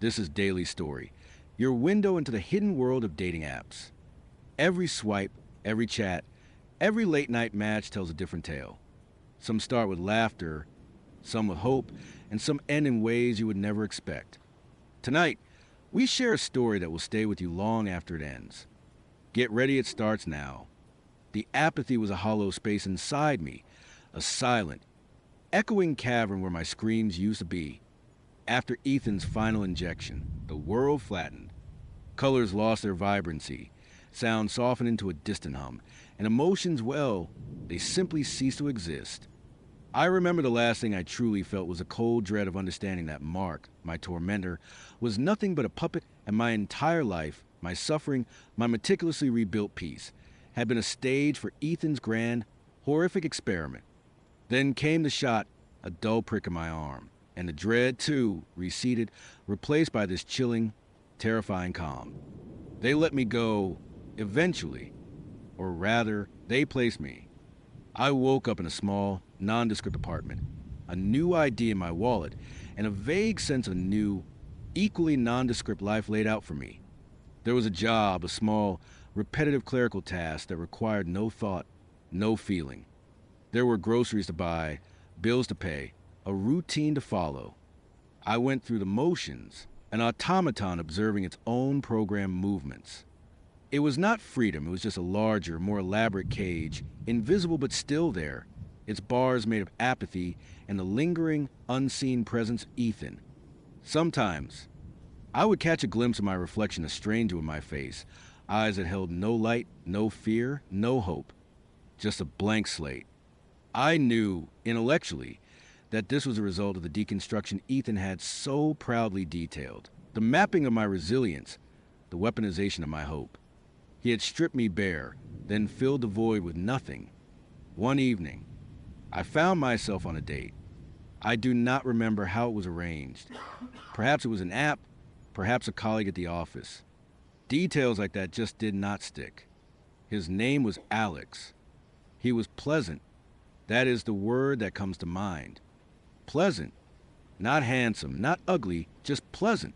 This is Daily Story, your window into the hidden world of dating apps. Every swipe, every chat, every late night match tells a different tale. Some start with laughter, some with hope, and some end in ways you would never expect. Tonight, we share a story that will stay with you long after it ends. Get ready, it starts now. The apathy was a hollow space inside me, a silent, echoing cavern where my screams used to be. After Ethan's final injection, the world flattened. Colors lost their vibrancy, sound softened into a distant hum, and emotions, well, they simply ceased to exist. I remember the last thing I truly felt was a cold dread of understanding that Mark, my tormentor, was nothing but a puppet, and my entire life, my suffering, my meticulously rebuilt peace, had been a stage for Ethan's grand, horrific experiment. Then came the shot, a dull prick in my arm, and the dread, too, receded, replaced by this chilling, terrifying calm. They let me go, eventually, or rather, they placed me. I woke up in a small, nondescript apartment, a new idea in my wallet, and a vague sense of a new, equally nondescript life laid out for me. There was a job, a small, repetitive clerical task that required no thought, no feeling. There were groceries to buy, bills to pay, a routine to follow. I went through the motions, an automaton observing its own programmed movements. It was not freedom, it was just a larger, more elaborate cage, invisible but still there, its bars made of apathy and the lingering, unseen presence of Ethan. Sometimes, I would catch a glimpse of my reflection, a stranger in my face, eyes that held no light, no fear, no hope, just a blank slate. I knew, intellectually, that this was a result of the deconstruction Ethan had so proudly detailed, the mapping of my resilience, the weaponization of my hope. He had stripped me bare, then filled the void with nothing. One evening, I found myself on a date. I do not remember how it was arranged. Perhaps it was an app, perhaps a colleague at the office. Details like that just did not stick. His name was Alex. He was pleasant. That is the word that comes to mind. Pleasant. Not handsome, not ugly, just pleasant.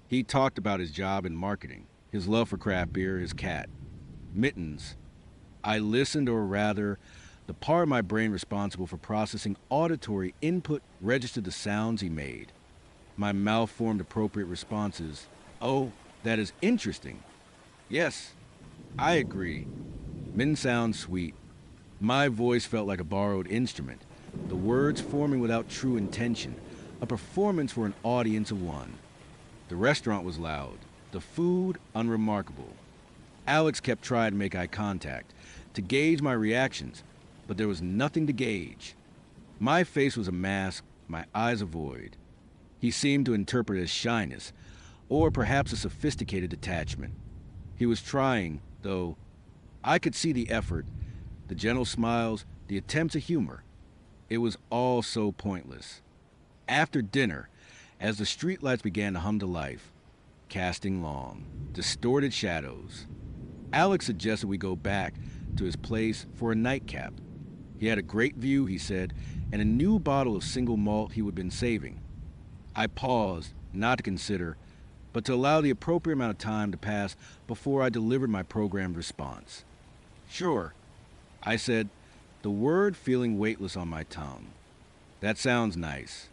He talked about his job in marketing, his love for craft beer, his cat. Mittens. I listened, or rather, the part of my brain responsible for processing auditory input registered the sounds he made. My mouth formed appropriate responses. Oh, that is interesting. Yes, I agree. Mittens sounds sweet. My voice felt like a borrowed instrument, the words forming without true intention, a performance for an audience of one. The restaurant was loud, the food unremarkable. Alex kept trying to make eye contact, to gauge my reactions, but there was nothing to gauge. My face was a mask, my eyes a void. He seemed to interpret it as shyness, or perhaps a sophisticated detachment. He was trying, though. I could see the effort, the gentle smiles, the attempts at humor. It was all so pointless. After dinner, as the streetlights began to hum to life, casting long, distorted shadows, Alex suggested we go back to his place for a nightcap. He had a great view, he said, and a new bottle of single malt he would been saving. I paused, not to consider, but to allow the appropriate amount of time to pass before I delivered my programmed response. Sure, I said, the word feeling weightless on my tongue. That sounds nice.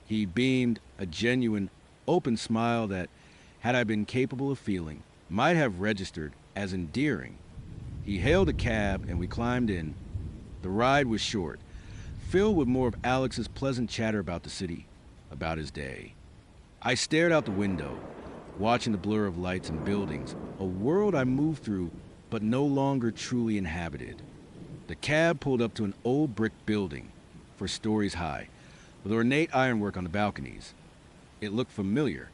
He beamed, a genuine, open smile that, had I been capable of feeling, might have registered as endearing. He hailed a cab and we climbed in. The ride was short, filled with more of Alex's pleasant chatter about the city, about his day. I stared out the window, watching the blur of lights and buildings, a world I moved through but no longer truly inhabited. The cab pulled up to an old brick building, for stories high, with ornate ironwork on the balconies. It looked familiar,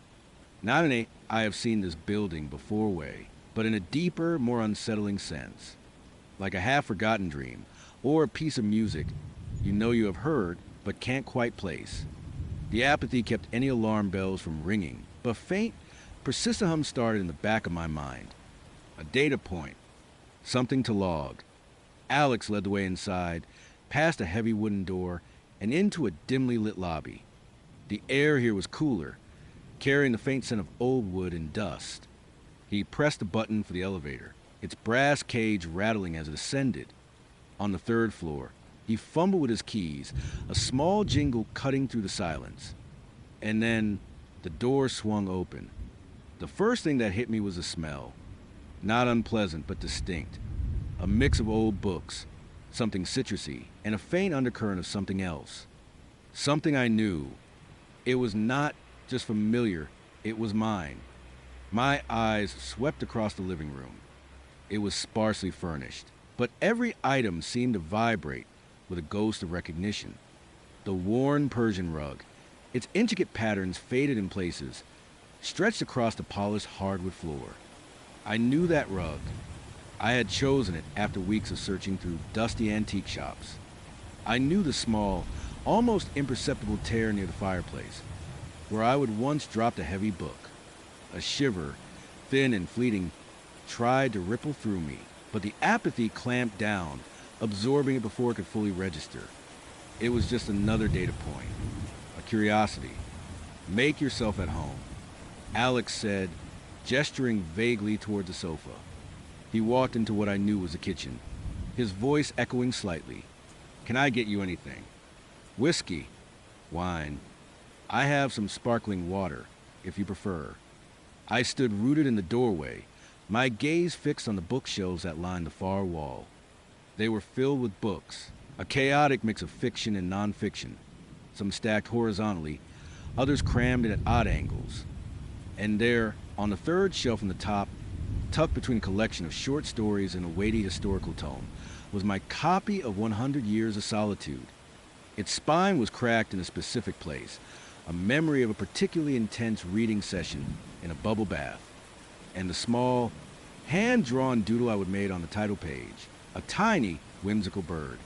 not in a I have seen this building before way, but in a deeper, more unsettling sense. Like a half-forgotten dream, or a piece of music you know you have heard but can't quite place. The apathy kept any alarm bells from ringing, but faint, persistent hum started in the back of my mind. A data point, something to log. Alex led the way inside, past a heavy wooden door, and into a dimly lit lobby. The air here was cooler, carrying the faint scent of old wood and dust. He pressed the button for the elevator, its brass cage rattling as it ascended. On the third floor, he fumbled with his keys, a small jingle cutting through the silence. And then the door swung open. The first thing that hit me was the smell. Not unpleasant, but distinct. A mix of old books, something citrusy, and a faint undercurrent of something else. Something I knew. It was not just familiar, it was mine. My eyes swept across the living room. It was sparsely furnished, but every item seemed to vibrate with a ghost of recognition. The worn Persian rug, its intricate patterns faded in places, stretched across the polished hardwood floor. I knew that rug. I had chosen it after weeks of searching through dusty antique shops. I knew the small, almost imperceptible tear near the fireplace, where I would once dropped a heavy book. A shiver, thin and fleeting, tried to ripple through me, but the apathy clamped down, absorbing it before it could fully register. It was just another data point, a curiosity. Make yourself at home, Alex said, gesturing vaguely toward the sofa. He walked into what I knew was the kitchen, his voice echoing slightly. Can I get you anything? Whiskey, wine. I have some sparkling water, if you prefer. I stood rooted in the doorway, my gaze fixed on the bookshelves that lined the far wall. They were filled with books, a chaotic mix of fiction and nonfiction, some stacked horizontally, others crammed in at odd angles. And there, on the third shelf in the top, tucked between a collection of short stories and a weighty historical tome, was my copy of 100 Years of Solitude. Its spine was cracked in a specific place, a memory of a particularly intense reading session in a bubble bath, and the small, hand-drawn doodle I would made on the title page, a tiny, whimsical bird.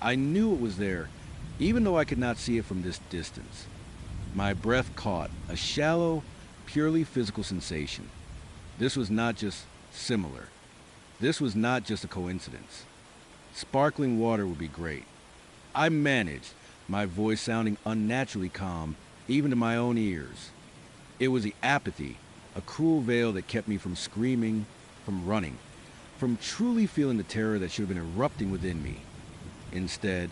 I knew it was there, even though I could not see it from this distance. My breath caught, a shallow, purely physical sensation. This was not just similar. This was not just a coincidence. Sparkling water would be great. I managed, my voice sounding unnaturally calm, even to my own ears. It was the apathy, a cruel veil that kept me from screaming, from running, from truly feeling the terror that should have been erupting within me. Instead,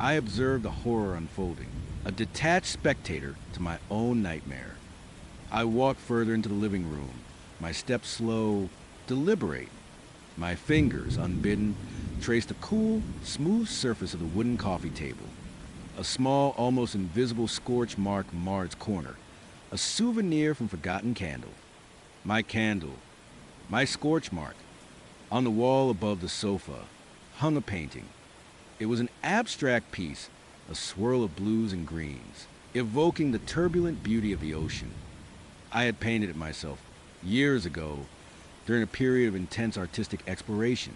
I observed the horror unfolding, a detached spectator to my own nightmare. I walked further into the living room, my steps slow, deliberate. My fingers, unbidden, traced the cool, smooth surface of the wooden coffee table. A small, almost invisible scorch mark marred its corner, a souvenir from forgotten candle. My candle, my scorch mark. On the wall above the sofa hung a painting. It was an abstract piece, a swirl of blues and greens, evoking the turbulent beauty of the ocean. I had painted it myself years ago, during a period of intense artistic exploration.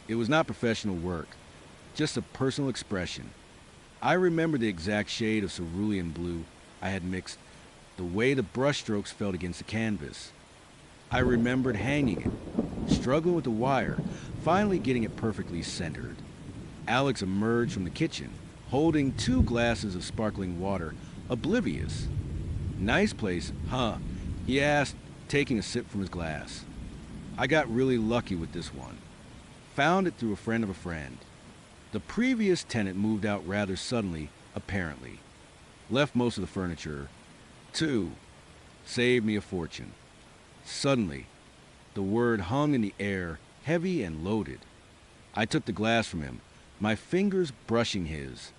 It was not professional work, just a personal expression. I remember the exact shade of cerulean blue I had mixed, the way the brushstrokes felt against the canvas. I remembered hanging it, struggling with the wire, finally getting it perfectly centered. Alex emerged from the kitchen, holding 2 glasses of sparkling water, oblivious. Nice place, huh? He asked, taking a sip from his glass. I got really lucky with this one. Found it through a friend of a friend. The previous tenant moved out rather suddenly, apparently. Left most of the furniture. 2. Saved me a fortune. Suddenly, the word hung in the air, heavy and loaded. I took the glass from him, my fingers brushing his.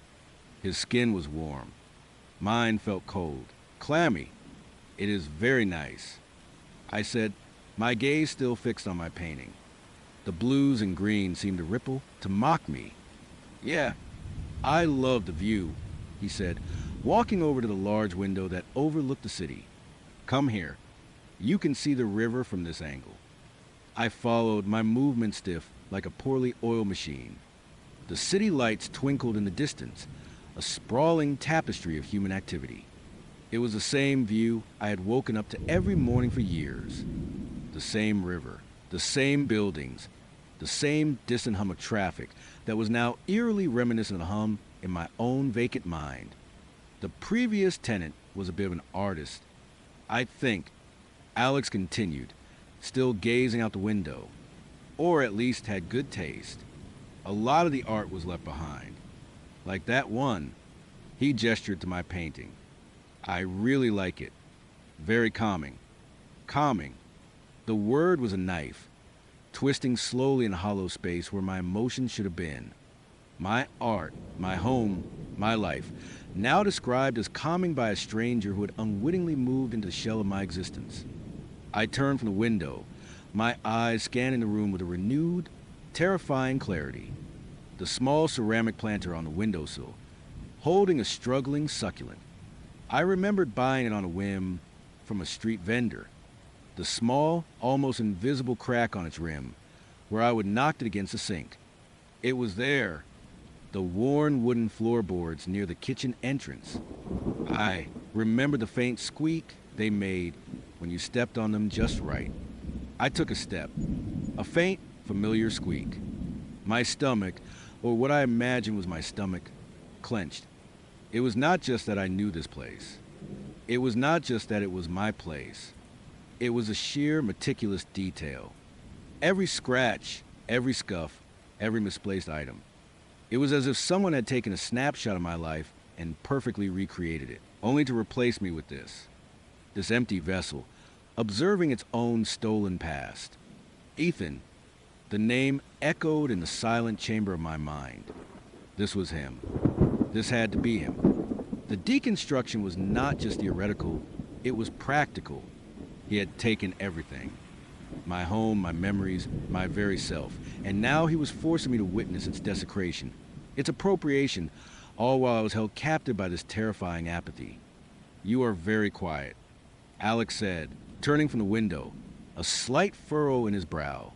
His skin was warm. Mine felt cold, clammy. It is very nice, I said, my gaze still fixed on my painting. The blues and greens seemed to ripple, to mock me. Yeah, I love the view, he said, walking over to the large window that overlooked the city. Come here. You can see the river from this angle. I followed, my movement stiff, like a poorly oiled machine. The city lights twinkled in the distance, a sprawling tapestry of human activity. It was the same view I had woken up to every morning for years. The same river, the same buildings, the same distant hum of traffic that was now eerily reminiscent of the hum in my own vacant mind. The previous tenant was a bit of an artist, I think, Alex continued, still gazing out the window, or at least had good taste. A lot of the art was left behind. Like that one, he gestured to my painting. I really like it. Very calming. Calming. The word was a knife, twisting slowly in hollow space where my emotions should have been. My art, my home, my life, now described as calming by a stranger who had unwittingly moved into the shell of my existence. I turned from the window, my eyes scanning the room with a renewed, terrifying clarity. The small ceramic planter on the windowsill, holding a struggling succulent. I remembered buying it on a whim from a street vendor. The small, almost invisible crack on its rim, where I would knock it against the sink. It was there, the worn wooden floorboards near the kitchen entrance. I remembered the faint squeak they made when you stepped on them just right. I took a step, a faint, familiar squeak. My stomach, or what I imagined was my stomach, clenched. It was not just that I knew this place. It was not just that it was my place. It was a sheer, meticulous detail. Every scratch, every scuff, every misplaced item. It was as if someone had taken a snapshot of my life and perfectly recreated it, only to replace me with this empty vessel, observing its own stolen past. Ethan, the name echoed in the silent chamber of my mind. This was him. This had to be him. The deconstruction was not just theoretical, it was practical. He had taken everything. My home, my memories, my very self. And now he was forcing me to witness its desecration, its appropriation, all while I was held captive by this terrifying apathy. "You are very quiet," Alex said, turning from the window, a slight furrow in his brow.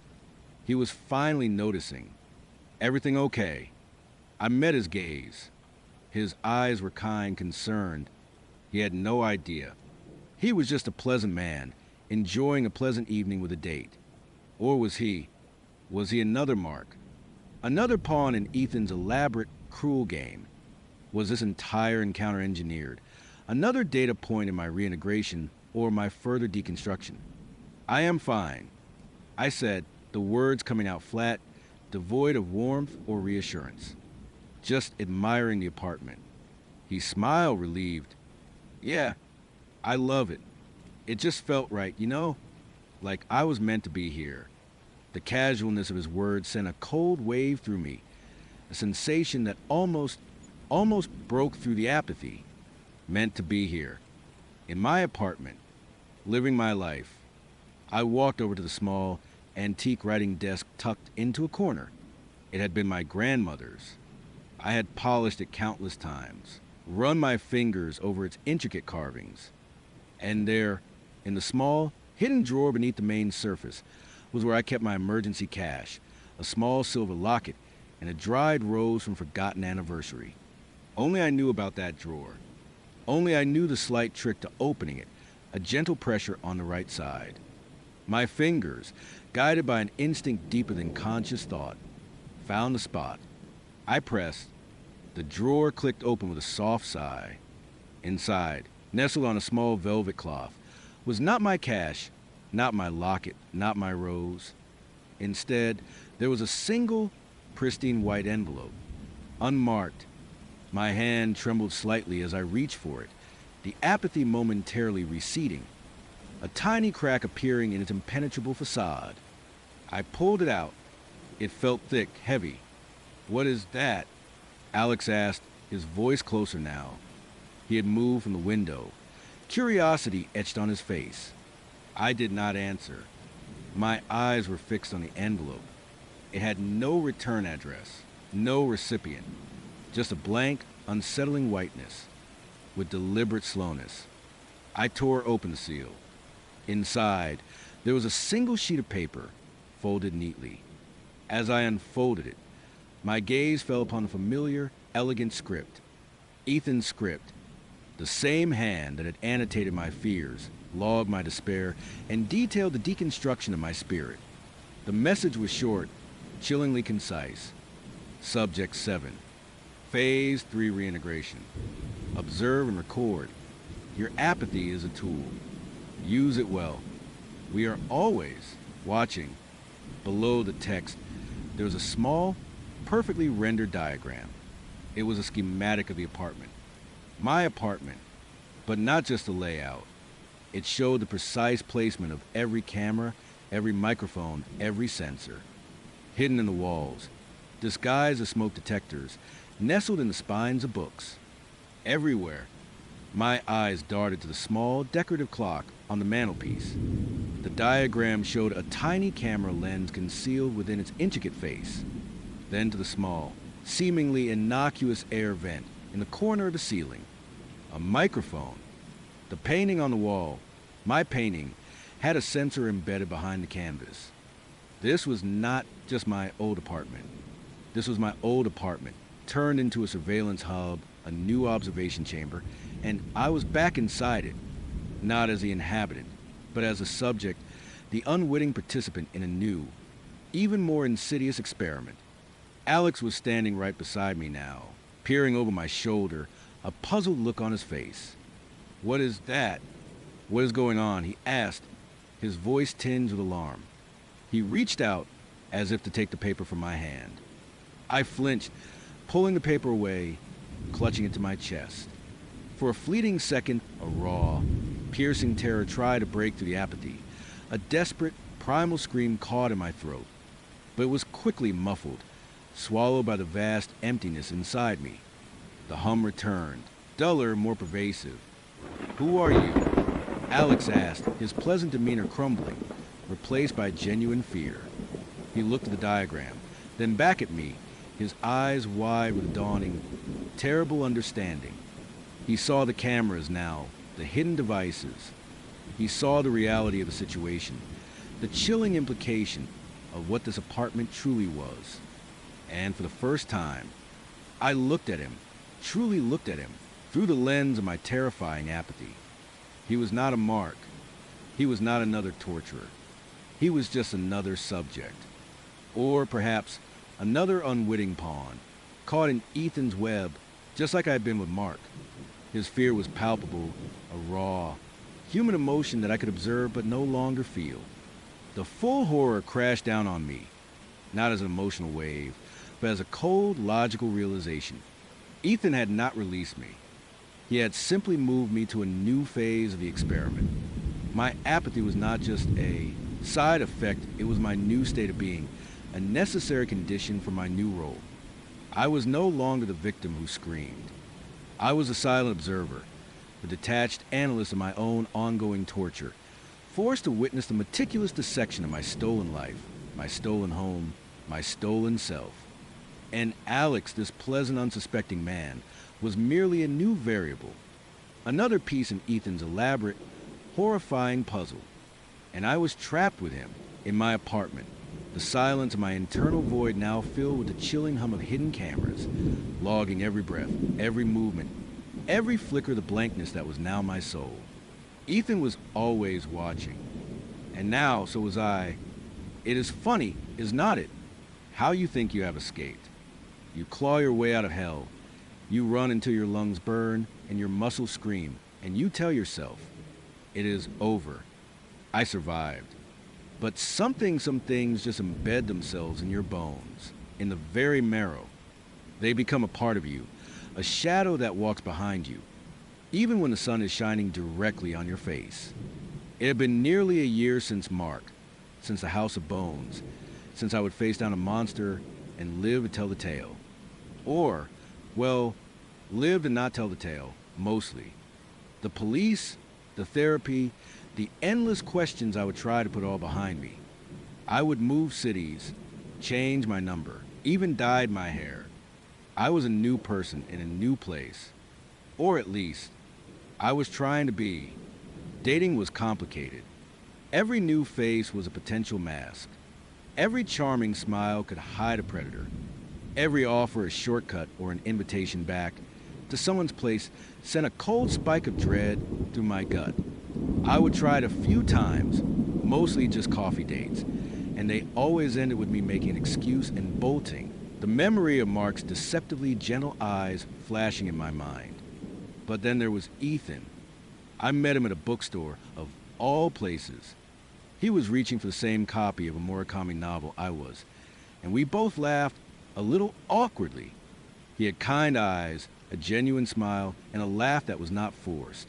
He was finally noticing. "Everything okay?" I met his gaze. His eyes were kind, concerned. He had no idea. He was just a pleasant man, enjoying a pleasant evening with a date. Or was he? Was he another mark? Another pawn in Ethan's elaborate, cruel game? Was this entire encounter engineered? Another data point in my reintegration or my further deconstruction? "I am fine," I said, the words coming out flat, devoid of warmth or reassurance. Just admiring the apartment. He smiled, relieved. "Yeah, I love it. It just felt right, you know? Like I was meant to be here." The casualness of his words sent a cold wave through me, a sensation that almost broke through the apathy. Meant to be here. In my apartment, living my life. I walked over to the small, antique writing desk tucked into a corner. It had been my grandmother's. I had polished it countless times, run my fingers over its intricate carvings. And there, in the small, hidden drawer beneath the main surface, was where I kept my emergency cash, a small silver locket, and a dried rose from forgotten anniversary. Only I knew about that drawer. Only I knew the slight trick to opening it, a gentle pressure on the right side. My fingers, guided by an instinct deeper than conscious thought, found the spot. I pressed. The drawer clicked open with a soft sigh. Inside, nestled on a small velvet cloth, was not my cash, not my locket, not my rose. Instead, there was a single, pristine white envelope, unmarked. My hand trembled slightly as I reached for it, the apathy momentarily receding, a tiny crack appearing in its impenetrable facade. I pulled it out. It felt thick, heavy. "What is that?" Alex asked, his voice closer now. He had moved from the window. Curiosity etched on his face. I did not answer. My eyes were fixed on the envelope. It had no return address, no recipient, just a blank, unsettling whiteness. With deliberate slowness, I tore open the seal. Inside, there was a single sheet of paper, folded neatly. As I unfolded it, my gaze fell upon the familiar, elegant script. Ethan's script. The same hand that had annotated my fears, logged my despair, and detailed the deconstruction of my spirit. The message was short, chillingly concise. Subject 7. Phase 3 reintegration. Observe and record. Your apathy is a tool. Use it well. We are always watching. Below the text, there was a small, perfectly rendered diagram. It was a schematic of the apartment. My apartment, but not just the layout. It showed the precise placement of every camera, every microphone, every sensor. Hidden in the walls, disguised as smoke detectors, nestled in the spines of books. Everywhere, my eyes darted to the small, decorative clock on the mantelpiece. The diagram showed a tiny camera lens concealed within its intricate face. Then to the small, seemingly innocuous air vent in the corner of the ceiling. A microphone. The painting on the wall, my painting, had a sensor embedded behind the canvas. This was not just my old apartment. This was my old apartment, turned into a surveillance hub, a new observation chamber, and I was back inside it, not as the inhabitant, but as a subject, the unwitting participant in a new, even more insidious experiment. Alex was standing right beside me now, peering over my shoulder, a puzzled look on his face. "What is that? What is going on?" he asked, his voice tinged with alarm. He reached out as if to take the paper from my hand. I flinched, pulling the paper away, clutching it to my chest. For a fleeting second, a raw, piercing terror tried to break through the apathy. A desperate, primal scream caught in my throat, but it was quickly muffled, swallowed by the vast emptiness inside me. The hum returned, duller, more pervasive. "Who are you?" Alex asked, his pleasant demeanor crumbling, replaced by genuine fear. He looked at the diagram, then back at me, his eyes wide with dawning, terrible understanding. He saw the cameras now, the hidden devices. He saw the reality of the situation, the chilling implication of what this apartment truly was. And for the first time, I looked at him, truly looked at him, through the lens of my terrifying apathy. He was not a mark. He was not another torturer. He was just another subject. Or perhaps another unwitting pawn, caught in Ethan's web, just like I had been with Mark. His fear was palpable, a raw, human emotion that I could observe but no longer feel. The full horror crashed down on me, not as an emotional wave, but as a cold, logical realization. Ethan had not released me. He had simply moved me to a new phase of the experiment. My apathy was not just a side effect, it was my new state of being, a necessary condition for my new role. I was no longer the victim who screamed. I was a silent observer, the detached analyst of my own ongoing torture, forced to witness the meticulous dissection of my stolen life, my stolen home, my stolen self. And Alex, this pleasant, unsuspecting man, was merely a new variable, another piece in Ethan's elaborate, horrifying puzzle. And I was trapped with him in my apartment, the silence of my internal void now filled with the chilling hum of hidden cameras, logging every breath, every movement, every flicker of the blankness that was now my soul. Ethan was always watching, and now so was I. It is funny, is not it, how you think you have escaped. You claw your way out of hell. You run until your lungs burn and your muscles scream, and you tell yourself, it is over. I survived. But some things just embed themselves in your bones, in the very marrow. They become a part of you, a shadow that walks behind you, even when the sun is shining directly on your face. It had been nearly a year since Mark, since the House of Bones, since I would face down a monster and live to tell the tale. Or, well, live to not tell the tale, mostly. The police, the therapy, the endless questions I would try to put all behind me. I would move cities, change my number, even dyed my hair. I was a new person in a new place. Or at least, I was trying to be. Dating was complicated. Every new face was a potential mask. Every charming smile could hide a predator. Every offer a shortcut or an invitation back to someone's place sent a cold spike of dread through my gut. I would try it a few times, mostly just coffee dates, and they always ended with me making an excuse and bolting, the memory of Mark's deceptively gentle eyes flashing in my mind. But then there was Ethan. I met him at a bookstore of all places. He was reaching for the same copy of a Murakami novel I was, and we both laughed a little awkwardly. He had kind eyes, a genuine smile, and a laugh that was not forced.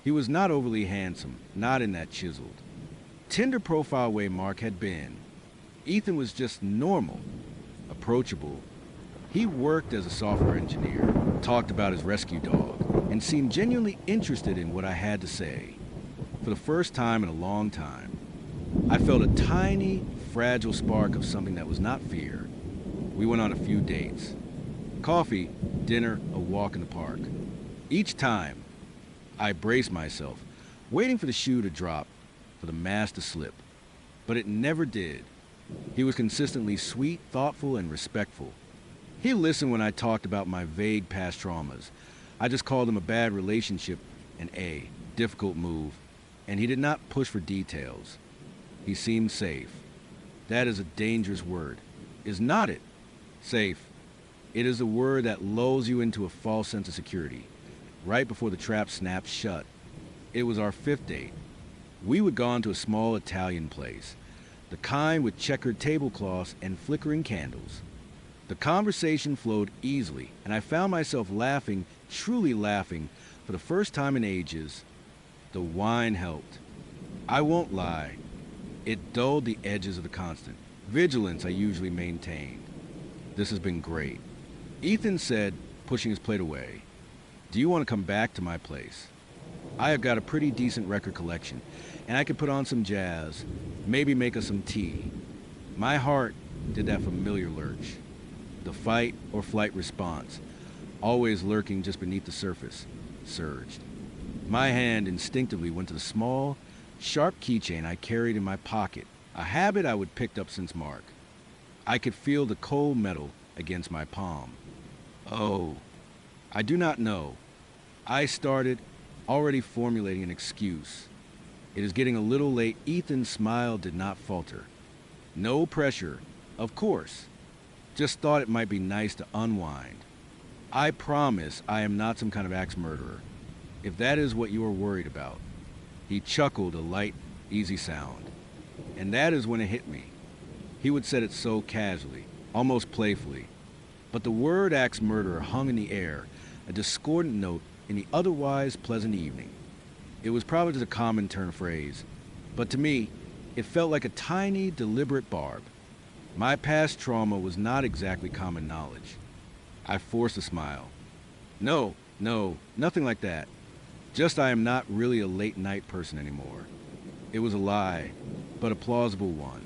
He was not overly handsome, not in that chiseled Tinder profile way Mark had been. Ethan was just normal, approachable. He worked as a software engineer, talked about his rescue dog, and seemed genuinely interested in what I had to say. For the first time in a long time, I felt a tiny, fragile spark of something that was not fear. We went on a few dates. Coffee, dinner, a walk in the park. Each time, I braced myself, waiting for the shoe to drop, for the mask to slip. But it never did. He was consistently sweet, thoughtful, and respectful. He listened when I talked about my vague past traumas. I just called him a bad relationship, an A, difficult move, and he did not push for details. He seemed safe. That is a dangerous word. Is not it? Safe. It is a word that lulls you into a false sense of security, right before the trap snaps shut. It was our 5th date. We would gone to a small Italian place, the kind with checkered tablecloths and flickering candles. The conversation flowed easily, and I found myself laughing, truly laughing, for the first time in ages. The wine helped. I won't lie. It dulled the edges of the constant vigilance I usually maintained. This has been great. Ethan said, pushing his plate away, "Do you want to come back to my place? I have got a pretty decent record collection, and I could put on some jazz, maybe make us some tea." My heart did that familiar lurch. The fight or flight response, always lurking just beneath the surface, surged. My hand instinctively went to the small, sharp keychain I carried in my pocket, a habit I would picked up since Mark. I could feel the cold metal against my palm. Oh, I do not know. I started already formulating an excuse. It is getting a little late. Ethan's smile did not falter. No pressure, of course. Just thought it might be nice to unwind. I promise I am not some kind of axe murderer, if that is what you are worried about. He chuckled, a light, easy sound. And that is when it hit me. He would said it so casually, almost playfully. But the word axe murderer hung in the air, a discordant note in the otherwise pleasant evening. It was probably just a common turn phrase, but to me, it felt like a tiny, deliberate barb. My past trauma was not exactly common knowledge. I forced a smile. No, nothing like that. Just I am not really a late-night person anymore. It was a lie, but a plausible one.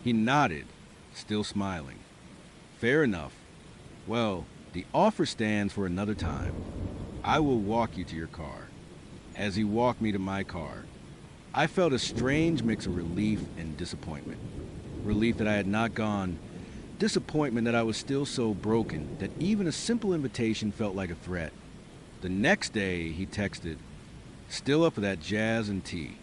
He nodded, still smiling. Fair enough. Well, the offer stands for another time. I will walk you to your car. As he walked me to my car, I felt a strange mix of relief and disappointment. Relief that I had not gone. Disappointment that I was still so broken that even a simple invitation felt like a threat. The next day, he texted, "Still up for that jazz and tea.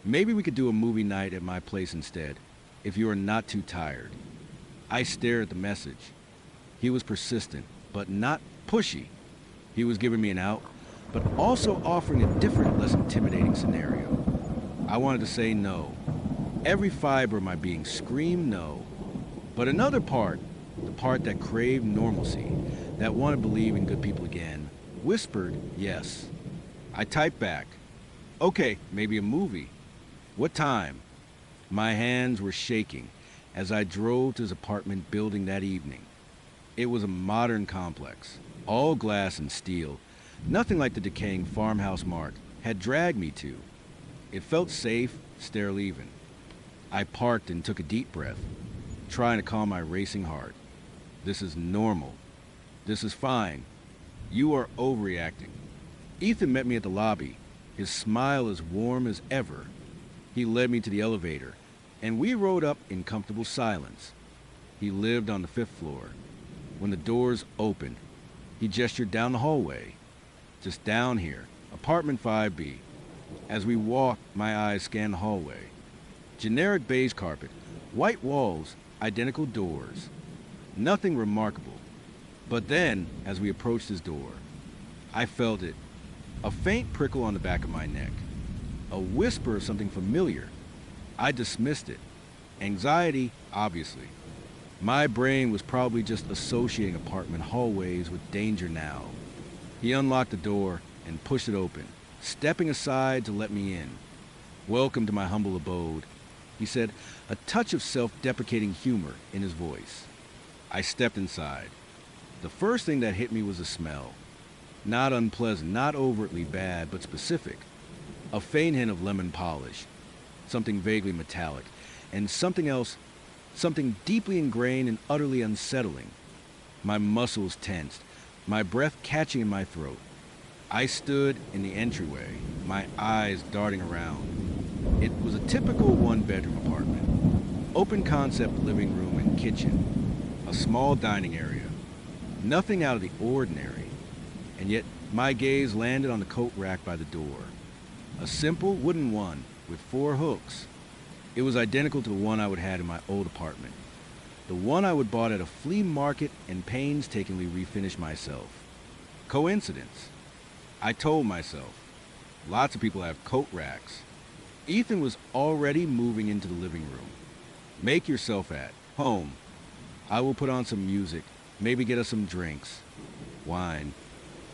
Maybe we could do a movie night at my place instead, if you are not too tired." I stared at the message. He was persistent, but not pushy. He was giving me an out, but also offering a different, less intimidating scenario. I wanted to say no. Every fiber of my being screamed no. But another part, the part that craved normalcy, that wanted to believe in good people again, whispered yes. I typed back, "Okay, maybe a movie. What time?" My hands were shaking as I drove to his apartment building that evening. It was a modern complex, all glass and steel, nothing like the decaying farmhouse Mark had dragged me to. It felt safe, sterile even. I parked and took a deep breath, trying to calm my racing heart. This is normal. This is fine. You are overreacting. Ethan met me at the lobby, his smile as warm as ever. He led me to the elevator, and we rode up in comfortable silence. He lived on the 5th floor. When the doors opened, he gestured down the hallway. "Just down here, apartment 5B. As we walked, my eyes scanned the hallway. Generic beige carpet, white walls, identical doors. Nothing remarkable. But then, as we approached his door, I felt it, a faint prickle on the back of my neck. a whisper of something familiar. I dismissed it. Anxiety, obviously. My brain was probably just associating apartment hallways with danger now. He unlocked the door and pushed it open, stepping aside to let me in. "Welcome to my humble abode," he said, a touch of self-deprecating humor in his voice. I stepped inside. The first thing that hit me was the smell. Not unpleasant, not overtly bad, but specific. A faint hint of lemon polish, something vaguely metallic, and something else, something deeply ingrained and utterly unsettling. My muscles tensed, my breath catching in my throat. I stood in the entryway, my eyes darting around. It was a typical one-bedroom apartment. Open concept living room and kitchen. A small dining area. Nothing out of the ordinary. And yet my gaze landed on the coat rack by the door. A simple wooden one with 4 hooks. It was identical to the one I would had in my old apartment. The one I would bought at a flea market and painstakingly refinished myself. Coincidence? I told myself. Lots of people have coat racks. Ethan was already moving into the living room. "Make yourself at home. I will put on some music, maybe get us some drinks. Wine.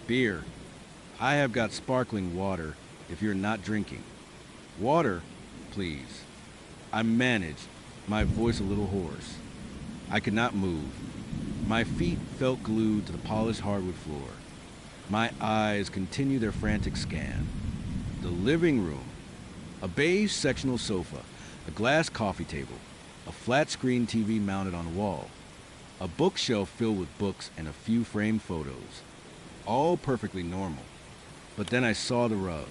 Beer. I have got sparkling water if you're not drinking. Water, please." I managed, my voice a little hoarse. I could not move. My feet felt glued to the polished hardwood floor. My eyes continued their frantic scan. The living room. A beige sectional sofa, a glass coffee table, a flat-screen TV mounted on the wall, a bookshelf filled with books and a few framed photos. All perfectly normal. But then I saw the rug.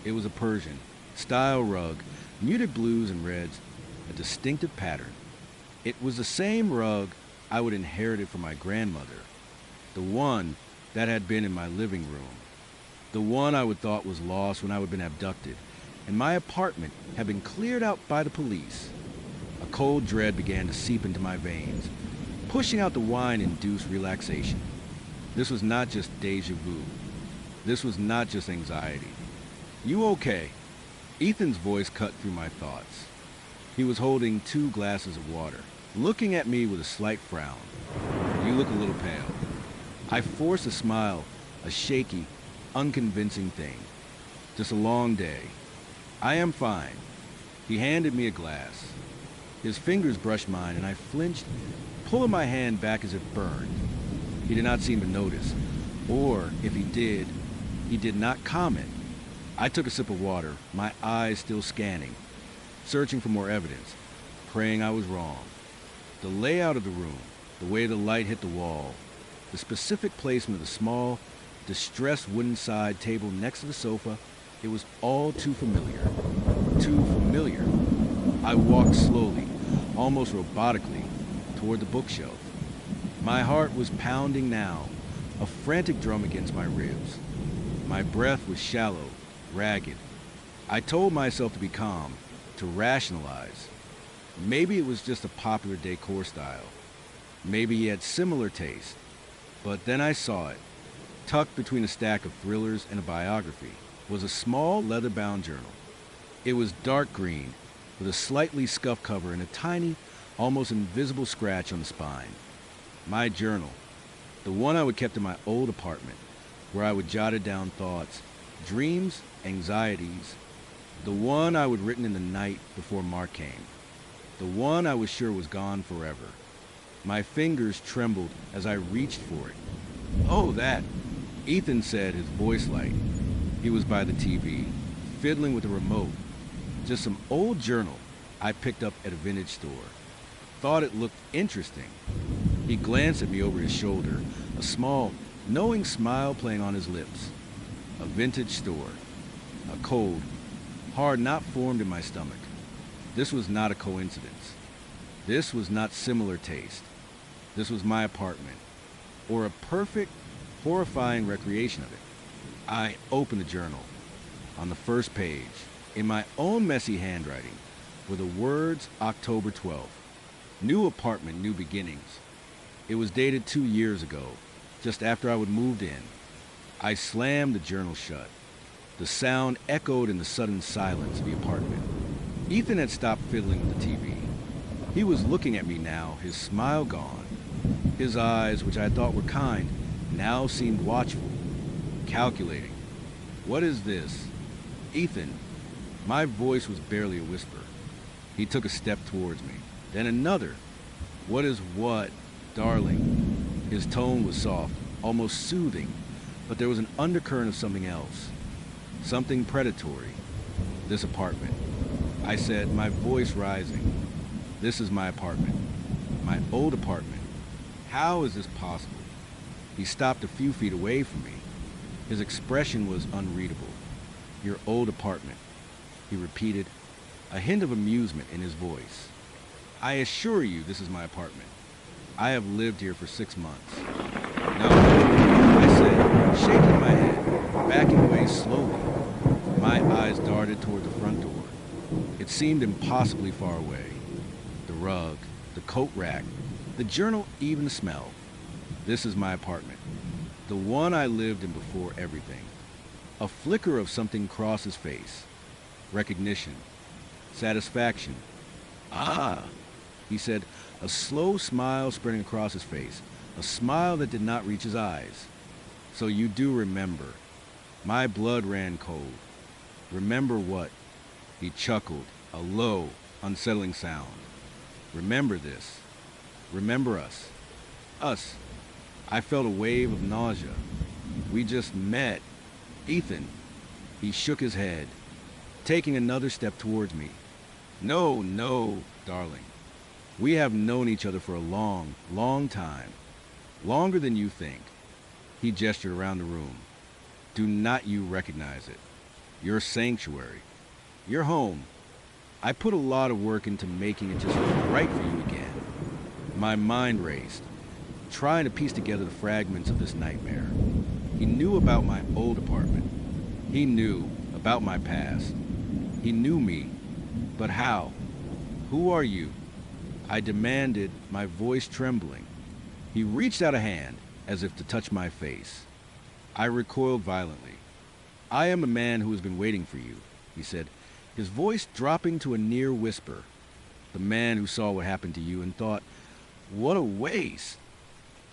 It was a Persian style rug, muted blues and reds, a distinctive pattern. It was the same rug I would inherit from my grandmother, the one that had been in my living room, the one I would thought was lost when I would been abducted, and my apartment had been cleared out by the police. A cold dread began to seep into my veins, pushing out the wine-induced relaxation. This was not just deja vu. This was not just anxiety. "You okay?" Ethan's voice cut through my thoughts. He was holding 2 glasses of water, looking at me with a slight frown. "You look a little pale." I forced a smile, a shaky, unconvincing thing. "Just a long day." "I am fine." He handed me a glass. His fingers brushed mine, and I flinched, pulling my hand back as if burned. He did not seem to notice, or if he did not comment. I took a sip of water, my eyes still scanning, searching for more evidence, praying I was wrong. The layout of the room, the way the light hit the wall, the specific placement of the small, distressed wooden side table next to the sofa, it was all too familiar. Too familiar. I walked slowly, almost robotically, toward the bookshelf. My heart was pounding now, a frantic drum against my ribs. My breath was shallow, ragged. I told myself to be calm, to rationalize. Maybe it was just a popular decor style. Maybe he had similar taste. But then I saw it. Tucked between a stack of thrillers and a biography was a small leather-bound journal. It was dark green, with a slightly scuffed cover and a tiny, almost invisible scratch on the spine. My journal, the one I would kept in my old apartment, where I would jotted down thoughts, dreams, anxieties. The one I would written in the night before Mark came. The one I was sure was gone forever. My fingers trembled as I reached for it. "Oh, that," Ethan said, his voice light. He was by the TV, fiddling with the remote. "Just some old journal I picked up at a vintage store. Thought it looked interesting." He glanced at me over his shoulder, a small, knowing smile playing on his lips. A vintage store. A cold, hard knot formed in my stomach. This was not a coincidence. This was not similar taste. This was my apartment, or a perfect, horrifying recreation of it. I opened the journal. On the first page, in my own messy handwriting, were the words October 12th. New apartment, new beginnings. It was dated 2 years ago, just after I would moved in. I slammed the journal shut. The sound echoed in the sudden silence of the apartment. Ethan had stopped fiddling with the TV. He was looking at me now, his smile gone. His eyes, which I thought were kind, now seemed watchful, calculating. What is this? Ethan. My voice was barely a whisper. He took a step towards me, then another. What is what, darling? His tone was soft, almost soothing, but there was an undercurrent of something else. Something predatory. This apartment. I said, my voice rising. This is my apartment. My old apartment. How is this possible? He stopped a few feet away from me. His expression was unreadable. Your old apartment, he repeated, a hint of amusement in his voice. I assure you this is my apartment. I have lived here for 6 months. No, I said, shaking my head, backing away slowly. My eyes darted toward the front door. It seemed impossibly far away. The rug, the coat rack, the journal, even the smell. This is my apartment. The one I lived in before everything. A flicker of something crossed his face. Recognition. Satisfaction. Ah, he said, a slow smile spreading across his face. A smile that did not reach his eyes. So you do remember. My blood ran cold. Remember what? He chuckled, a low, unsettling sound. Remember this. Remember us. Us. I felt a wave of nausea. We just met. Ethan. He shook his head, taking another step towards me. No, no, darling. We have known each other for a long, long time. Longer than you think. He gestured around the room. Do not you recognize it? Your sanctuary. Your home. I put a lot of work into making it just right for you again. My mind raced, trying to piece together the fragments of this nightmare. He knew about my old apartment. He knew about my past. He knew me. But how? Who are you? I demanded, my voice trembling. He reached out a hand, as if to touch my face. I recoiled violently. I am a man who has been waiting for you, he said, his voice dropping to a near whisper. The man who saw what happened to you and thought, what a waste!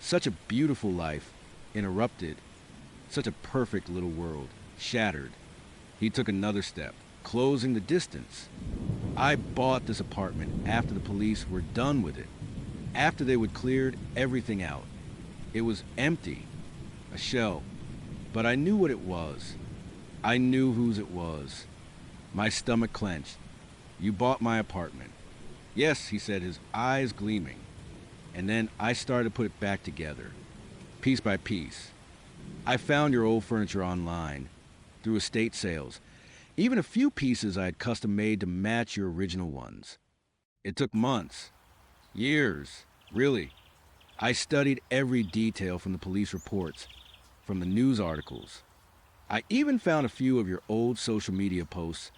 Such a beautiful life, interrupted. Such a perfect little world, shattered. He took another step, closing the distance. I bought this apartment after the police were done with it, after they would cleared everything out. It was empty, a shell, but I knew what it was. I knew whose it was. My stomach clenched. You bought my apartment. Yes, he said, his eyes gleaming. And then I started to put it back together, piece by piece. I found your old furniture online, through estate sales, even a few pieces I had custom made to match your original ones. It took months, years, really. I studied every detail from the police reports, from the news articles. I even found a few of your old social media posts,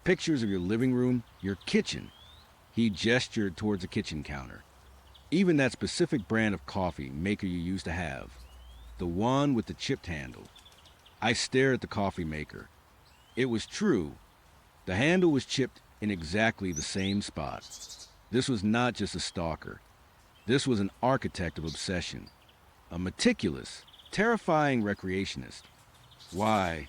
pictures of your living room, your kitchen. He gestured towards the kitchen counter. Even that specific brand of coffee maker you used to have. The one with the chipped handle. I stared at the coffee maker. It was true. The handle was chipped in exactly the same spot. This was not just a stalker. This was an architect of obsession. A meticulous, terrifying recreationist. Why?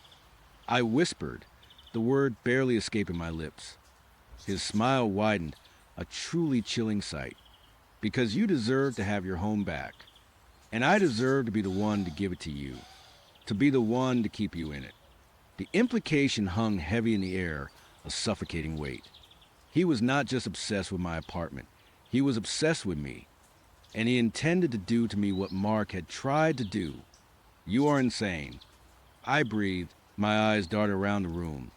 I whispered, the word barely escaping my lips. His smile widened, a truly chilling sight. Because you deserve to have your home back. And I deserve to be the one to give it to you. To be the one to keep you in it. The implication hung heavy in the air, a suffocating weight. He was not just obsessed with my apartment. He was obsessed with me. And he intended to do to me what Mark had tried to do. You are insane. I breathed, my eyes darted around the room,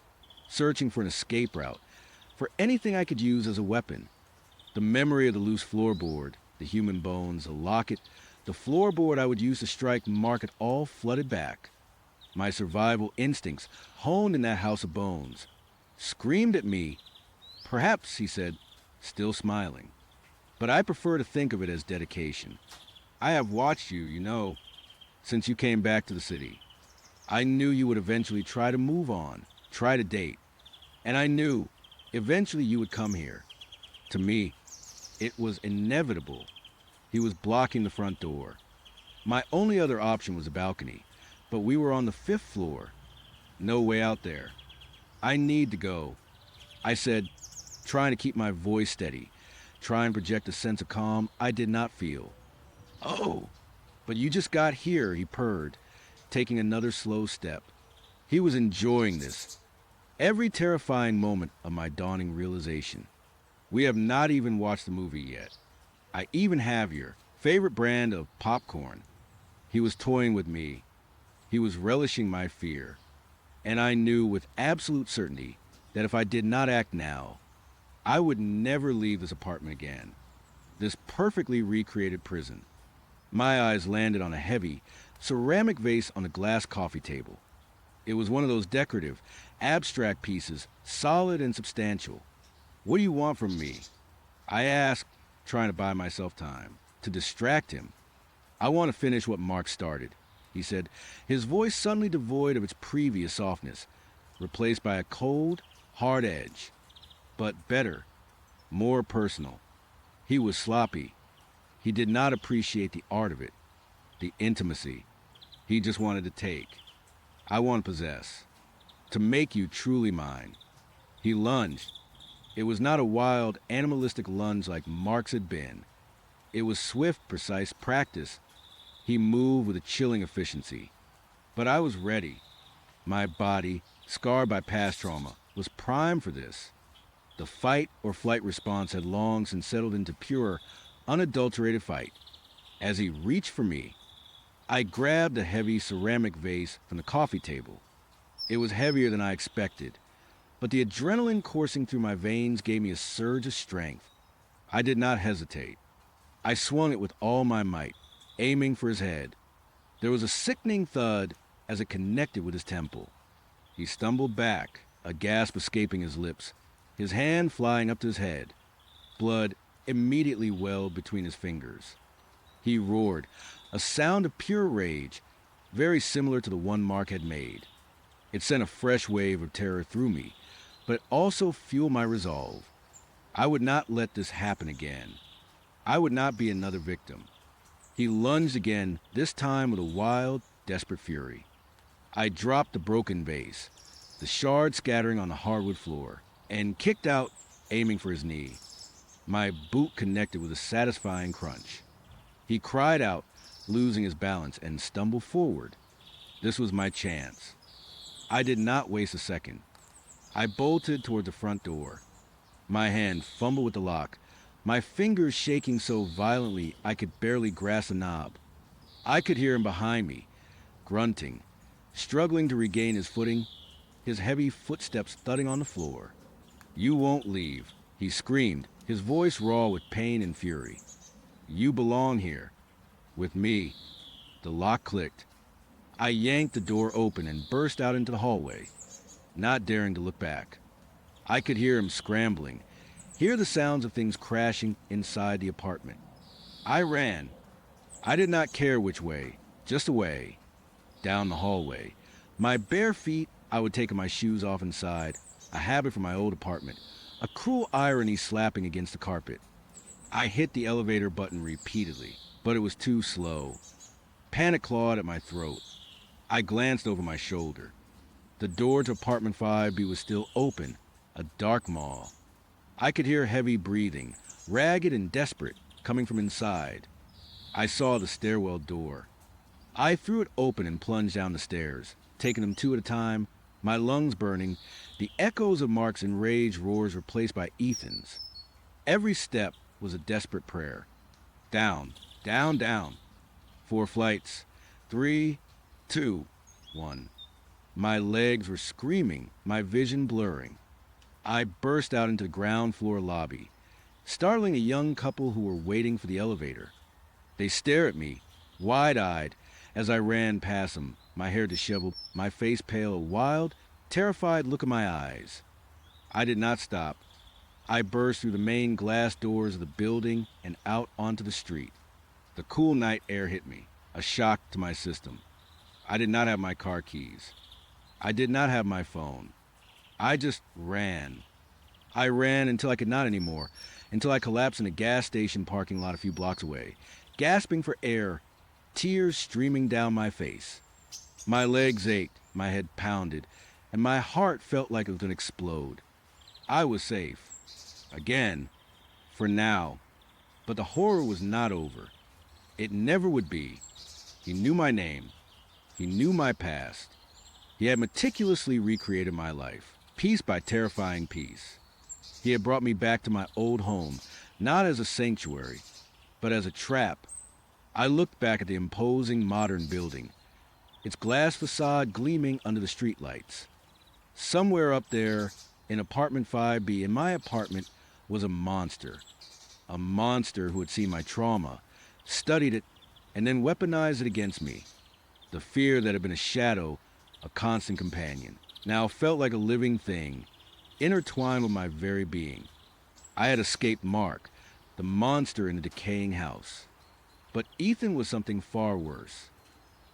searching for an escape route, for anything I could use as a weapon. The memory of the loose floorboard, the human bones, a locket, the floorboard I would use to strike Mark had all flooded back. My survival instincts, honed in that house of bones, screamed at me. Perhaps, he said, still smiling. But I prefer to think of it as dedication. I have watched you, you know, since you came back to the city. I knew you would eventually try to move on, try to date. And I knew eventually you would come here. To me, it was inevitable. He was blocking the front door. My only other option was a balcony, but we were on the 5th floor. No way out there. I need to go, I said, trying to keep my voice steady, trying to project a sense of calm I did not feel. Oh, but you just got here, he purred, taking another slow step. He was enjoying this, every terrifying moment of my dawning realization. We have not even watched the movie yet. I even have your favorite brand of popcorn. He was toying with me. He was relishing my fear. And I knew with absolute certainty that if I did not act now, I would never leave this apartment again. This perfectly recreated prison. My eyes landed on a heavy, ceramic vase on the glass coffee table. It was one of those decorative, abstract pieces, solid and substantial. What do you want from me? I asked, trying to buy myself time, to distract him. I want to finish what Mark started, he said, his voice suddenly devoid of its previous softness, replaced by a cold, hard edge. But better, more personal. He was sloppy. He did not appreciate the art of it, the intimacy. He just wanted to take. I want to possess, to make you truly mine. He lunged. It was not a wild, animalistic lunge like Mark's had been. It was swift, precise practice. He moved with a chilling efficiency. But I was ready. My body, scarred by past trauma, was primed for this. The fight or flight response had long since settled into pure, unadulterated fight. As he reached for me, I grabbed a heavy ceramic vase from the coffee table. It was heavier than I expected, but the adrenaline coursing through my veins gave me a surge of strength. I did not hesitate. I swung it with all my might, aiming for his head. There was a sickening thud as it connected with his temple. He stumbled back, a gasp escaping his lips, his hand flying up to his head. Blood immediately welled between his fingers. He roared, a sound of pure rage, very similar to the one Mark had made. It sent a fresh wave of terror through me, but it also fueled my resolve. I would not let this happen again. I would not be another victim. He lunged again, this time with a wild, desperate fury. I dropped the broken vase, the shards scattering on the hardwood floor, and kicked out, aiming for his knee. My boot connected with a satisfying crunch. He cried out, losing his balance, and stumbled forward. This was my chance. I did not waste a second. I bolted toward the front door. My hand fumbled with the lock, my fingers shaking so violently I could barely grasp the knob. I could hear him behind me, grunting, struggling to regain his footing, his heavy footsteps thudding on the floor. "You won't leave," he screamed, his voice raw with pain and fury. "You belong here. With me." The lock clicked. I yanked the door open and burst out into the hallway, not daring to look back. I could hear him scrambling, hear the sounds of things crashing inside the apartment. I ran. I did not care which way, just away, down the hallway. My bare feet, I would take my shoes off inside, a habit from my old apartment, a cruel irony slapping against the carpet. I hit the elevator button repeatedly, but it was too slow. Panic clawed at my throat. I glanced over my shoulder. The door to apartment 5B was still open, a dark maw. I could hear heavy breathing, ragged and desperate, coming from inside. I saw the stairwell door. I threw it open and plunged down the stairs, taking them two at a time, my lungs burning, the echoes of Mark's enraged roars replaced by Ethan's. Every step was a desperate prayer. Down, down, down. 4 flights. 3, 2, 1. My legs were screaming, my vision blurring. I burst out into the ground floor lobby, startling a young couple who were waiting for the elevator. They stared at me, wide-eyed, as I ran past them, my hair disheveled, my face pale, a wild, terrified look in my eyes. I did not stop. I burst through the main glass doors of the building and out onto the street. The cool night air hit me, a shock to my system. I did not have my car keys. I did not have my phone. I just ran. I ran until I could not anymore, until I collapsed in a gas station parking lot a few blocks away, gasping for air, tears streaming down my face. My legs ached, my head pounded, and my heart felt like it was going to explode. I was safe. Again. For now. But the horror was not over. It never would be. He knew my name. He knew my past. He had meticulously recreated my life, piece by terrifying piece. He had brought me back to my old home, not as a sanctuary, but as a trap. I looked back at the imposing modern building, its glass facade gleaming under the streetlights. Somewhere up there, in apartment 5B, in my apartment, was a monster. A monster who had seen my trauma, studied it, and then weaponized it against me. The fear that had been a shadow, a constant companion, now felt like a living thing, intertwined with my very being. I had escaped Mark, the monster in the decaying house. But Ethan was something far worse.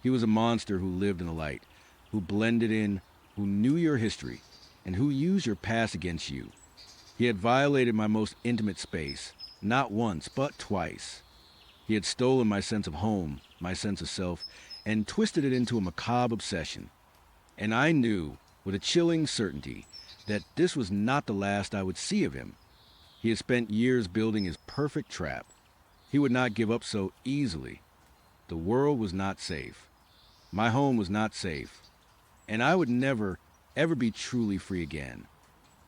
He was a monster who lived in the light, who blended in, who knew your history, and who used your past against you. He had violated my most intimate space, not once, but twice. He had stolen my sense of home, my sense of self, and twisted it into a macabre obsession. And I knew, with a chilling certainty, that this was not the last I would see of him. He had spent years building his perfect trap. He would not give up so easily. The world was not safe. My home was not safe. And I would never, ever be truly free again.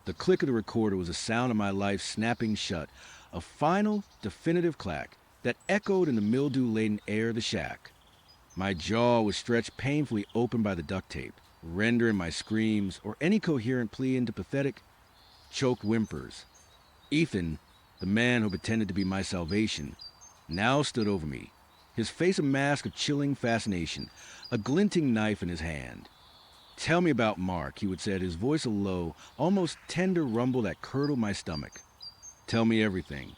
The click of the recorder was the sound of my life snapping shut, a final, definitive clack that echoed in the mildew-laden air of the shack. My jaw was stretched painfully open by the duct tape, rendering my screams or any coherent plea into pathetic, choked whimpers. Ethan, the man who pretended to be my salvation, now stood over me, his face a mask of chilling fascination, a glinting knife in his hand. "Tell me about Mark," he would say, his voice a low, almost tender rumble that curdled my stomach. "Tell me everything."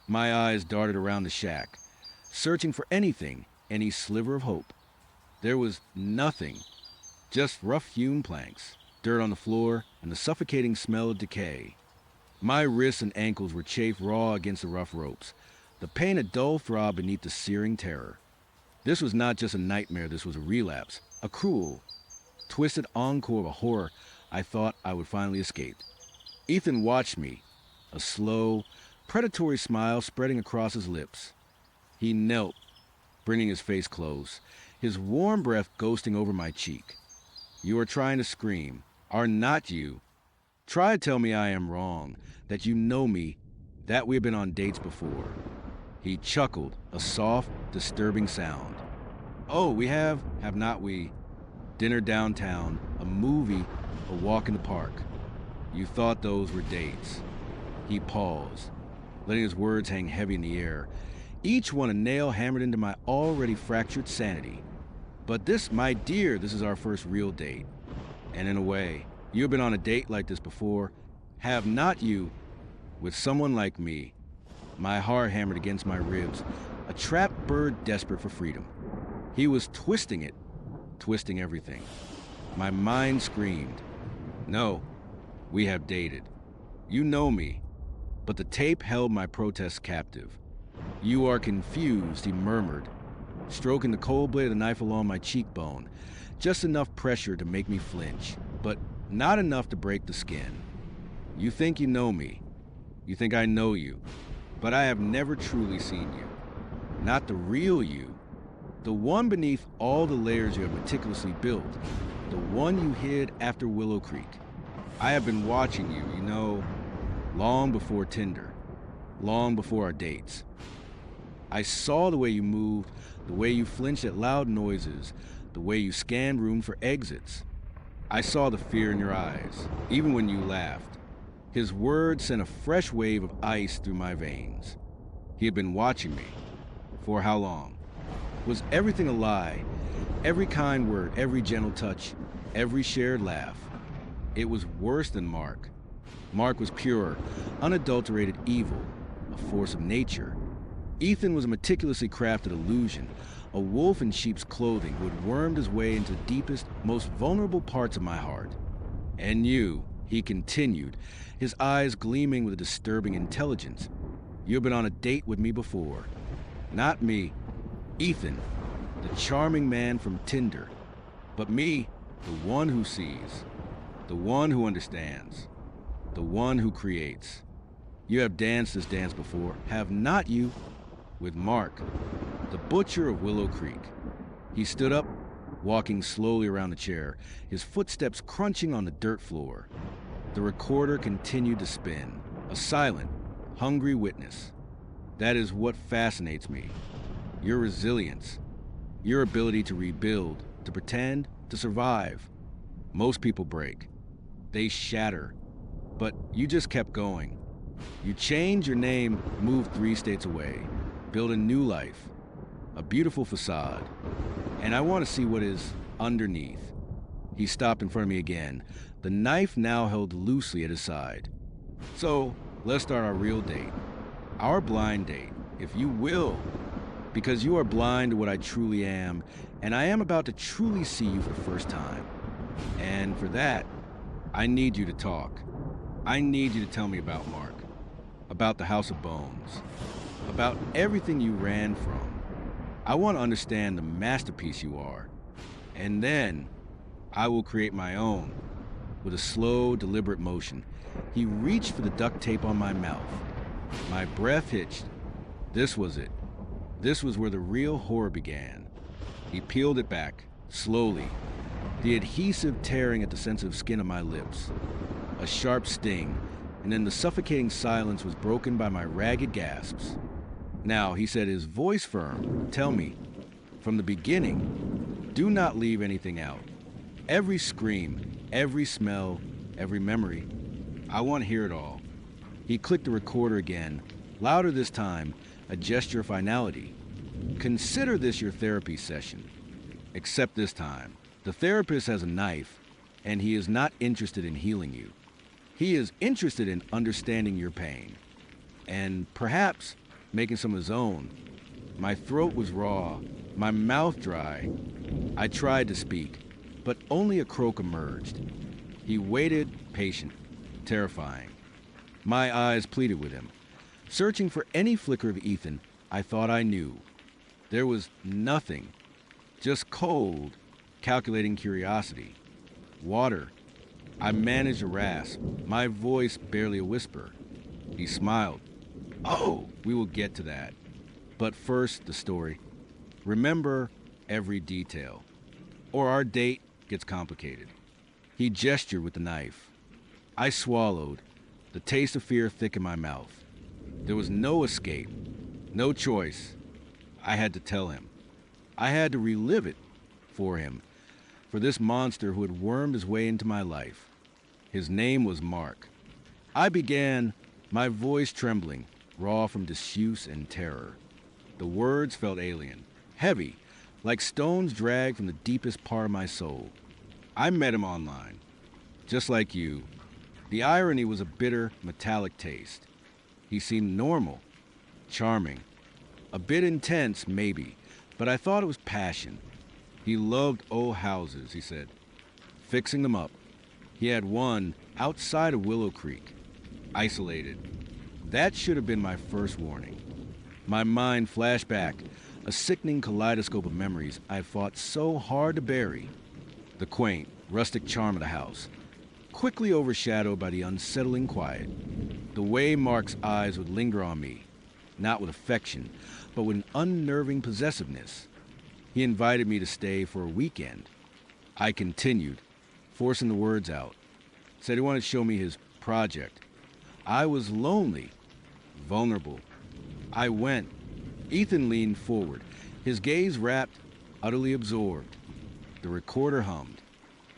My eyes darted around the shack, searching for anything, any sliver of hope. There was nothing, just rough-hewn planks, dirt on the floor, and the suffocating smell of decay. My wrists and ankles were chafed raw against the rough ropes, the pain a dull throb beneath the searing terror. This was not just a nightmare, this was a relapse, a cruel, twisted encore of a horror I thought I would finally escape. Ethan watched me, a slow, predatory smile spreading across his lips. He knelt, bringing his face close, his warm breath ghosting over my cheek. "You are trying to scream. Are not you? Try to tell me I am wrong, that you know me, that we have been on dates before." He chuckled, a soft, disturbing sound. "Oh, we have not we? Dinner downtown, a movie, a walk in the park. You thought those were dates." He paused, letting his words hang heavy in the air, each one a nail hammered into my already fractured sanity. "But this, my dear, this is our first real date. And in a way, you have been on a date like this before, have not you? With someone like me." My heart hammered against my ribs, a trapped bird desperate for freedom. He was twisting it, twisting everything. My mind screamed, "No, we have dated. You know me." But the tape held my protest captive. "You are confused," he murmured, stroking the cold blade of the knife along my cheekbone, just enough pressure to make me flinch, but not enough to break the skin. "You think you know me. You think I know you. But I have never truly seen you. Not the real you. The one beneath all the layers you have meticulously built. The one you hid after Willow Creek. I have been watching you, you know, long before Tinder. Long before our dates. I saw the way you moved, the way you flinched at loud noises, the way you scanned room for exits. I saw the fear in your eyes, even when you laughed." His words sent a fresh wave of ice through my veins. He had been watching me. For how long? Was everything a lie? Every kind word, every gentle touch, every shared laugh. It was worse than Mark. Mark was pure, unadulterated evil, a force of nature. Ethan was a meticulously crafted illusion, a wolf in sheep's clothing who had wormed his way into the deepest, most vulnerable parts of my heart. And you, he continued, his eyes gleaming with a disturbing intelligence. You've been on a date with me before. Not me, Ethan, the charming man from Tinder. But me, the one who sees, the one who understands, the one who creates. You have danced this dance before, have not you? With Mark, the butcher of Willow Creek. He stood up, walking slowly around the chair, his footsteps crunching on the dirt floor. The recorder continued to spin, a silent, hungry witness. That is what fascinates me. Your resilience, your ability to rebuild, to pretend, to survive. Most people break. They shatter. But you just kept going. You changed your name, moved 3 states away, built a new life, a beautiful facade. And I want to see what is underneath. He stopped in front of me again, the knife now held loosely at his side. So, let's start our real date. Our blind date, if you will. Because you are blind to what I truly am, and I am about to truly see you for the first time. And for that, I need you to talk. I need you to tell me about Mark, about the House of Bones, about everything you ran from. I want to understand the masterpiece you are. And then, I will create my own. With a slow, deliberate motion, he reached for the duct tape on my mouth. My breath hitched. This was it. This was where the real horror began. He peeled it back, slowly, the adhesive tearing at the sensitive skin of my lips. A sharp sting, and then the suffocating silence was broken by my ragged gasps. Now, he said, his voice firm, tell me, from the beginning, do not leave anything out. Every scream, every smell, every memory. I want to hear it all. He clicked the recorder again, louder this time, a gesture of finality. Consider this your therapy session. Except this time, the therapist has a knife, and he is not interested in healing you. He is interested in understanding your pain, and perhaps making some of his own. My throat was raw, my mouth dry. I tried to speak, but only a croak emerged. He waited, patient, terrifying. My eyes pleaded with him. Searching for any flicker of Ethan, I thought I knew. There was nothing, just cold, calculating curiosity. Water. I managed a rasp, my voice barely a whisper. He smiled. Oh, we will get to that. But first, the story. Remember every detail, or our date gets complicated. He gestured with the knife. I swallowed, the taste of fear thick in my mouth. There was no escape, no choice. I had to tell him. I had to relive it for him, for this monster who had wormed his way into my life. His name was Mark. I began, my voice trembling, raw from disuse and terror. The words felt alien, heavy, like stones dragged from the deepest part of my soul. I met him online, just like you. The irony was a bitter, metallic taste. He seemed normal, charming, a bit intense, maybe, but I thought it was passion. He loved old houses, he said, fixing them up. He had one outside of Willow Creek, isolated. That should have been my first warning. My mind flashed back, a sickening kaleidoscope of memories I fought so hard to bury. The quaint, rustic charm of the house, quickly overshadowed by the unsettling quiet. The way Mark's eyes would linger on me, not with affection, but with an unnerving possessiveness. He invited me to stay for a weekend. I continued, forcing the words out. Said he wanted to show me his project. I was lonely, vulnerable. I went. Ethan leaned forward, his gaze rapt, utterly absorbed. The recorder hummed.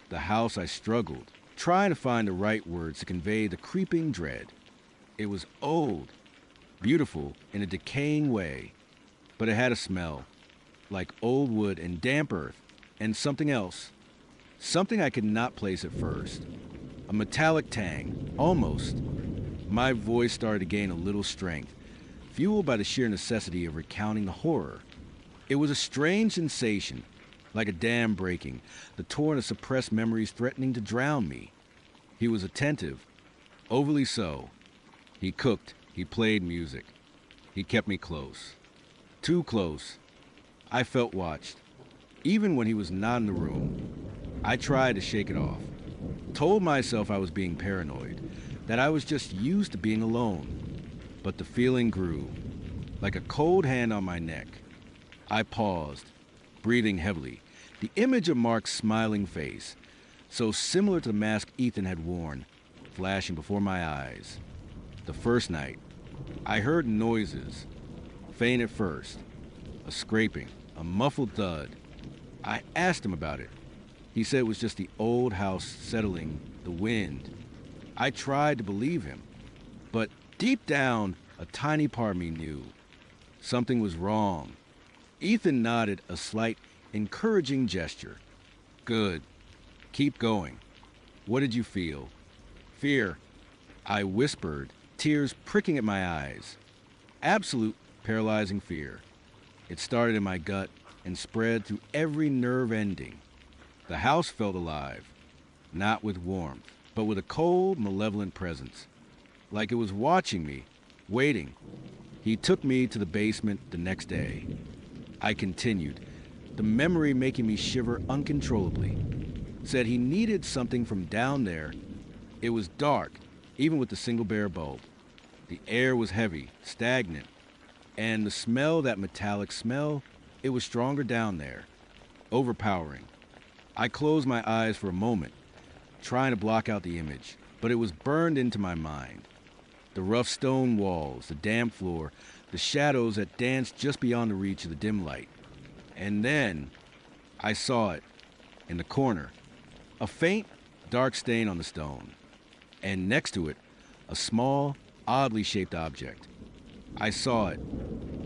The house I struggled, trying to find the right words to convey the creeping dread. It was old, beautiful in a decaying way, but it had a smell, like old wood and damp earth, and something else. Something I could not place at first. A metallic tang, almost. My voice started to gain a little strength, fueled by the sheer necessity of recounting the horror. It was a strange sensation, like a dam breaking, the torrent of suppressed memories threatening to drown me. He was attentive, overly so. He cooked, he played music. He kept me close. Too close. I felt watched. Even when he was not in the room, I tried to shake it off. Told myself I was being paranoid, that I was just used to being alone. But the feeling grew, like a cold hand on my neck. I paused, breathing heavily. The image of Mark's smiling face, so similar to the mask Ethan had worn, flashing before my eyes. The first night, I heard noises, faint at first, a scraping, a muffled thud. I asked him about it. He said it was just the old house settling, the wind. I tried to believe him, but deep down, a tiny part of me knew something was wrong. Ethan nodded a slight, encouraging gesture. Good. Keep going. What did you feel? Fear, I whispered, tears pricking at my eyes. Absolute, paralyzing fear. It started in my gut and spread through every nerve ending. The house felt alive, not with warmth, but with a cold, malevolent presence, like it was watching me, waiting. He took me to the basement the next day. I continued, the memory making me shiver uncontrollably. Said he needed something from down there. It was dark, even with the single bare bulb. The air was heavy, stagnant, and the smell, that metallic smell, it was stronger down there, overpowering. I closed my eyes for a moment, trying to block out the image, but it was burned into my mind. The rough stone walls, the damp floor, the shadows that danced just beyond the reach of the dim light. And then I saw it in the corner, a faint, dark stain on the stone, and next to it, a small, oddly shaped object. I saw it.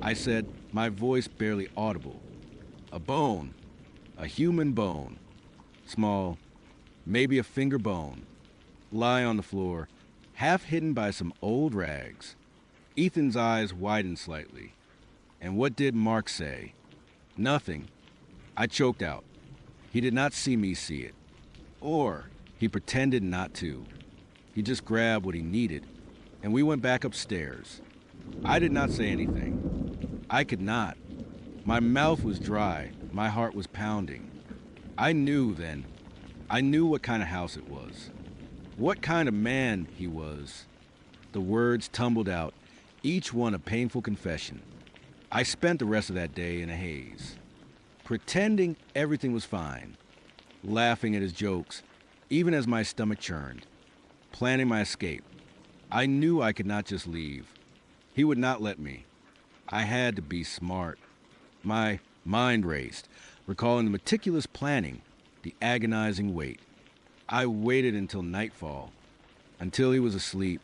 I said, my voice barely audible. A bone, a human bone, small, maybe a finger bone, lie on the floor, half hidden by some old rags. Ethan's eyes widened slightly. And what did Mark say? Nothing. I choked out. He did not see me see it. Or he pretended not to. He just grabbed what he needed, and we went back upstairs. I did not say anything. I could not. My mouth was dry. My heart was pounding. I knew then. I knew what kind of house it was. What kind of man he was. The words tumbled out, each one a painful confession. I spent the rest of that day in a haze, pretending everything was fine, laughing at his jokes, even as my stomach churned, planning my escape. I knew I could not just leave. He would not let me. I had to be smart. My mind raced, recalling the meticulous planning, the agonizing wait. I waited until nightfall, until he was asleep.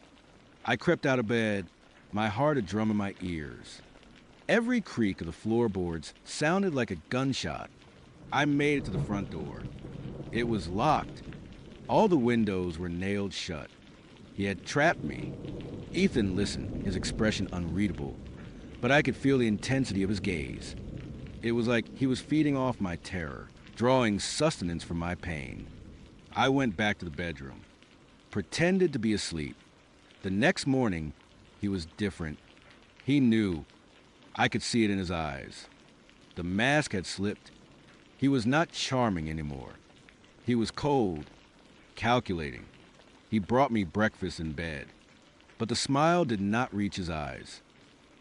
I crept out of bed, my heart a drum in my ears. Every creak of the floorboards sounded like a gunshot. I made it to the front door. It was locked. All the windows were nailed shut. He had trapped me. Ethan listened, his expression unreadable, but I could feel the intensity of his gaze. It was like he was feeding off my terror, drawing sustenance from my pain. I went back to the bedroom, pretended to be asleep. The next morning, he was different. He knew. I could see it in his eyes. The mask had slipped. He was not charming anymore. He was cold, calculating. He brought me breakfast in bed, but the smile did not reach his eyes.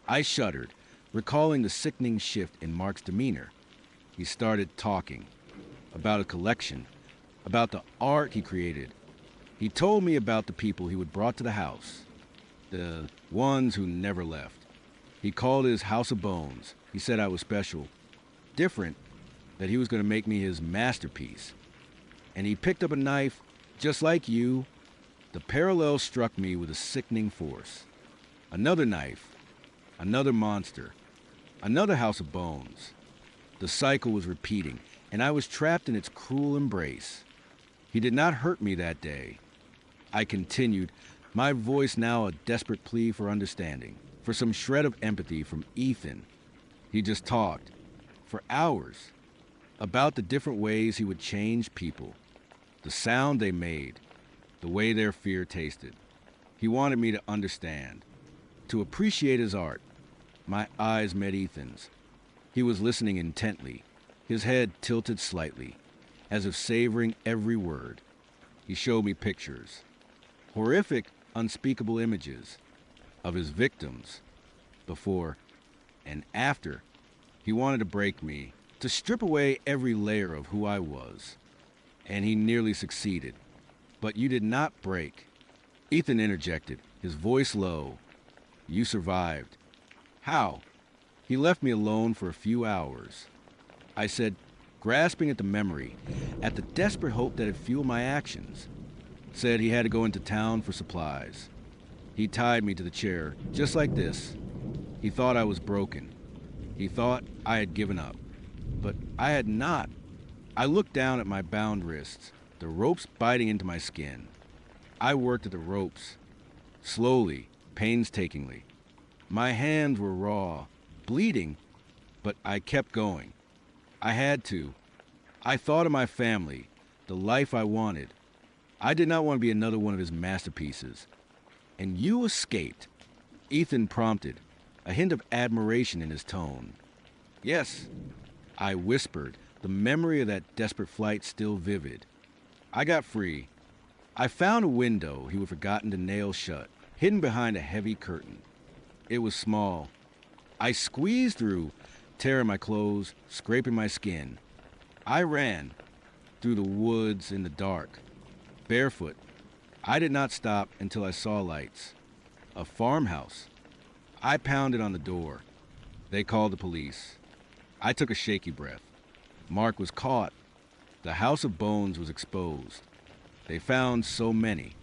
I shuddered, recalling the sickening shift in Mark's demeanor. He started talking about a collection, about the art he created. He told me about the people he would brought to the house, the ones who never left. He called it his House of Bones. He said I was special, different, that he was going to make me his masterpiece. And he picked up a knife, just like you. The parallel struck me with a sickening force. Another knife, another monster, another House of Bones. The cycle was repeating, and I was trapped in its cruel embrace. He did not hurt me that day. I continued, my voice now a desperate plea for understanding, for some shred of empathy from Ethan. He just talked, for hours, about the different ways he would change people, the sound they made, the way their fear tasted. He wanted me to understand, to appreciate his art. My eyes met Ethan's. He was listening intently, his head tilted slightly, as if savoring every word. He showed me pictures, horrific, unspeakable images of his victims, before and after. He wanted to break me, to strip away every layer of who I was. And he nearly succeeded. But you did not break. Ethan interjected, his voice low. You survived. How? He left me alone for a few hours. I said, grasping at the memory, at the desperate hope that it fueled my actions. Said he had to go into town for supplies. He tied me to the chair, just like this. He thought I was broken. He thought I had given up. But I had not. I looked down at my bound wrists, the ropes biting into my skin. I worked at the ropes, slowly, painstakingly. My hands were raw, bleeding, but I kept going. I had to. I thought of my family, the life I wanted. I did not want to be another one of his masterpieces. And you escaped. Ethan prompted, a hint of admiration in his tone. Yes, I whispered, the memory of that desperate flight still vivid. I got free. I found a window he had forgotten to nail shut, hidden behind a heavy curtain. It was small. I squeezed through, tearing my clothes, scraping my skin. I ran through the woods in the dark, barefoot. I did not stop until I saw lights. A farmhouse. I pounded on the door. They called the police. I took a shaky breath. Mark was caught. The house of bones was exposed. They found so many,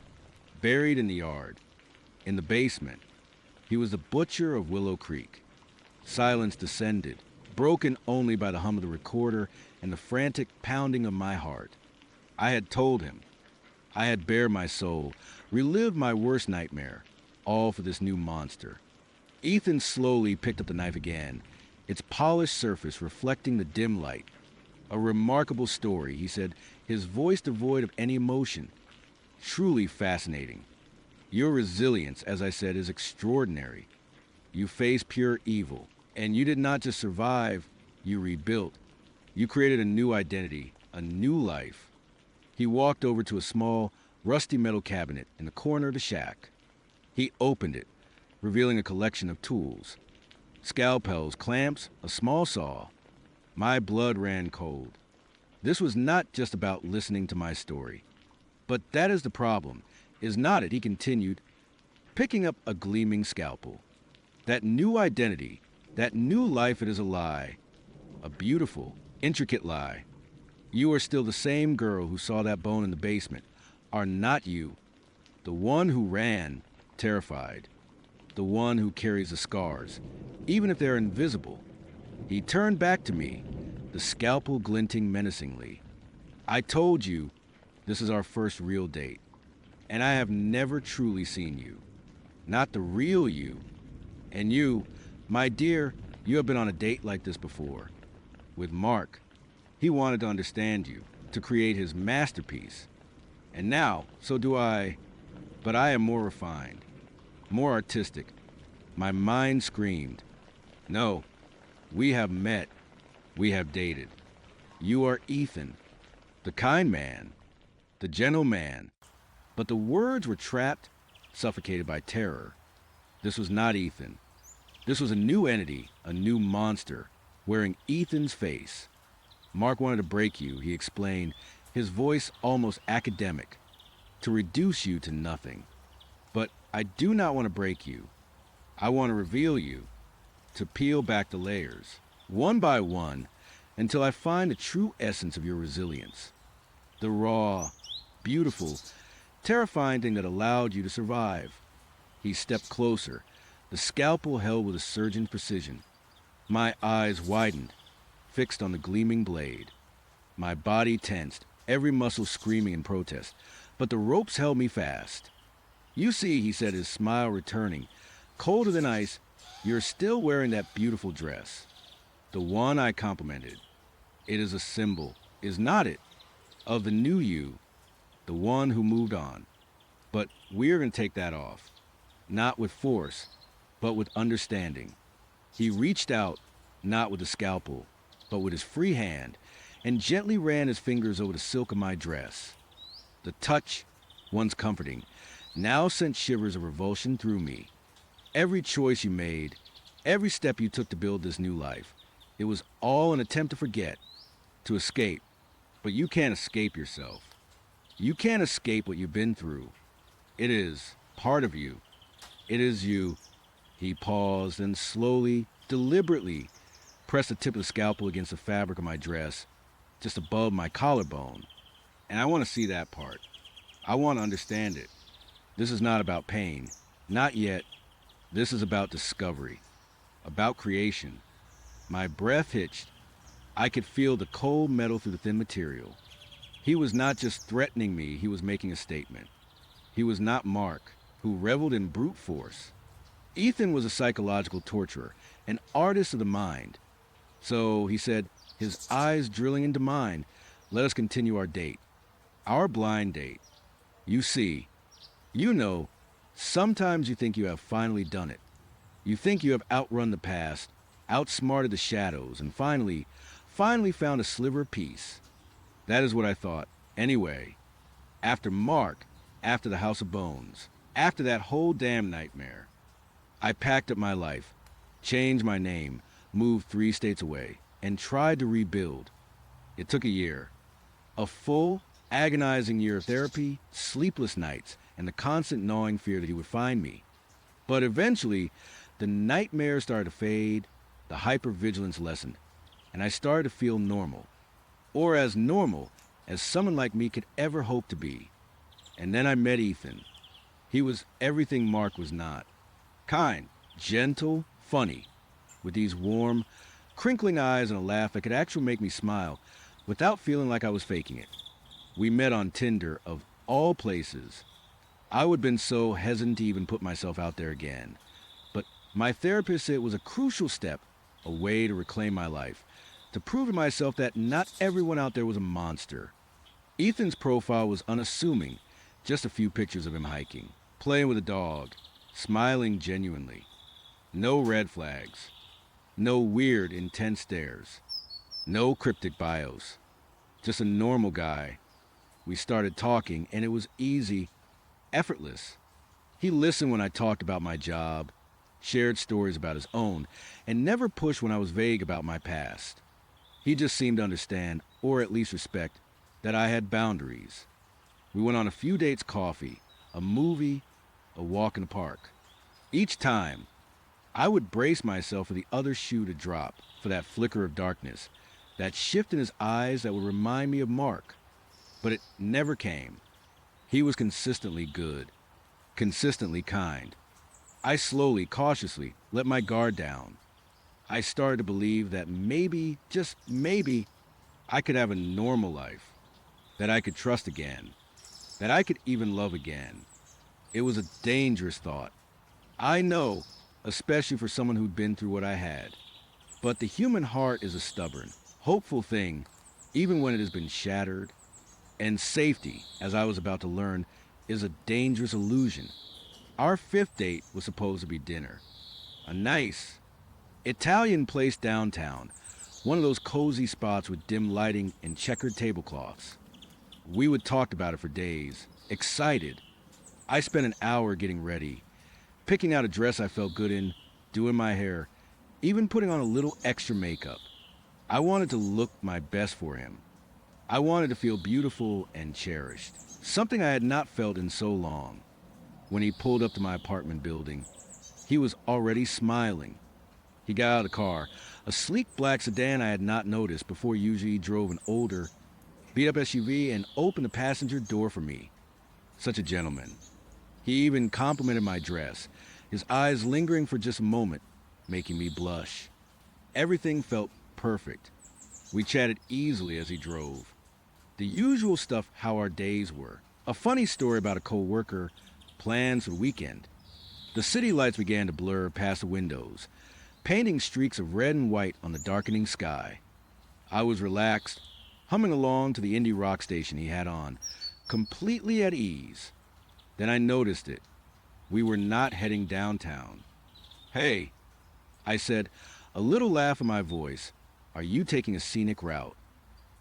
buried in the yard, in the basement. He was the butcher of Willow Creek. Silence descended, broken only by the hum of the recorder and the frantic pounding of my heart. I had told him. I had bared my soul, relived my worst nightmare, all for this new monster. Ethan slowly picked up the knife again, its polished surface reflecting the dim light. A remarkable story, he said, his voice devoid of any emotion. Truly fascinating. Your resilience, as I said, is extraordinary. You faced pure evil, and you did not just survive, you rebuilt. You created a new identity, a new life. He walked over to a small, rusty metal cabinet in the corner of the shack. He opened it, revealing a collection of tools. Scalpels, clamps, a small saw. My blood ran cold. This was not just about listening to my story. But that is the problem, is not it, he continued, picking up a gleaming scalpel. That new identity, that new life, it is a lie. A beautiful, intricate lie. You are still the same girl who saw that bone in the basement, are not you. The one who ran, terrified. The one who carries the scars, even if they're invisible. He turned back to me, the scalpel glinting menacingly. I told you, this is our first real date, and I have never truly seen you. Not the real you. And you, my dear, you have been on a date like this before. With Mark. He wanted to understand you, to create his masterpiece. And now, so do I, but I am more refined, more artistic. My mind screamed, no, we have met, we have dated. You are Ethan, the kind man, the gentle man. But the words were trapped, suffocated by terror. This was not Ethan. This was a new entity, a new monster, wearing Ethan's face. Mark wanted to break you, he explained, his voice almost academic, to reduce you to nothing. But I do not want to break you. I want to reveal you, to peel back the layers, one by one, until I find the true essence of your resilience. The raw, beautiful, terrifying thing that allowed you to survive. He stepped closer, the scalpel held with a surgeon's precision. My eyes widened, fixed on the gleaming blade. My body tensed, every muscle screaming in protest, but the ropes held me fast. You see, he said, his smile returning, colder than ice, You're still wearing that beautiful dress, the one I complimented. It is a symbol, is not it, of the new you, the one who moved on. But we're going to take that off, not with force, but with understanding. He reached out, not with a scalpel, but with his free hand, and gently ran his fingers over the silk of my dress. The touch, once comforting, now sent shivers of revulsion through me. Every choice you made, every step you took to build this new life, it was all an attempt to forget, to escape. But you can't escape yourself. You can't escape what you've been through. It is part of you. It is you. He paused and slowly, deliberately pressed the tip of the scalpel against the fabric of my dress, just above my collarbone. And I want to see that part. I want to understand it. This is not about pain. Not yet. This is about discovery. About creation. My breath hitched. I could feel the cold metal through the thin material. He was not just threatening me, he was making a statement. He was not Mark, who reveled in brute force. Ethan was a psychological torturer, an artist of the mind. So, he said, his eyes drilling into mine, let us continue our date. Our blind date. You see, you know, sometimes you think you have finally done it. You think you have outrun the past, outsmarted the shadows, and finally found a sliver of peace. That is what I thought. Anyway, after Mark, after the House of Bones, after that whole damn nightmare, I packed up my life, changed my name, moved 3 states away, and tried to rebuild. It took a year. A full, agonizing year of therapy, sleepless nights, and the constant gnawing fear that he would find me. But eventually, the nightmares started to fade, the hypervigilance lessened, and I started to feel normal. Or as normal as someone like me could ever hope to be. And then I met Ethan. He was everything Mark was not. Kind, gentle, funny, with these warm, crinkling eyes and a laugh that could actually make me smile without feeling like I was faking it. We met on Tinder, of all places. I would have been so hesitant to even put myself out there again. But my therapist said it was a crucial step, a way to reclaim my life, to prove to myself that not everyone out there was a monster. Ethan's profile was unassuming, just a few pictures of him hiking, playing with a dog, smiling genuinely. No red flags. No weird, intense stares. No cryptic bios. Just a normal guy. We started talking, and it was easy, effortless. He listened when I talked about my job, shared stories about his own, and never pushed when I was vague about my past. He just seemed to understand, or at least respect, that I had boundaries. We went on a few dates, coffee, a movie, a walk in the park. Each time, I would brace myself for the other shoe to drop, for that flicker of darkness, that shift in his eyes that would remind me of Mark. But it never came. He was consistently good, consistently kind. I slowly, cautiously, let my guard down. I started to believe that maybe, just maybe, I could have a normal life, that I could trust again, that I could even love again. It was a dangerous thought. I know, especially for someone who'd been through what I had. But the human heart is a stubborn, hopeful thing, even when it has been shattered. And safety, as I was about to learn, is a dangerous illusion. Our 5th date was supposed to be dinner. A nice Italian place downtown, one of those cozy spots with dim lighting and checkered tablecloths. We would talk about it for days, excited. I spent an hour getting ready, picking out a dress I felt good in, doing my hair, even putting on a little extra makeup. I wanted to look my best for him. I wanted to feel beautiful and cherished, something I had not felt in so long. When he pulled up to my apartment building, he was already smiling. He got out of the car, a sleek black sedan I had not noticed before. Usually he drove an older, beat-up SUV, and opened the passenger door for me. Such a gentleman. He even complimented my dress, his eyes lingering for just a moment, making me blush. Everything felt perfect. We chatted easily as he drove. The usual stuff, how our days were. A funny story about a co-worker, plans for the weekend. The city lights began to blur past the windows, painting streaks of red and white on the darkening sky. I was relaxed, humming along to the indie rock station he had on, completely at ease. Then I noticed it. We were not heading downtown. "Hey," I said, a little laugh in my voice, "are you taking a scenic route?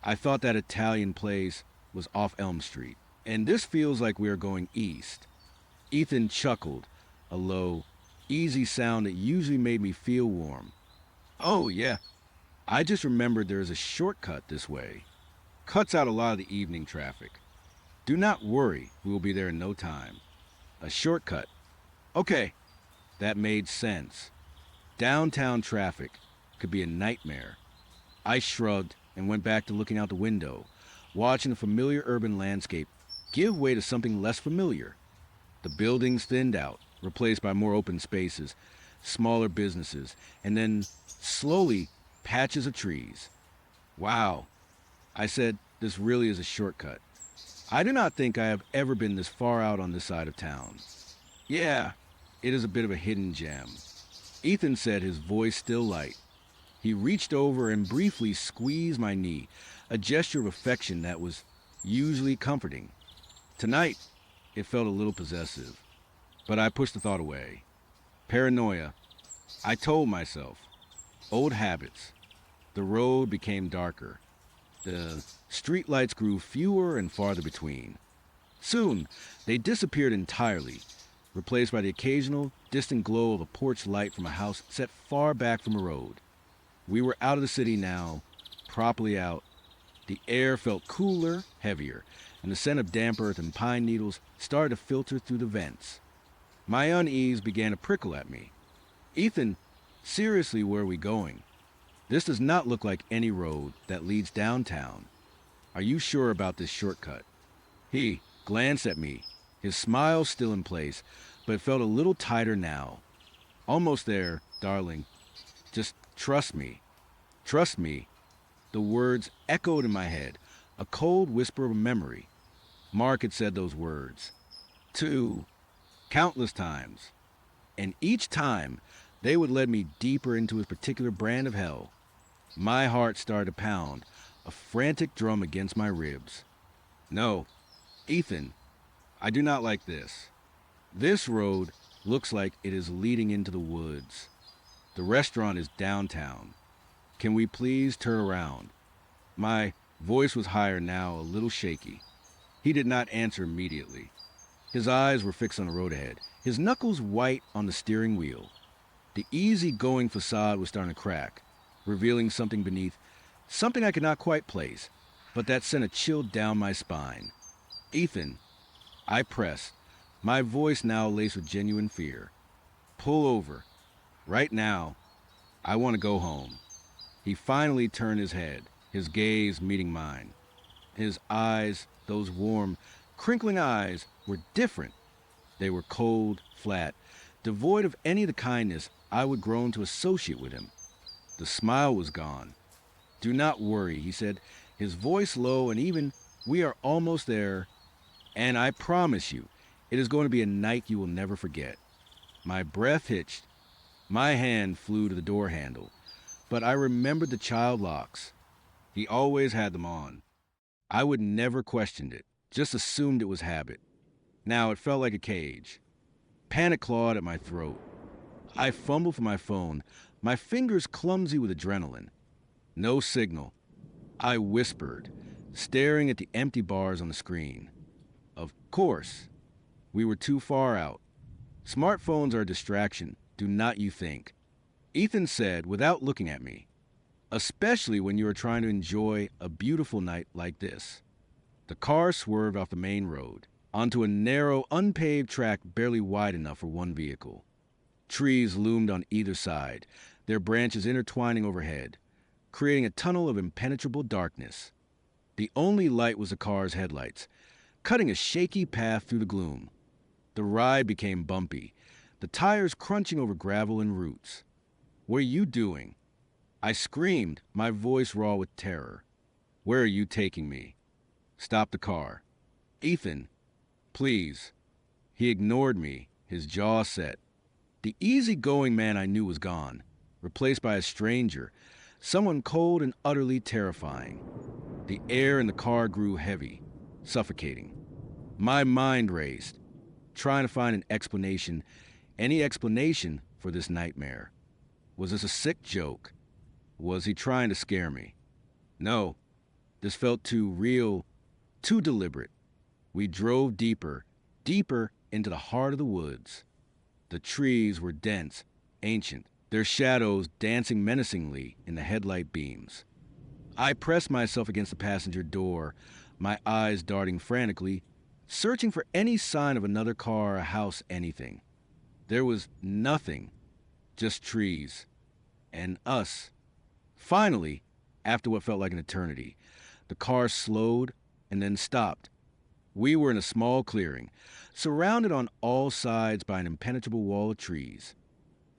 I thought that Italian place was off Elm Street, and this feels like we are going east." Ethan chuckled, a low, easy sound that usually made me feel warm. "Oh, yeah. I just remembered there is a shortcut this way. Cuts out a lot of the evening traffic. Do not worry, we will be there in no time." A shortcut. Okay, that made sense. Downtown traffic could be a nightmare. I shrugged and went back to looking out the window, watching the familiar urban landscape give way to something less familiar. The buildings thinned out, replaced by more open spaces, smaller businesses, and then, slowly, patches of trees. "Wow," I said, "this really is a shortcut. I do not think I have ever been this far out on this side of town." "Yeah, it is a bit of a hidden gem," Ethan said, his voice still light. He reached over and briefly squeezed my knee, a gesture of affection that was usually comforting. Tonight, it felt a little possessive, but I pushed the thought away. Paranoia, I told myself. Old habits. The road became darker. The streetlights grew fewer and farther between. Soon, they disappeared entirely, replaced by the occasional, distant glow of a porch light from a house set far back from a road. We were out of the city now, properly out. The air felt cooler, heavier, and the scent of damp earth and pine needles started to filter through the vents. My unease began to prickle at me. "Ethan, seriously, where are we going? This does not look like any road that leads downtown. Are you sure about this shortcut?" He glanced at me, his smile still in place, but it felt a little tighter now. "Almost there, darling. Just trust me. Trust me." The words echoed in my head, a cold whisper of memory. Mark had said those words. Countless times. And each time, they would lead me deeper into his particular brand of hell. My heart started to pound, a frantic drum against my ribs. "No, Ethan, I do not like this. This road looks like it is leading into the woods. The restaurant is downtown. Can we please turn around?" My voice was higher now, a little shaky. He did not answer immediately. His eyes were fixed on the road ahead, his knuckles white on the steering wheel. The easy-going facade was starting to crack, revealing something beneath, something I could not quite place, but that sent a chill down my spine. "Ethan," I pressed, my voice now laced with genuine fear. "Pull over. Right now. I want to go home." He finally turned his head, his gaze meeting mine. His eyes, those warm, crinkling eyes, were different. They were cold, flat, devoid of any of the kindness I would grown to associate with him. The smile was gone. "Do not worry," he said, his voice low and even. "We are almost there, and I promise you, it is going to be a night you will never forget." My breath hitched. My hand flew to the door handle, but I remembered the child locks. He always had them on. I would never questioned it, just assumed it was habit. Now it felt like a cage. Panic clawed at my throat. I fumbled for my phone, my fingers clumsy with adrenaline. No signal. I whispered, staring at the empty bars on the screen. Of course. We were too far out. Smartphones are a distraction, do not you think? Ethan said without looking at me. Especially when you are trying to enjoy a beautiful night like this. The car swerved off the main road, onto a narrow, unpaved track barely wide enough for one vehicle. Trees loomed on either side, their branches intertwining overhead, creating a tunnel of impenetrable darkness. The only light was the car's headlights, cutting a shaky path through the gloom. The ride became bumpy, the tires crunching over gravel and roots. "What are you doing?" I screamed, my voice raw with terror. "Where are you taking me?" "Stop the car." "Ethan, please." He ignored me, his jaw set. The easygoing man I knew was gone, replaced by a stranger, someone cold and utterly terrifying. The air in the car grew heavy, suffocating. My mind raced, trying to find an explanation, any explanation for this nightmare. Was this a sick joke? Was he trying to scare me? No, this felt too real, too deliberate. We drove deeper, deeper into the heart of the woods. The trees were dense, ancient, their shadows dancing menacingly in the headlight beams. I pressed myself against the passenger door, my eyes darting frantically, searching for any sign of another car, a house, anything. There was nothing, just trees. And us. Finally, after what felt like an eternity, the car slowed and then stopped. We were in a small clearing, surrounded on all sides by an impenetrable wall of trees.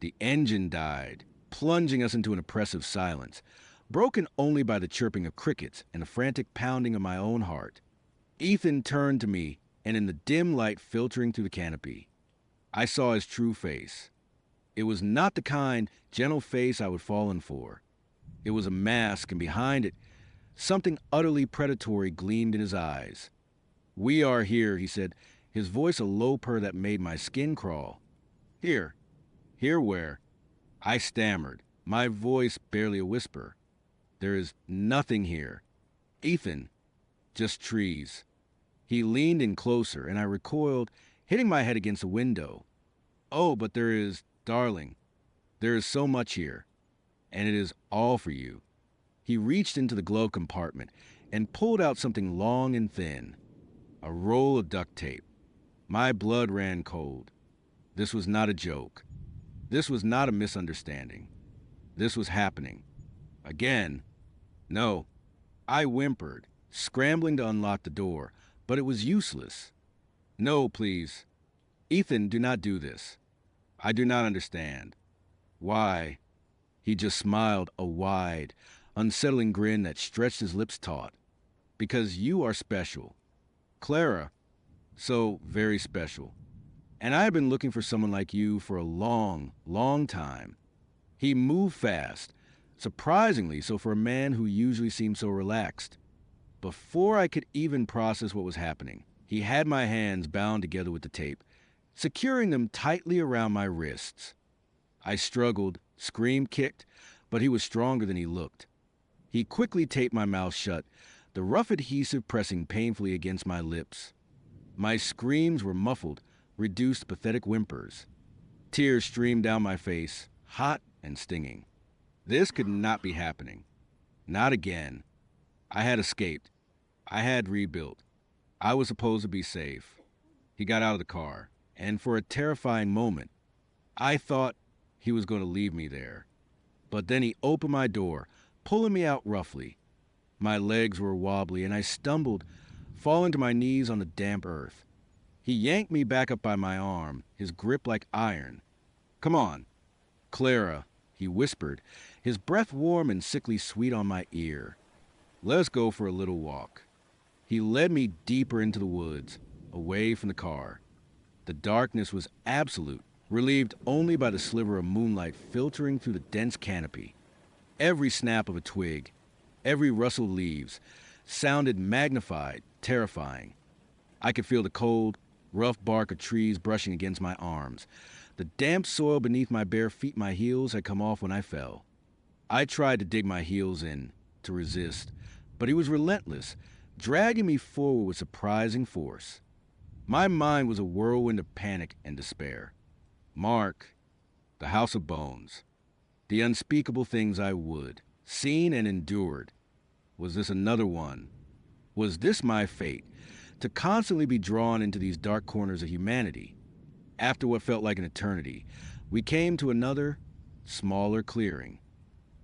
The engine died, plunging us into an oppressive silence, broken only by the chirping of crickets and the frantic pounding of my own heart. Ethan turned to me, and in the dim light filtering through the canopy, I saw his true face. It was not the kind, gentle face I would fallen for. It was a mask, and behind it, something utterly predatory gleamed in his eyes. "We are here," he said, his voice a low purr that made my skin crawl. "Here. Here where?" I stammered, my voice barely a whisper. "There is nothing here. Ethan, just trees." He leaned in closer, and I recoiled, hitting my head against the window. "Oh, but there is, darling. There is so much here, and it is all for you." He reached into the glove compartment and pulled out something long and thin, a roll of duct tape. My blood ran cold. This was not a joke. This was not a misunderstanding. This was happening. Again. No. I whimpered, scrambling to unlock the door, but it was useless. "No, please. Ethan, do not do this. I do not understand." "Why?" He just smiled, a wide, unsettling grin that stretched his lips taut. "Because you are special. Clara, so very special. And I have been looking for someone like you for a long, long time." He moved fast, surprisingly so for a man who usually seemed so relaxed. Before I could even process what was happening, he had my hands bound together with the tape, securing them tightly around my wrists. I struggled, screamed, kicked, but he was stronger than he looked. He quickly taped my mouth shut, the rough adhesive pressing painfully against my lips. My screams were muffled, reduced pathetic whimpers. Tears streamed down my face, hot and stinging. This could not be happening. Not again. I had escaped. I had rebuilt. I was supposed to be safe. He got out of the car, and for a terrifying moment, I thought he was going to leave me there. But then he opened my door, pulling me out roughly. My legs were wobbly, and I stumbled, falling to my knees on the damp earth. He yanked me back up by my arm, his grip like iron. "Come on. Clara," he whispered, his breath warm and sickly sweet on my ear. "Let's go for a little walk." He led me deeper into the woods, away from the car. The darkness was absolute, relieved only by the sliver of moonlight filtering through the dense canopy. Every snap of a twig, every rustle of leaves, sounded magnified, terrifying. I could feel the cold, rough bark of trees brushing against my arms. The damp soil beneath my bare feet, my heels, had come off when I fell. I tried to dig my heels in, to resist, but he was relentless, dragging me forward with surprising force. My mind was a whirlwind of panic and despair. Mark, the House of Bones, the unspeakable things I would, seen and endured. Was this another one? Was this my fate, to constantly be drawn into these dark corners of humanity? After what felt like an eternity, we came to another, smaller clearing.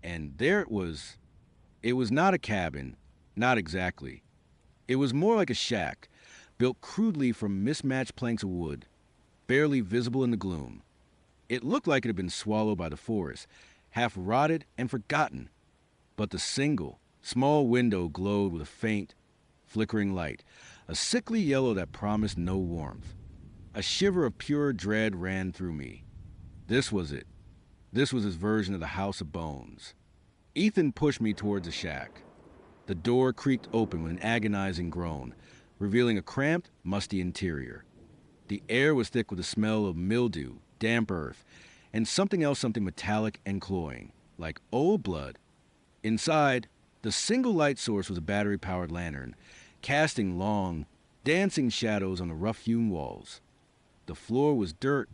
And there it was. It was not a cabin, not exactly. It was more like a shack, built crudely from mismatched planks of wood, barely visible in the gloom. It looked like it had been swallowed by the forest, half rotted and forgotten. But the single, small window glowed with a faint, flickering light, a sickly yellow that promised no warmth. A shiver of pure dread ran through me. This was it. This was his version of the House of Bones. Ethan pushed me towards the shack. The door creaked open with an agonizing groan, revealing a cramped, musty interior. The air was thick with the smell of mildew, damp earth, and something metallic and cloying, like old blood. Inside, the single light source was a battery-powered lantern, casting long, dancing shadows on the rough-hewn walls. The floor was dirt,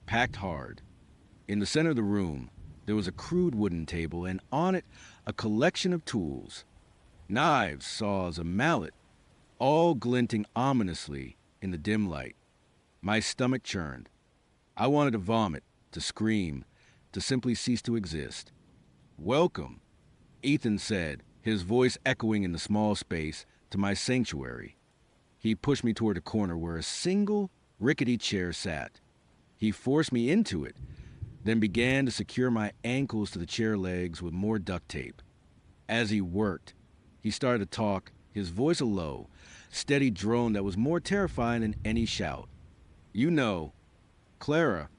packed hard. In the center of the room, there was a crude wooden table, and on it, a collection of tools. Knives, saws, a mallet, all glinting ominously in the dim light. My stomach churned. I wanted to vomit, to scream, to simply cease to exist. "Welcome," Ethan said, his voice echoing in the small space, to my sanctuary. He pushed me toward a corner where a single, rickety chair sat. He forced me into it, then began to secure my ankles to the chair legs with more duct tape. As he worked, he started to talk, his voice a low, steady drone that was more terrifying than any shout. "You know, Clara,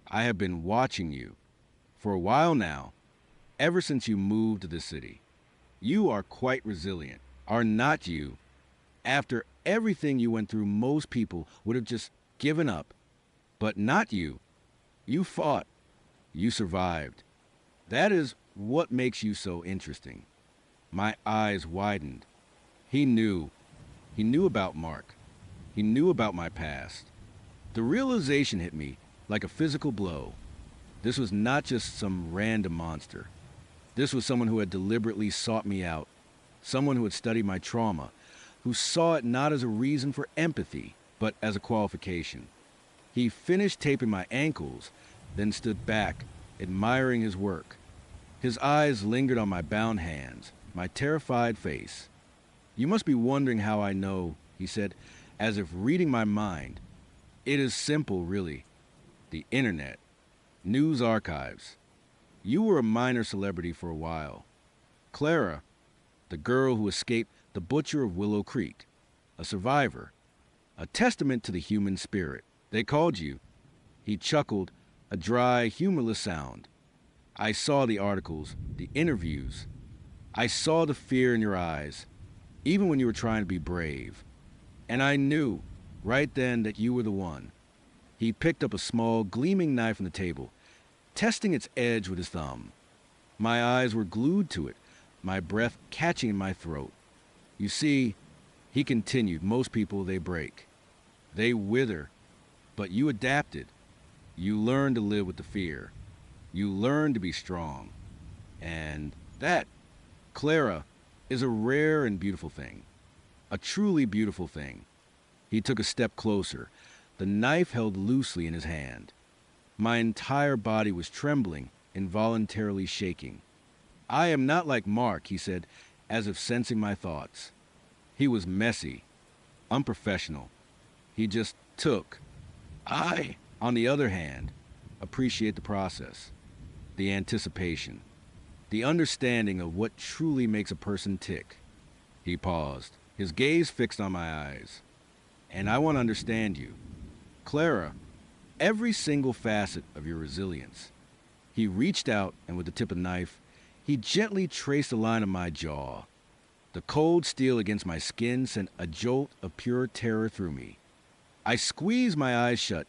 I have been watching you. For a while now, ever since you moved to this city. You are quite resilient, are not you? After everything you went through, most people would have just given up. But not you. You fought. You survived. That is what makes you so interesting." My eyes widened. He knew. He knew about Mark. He knew about my past. The realization hit me like a physical blow. This was not just some random monster. This was someone who had deliberately sought me out, someone who had studied my trauma, who saw it not as a reason for empathy, but as a qualification. He finished taping my ankles, then stood back, admiring his work. His eyes lingered on my bound hands, my terrified face. "You must be wondering how I know," he said, as if reading my mind. "It is simple, really. The internet. News archives. You were a minor celebrity for a while. Clara, the girl who escaped the butcher of Willow Creek. A survivor. A testament to the human spirit. They called you." He chuckled, a dry, humorless sound. "I saw the articles, the interviews. I saw the fear in your eyes, even when you were trying to be brave. And I knew, right then, that you were the one." He picked up a small, gleaming knife on the table, testing its edge with his thumb. My eyes were glued to it, my breath catching in my throat. "You see," he continued, "most people, they break. They wither. But you adapted. You learned to live with the fear. You learned to be strong. And that, Clara, is a rare and beautiful thing. A truly beautiful thing." He took a step closer, the knife held loosely in his hand. My entire body was trembling, involuntarily shaking. "I am not like Mark," he said, as if sensing my thoughts. "He was messy, unprofessional. He just took. I, on the other hand, appreciate the process, the anticipation, the understanding of what truly makes a person tick." He paused, his gaze fixed on my eyes. "And I want to understand you. Clara, every single facet of your resilience." He reached out, and with the tip of the knife, he gently traced a line of my jaw. The cold steel against my skin sent a jolt of pure terror through me. I squeezed my eyes shut,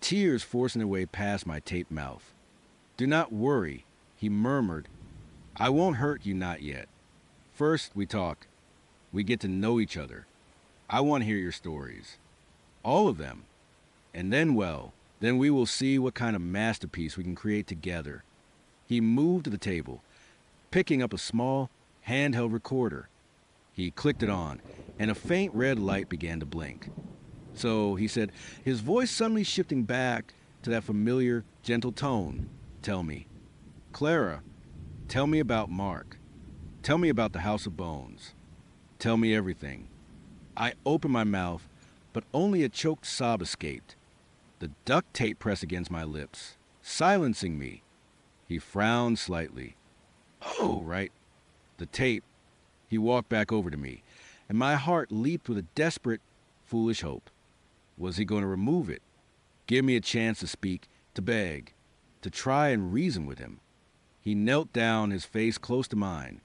tears forcing their way past my taped mouth. "Do not worry," he murmured. "I won't hurt you, not yet. First, we talk. We get to know each other. I want to hear your stories. All of them. And then, well, then we will see what kind of masterpiece we can create together." He moved to the table, picking up a small, handheld recorder. He clicked it on, and a faint red light began to blink. "So," he said, his voice suddenly shifting back to that familiar, gentle tone, "tell me. Clara, tell me about Mark. Tell me about the House of Bones. Tell me everything." I opened my mouth, but only a choked sob escaped. The duct tape pressed against my lips, silencing me. He frowned slightly. "Oh, right. The tape." He walked back over to me, and my heart leaped with a desperate, foolish hope. Was he going to remove it? Give me a chance to speak, to beg. to try and reason with him. He knelt down, his face close to mine.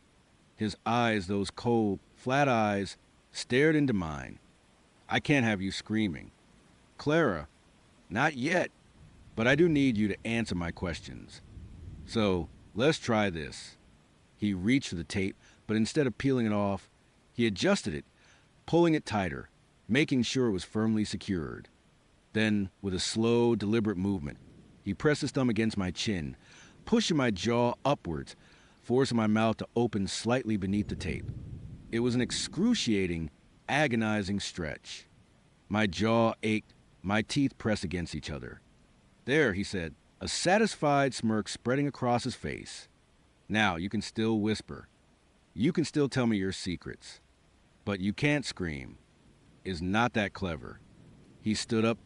His eyes, those cold, flat eyes, stared into mine. I can't have you screaming. Clara, not yet, but I do need you to answer my questions. So, let's try this. He reached for the tape, but instead of peeling it off, he adjusted it, pulling it tighter, making sure it was firmly secured. Then, with a slow, deliberate movement, he pressed his thumb against my chin, pushing my jaw upwards, forcing my mouth to open slightly beneath the tape. It was an excruciating, agonizing stretch. My jaw ached, my teeth pressed against each other. There, he said, a satisfied smirk spreading across his face. Now, you can still whisper. You can still tell me your secrets. But you can't scream. It's not that clever. He stood up,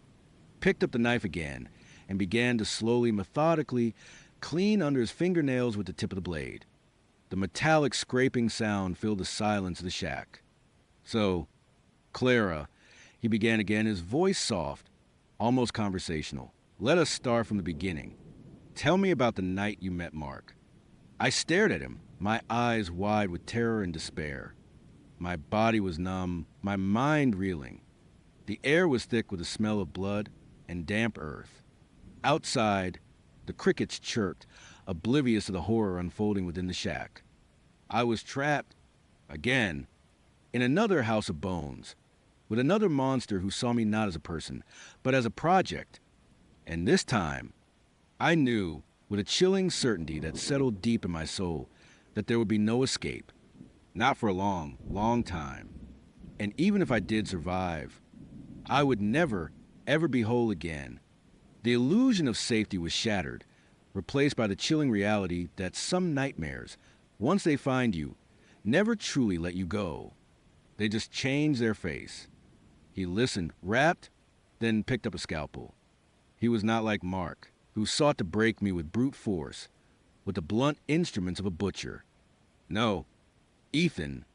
picked up the knife again, and began to slowly, methodically clean under his fingernails with the tip of the blade. The metallic scraping sound filled the silence of the shack. So, Clara, he began again, his voice soft, almost conversational. Let us start from the beginning. Tell me about the night you met Mark. I stared at him, my eyes wide with terror and despair. My body was numb, my mind reeling. The air was thick with the smell of blood and damp earth. Outside, the crickets chirped, oblivious of the horror unfolding within the shack. I was trapped, again, in another house of bones, with another monster who saw me not as a person, but as a project. And this time, I knew, with a chilling certainty that settled deep in my soul, that there would be no escape. Not for a long, long time. And even if I did survive, I would never, ever be whole again. The illusion of safety was shattered, replaced by the chilling reality that some nightmares, once they find you, never truly let you go. They just change their face. He listened, rapped, then picked up a scalpel. He was not like Mark, who sought to break me with brute force, with the blunt instruments of a butcher. No, Ethan,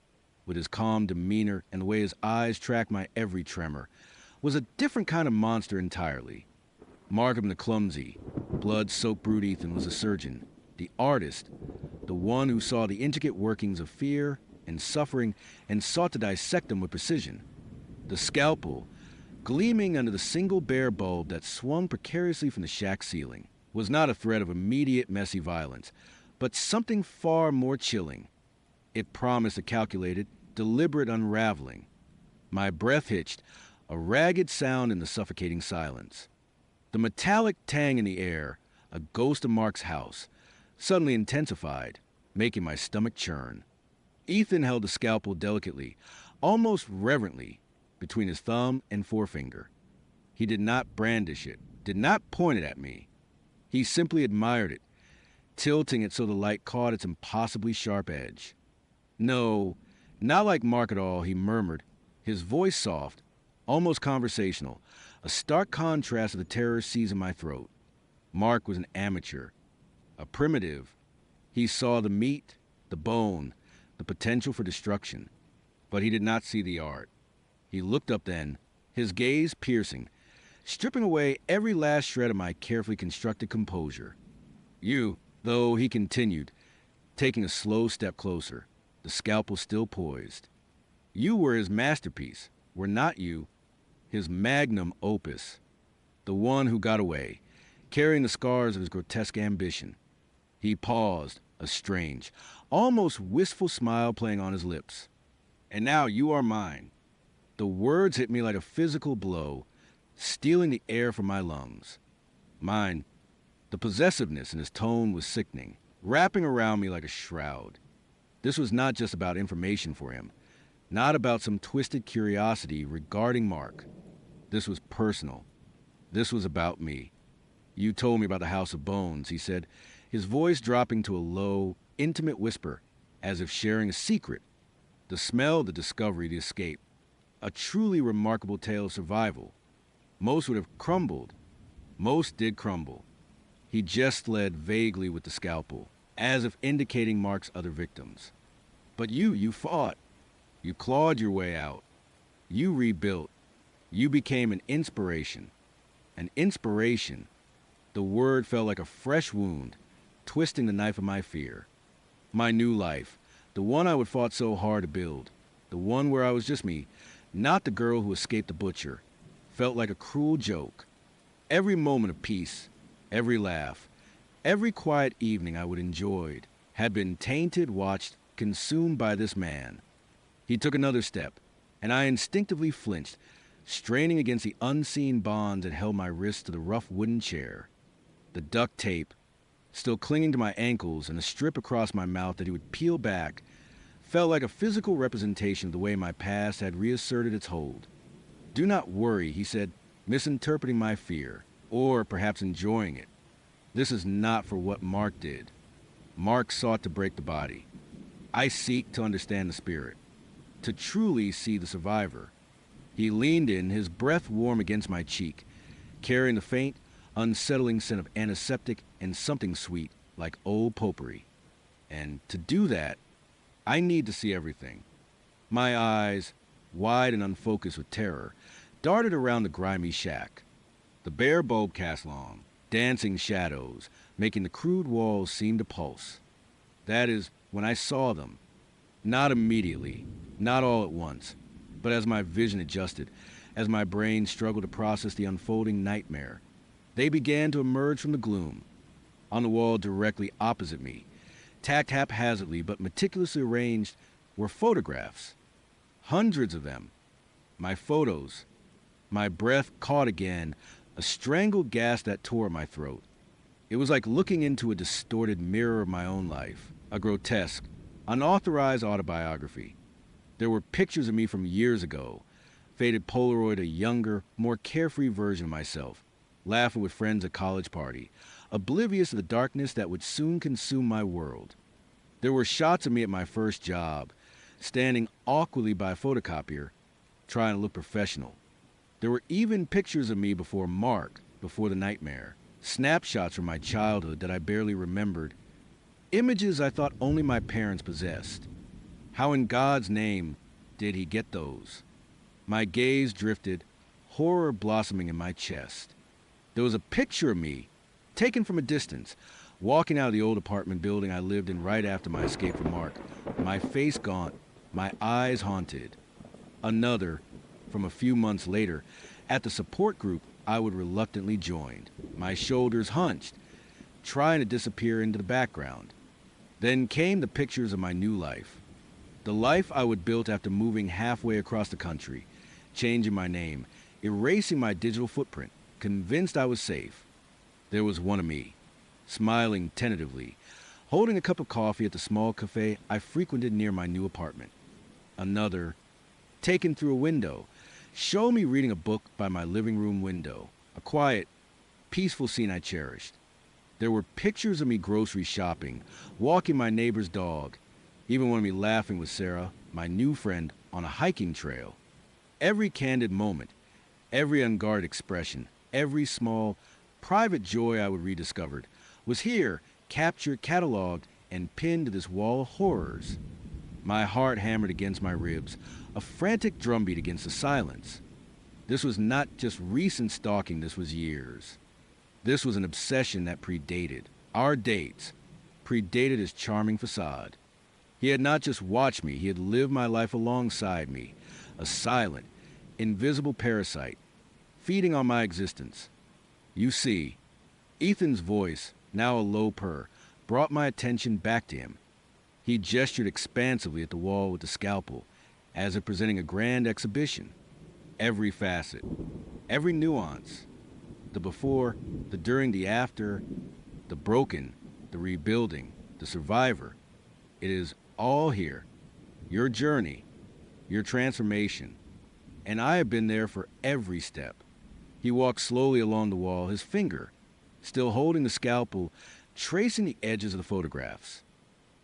with his calm demeanor and the way his eyes tracked my every tremor, was a different kind of monster entirely. Markham the clumsy, blood-soaked brute Ethan was a surgeon, the artist, the one who saw the intricate workings of fear and suffering and sought to dissect them with precision. The scalpel, gleaming under the single bare bulb that swung precariously from the shack ceiling, was not a threat of immediate messy violence, but something far more chilling. It promised a calculated, deliberate unraveling. My breath hitched, a ragged sound in the suffocating silence. The metallic tang in the air, a ghost of Mark's house, suddenly intensified, making my stomach churn. Ethan held the scalpel delicately, almost reverently, between his thumb and forefinger. He did not brandish it, did not point it at me. He simply admired it, tilting it so the light caught its impossibly sharp edge. No, not like Mark at all, he murmured, his voice soft, almost conversational, a stark contrast to the terror seizing my throat. Mark was an amateur, a primitive. He saw the meat, the bone, the potential for destruction, but he did not see the art. He looked up then, his gaze piercing, stripping away every last shred of my carefully constructed composure. You, though, he continued, taking a slow step closer, the scalpel still poised. You were his masterpiece, were not you, his magnum opus, the one who got away, carrying the scars of his grotesque ambition. He paused, a strange, almost wistful smile playing on his lips. And now you are mine. The words hit me like a physical blow, stealing the air from my lungs. Mine. The possessiveness in his tone was sickening, wrapping around me like a shroud. This was not just about information for him, not about some twisted curiosity regarding Mark. This was personal. This was about me. You told me about the House of Bones, he said, his voice dropping to a low, intimate whisper, as if sharing a secret. The smell, the discovery, the escape. A truly remarkable tale of survival. Most would have crumbled. Most did crumble. He just led vaguely with the scalpel, as if indicating Mark's other victims. But you fought. You clawed your way out. You rebuilt. You became an inspiration. An inspiration. The word felt like a fresh wound, twisting the knife of my fear. My new life, the one I would fought so hard to build, the one where I was just me, not the girl who escaped the butcher, felt like a cruel joke. Every moment of peace, every laugh, every quiet evening I would enjoyed had been tainted, watched, consumed by this man. He took another step, and I instinctively flinched, straining against the unseen bonds that held my wrists to the rough wooden chair. The duct tape, still clinging to my ankles, and a strip across my mouth that he would peel back, felt like a physical representation of the way my past had reasserted its hold. "Do not worry," he said, misinterpreting my fear, or perhaps enjoying it. "This is not for what Mark did. Mark sought to break the body. I seek to understand the spirit, to truly see the survivor." He leaned in, his breath warm against my cheek, carrying the faint, unsettling scent of antiseptic and something sweet like old potpourri. And to do that, I need to see everything. My eyes, wide and unfocused with terror, darted around the grimy shack. The bare bulb cast long, dancing shadows, making the crude walls seem to pulse. That is, when I saw them. Not immediately, not all at once, but as my vision adjusted, as my brain struggled to process the unfolding nightmare, they began to emerge from the gloom. On the wall directly opposite me, tacked haphazardly but meticulously arranged, were photographs. Hundreds of them. My photos. My breath caught again, a strangled gasp that tore at my throat. It was like looking into a distorted mirror of my own life, a grotesque, unauthorized autobiography. There were pictures of me from years ago, faded Polaroid, a younger, more carefree version of myself, laughing with friends at college party, oblivious of the darkness that would soon consume my world. There were shots of me at my first job, standing awkwardly by a photocopier, trying to look professional. There were even pictures of me before Mark, before the nightmare, snapshots from my childhood that I barely remembered, images I thought only my parents possessed. How in God's name did he get those? My gaze drifted, horror blossoming in my chest. There was a picture of me, taken from a distance, walking out of the old apartment building I lived in right after my escape from Mark, my face gaunt, my eyes haunted. Another, from a few months later, at the support group I would reluctantly join, my shoulders hunched, trying to disappear into the background. Then came the pictures of my new life. The life I would build after moving halfway across the country, changing my name, erasing my digital footprint, convinced I was safe. There was one of me, smiling tentatively, holding a cup of coffee at the small cafe I frequented near my new apartment. Another, taken through a window, showed me reading a book by my living room window, a quiet, peaceful scene I cherished. There were pictures of me grocery shopping, walking my neighbor's dog, even one of me laughing with Sarah, my new friend, on a hiking trail. Every candid moment, every unguarded expression, every small, private joy I would rediscovered was here, captured, cataloged, and pinned to this wall of horrors. My heart hammered against my ribs, a frantic drumbeat against the silence. This was not just recent stalking, this was years. This was an obsession that predated our dates, predated his charming facade. He had not just watched me, he had lived my life alongside me, a silent, invisible parasite, feeding on my existence. You see, Ethan's voice, now a low purr, brought my attention back to him. He gestured expansively at the wall with the scalpel, as if presenting a grand exhibition. Every facet, every nuance, the before, the during, the after, the broken, the rebuilding, the survivor. It is all here. Your journey, your transformation. And I have been there for every step. He walked slowly along the wall, his finger, still holding the scalpel, tracing the edges of the photographs.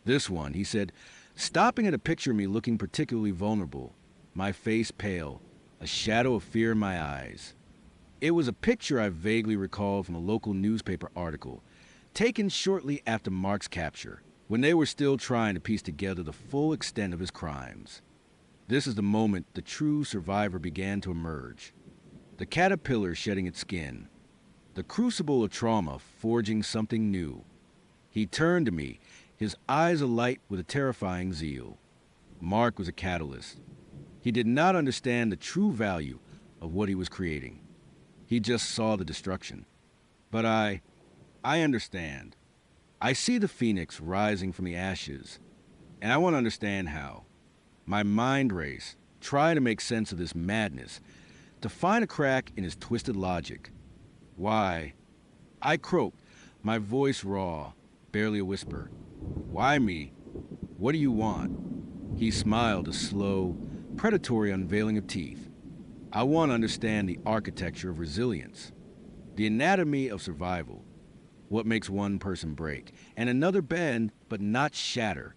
This one, he said, stopping at a picture of me looking particularly vulnerable, my face pale, a shadow of fear in my eyes. It was a picture I vaguely recalled from a local newspaper article, taken shortly after Mark's capture, when they were still trying to piece together the full extent of his crimes. This is the moment the true survivor began to emerge. The caterpillar shedding its skin. The crucible of trauma forging something new. He turned to me, his eyes alight with a terrifying zeal. Mark was a catalyst. He did not understand the true value of what he was creating. He just saw the destruction. But I understand. I see the phoenix rising from the ashes, and I want to understand how. My mind raced, trying to make sense of this madness, to find a crack in his twisted logic. Why? I croaked, my voice raw, barely a whisper. Why me? What do you want? He smiled, a slow, predatory unveiling of teeth. I want to understand the architecture of resilience, the anatomy of survival, what makes one person break and another bend but not shatter.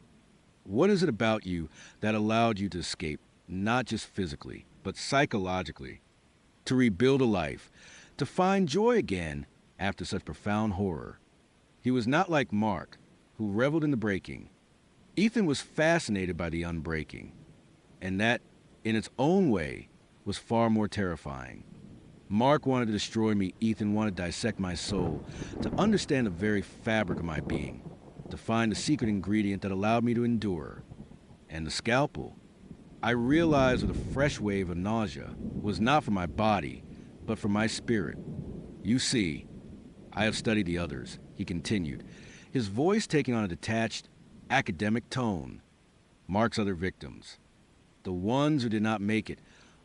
What is it about you that allowed you to escape, not just physically, but psychologically, to rebuild a life, to find joy again after such profound horror? He was not like Mark, who reveled in the breaking. Ethan was fascinated by the unbreaking, and that, in its own way, was far more terrifying. Mark wanted to destroy me, Ethan wanted to dissect my soul, to understand the very fabric of my being, to find the secret ingredient that allowed me to endure. And the scalpel, I realized with a fresh wave of nausea, was not for my body, but for my spirit. You see, I have studied the others, he continued, his voice taking on a detached, academic tone. Mark's other victims, the ones who did not make it,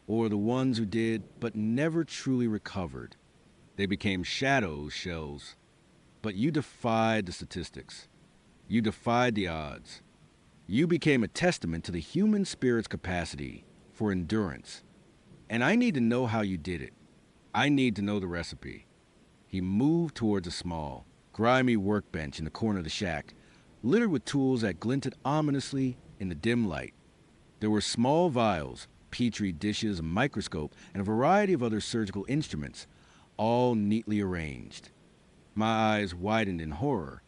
or the ones who did but never truly recovered. They became shadows, shells. But you defied the statistics. You defied the odds. You became a testament to the human spirit's capacity for endurance. And I need to know how you did it. I need to know the recipe. He moved towards a small, grimy workbench in the corner of the shack, littered with tools that glinted ominously in the dim light. There were small vials, petri dishes, a microscope, and a variety of other surgical instruments, all neatly arranged. My eyes widened in horror.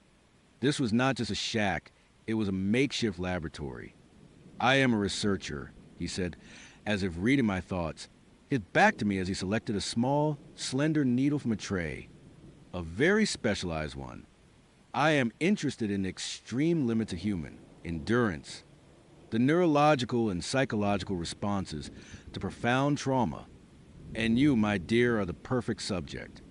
This was not just a shack, it was a makeshift laboratory. I am a researcher, he said, as if reading my thoughts, his back to me as he selected a small, slender needle from a tray. A very specialized one. I am interested in the extreme limits of human endurance, the neurological and psychological responses to profound trauma. And you, my dear, are the perfect subject.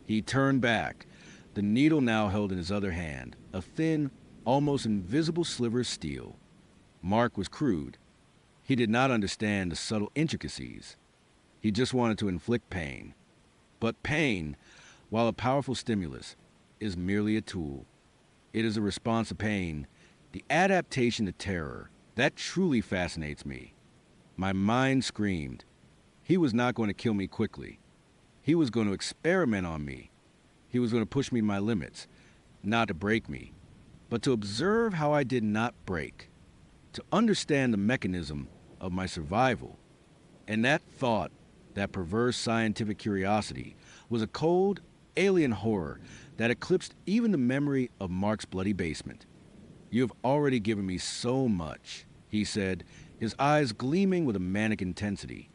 He turned back, the needle now held in his other hand, a thin, almost invisible sliver of steel. Mark was crude. He did not understand the subtle intricacies. He just wanted to inflict pain. But pain, while a powerful stimulus, is merely a tool. It is a response to pain, the adaptation to terror. That truly fascinates me. My mind screamed. He was not going to kill me quickly. He was going to experiment on me. He was going to push me to my limits, not to break me, but to observe how I did not break, to understand the mechanism of my survival. And that thought, that perverse scientific curiosity, was a cold, alien horror that eclipsed even the memory of Mark's bloody basement. You have already given me so much, he said, his eyes gleaming with a manic intensity.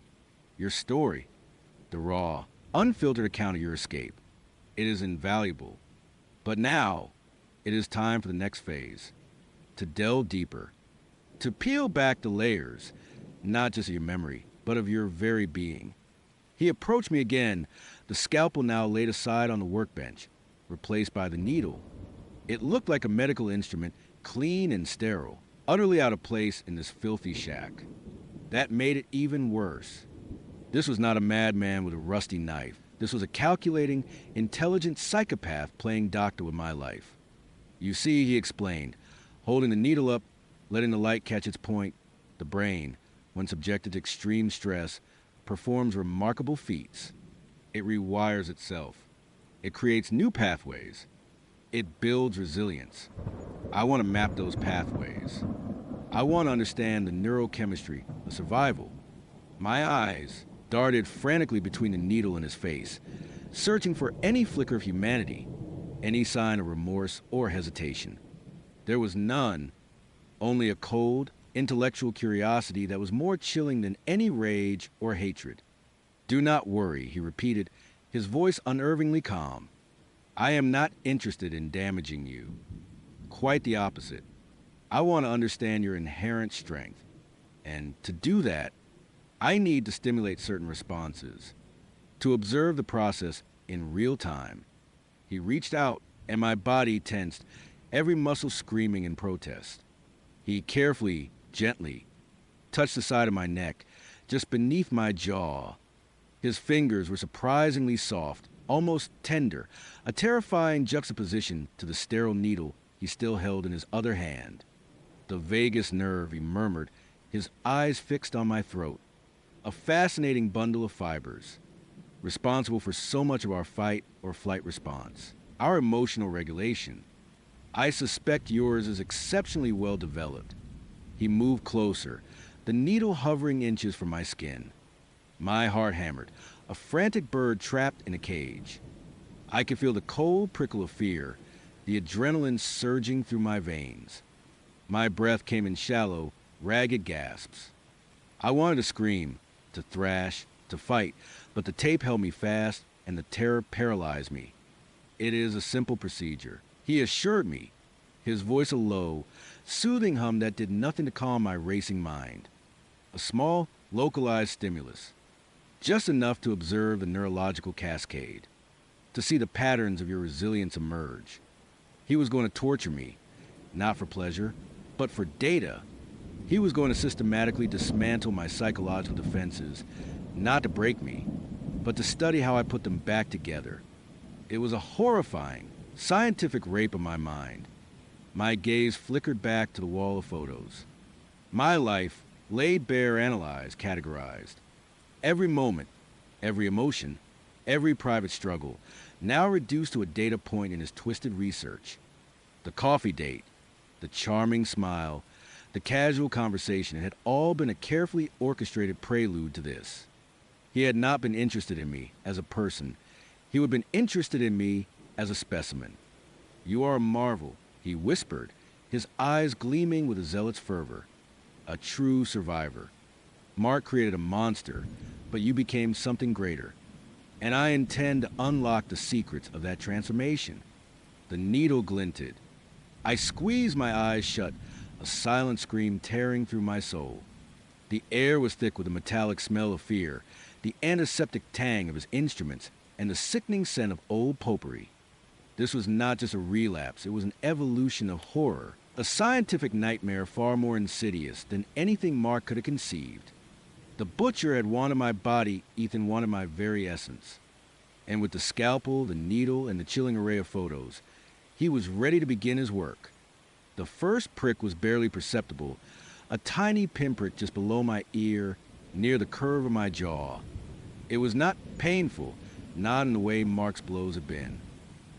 Your story, the raw, unfiltered account of your escape, it is invaluable. But now, it is time for the next phase, to delve deeper, to peel back the layers, not just of your memory, but of your very being. He approached me again, the scalpel now laid aside on the workbench, replaced by the needle. It looked like a medical instrument, clean and sterile, utterly out of place in this filthy shack. That made it even worse. This was not a madman with a rusty knife. This was a calculating, intelligent psychopath playing doctor with my life. You see, he explained, holding the needle up, letting the light catch its point, the brain, when subjected to extreme stress, performs remarkable feats. It rewires itself. It creates new pathways. It builds resilience. I want to map those pathways. I want to understand the neurochemistry of survival. My eyes darted frantically between the needle and his face, searching for any flicker of humanity, any sign of remorse or hesitation. There was none, only a cold, intellectual curiosity that was more chilling than any rage or hatred. Do not worry, he repeated, his voice unnervingly calm. I am not interested in damaging you. Quite the opposite. I want to understand your inherent strength. And to do that, I need to stimulate certain responses, to observe the process in real time. He reached out, and my body tensed, every muscle screaming in protest. He carefully, gently, touched the side of my neck, just beneath my jaw. His fingers were surprisingly soft, almost tender, a terrifying juxtaposition to the sterile needle he still held in his other hand. The vagus nerve, he murmured, his eyes fixed on my throat. A fascinating bundle of fibers, responsible for so much of our fight or flight response, our emotional regulation. I suspect yours is exceptionally well developed. He moved closer, the needle hovering inches from my skin. My heart hammered, a frantic bird trapped in a cage. I could feel the cold prickle of fear, the adrenaline surging through my veins. My breath came in shallow, ragged gasps. I wanted to scream, to thrash, to fight, but the tape held me fast and the terror paralyzed me. It is a simple procedure, he assured me, his voice a low, soothing hum that did nothing to calm my racing mind. A small, localized stimulus, just enough to observe the neurological cascade, to see the patterns of your resilience emerge. He was going to torture me, not for pleasure, but for data. He was going to systematically dismantle my psychological defenses, not to break me, but to study how I put them back together. It was a horrifying, scientific rape of my mind. My gaze flickered back to the wall of photos. My life, laid bare, analyzed, categorized. Every moment, every emotion, every private struggle, now reduced to a data point in his twisted research. The coffee date, the charming smile, the casual conversation, it had all been a carefully orchestrated prelude to this. He had not been interested in me as a person. He would have been interested in me as a specimen. You are a marvel, he whispered, his eyes gleaming with a zealot's fervor. A true survivor. Mark created a monster, but you became something greater. And I intend to unlock the secrets of that transformation. The needle glinted. I squeezed my eyes shut, a silent scream tearing through my soul. The air was thick with the metallic smell of fear, the antiseptic tang of his instruments, and the sickening scent of old potpourri. This was not just a relapse, it was an evolution of horror, a scientific nightmare far more insidious than anything Mark could have conceived. The butcher had wanted my body, Ethan wanted my very essence. And with the scalpel, the needle, and the chilling array of photos, he was ready to begin his work. The first prick was barely perceptible, a tiny pinprick just below my ear, near the curve of my jaw. It was not painful, not in the way Mark's blows had been.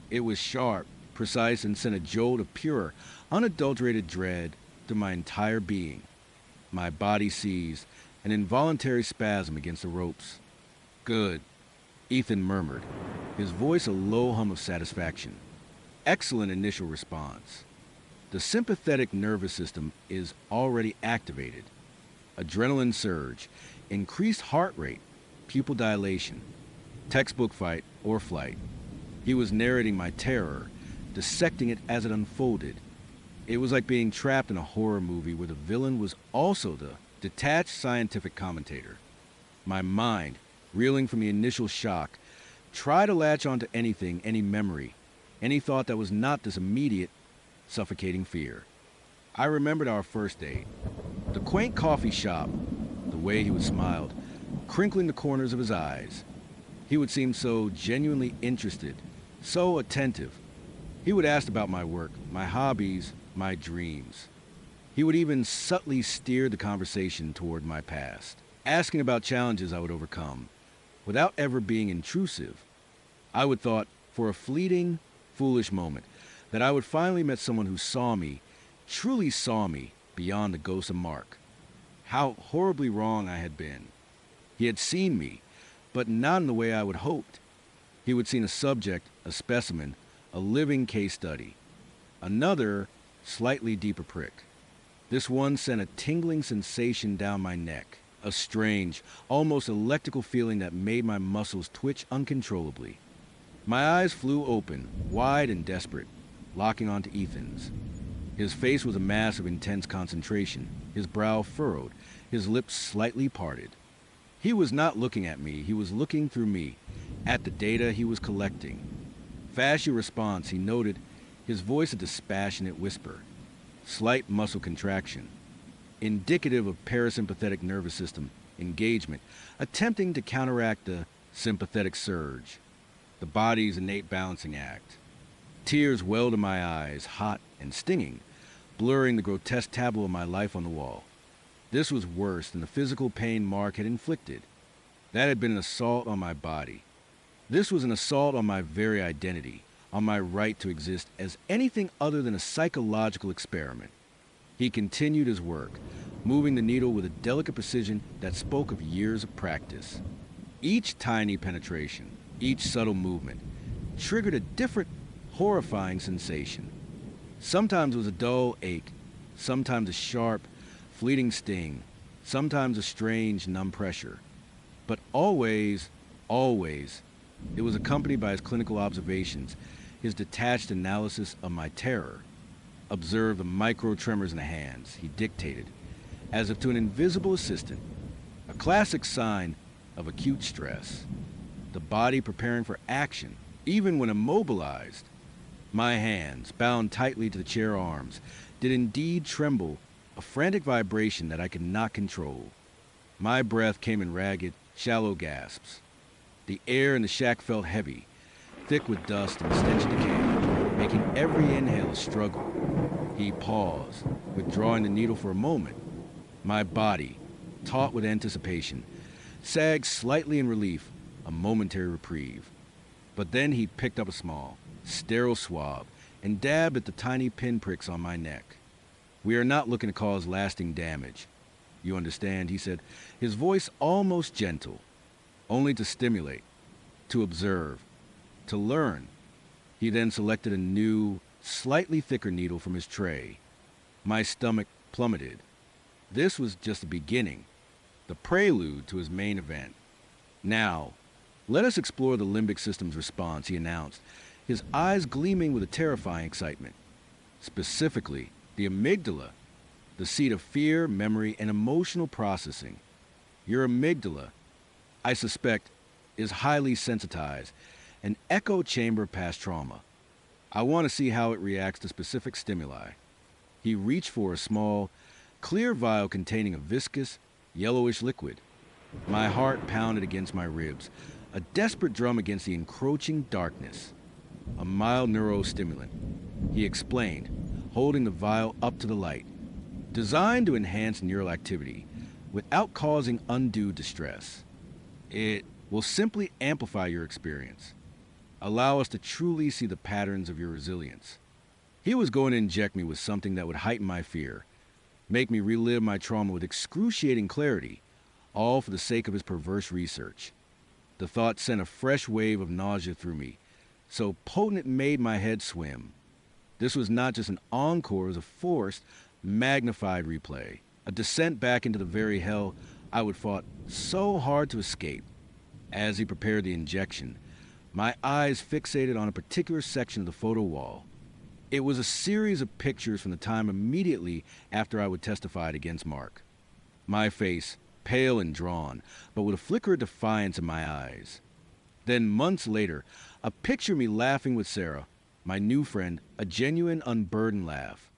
It was sharp, precise, and sent a jolt of pure, unadulterated dread through my entire being. My body seized, an involuntary spasm against the ropes. Good, Ethan murmured, his voice a low hum of satisfaction. Excellent initial response. The sympathetic nervous system is already activated. Adrenaline surge, increased heart rate, pupil dilation, textbook fight or flight. He was narrating my terror, dissecting it as it unfolded. It was like being trapped in a horror movie where the villain was also the detached scientific commentator. My mind, reeling from the initial shock, tried to latch onto anything, any memory, any thought that was not this immediate, suffocating fear. I remembered our first date. The quaint coffee shop, the way he would smiled, crinkling the corners of his eyes. He would seem so genuinely interested, so attentive. He would ask about my work, my hobbies, my dreams. He would even subtly steer the conversation toward my past, asking about challenges I would overcome, without ever being intrusive. I would thought, for a fleeting, foolish moment, that I would finally met someone who saw me, truly saw me, beyond the ghost of Mark. How horribly wrong I had been. He had seen me, but not in the way I would hoped. He would seen a subject, a specimen, a living case study. Another, slightly deeper prick. This one sent a tingling sensation down my neck. a strange, almost electrical feeling that made my muscles twitch uncontrollably. My eyes flew open, wide and desperate, locking onto Ethan's. His face was a mask of intense concentration, his brow furrowed, his lips slightly parted. He was not looking at me, he was looking through me, at the data he was collecting. Fast your response, he noted, his voice a dispassionate whisper. Slight muscle contraction, indicative of parasympathetic nervous system engagement, attempting to counteract the sympathetic surge, the body's innate balancing act. Tears welled in my eyes, hot and stinging, blurring the grotesque tableau of my life on the wall. This was worse than the physical pain Mark had inflicted. That had been an assault on my body. This was an assault on my very identity, on my right to exist as anything other than a psychological experiment. He continued his work, moving the needle with a delicate precision that spoke of years of practice. Each tiny penetration, each subtle movement, triggered a different, horrifying sensation. Sometimes it was a dull ache, sometimes a sharp, fleeting sting, sometimes a strange, numb pressure. But always, it was accompanied by his clinical observations, his detached analysis of my terror. Observe the micro tremors in the hands, he dictated, as if to an invisible assistant, a classic sign of acute stress. The body preparing for action, even when immobilized. My hands, bound tightly to the chair arms, did indeed tremble, a frantic vibration that I could not control. My breath came in ragged, shallow gasps. The air in the shack felt heavy, thick with dust and stench of decay, making every inhale a struggle. He paused, withdrawing the needle for a moment. My body, taut with anticipation, sagged slightly in relief, a momentary reprieve. But then he picked up a small, sterile swab and dabbed at the tiny pinpricks on my neck. We are not looking to cause lasting damage. You understand, he said, his voice almost gentle. Only to stimulate, to observe, to learn. He then selected a new, slightly thicker needle from his tray. My stomach plummeted. This was just the beginning, the prelude to his main event. Now, let us explore the limbic system's response, he announced, his eyes gleaming with a terrifying excitement. Specifically, the amygdala, the seat of fear, memory, and emotional processing. Your amygdala, I suspect, is highly sensitized, an echo chamber of past trauma. I want to see how it reacts to specific stimuli. He reached for a small, clear vial containing a viscous, yellowish liquid. My heart pounded against my ribs, a desperate drum against the encroaching darkness. A mild neurostimulant, he explained, holding the vial up to the light, designed to enhance neural activity without causing undue distress. It will simply amplify your experience, allow us to truly see the patterns of your resilience. He was going to inject me with something that would heighten my fear, make me relive my trauma with excruciating clarity, all for the sake of his perverse research. The thought sent a fresh wave of nausea through me, so potent it made my head swim. This was not just an encore, it was a forced, magnified replay, a descent back into the very hell I would fought so hard to escape. As he prepared the injection, my eyes fixated on a particular section of the photo wall. It was a series of pictures from the time immediately after I would testified against Mark. My face, pale and drawn, but with a flicker of defiance in my eyes. Then months later, a picture of me laughing with Sarah, my new friend, a genuine, unburdened laugh.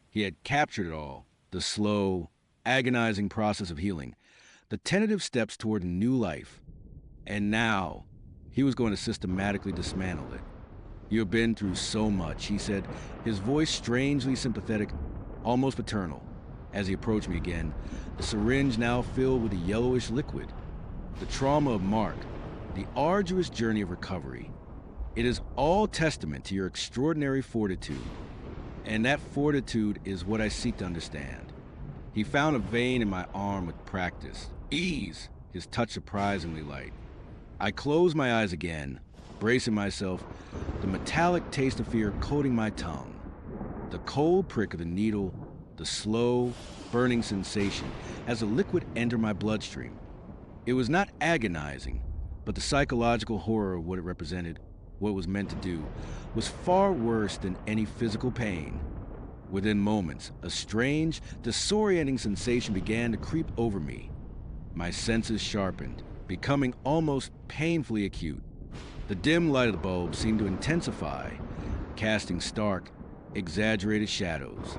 He had captured it all, the slow, agonizing process of healing, the tentative steps toward a new life. And now, he was going to systematically dismantle it. You have been through so much, he said, his voice strangely sympathetic, almost paternal. As he approached me again, the syringe now filled with a yellowish liquid. The trauma of Mark, the arduous journey of recovery. It is all testament to your extraordinary fortitude. And that fortitude is what I seek to understand. He found a vein in my arm with practice. Ease, his touch surprisingly light. I closed my eyes again, bracing myself, the metallic taste of fear coating my tongue. The cold prick of the needle the slow, burning sensation as a liquid entered my bloodstream. It was not agonizing, but the psychological horror of what it represented, what it was meant to do, was far worse than any physical pain. Within moments, a strange, disorienting sensation began to creep over me. My senses sharpened, becoming almost painfully acute. The dim light of the bulb seemed to intensify, casting stark, exaggerated shadows.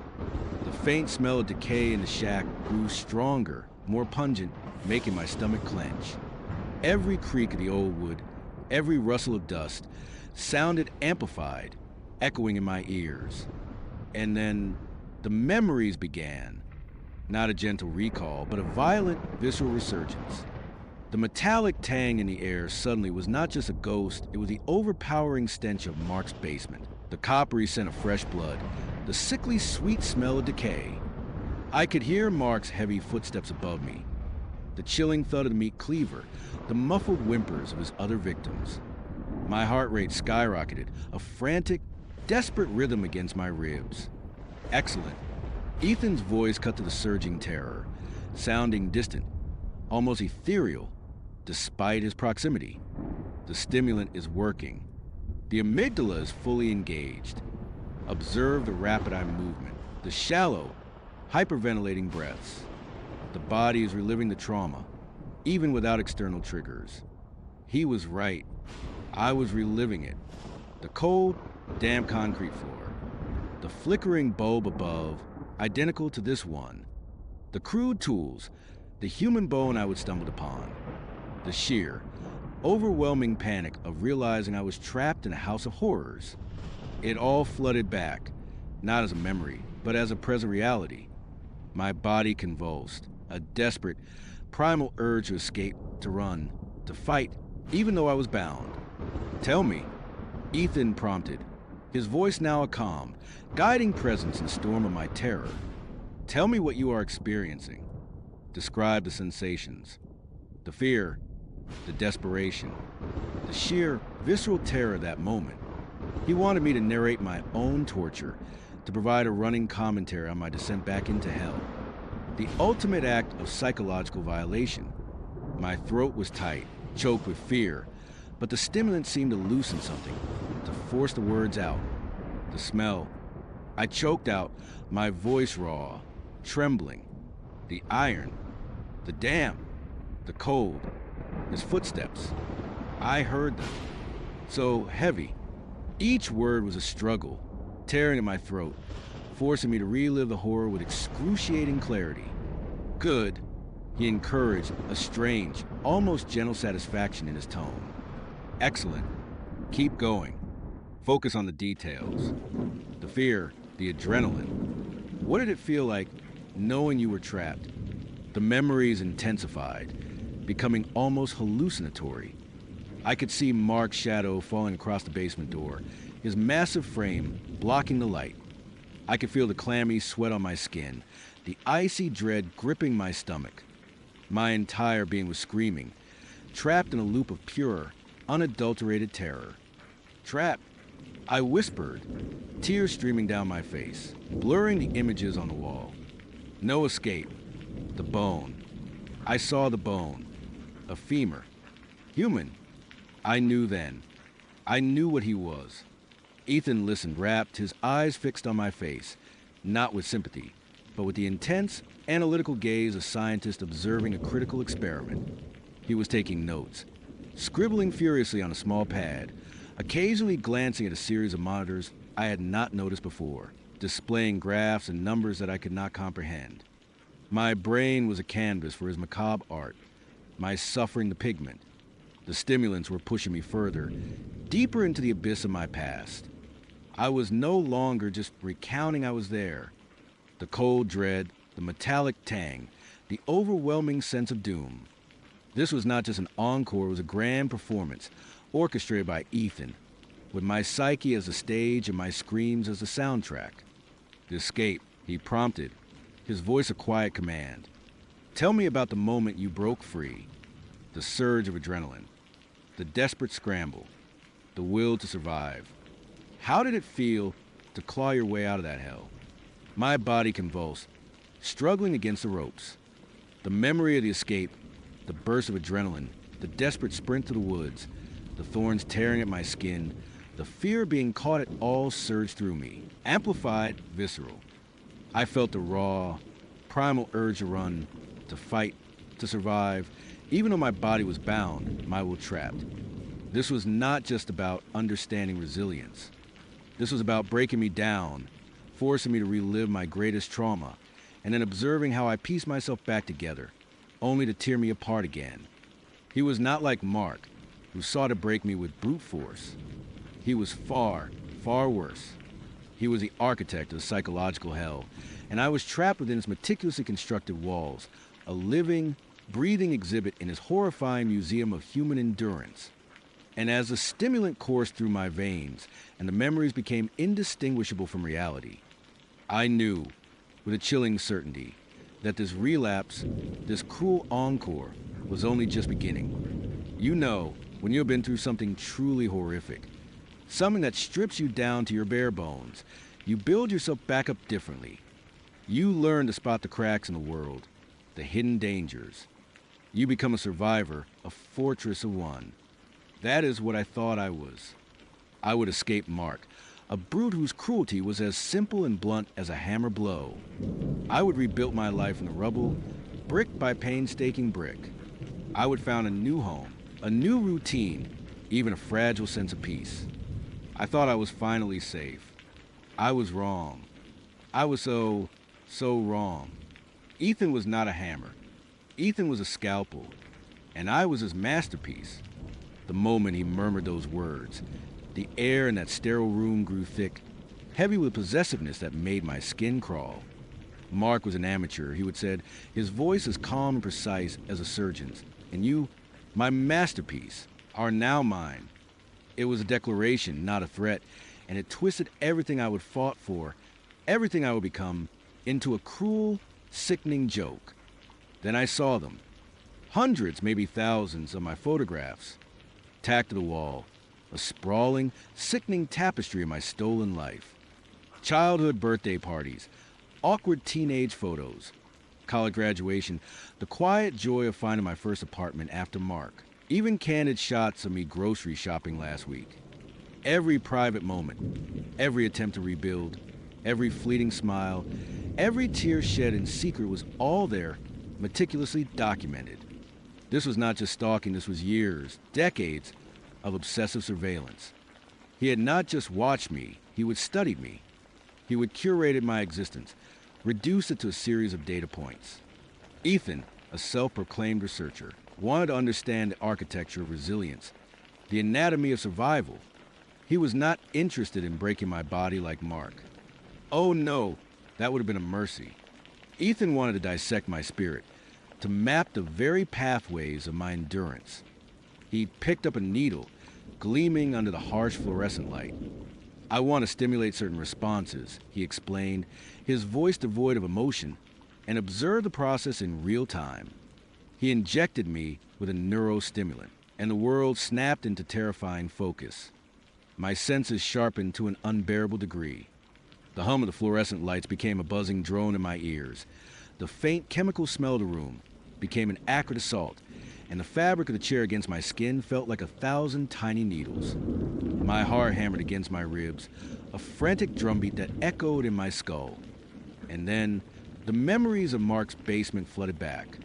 The faint smell of decay in the shack grew stronger, more pungent, making my stomach clench. Every creak of the old wood, every rustle of dust, sounded amplified, echoing in my ears. And then the memories began. Not a gentle recall, but a violent, visceral resurgence. The metallic tang in the air suddenly was not just a ghost, it was the overpowering stench of Mark's basement, the coppery scent of fresh blood, the sickly sweet smell of decay. I could hear Mark's heavy footsteps above me, the chilling thud of the meat cleaver, the muffled whimpers of his other victims. My heart rate skyrocketed, a frantic, desperate rhythm against my ribs. Excellent. Ethan's voice cut to the surging terror, sounding distant, almost ethereal, despite his proximity. The stimulant is working. The amygdala is fully engaged. Observe the rapid eye movement, the shallow, hyperventilating breaths. The body is reliving the trauma, even without external triggers. He was right. I was reliving it. The cold, damp concrete floor. The flickering bulb above, identical to this one. The crude tools, the human bone I would stumble upon. The sheer, overwhelming panic of realizing I was trapped in a house of horrors. It all flooded back, not as a memory, but as a present reality. My body convulsed, a desperate, primal urge to escape, to run, to fight, even though I was bound. "Tell me," Ethan prompted, his voice now a calm, guiding presence in the storm of my terror. "Tell me what you are experiencing. Describe the sensations, the fear, the desperation, the sheer, visceral terror of that moment." He wanted me to narrate my own torture, to provide a running commentary on my descent back into hell. The ultimate act of psychological violation. My throat was tight, choked with fear, but the stimulant seemed to loosen something, to force the words out. The smell. I choked out, my voice raw, trembling. The iron, the damp, the cold, his footsteps. I heard them. So heavy. Each word was a struggle, tearing at my throat, forcing me to relive the horror with excruciating clarity. "Good," he encouraged, a strange, almost gentle satisfaction in his tone. "Excellent. Keep going. Focus on the details. The fear, the adrenaline. What did it feel like knowing you were trapped?" The memories intensified, becoming almost hallucinatory. I could see Mark's shadow falling across the basement door, his massive frame blocking the light. I could feel the clammy sweat on my skin, the icy dread gripping my stomach. My entire being was screaming, trapped in a loop of pure, unadulterated terror. "Trapped," I whispered, tears streaming down my face, blurring the images on the wall. No escape. The bone. I saw the bone. A femur. Human. I knew then. I knew what he was. Ethan listened, rapt, his eyes fixed on my face, not with sympathy, but with the intense, analytical gaze of a scientist observing a critical experiment. He was taking notes, scribbling furiously on a small pad, occasionally glancing at a series of monitors I had not noticed before, displaying graphs and numbers that I could not comprehend. My brain was a canvas for his macabre art, my suffering the pigment. The stimulants were pushing me further, deeper into the abyss of my past. I was no longer just recounting I was there. The cold dread, the metallic tang, the overwhelming sense of doom. This was not just an encore, it was a grand performance, orchestrated by Ethan, with my psyche as the stage and my screams as the soundtrack. "The escape," he prompted, his voice a quiet command. "Tell me about the moment you broke free, the surge of adrenaline, the desperate scramble, the will to survive. How did it feel to claw your way out of that hell?" My body convulsed, struggling against the ropes. The memory of the escape, the burst of adrenaline, the desperate sprint to the woods, the thorns tearing at my skin, the fear of being caught, it all surged through me, amplified, visceral. I felt the raw, primal urge to run, to fight, to survive, even though my body was bound, my will trapped. This was not just about understanding resilience. This was about breaking me down, forcing me to relive my greatest trauma, and then observing how I pieced myself back together, only to tear me apart again. He was not like Mark, who sought to break me with brute force. He was far, far worse. He was the architect of psychological hell, and I was trapped within his meticulously constructed walls, a living, breathing exhibit in his horrifying museum of human endurance. And as the stimulant coursed through my veins and the memories became indistinguishable from reality, I knew, with a chilling certainty, that this relapse, this cruel encore, was only just beginning. You know, when you've been through something truly horrific, something that strips you down to your bare bones, you build yourself back up differently. You learn to spot the cracks in the world, the hidden dangers. You become a survivor, a fortress of one. That is what I thought I was. I would escape Mark, a brute whose cruelty was as simple and blunt as a hammer blow. I would rebuild my life in the rubble, brick by painstaking brick. I would found a new home, a new routine, even a fragile sense of peace. I thought I was finally safe. I was wrong. I was so wrong. Ethan was not a hammer. Ethan was a scalpel, and I was his masterpiece. The moment he murmured those words, the air in that sterile room grew thick, heavy with possessiveness that made my skin crawl. Mark was an amateur, he would said, his voice as calm and precise as a surgeon's. And you, my masterpiece, are now mine. It was a declaration, not a threat, and it twisted everything I would fought for, everything I would become, into a cruel, sickening joke. Then I saw them. Hundreds, maybe thousands of my photographs, tacked to the wall, a sprawling, sickening tapestry of my stolen life. Childhood birthday parties, awkward teenage photos, college graduation, the quiet joy of finding my first apartment after Mark, even candid shots of me grocery shopping last week. Every private moment, every attempt to rebuild, every fleeting smile, every tear shed in secret was all there, meticulously documented. This was not just stalking, this was years, decades of obsessive surveillance. He had not just watched me, he would study me. He would curate my existence, reduce it to a series of data points. Ethan, a self-proclaimed researcher, wanted to understand the architecture of resilience, the anatomy of survival. He was not interested in breaking my body like Mark. Oh no, that would have been a mercy. Ethan wanted to dissect my spirit, to map the very pathways of my endurance. He picked up a needle, gleaming under the harsh fluorescent light. I want to stimulate certain responses, he explained, his voice devoid of emotion, and observe the process in real time. He injected me with a neurostimulant, and the world snapped into terrifying focus. My senses sharpened to an unbearable degree. The hum of the fluorescent lights became a buzzing drone in my ears. The faint chemical smell of the room became an acrid assault, and the fabric of the chair against my skin felt like 1,000 tiny needles. My heart hammered against my ribs, a frantic drumbeat that echoed in my skull. And then, the memories of Mark's basement flooded back.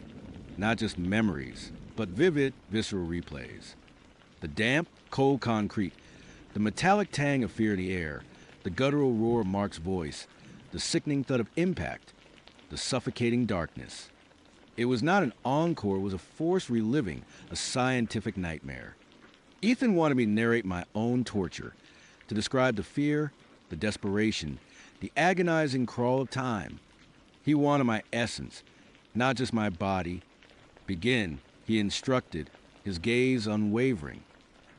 Not just memories, but vivid, visceral replays. The damp, cold concrete, the metallic tang of fear in the air, the guttural roar of Mark's voice, the sickening thud of impact, the suffocating darkness. It was not an encore, it was a forced reliving, a scientific nightmare. Ethan wanted me to narrate my own torture, to describe the fear, the desperation, the agonizing crawl of time. He wanted my essence, not just my body. Begin, he instructed, his gaze unwavering.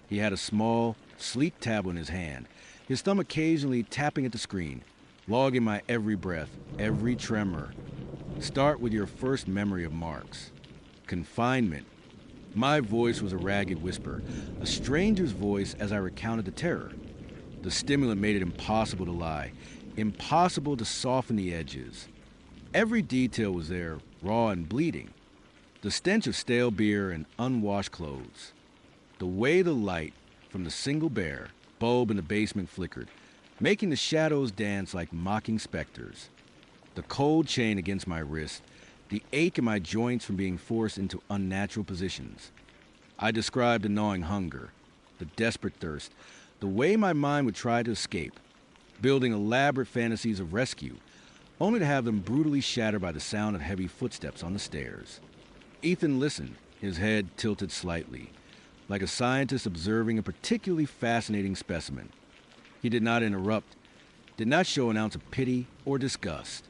He had a small, sleek tablet in his hand, his thumb occasionally tapping at the screen, logging my every breath, every tremor. Start with your first memory of Mark's. Confinement. My voice was a ragged whisper, a stranger's voice as I recounted the terror. The stimulant made it impossible to lie. impossible to soften the edges. Every detail was there, raw and bleeding. The stench of stale beer and unwashed clothes. The way the light from the single bare bulb in the basement flickered, making the shadows dance like mocking specters. The cold chain against my wrist, the ache in my joints from being forced into unnatural positions. I described the gnawing hunger, the desperate thirst, the way my mind would try to escape, building elaborate fantasies of rescue, only to have them brutally shattered by the sound of heavy footsteps on the stairs. Ethan listened, his head tilted slightly, like a scientist observing a particularly fascinating specimen. He did not interrupt, did not show an ounce of pity or disgust,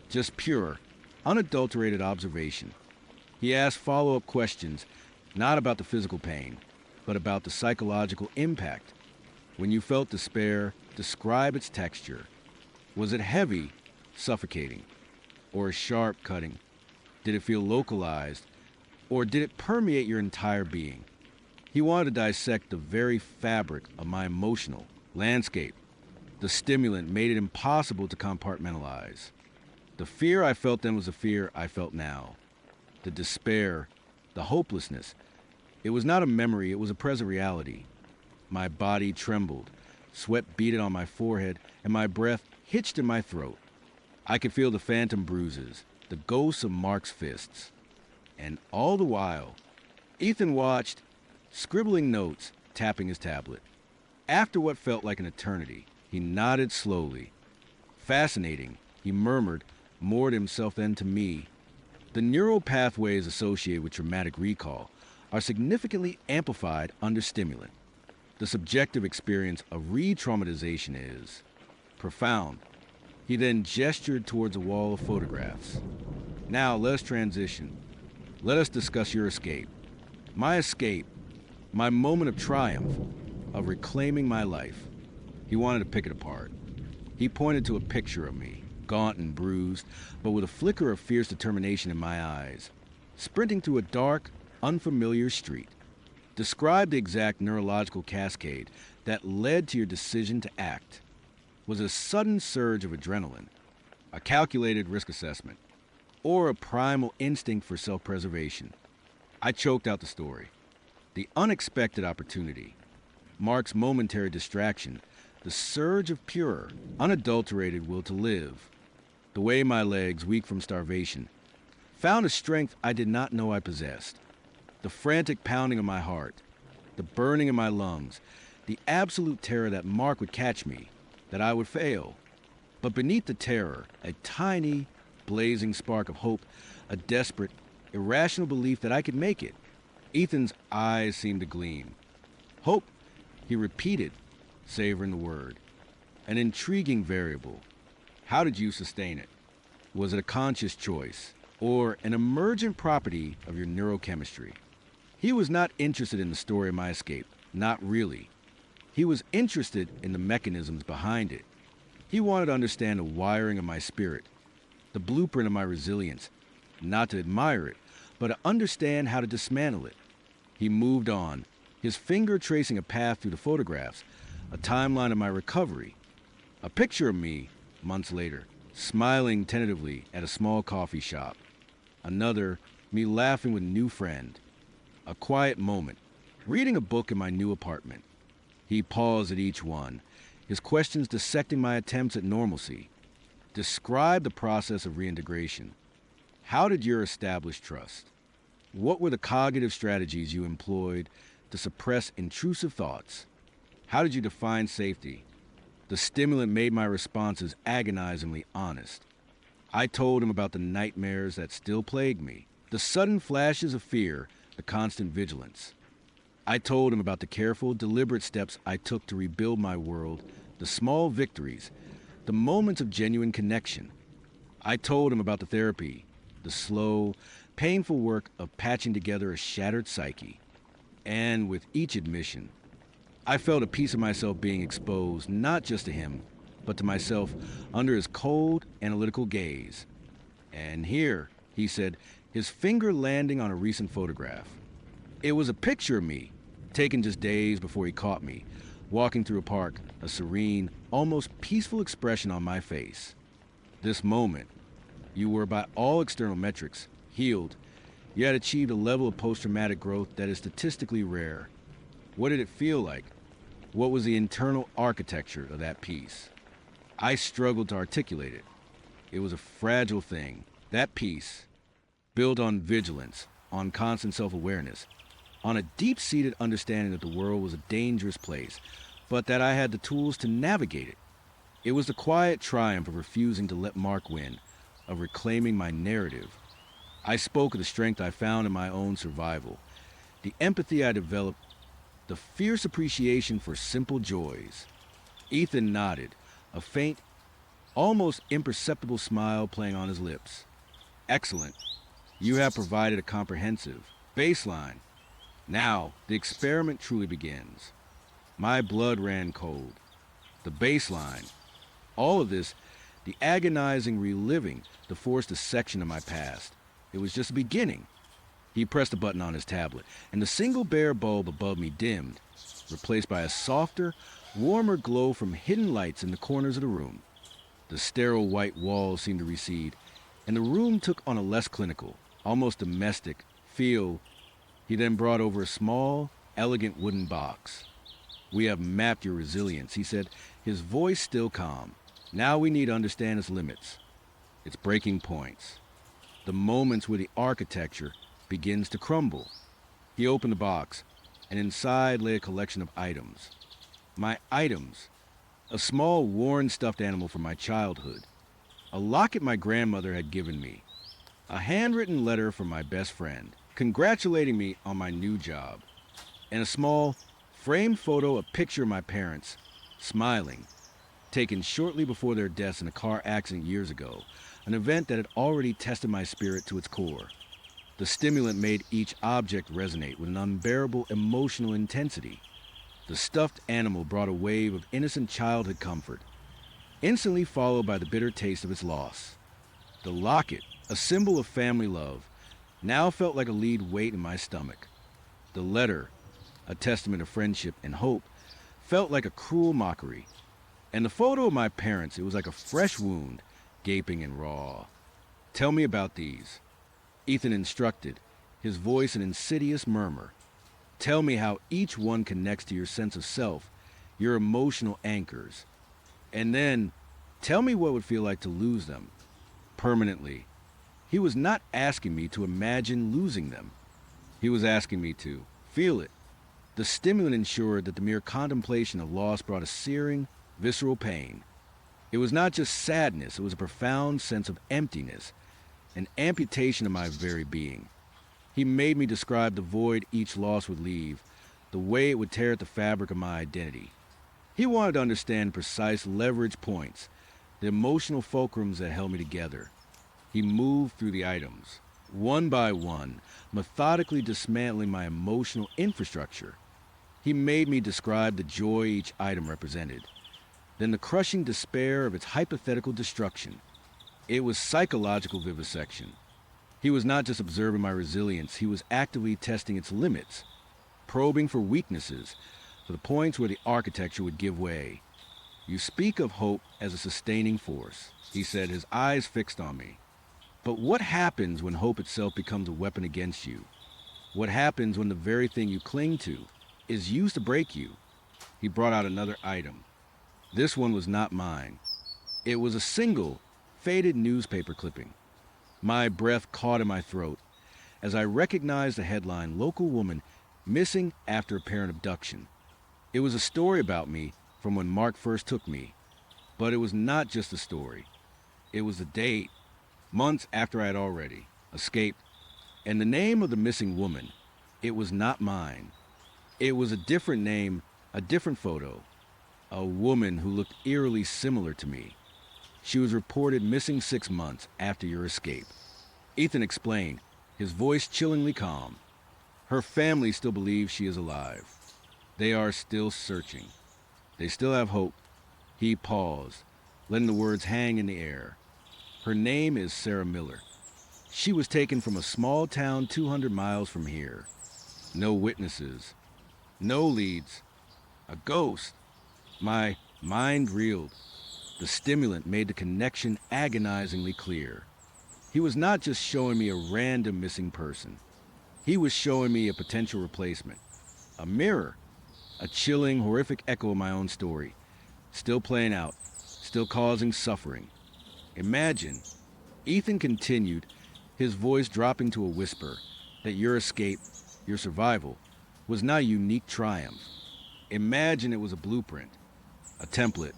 just pure, unadulterated observation. He asked follow-up questions, not about the physical pain, but about the psychological impact. When you felt despair, describe its texture. Was it heavy, suffocating, or sharp, cutting? Did it feel localized, or did it permeate your entire being? He wanted to dissect the very fabric of my emotional landscape. The stimulant made it impossible to compartmentalize. The fear I felt then was the fear I felt now. The despair, the hopelessness. It was not a memory, it was a present reality. My body trembled, sweat beaded on my forehead, and my breath hitched in my throat. I could feel the phantom bruises, the ghosts of Mark's fists. And all the while, Ethan watched, scribbling notes, tapping his tablet. After what felt like an eternity, he nodded slowly. Fascinating, he murmured, more to himself than to me. The neural pathways associated with traumatic recall are significantly amplified under stimulant. The subjective experience of re-traumatization is profound. He then gestured towards a wall of photographs. Now let us transition. Let us discuss your escape. My escape, my moment of triumph, of reclaiming my life. He wanted to pick it apart. He pointed to a picture of me, gaunt and bruised, but with a flicker of fierce determination in my eyes, sprinting through a dark, unfamiliar street. Describe the exact neurological cascade that led to your decision to act. Was it a sudden surge of adrenaline, a calculated risk assessment, or a primal instinct for self-preservation? I choked out the story. The unexpected opportunity, Mark's momentary distraction, the surge of pure, unadulterated will to live, the way my legs, weak from starvation, found a strength I did not know I possessed. The frantic pounding of my heart, the burning in my lungs, the absolute terror that Mark would catch me, that I would fail. But beneath the terror, a tiny, blazing spark of hope, a desperate, irrational belief that I could make it. Ethan's eyes seemed to gleam. Hope, he repeated, savoring the word. An intriguing variable. How did you sustain it? Was it a conscious choice, or an emergent property of your neurochemistry? He was not interested in the story of my escape, not really. He was interested in the mechanisms behind it. He wanted to understand the wiring of my spirit, the blueprint of my resilience, not to admire it, but to understand how to dismantle it. He moved on, his finger tracing a path through the photographs, a timeline of my recovery. A picture of me, months later, smiling tentatively at a small coffee shop. Another, me laughing with a new friend. A quiet moment, reading a book in my new apartment. He paused at each one, his questions dissecting my attempts at normalcy. Describe the process of reintegration. How did you establish trust? What were the cognitive strategies you employed to suppress intrusive thoughts? How did you define safety? The stimulant made my responses agonizingly honest. I told him about the nightmares that still plagued me, the sudden flashes of fear, the constant vigilance. I told him about the careful, deliberate steps I took to rebuild my world, the small victories, the moments of genuine connection. I told him about the therapy, the slow, painful work of patching together a shattered psyche. And with each admission, I felt a piece of myself being exposed, not just to him, but to myself under his cold, analytical gaze. And here, he said, his finger landing on a recent photograph. It was a picture of me, taken just days before he caught me, walking through a park, a serene, almost peaceful expression on my face. This moment, you were by all external metrics healed. You had achieved a level of post-traumatic growth that is statistically rare. What did it feel like? What was the internal architecture of that peace? I struggled to articulate it. It was a fragile thing. That peace, built on vigilance, on constant self-awareness, on a deep-seated understanding that the world was a dangerous place, but that I had the tools to navigate it. It was the quiet triumph of refusing to let Mark win, of reclaiming my narrative. I spoke of the strength I found in my own survival, the empathy I developed, the fierce appreciation for simple joys. Ethan nodded, a faint, almost imperceptible smile playing on his lips. Excellent. You have provided a comprehensive baseline. Now, the experiment truly begins. My blood ran cold. The baseline. All of this, the agonizing reliving, the forced dissection of my past. It was just the beginning. He pressed a button on his tablet, and the single bare bulb above me dimmed, replaced by a softer, warmer glow from hidden lights in the corners of the room. The sterile white walls seemed to recede, and the room took on a less clinical, almost domestic feel. He then brought over a small, elegant wooden box. We have mapped your resilience, he said, his voice still calm. Now we need to understand its limits, its breaking points, the moments where the architecture begins to crumble. He opened the box, and inside lay a collection of items. My items. A small, worn stuffed animal from my childhood. A locket my grandmother had given me. A handwritten letter from my best friend, congratulating me on my new job. And a small, framed photo, a picture of my parents, smiling, taken shortly before their deaths in a car accident years ago, an event that had already tested my spirit to its core. The stimulant made each object resonate with an unbearable emotional intensity. The stuffed animal brought a wave of innocent childhood comfort, instantly followed by the bitter taste of its loss. The locket, a symbol of family love, now felt like a lead weight in my stomach. The letter, a testament of friendship and hope, felt like a cruel mockery. And the photo of my parents, it was like a fresh wound, gaping and raw. Tell me about these. Ethan instructed, his voice an insidious murmur. Tell me how each one connects to your sense of self, your emotional anchors. And then, tell me what it would feel like to lose them, permanently. He was not asking me to imagine losing them. He was asking me to feel it. The stimulant ensured that the mere contemplation of loss brought a searing, visceral pain. It was not just sadness, it was a profound sense of emptiness, an amputation of my very being. He made me describe the void each loss would leave, the way it would tear at the fabric of my identity. He wanted to understand precise leverage points, the emotional fulcrums that held me together. He moved through the items, one by one, methodically dismantling my emotional infrastructure. He made me describe the joy each item represented, then the crushing despair of its hypothetical destruction. It was psychological vivisection. He was not just observing my resilience, he was actively testing its limits, probing for weaknesses, for the points where the architecture would give way. You speak of hope as a sustaining force, he said, his eyes fixed on me. But what happens when hope itself becomes a weapon against you? What happens when the very thing you cling to is used to break you? He brought out another item. This one was not mine. It was a single, faded newspaper clipping. My breath caught in my throat as I recognized the headline, "Local Woman Missing After Apparent Abduction." It was a story about me from when Mark first took me. But it was not just a story. It was the date, months after I had already escaped. And the name of the missing woman, it was not mine. It was a different name, a different photo. A woman who looked eerily similar to me. She was reported missing 6 months after your escape. Ethan explained, his voice chillingly calm. Her family still believes she is alive. They are still searching. They still have hope. He paused, letting the words hang in the air. Her name is Sarah Miller. She was taken from a small town 200 miles from here. No witnesses. No leads. A ghost. My mind reeled. The stimulant made the connection agonizingly clear. He was not just showing me a random missing person. He was showing me a potential replacement. A mirror. A chilling, horrific echo of my own story. Still playing out. Still causing suffering. Imagine, Ethan continued, his voice dropping to a whisper, that your escape, your survival, was not a unique triumph. Imagine it was a blueprint, a template,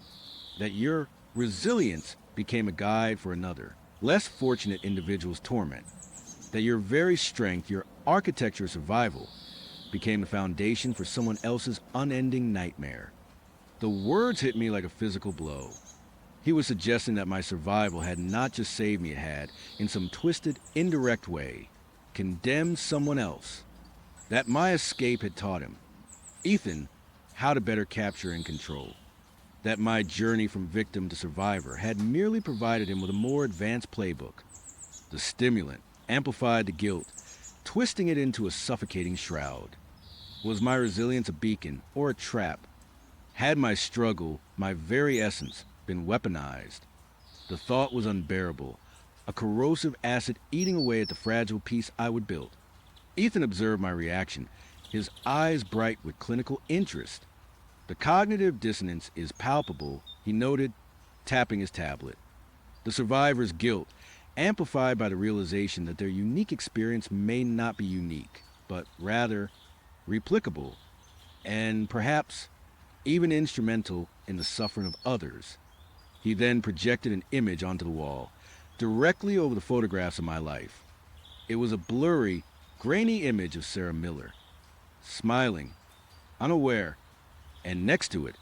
that your resilience became a guide for another, less fortunate individual's torment, that your very strength, your architecture of survival, became the foundation for someone else's unending nightmare. The words hit me like a physical blow. He was suggesting that my survival had not just saved me, it had, in some twisted, indirect way, condemned someone else. That my escape had taught him, Ethan, how to better capture and control. That my journey from victim to survivor had merely provided him with a more advanced playbook. The stimulant amplified the guilt, twisting it into a suffocating shroud. Was my resilience a beacon or a trap? Had my struggle, my very essence, been weaponized? The thought was unbearable, a corrosive acid eating away at the fragile piece I would build. Ethan observed my reaction, his eyes bright with clinical interest. The cognitive dissonance is palpable, he noted, tapping his tablet. The survivor's guilt, amplified by the realization that their unique experience may not be unique, but rather replicable, and perhaps even instrumental in the suffering of others. He then projected an image onto the wall, directly over the photographs of my life. It was a blurry, grainy image of Sarah Miller, smiling, unaware, and next to it,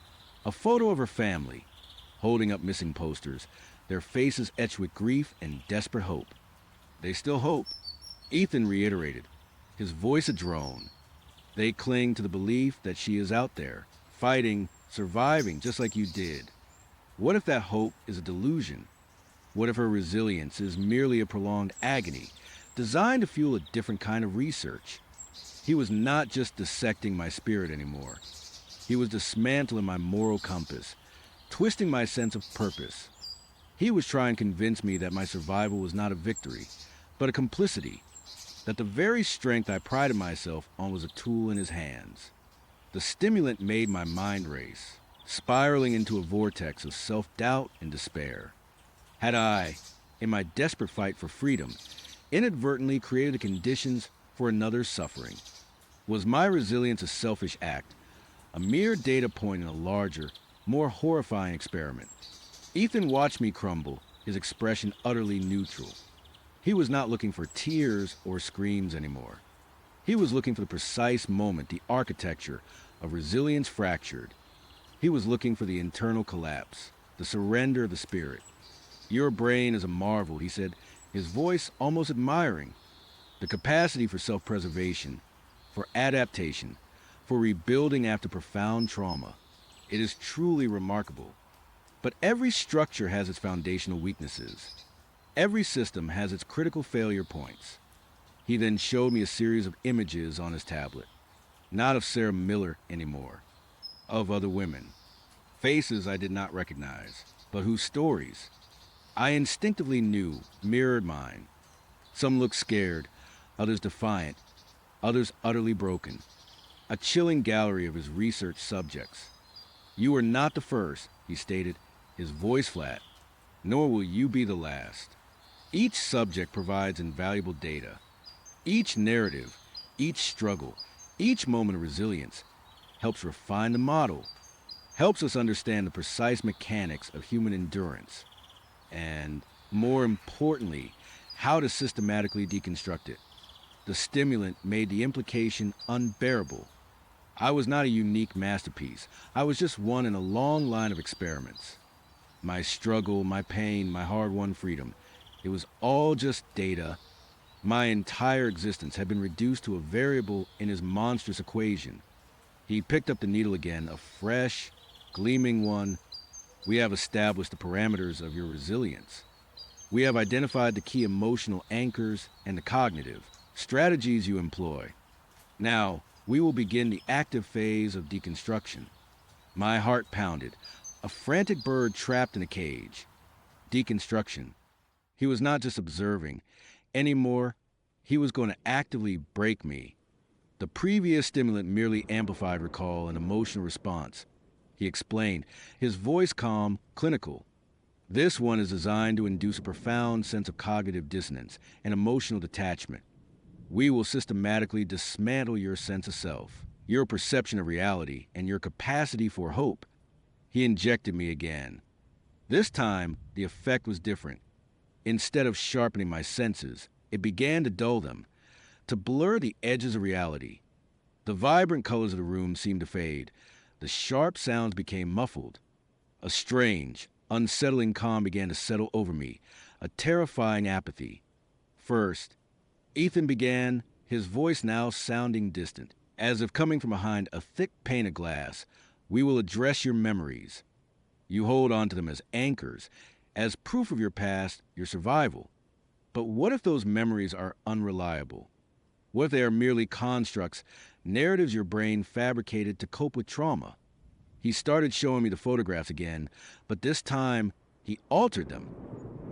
a photo of her family, holding up missing posters, their faces etched with grief and desperate hope. They still hope, Ethan reiterated, his voice a drone. They cling to the belief that she is out there, fighting, surviving, just like you did. What if that hope is a delusion? What if her resilience is merely a prolonged agony, designed to fuel a different kind of research? He was not just dissecting my spirit anymore. He was dismantling my moral compass, twisting my sense of purpose. He was trying to convince me that my survival was not a victory, but a complicity, that the very strength I prided myself on was a tool in his hands. The stimulant made my mind race, spiraling into a vortex of self-doubt and despair. Had I, in my desperate fight for freedom, inadvertently created the conditions for another's suffering? Was my resilience a selfish act, a mere data point in a larger, more horrifying experiment? Ethan watched me crumble, his expression utterly neutral. He was not looking for tears or screams anymore. He was looking for the precise moment the architecture of resilience fractured. He was looking for the internal collapse, the surrender of the spirit. Your brain is a marvel, he said, his voice almost admiring. The capacity for self-preservation, for adaptation, for rebuilding after profound trauma. It is truly remarkable. But every structure has its foundational weaknesses. Every system has its critical failure points. He then showed me a series of images on his tablet. Not of Sarah Miller anymore. Of other women. Faces I did not recognize, but whose stories I instinctively knew mirrored mine. Some looked scared, others defiant, others utterly broken. A chilling gallery of his research subjects. You are not the first, he stated, his voice flat, nor will you be the last. Each subject provides invaluable data. Each narrative, each struggle, each moment of resilience helps refine the model, helps us understand the precise mechanics of human endurance, and, more importantly, how to systematically deconstruct it. The stimulant made the implication unbearable. I was not a unique masterpiece. I was just one in a long line of experiments. My struggle, my pain, my hard-won freedom, it was all just data. My entire existence had been reduced to a variable in his monstrous equation. He picked up the needle again, a fresh, gleaming one. We have established the parameters of your resilience. We have identified the key emotional anchors and the cognitive strategies you employ. Now, we will begin the active phase of deconstruction. My heart pounded. A frantic bird trapped in a cage. Deconstruction. He was not just observing. Anymore, he was going to actively break me. The previous stimulant merely amplified recall and emotional response. He explained, his voice calm, clinical. This one is designed to induce a profound sense of cognitive dissonance and emotional detachment. We will systematically dismantle your sense of self, your perception of reality, and your capacity for hope. He injected me again. This time, the effect was different. Instead of sharpening my senses, it began to dull them, to blur the edges of reality. The vibrant colors of the room seemed to fade. The sharp sounds became muffled. A strange, unsettling calm began to settle over me, a terrifying apathy. First, Ethan began, his voice now sounding distant, as if coming from behind a thick pane of glass. We will address your memories. You hold on to them as anchors, as proof of your past, your survival. But what if those memories are unreliable? What if they are merely constructs, narratives your brain fabricated to cope with trauma? He started showing me the photographs again, but this time he altered them.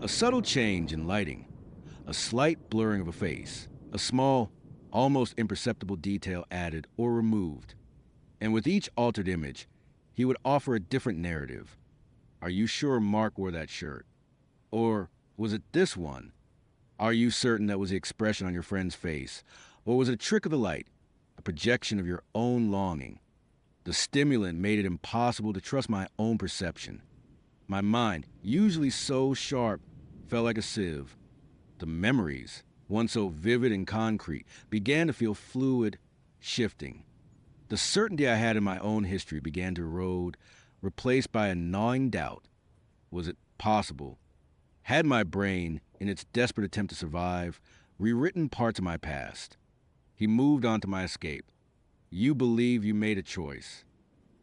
A subtle change in lighting, a slight blurring of a face, a small, almost imperceptible detail added or removed. And with each altered image, he would offer a different narrative. Are you sure Mark wore that shirt? Or was it this one? Are you certain that was the expression on your friend's face? Or was it a trick of the light, a projection of your own longing? The stimulant made it impossible to trust my own perception. My mind, usually so sharp, felt like a sieve. The memories, once so vivid and concrete, began to feel fluid, shifting. The certainty I had in my own history began to erode, replaced by a gnawing doubt. Was it possible? Had my brain, in its desperate attempt to survive, rewritten parts of my past? He moved on to my escape. You believe you made a choice.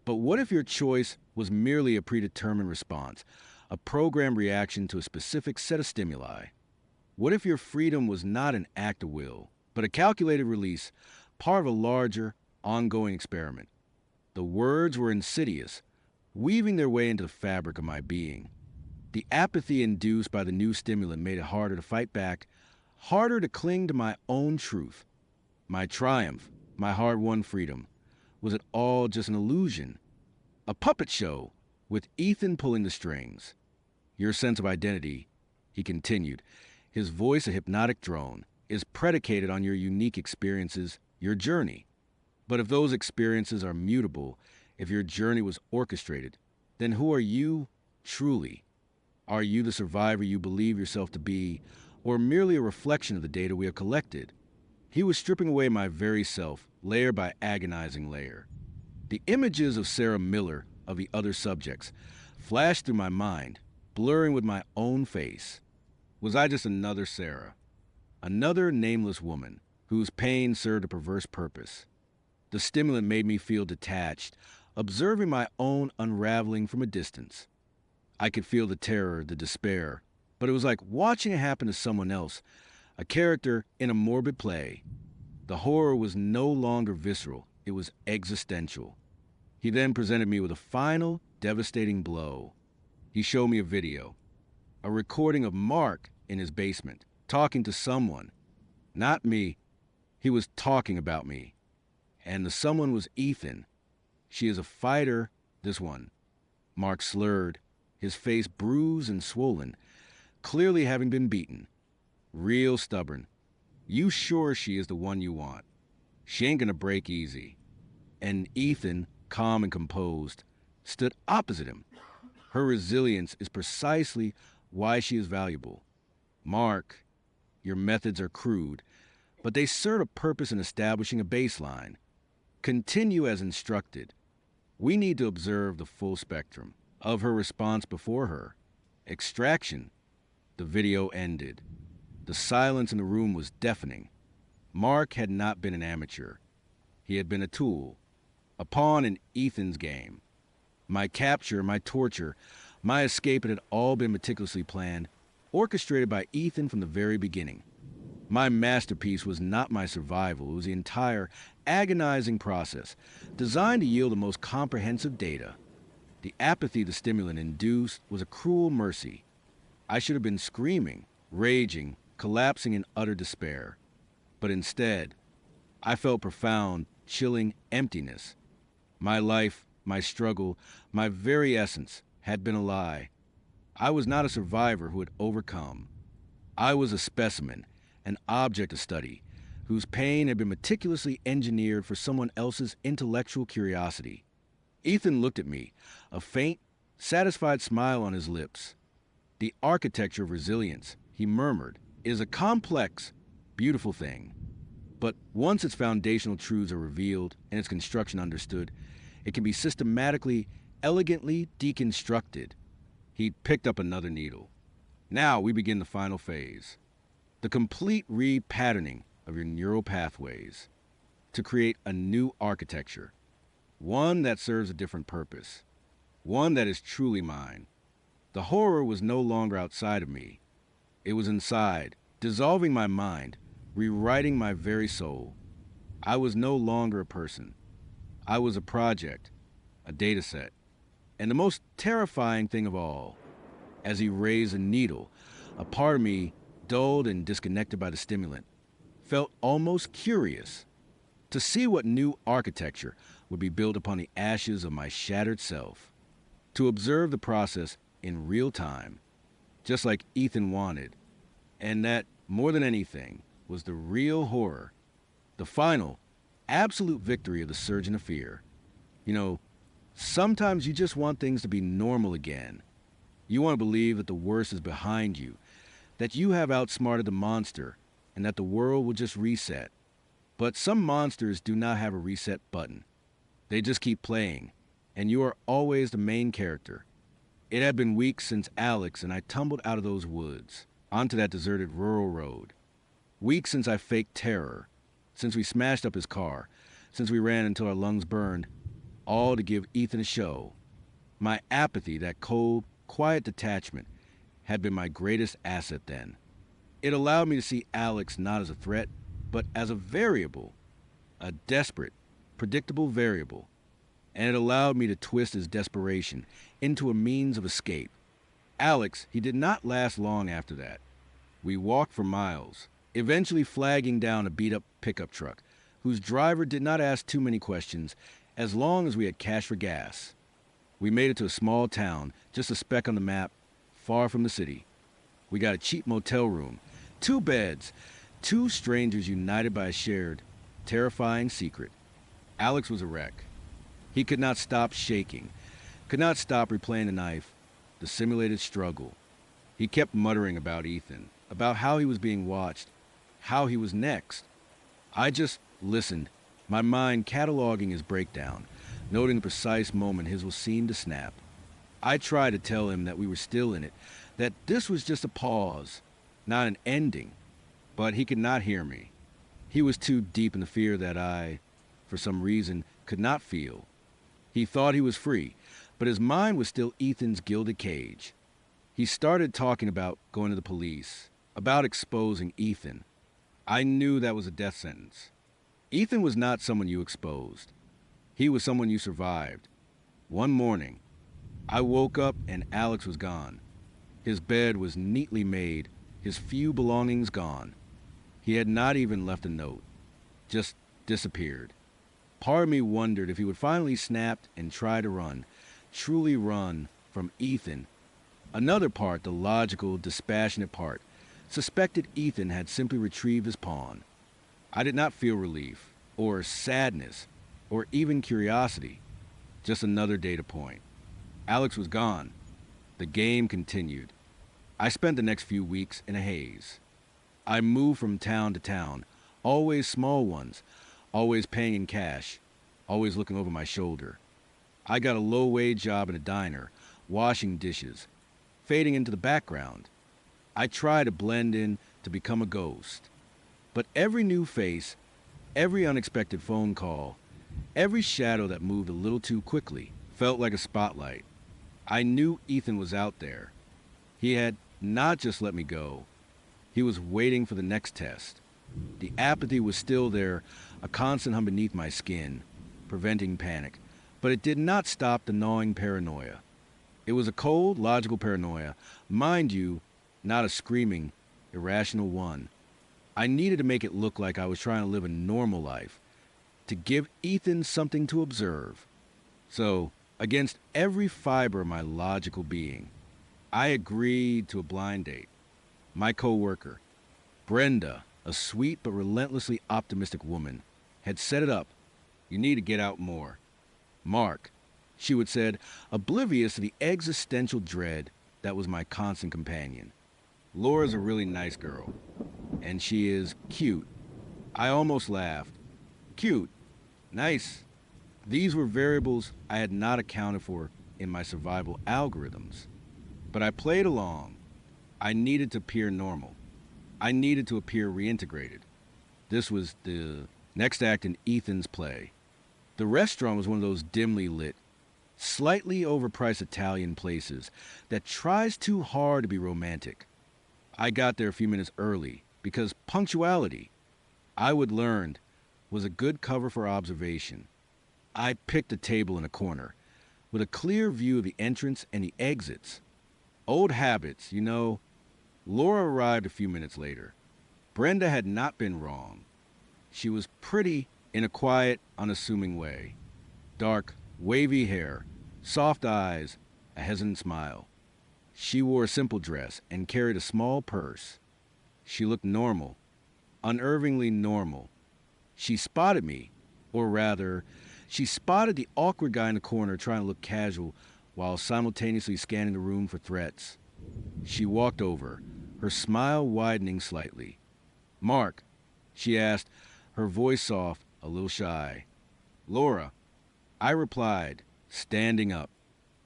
But what if your choice was merely a predetermined response, a programmed reaction to a specific set of stimuli? What if your freedom was not an act of will, but a calculated release, part of a larger, ongoing experiment? The words were insidious, weaving their way into the fabric of my being. The apathy induced by the new stimulant made it harder to fight back, harder to cling to my own truth. My triumph, my hard-won freedom. Was it all just an illusion? A puppet show, with Ethan pulling the strings. Your sense of identity, he continued, his voice a hypnotic drone, is predicated on your unique experiences, your journey. But if those experiences are mutable, if your journey was orchestrated, then who are you truly? Are you the survivor you believe yourself to be, or merely a reflection of the data we have collected? He was stripping away my very self, layer by agonizing layer. The images of Sarah Miller, of the other subjects, flashed through my mind, blurring with my own face. Was I just another Sarah? Another nameless woman, whose pain served a perverse purpose? The stimulant made me feel detached, observing my own unraveling from a distance. I could feel the terror, the despair, but it was like watching it happen to someone else, a character in a morbid play. The horror was no longer visceral, it was existential. He then presented me with a final, devastating blow. He showed me a video, a recording of Mark in his basement, talking to someone. Not me. He was talking about me. And the someone was Ethan. She is a fighter, this one. Mark slurred, his face bruised and swollen, clearly having been beaten. Real stubborn. You sure she is the one you want? She ain't gonna break easy. And Ethan, calm and composed, stood opposite him. Her resilience is precisely why she is valuable. Mark, your methods are crude, but they serve a purpose in establishing a baseline. Continue as instructed. We need to observe the full spectrum of her response before her. Extraction. The video ended. The silence in the room was deafening. Mark had not been an amateur. He had been a tool, a pawn in Ethan's game. My capture, my torture, my escape had all been meticulously planned, orchestrated by Ethan from the very beginning. My masterpiece was not my survival, it was the entire agonizing process, designed to yield the most comprehensive data. The apathy the stimulant induced was a cruel mercy. I should have been screaming, raging, collapsing in utter despair. But instead, I felt profound, chilling emptiness. My life, my struggle, my very essence had been a lie. I was not a survivor who had overcome. I was a specimen, an object of study, whose pain had been meticulously engineered for someone else's intellectual curiosity. Ethan looked at me, a faint, satisfied smile on his lips. The architecture of resilience, he murmured, is a complex, beautiful thing. But once its foundational truths are revealed and its construction understood, it can be systematically, elegantly deconstructed. He picked up another needle. Now we begin the final phase. The complete repatterning of your neural pathways to create a new architecture. One that serves a different purpose. One that is truly mine. The horror was no longer outside of me. It was inside, dissolving my mind, rewriting my very soul. I was no longer a person. I was a project, a data set. And the most terrifying thing of all, as he raised a needle, a part of me, dulled and disconnected by the stimulant, felt almost curious to see what new architecture would be built upon the ashes of my shattered self, to observe the process in real time, just like Ethan wanted. And that, more than anything, was the real horror, the final, absolute victory of the surgeon of fear. You know, sometimes you just want things to be normal again. You want to believe that the worst is behind you, that you have outsmarted the monster, and that the world will just reset. But some monsters do not have a reset button. They just keep playing, and you are always the main character. It had been weeks since Alex and I tumbled out of those woods, onto that deserted rural road. Weeks since I faked terror, since we smashed up his car, since we ran until our lungs burned, all to give Ethan a show. My apathy, that cold, quiet detachment, had been my greatest asset then. It allowed me to see Alex not as a threat, but as a variable, a desperate, predictable variable. And it allowed me to twist his desperation into a means of escape. Alex, he did not last long after that. We walked for miles, eventually flagging down a beat-up pickup truck, whose driver did not ask too many questions as long as we had cash for gas. We made it to a small town, just a speck on the map, far from the city. We got a cheap motel room, 2 beds, 2 strangers united by a shared, terrifying secret. Alex was a wreck. He could not stop shaking, could not stop replaying the knife, the simulated struggle. He kept muttering about Ethan, about how he was being watched, how he was next. I just listened, my mind cataloging his breakdown, noting the precise moment his was seen to snap. I tried to tell him that we were still in it, that this was just a pause, not an ending, but he could not hear me. He was too deep in the fear that I, for some reason, could not feel. He thought he was free, but his mind was still Ethan's gilded cage. He started talking about going to the police, about exposing Ethan. I knew that was a death sentence. Ethan was not someone you exposed. He was someone you survived. One morning, I woke up and Alex was gone. His bed was neatly made, his few belongings gone. He had not even left a note, just disappeared. Part of me wondered if he would finally snap and try to run, truly run, from Ethan. Another part, the logical, dispassionate part, suspected Ethan had simply retrieved his pawn. I did not feel relief, or sadness, or even curiosity. Just another data point. Alex was gone. The game continued. I spent the next few weeks in a haze. I moved from town to town, always small ones, always paying in cash, always looking over my shoulder. I got a low-wage job in a diner, washing dishes, fading into the background. I tried to blend in, to become a ghost. But every new face, every unexpected phone call, every shadow that moved a little too quickly felt like a spotlight. I knew Ethan was out there. He had not just let me go. He was waiting for the next test. The apathy was still there, a constant hum beneath my skin, preventing panic, But it did not stop the gnawing paranoia. It was a cold, logical paranoia. Mind you, not a screaming, irrational one. I needed to make it look like I was trying to live a normal life, to give Ethan something to observe. So, against every fiber of my logical being, I agreed to a blind date. My coworker, Brenda, a sweet but relentlessly optimistic woman, had set it up. You need to get out more. Mark, she would said, oblivious to the existential dread that was my constant companion. Laura's a really nice girl, and she is cute. I almost laughed. Cute. Nice. These were variables I had not accounted for in my survival algorithms. But I played along. I needed to appear normal. I needed to appear reintegrated. This was the next act in Ethan's play. The restaurant was one of those dimly lit, slightly overpriced Italian places that tries too hard to be romantic. I got there a few minutes early because punctuality, I would learn, was a good cover for observation. I picked a table in a corner with a clear view of the entrance and the exits. Old habits, you know. Laura arrived a few minutes later. Brenda had not been wrong. She was pretty in a quiet, unassuming way. Dark, wavy hair, soft eyes, a hesitant smile. She wore a simple dress and carried a small purse. She looked normal, unnervingly normal. She spotted me, or rather, she spotted the awkward guy in the corner trying to look casual while simultaneously scanning the room for threats. She walked over, her smile widening slightly. "Mark," she asked, her voice soft, a little shy. "Laura," I replied, standing up.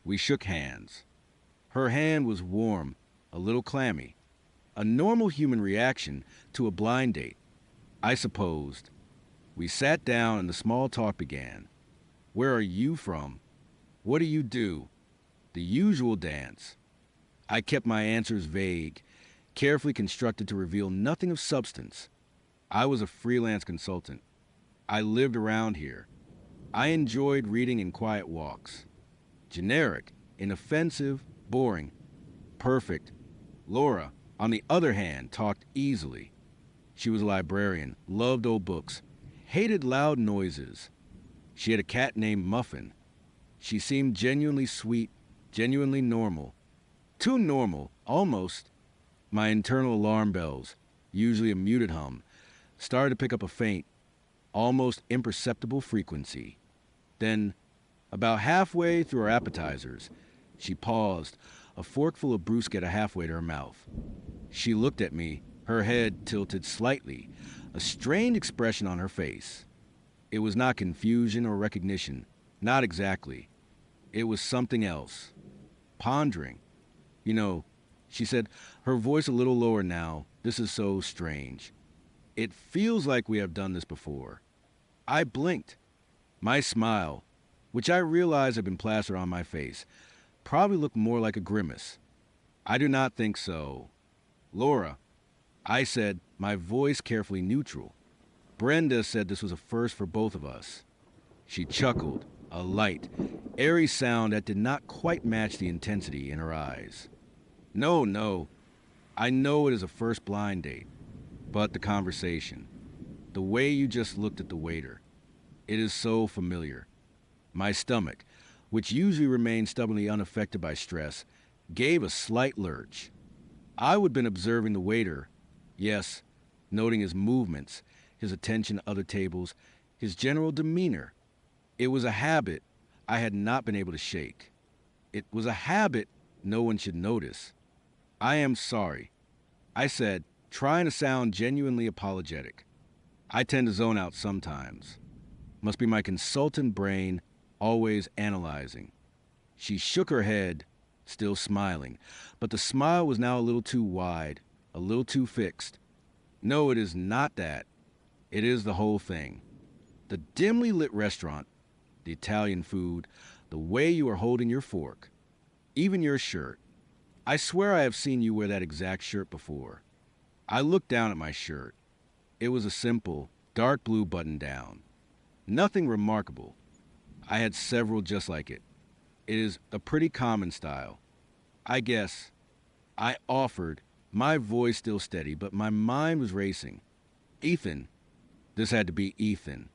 We shook hands. Her hand was warm, a little clammy. A normal human reaction to a blind date, I supposed. We sat down and the small talk began. Where are you from? What do you do? The usual dance. I kept my answers vague, carefully constructed to reveal nothing of substance. I was a freelance consultant. I lived around here. I enjoyed reading in quiet walks. Generic, inoffensive, boring. Perfect. Laura, on the other hand, talked easily. She was a librarian, loved old books, hated loud noises. She had a cat named Muffin. She seemed genuinely sweet, genuinely normal. Too normal, almost. My internal alarm bells, usually a muted hum, started to pick up a faint, almost imperceptible frequency. Then, about halfway through our appetizers, she paused, a forkful of bruschetta halfway to her mouth. She looked at me, her head tilted slightly, a strained expression on her face. It was not confusion or recognition, not exactly. It was something else. Pondering. You know, she said, her voice a little lower now, this is so strange. It feels like we have done this before. I blinked. My smile, which I realized had been plastered on my face, probably looked more like a grimace. I do not think so. Laura, I said, my voice carefully neutral. Brenda said this was a first for both of us. She chuckled, a light, airy sound that did not quite match the intensity in her eyes. No. I know it is a first blind date, but the conversation, the way you just looked at the waiter, it is so familiar. My stomach, which usually remains stubbornly unaffected by stress, gave a slight lurch. I would have been observing the waiter, yes, noting his movements, his attention to other tables, his general demeanor. It was a habit I had not been able to shake. It was a habit no one should notice. I am sorry, I said, trying to sound genuinely apologetic. I tend to zone out sometimes. Must be my consultant brain always analyzing. She shook her head, still smiling, but the smile was now a little too wide, a little too fixed. No, it is not that. It is the whole thing. The dimly lit restaurant, the Italian food, the way you are holding your fork, even your shirt. I swear I have seen you wear that exact shirt before. I looked down at my shirt. It was a simple, dark blue button-down. Nothing remarkable. I had several just like it. It is a pretty common style. I guess I offered, my voice still steady, but my mind was racing. Ethan. This had to be Ethan.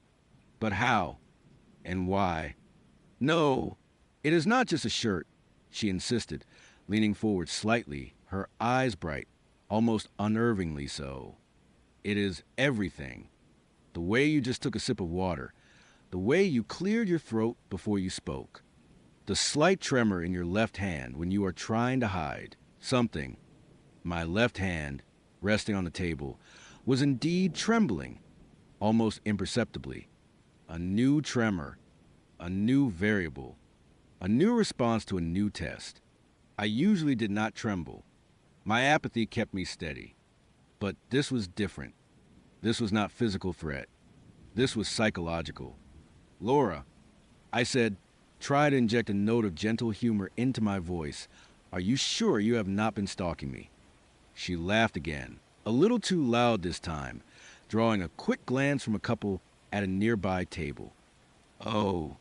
But how? And why? No, it is not just a shirt, she insisted, leaning forward slightly, her eyes bright, almost unnervingly so. It is everything. The way you just took a sip of water, the way you cleared your throat before you spoke, the slight tremor in your left hand when you are trying to hide something. My left hand, resting on the table, was indeed trembling, almost imperceptibly. A new tremor, a new variable, a new response to a new test. I usually did not tremble. My apathy kept me steady. But this was different. This was not physical threat. This was psychological. Laura, I said, try to inject a note of gentle humor into my voice. Are you sure you have not been stalking me? She laughed again, a little too loud this time, drawing a quick glance from a couple at a nearby table. Oh,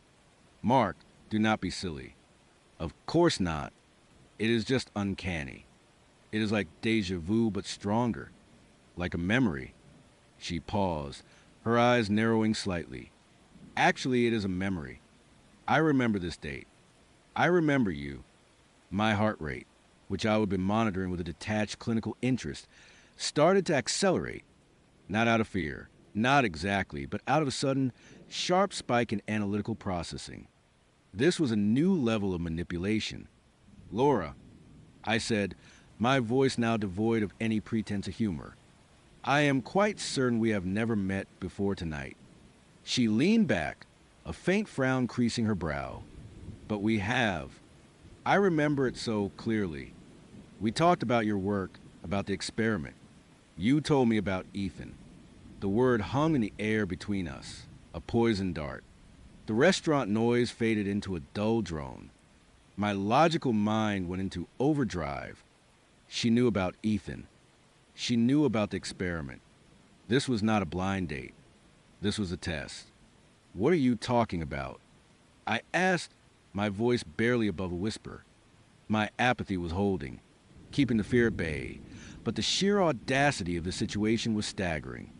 Mark, do not be silly. Of course not. It is just uncanny. It is like déjà vu, but stronger. Like a memory. She paused, her eyes narrowing slightly. Actually, it is a memory. I remember this date. I remember you. My heart rate, which I would be monitoring with a detached clinical interest, started to accelerate. Not out of fear, not exactly, but out of a sudden, sharp spike in analytical processing. This was a new level of manipulation. Laura, I said, my voice now devoid of any pretense of humor. I am quite certain we have never met before tonight. She leaned back, a faint frown creasing her brow. But we have. I remember it so clearly. We talked about your work, about the experiment. You told me about Ethan. The word hung in the air between us, a poison dart. The restaurant noise faded into a dull drone. My logical mind went into overdrive. She knew about Ethan. She knew about the experiment. This was not a blind date. This was a test. What are you talking about? I asked, my voice barely above a whisper. My apathy was holding, keeping the fear at bay, but the sheer audacity of the situation was staggering.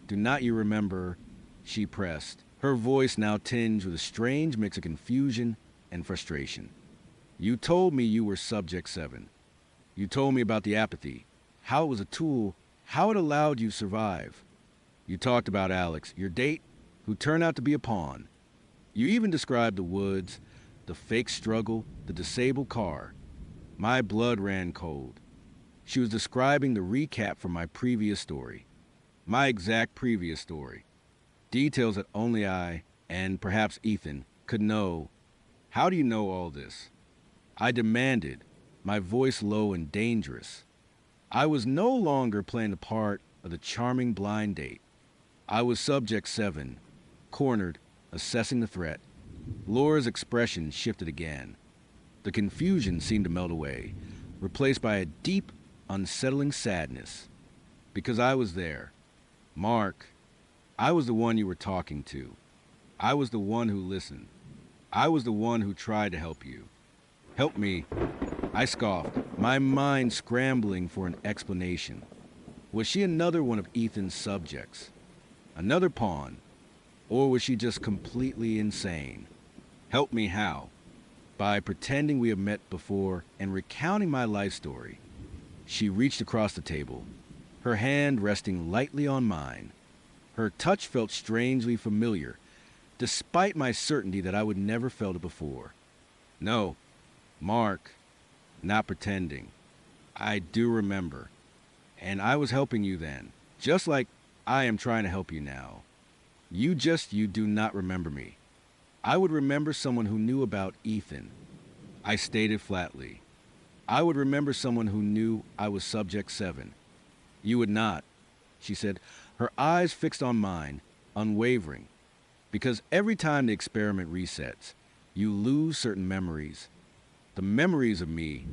Do not you remember? She pressed, her voice now tinged with a strange mix of confusion and frustration. You told me you were Subject 7. You told me about the apathy, how it was a tool, how it allowed you to survive. You talked about Alex, your date, who turned out to be a pawn. You even described the woods, the fake struggle, the disabled car. My blood ran cold. She was describing the recap from my previous story. My exact previous story. Details that only I, and perhaps Ethan, could know. How do you know all this? I demanded, my voice low and dangerous. I was no longer playing the part of the charming blind date. I was Subject 7, cornered, assessing the threat. Laura's expression shifted again. The confusion seemed to melt away, replaced by a deep, unsettling sadness. Because I was there. Mark, I was the one you were talking to. I was the one who listened. I was the one who tried to help you. Help me, I scoffed, my mind scrambling for an explanation. Was she another one of Ethan's subjects? Another pawn? Or was she just completely insane? Help me how? By pretending we have met before and recounting my life story. She reached across the table, her hand resting lightly on mine. Her touch felt strangely familiar, despite my certainty that I would never felt it before. No, Mark, not pretending. I do remember. And I was helping you then, just like I am trying to help you now. You do not remember me. I would remember someone who knew about Ethan. I stated flatly. I would remember someone who knew I was Subject 7. You would not, she said, her eyes fixed on mine, unwavering. Because every time the experiment resets, you lose certain memories. The memories of me.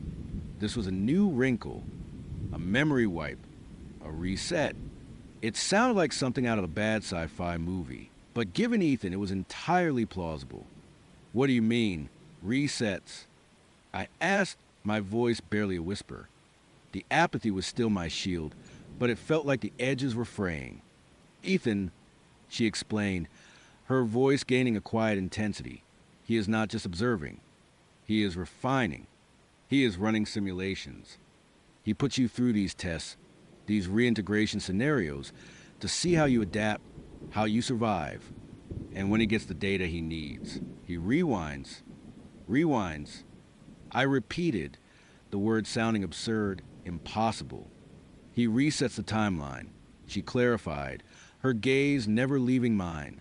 This was a new wrinkle, a memory wipe, a reset. It sounded like something out of a bad sci-fi movie, but given Ethan, it was entirely plausible. What do you mean? Resets. I asked, my voice barely a whisper. The apathy was still my shield, but it felt like the edges were fraying. Ethan, she explained, her voice gaining a quiet intensity. He is not just observing. He is refining. He is running simulations. He puts you through these tests, these reintegration scenarios, to see how you adapt, how you survive. And when he gets the data he needs, he rewinds. I repeated, the word sounding absurd, impossible. He resets the timeline. She clarified, her gaze never leaving mine.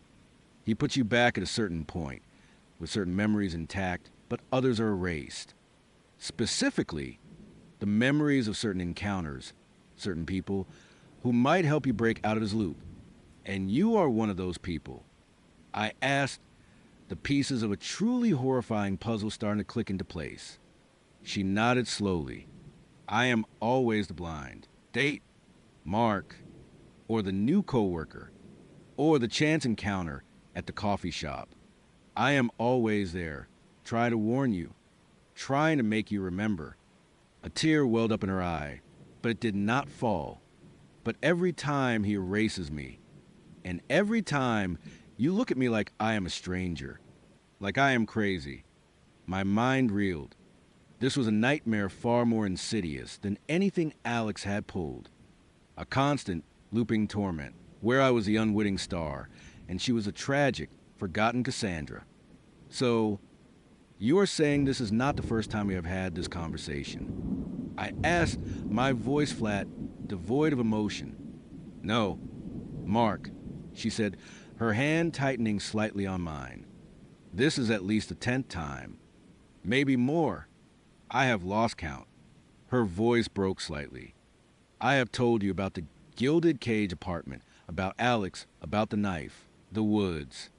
He puts you back at a certain point, with certain memories intact, but others are erased. Specifically, the memories of certain encounters, certain people, who might help you break out of his loop. And you are one of those people. I asked, the pieces of a truly horrifying puzzle starting to click into place. She nodded slowly. I am always the blind. Date, Mark, or the new coworker, or the chance encounter at the coffee shop. I am always there, trying to warn you, trying to make you remember. A tear welled up in her eye, but it did not fall. But every time he erases me, and every time you look at me like I am a stranger, like I am crazy, my mind reeled. This was a nightmare far more insidious than anything Alex had pulled. A constant, looping torment, where I was the unwitting star, and she was a tragic, forgotten Cassandra. So, you are saying this is not the first time we have had this conversation? I asked, my voice flat, devoid of emotion. No, Mark, she said, her hand tightening slightly on mine. This is at least the 10th time. Maybe more. I have lost count. Her voice broke slightly. I have told you about the gilded cage apartment, about Alex, about the knife, the woods.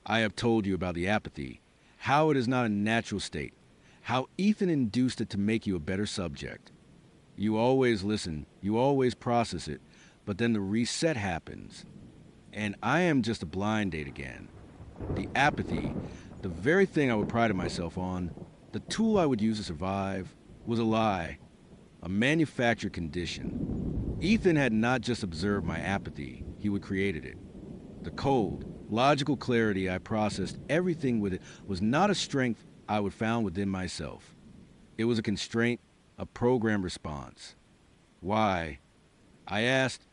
I have told you about the apathy, how it is not a natural state, how Ethan induced it to make you a better subject. You always listen, you always process it, but then the reset happens. And I am just a blind date again. The apathy, the very thing I would pride myself on, the tool I would use to survive, was a lie, a manufactured condition. Ethan had not just observed my apathy, he had created it. The cold, logical clarity I processed everything with it was not a strength I would found within myself. It was a constraint, a programmed response. Why? I asked,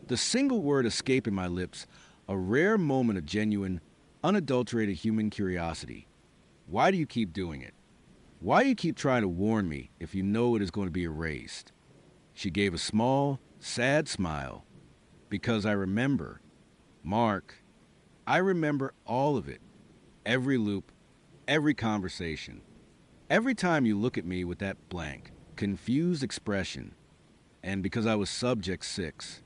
the single word escaping my lips, a rare moment of genuine, unadulterated human curiosity. Why do you keep doing it? Why do you keep trying to warn me if you know it is going to be erased? She gave a small, sad smile. Because I remember. Mark, I remember all of it. Every loop, every conversation. Every time you look at me with that blank, confused expression. And because I was subject 6,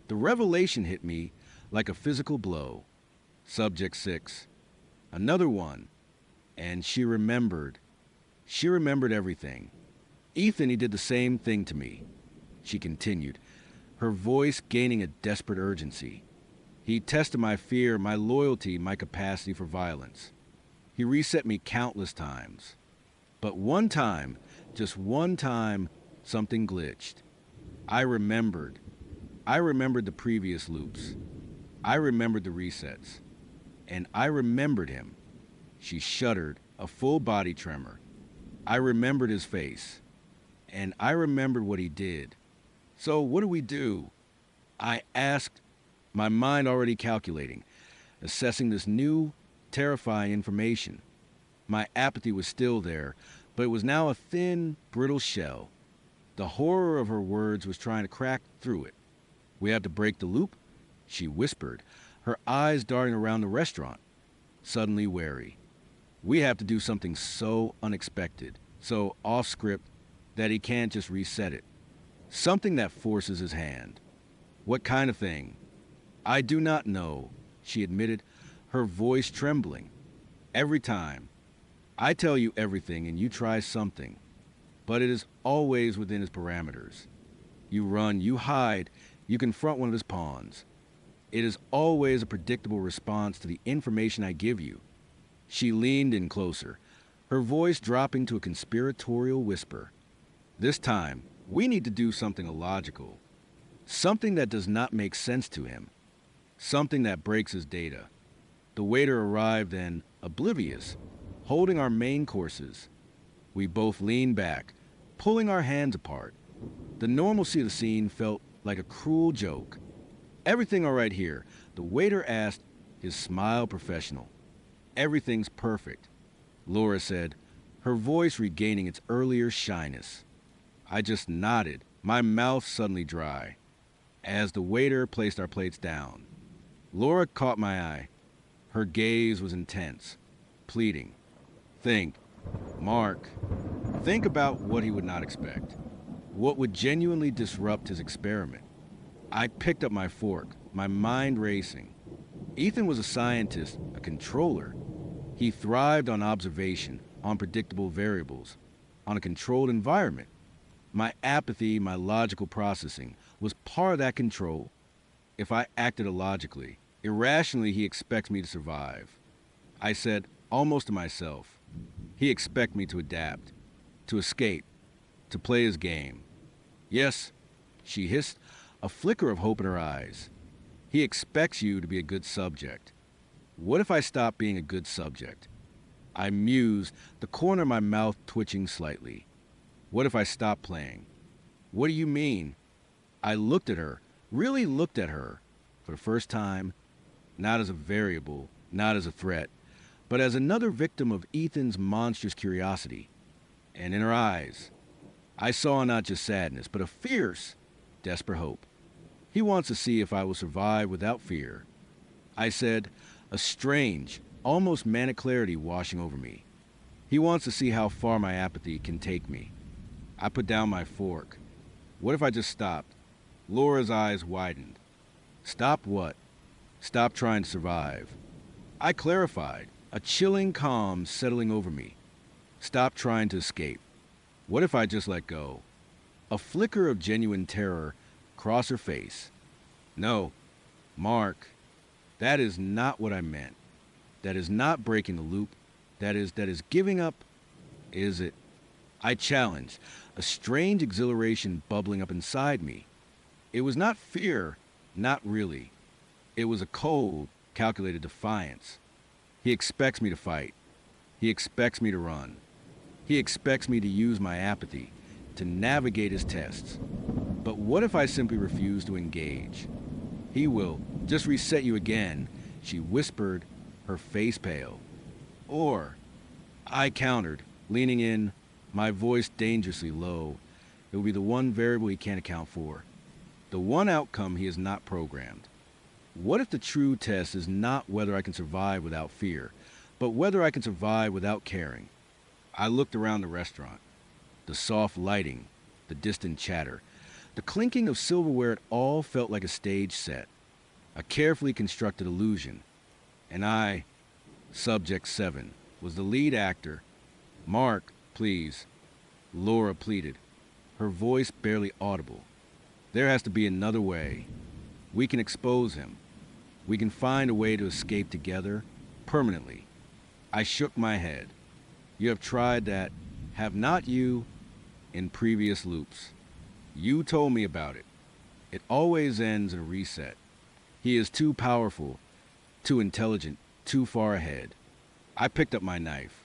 the revelation hit me like a physical blow. Subject 6. Another one. And she remembered. She remembered everything. Ethan, he did the same thing to me. She continued, her voice gaining a desperate urgency. He tested my fear, my loyalty, my capacity for violence. He reset me countless times. But one time, just one time, something glitched. I remembered. I remembered the previous loops. I remembered the resets. And I remembered him. She shuddered, a full body tremor. I remembered his face. And I remembered what he did. So what do we do? I asked, my mind already calculating, assessing this new, terrifying information. My apathy was still there, but it was now a thin, brittle shell. The horror of her words was trying to crack through it. We have to break the loop, she whispered, her eyes darting around the restaurant, suddenly wary. We have to do something so unexpected, so off-script, that he can't just reset it. Something that forces his hand. What kind of thing? I do not know, she admitted, her voice trembling. Every time. I tell you everything and you try something, but it is always within his parameters. You run, you hide, you confront one of his pawns. It is always a predictable response to the information I give you. She leaned in closer, her voice dropping to a conspiratorial whisper. This time, we need to do something illogical. Something that does not make sense to him. Something that breaks his data. The waiter arrived then, oblivious, holding our main courses. We both leaned back, pulling our hands apart. The normalcy of the scene felt like a cruel joke. Everything all right here? The waiter asked, his smile professional. Everything's perfect, Laura said, her voice regaining its earlier shyness. I just nodded, my mouth suddenly dry, as the waiter placed our plates down. Laura caught my eye. Her gaze was intense, pleading. Think, Mark, think about what he would not expect. What would genuinely disrupt his experiment? I picked up my fork, my mind racing. Ethan was a scientist, a controller. He thrived on observation, on predictable variables, on a controlled environment. My apathy, my logical processing, was part of that control. If I acted illogically, irrationally, he expects me to survive. I said, almost to myself, he expects me to adapt, to escape, to play his game. Yes, she hissed, a flicker of hope in her eyes. He expects you to be a good subject. What if I stop being a good subject? I mused, the corner of my mouth twitching slightly. What if I stop playing? What do you mean? I looked at her, really looked at her, for the first time, not as a variable, not as a threat, but as another victim of Ethan's monstrous curiosity. And in her eyes, I saw not just sadness, but a fierce, desperate hope. He wants to see if I will survive without fear. I said, a strange, almost manic clarity washing over me. He wants to see how far my apathy can take me. I put down my fork. What if I just stopped? Laura's eyes widened. Stop what? Stop trying to survive. I clarified, a chilling calm settling over me. Stop trying to escape. What if I just let go? A flicker of genuine terror crossed her face. No, Mark, that is not what I meant. That is not breaking the loop. That is giving up. Is it? I challenged, a strange exhilaration bubbling up inside me. It was not fear, not really. It was a cold, calculated defiance. He expects me to fight. He expects me to run. He expects me to use my apathy, to navigate his tests. But what if I simply refuse to engage? He will just reset you again, she whispered, her face pale. Or, I countered, leaning in, my voice dangerously low. It will be the one variable he can't account for. The one outcome he has not programmed. What if the true test is not whether I can survive without fear, but whether I can survive without caring? I looked around the restaurant. The soft lighting, the distant chatter, the clinking of silverware, it all felt like a stage set, a carefully constructed illusion. And I, Subject 7, was the lead actor. Mark, please, Laura pleaded, her voice barely audible. There has to be another way. We can expose him. We can find a way to escape together, permanently. I shook my head. You have tried that, have not you, in previous loops. You told me about it. It always ends in a reset. He is too powerful, too intelligent, too far ahead. I picked up my knife.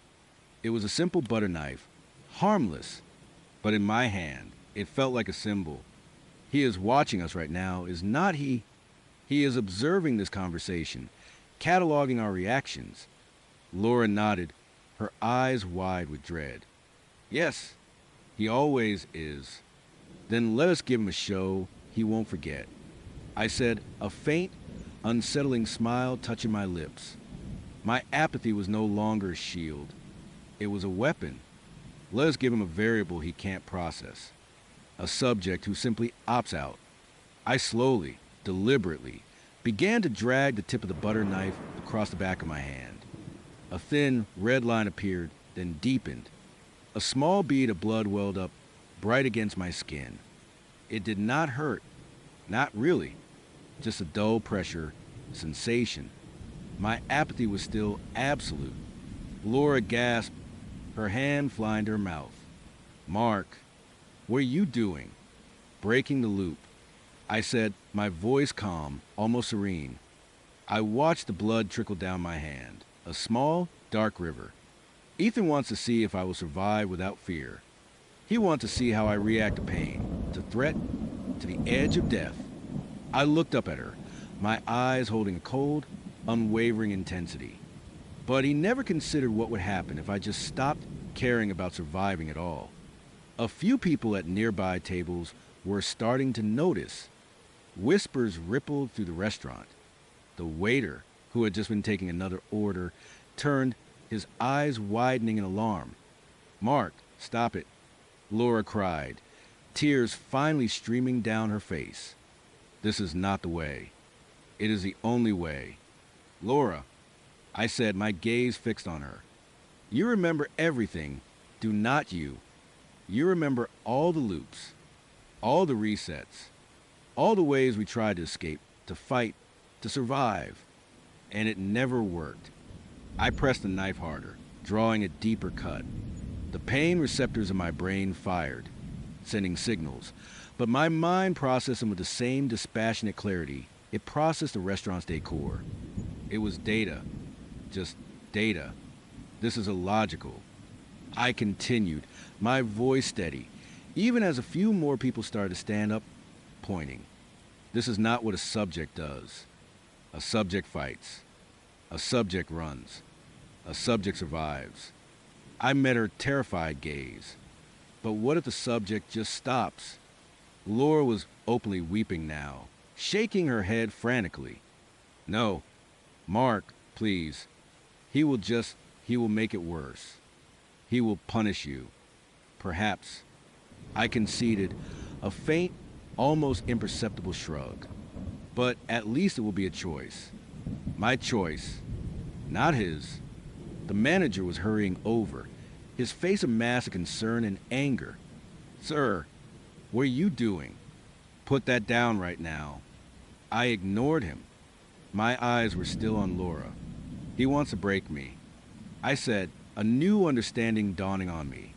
It was a simple butter knife, harmless, but in my hand, it felt like a symbol. He is watching us right now, is not he? He is observing this conversation, cataloging our reactions. Laura nodded, her eyes wide with dread. Yes, he always is. Then let us give him a show he won't forget. I said, a faint, unsettling smile touching my lips. My apathy was no longer a shield. It was a weapon. Let us give him a variable he can't process. A subject who simply opts out. I slowly, deliberately, began to drag the tip of the butter knife across the back of my hand. A thin, red line appeared, then deepened. A small bead of blood welled up, bright against my skin. It did not hurt. Not really. Just a dull pressure, sensation. My apathy was still absolute. Laura gasped, her hand flying to her mouth. Mark, what are you doing? Breaking the loop. I said, my voice calm, almost serene. I watched the blood trickle down my hand. A small, dark river. Ethan wants to see if I will survive without fear. He wants to see how I react to pain, to threat, to the edge of death. I looked up at her, my eyes holding a cold, unwavering intensity. But he never considered what would happen if I just stopped caring about surviving at all. A few people at nearby tables were starting to notice. Whispers rippled through the restaurant. The waiter, who had just been taking another order, turned, his eyes widening in alarm. Mark, stop it, Laura cried, tears finally streaming down her face. This is not the way. It is the only way. Laura, I said, my gaze fixed on her. You remember everything, do not you? You remember all the loops, all the resets, all the ways we tried to escape, to fight, to survive, and it never worked. I pressed the knife harder, drawing a deeper cut. The pain receptors in my brain fired, sending signals, but my mind processed them with the same dispassionate clarity it processed the restaurant's decor. It was data, just data. This is illogical. I continued, my voice steady, even as a few more people started to stand up, pointing. This is not what a subject does. A subject fights. A subject runs. A subject survives. I met her terrified gaze. But what if the subject just stops? Laura was openly weeping now, shaking her head frantically. No, Mark, please. He will make it worse. He will punish you. Perhaps. I conceded, a faint, almost imperceptible shrug. But at least it will be a choice. My choice, not his. The manager was hurrying over, his face a mask of concern and anger. Sir, what are you doing? Put that down right now. I ignored him. My eyes were still on Laura. He wants to break me. I said, a new understanding dawning on me.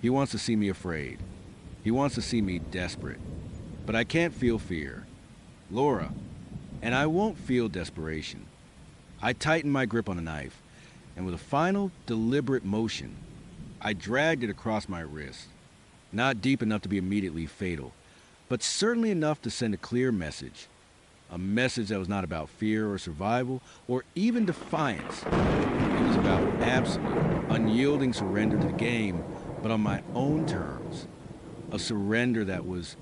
He wants to see me afraid. He wants to see me desperate. But I can't feel fear. Laura, and I won't feel desperation. I tightened my grip on the knife, and with a final, deliberate motion, I dragged it across my wrist. Not deep enough to be immediately fatal, but certainly enough to send a clear message. A message that was not about fear or survival or even defiance. It was about absolute, unyielding surrender to the game, but on my own terms. A surrender that was,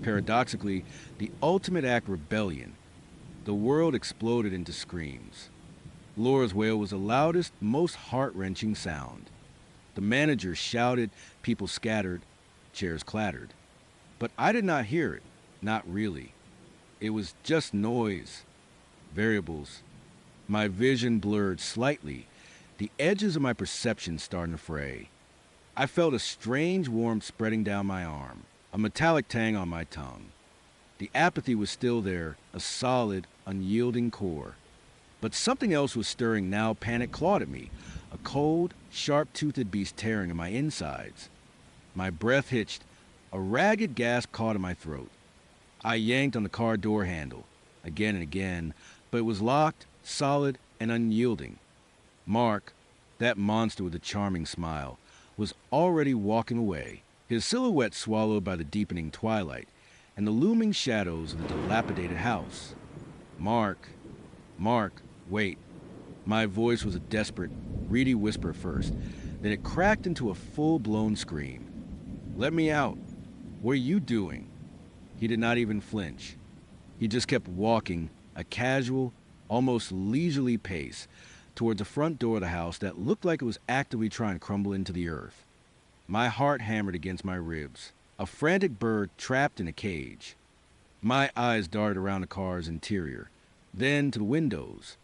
paradoxically, the ultimate act of rebellion. The world exploded into screams. Laura's wail was the loudest, most heart-wrenching sound. The manager shouted, people scattered, chairs clattered. But I did not hear it, not really. It was just noise, variables. My vision blurred slightly, the edges of my perception starting to fray. I felt a strange warmth spreading down my arm, a metallic tang on my tongue. The apathy was still there, a solid, unyielding core. But something else was stirring now. Panic clawed at me, a cold, sharp-toothed beast tearing at my insides. My breath hitched, a ragged gasp caught in my throat. I yanked on the car door handle, again and again, but it was locked, solid, and unyielding. Mark, that monster with a charming smile, was already walking away, his silhouette swallowed by the deepening twilight and the looming shadows of the dilapidated house. Mark, wait. My voice was a desperate, reedy whisper first, then it cracked into a full-blown scream. Let me out. What are you doing? He did not even flinch. He just kept walking, a casual, almost leisurely pace, towards the front door of the house that looked like it was actively trying to crumble into the earth. My heart hammered against my ribs, a frantic bird trapped in a cage. My eyes darted around the car's interior, then to the windows.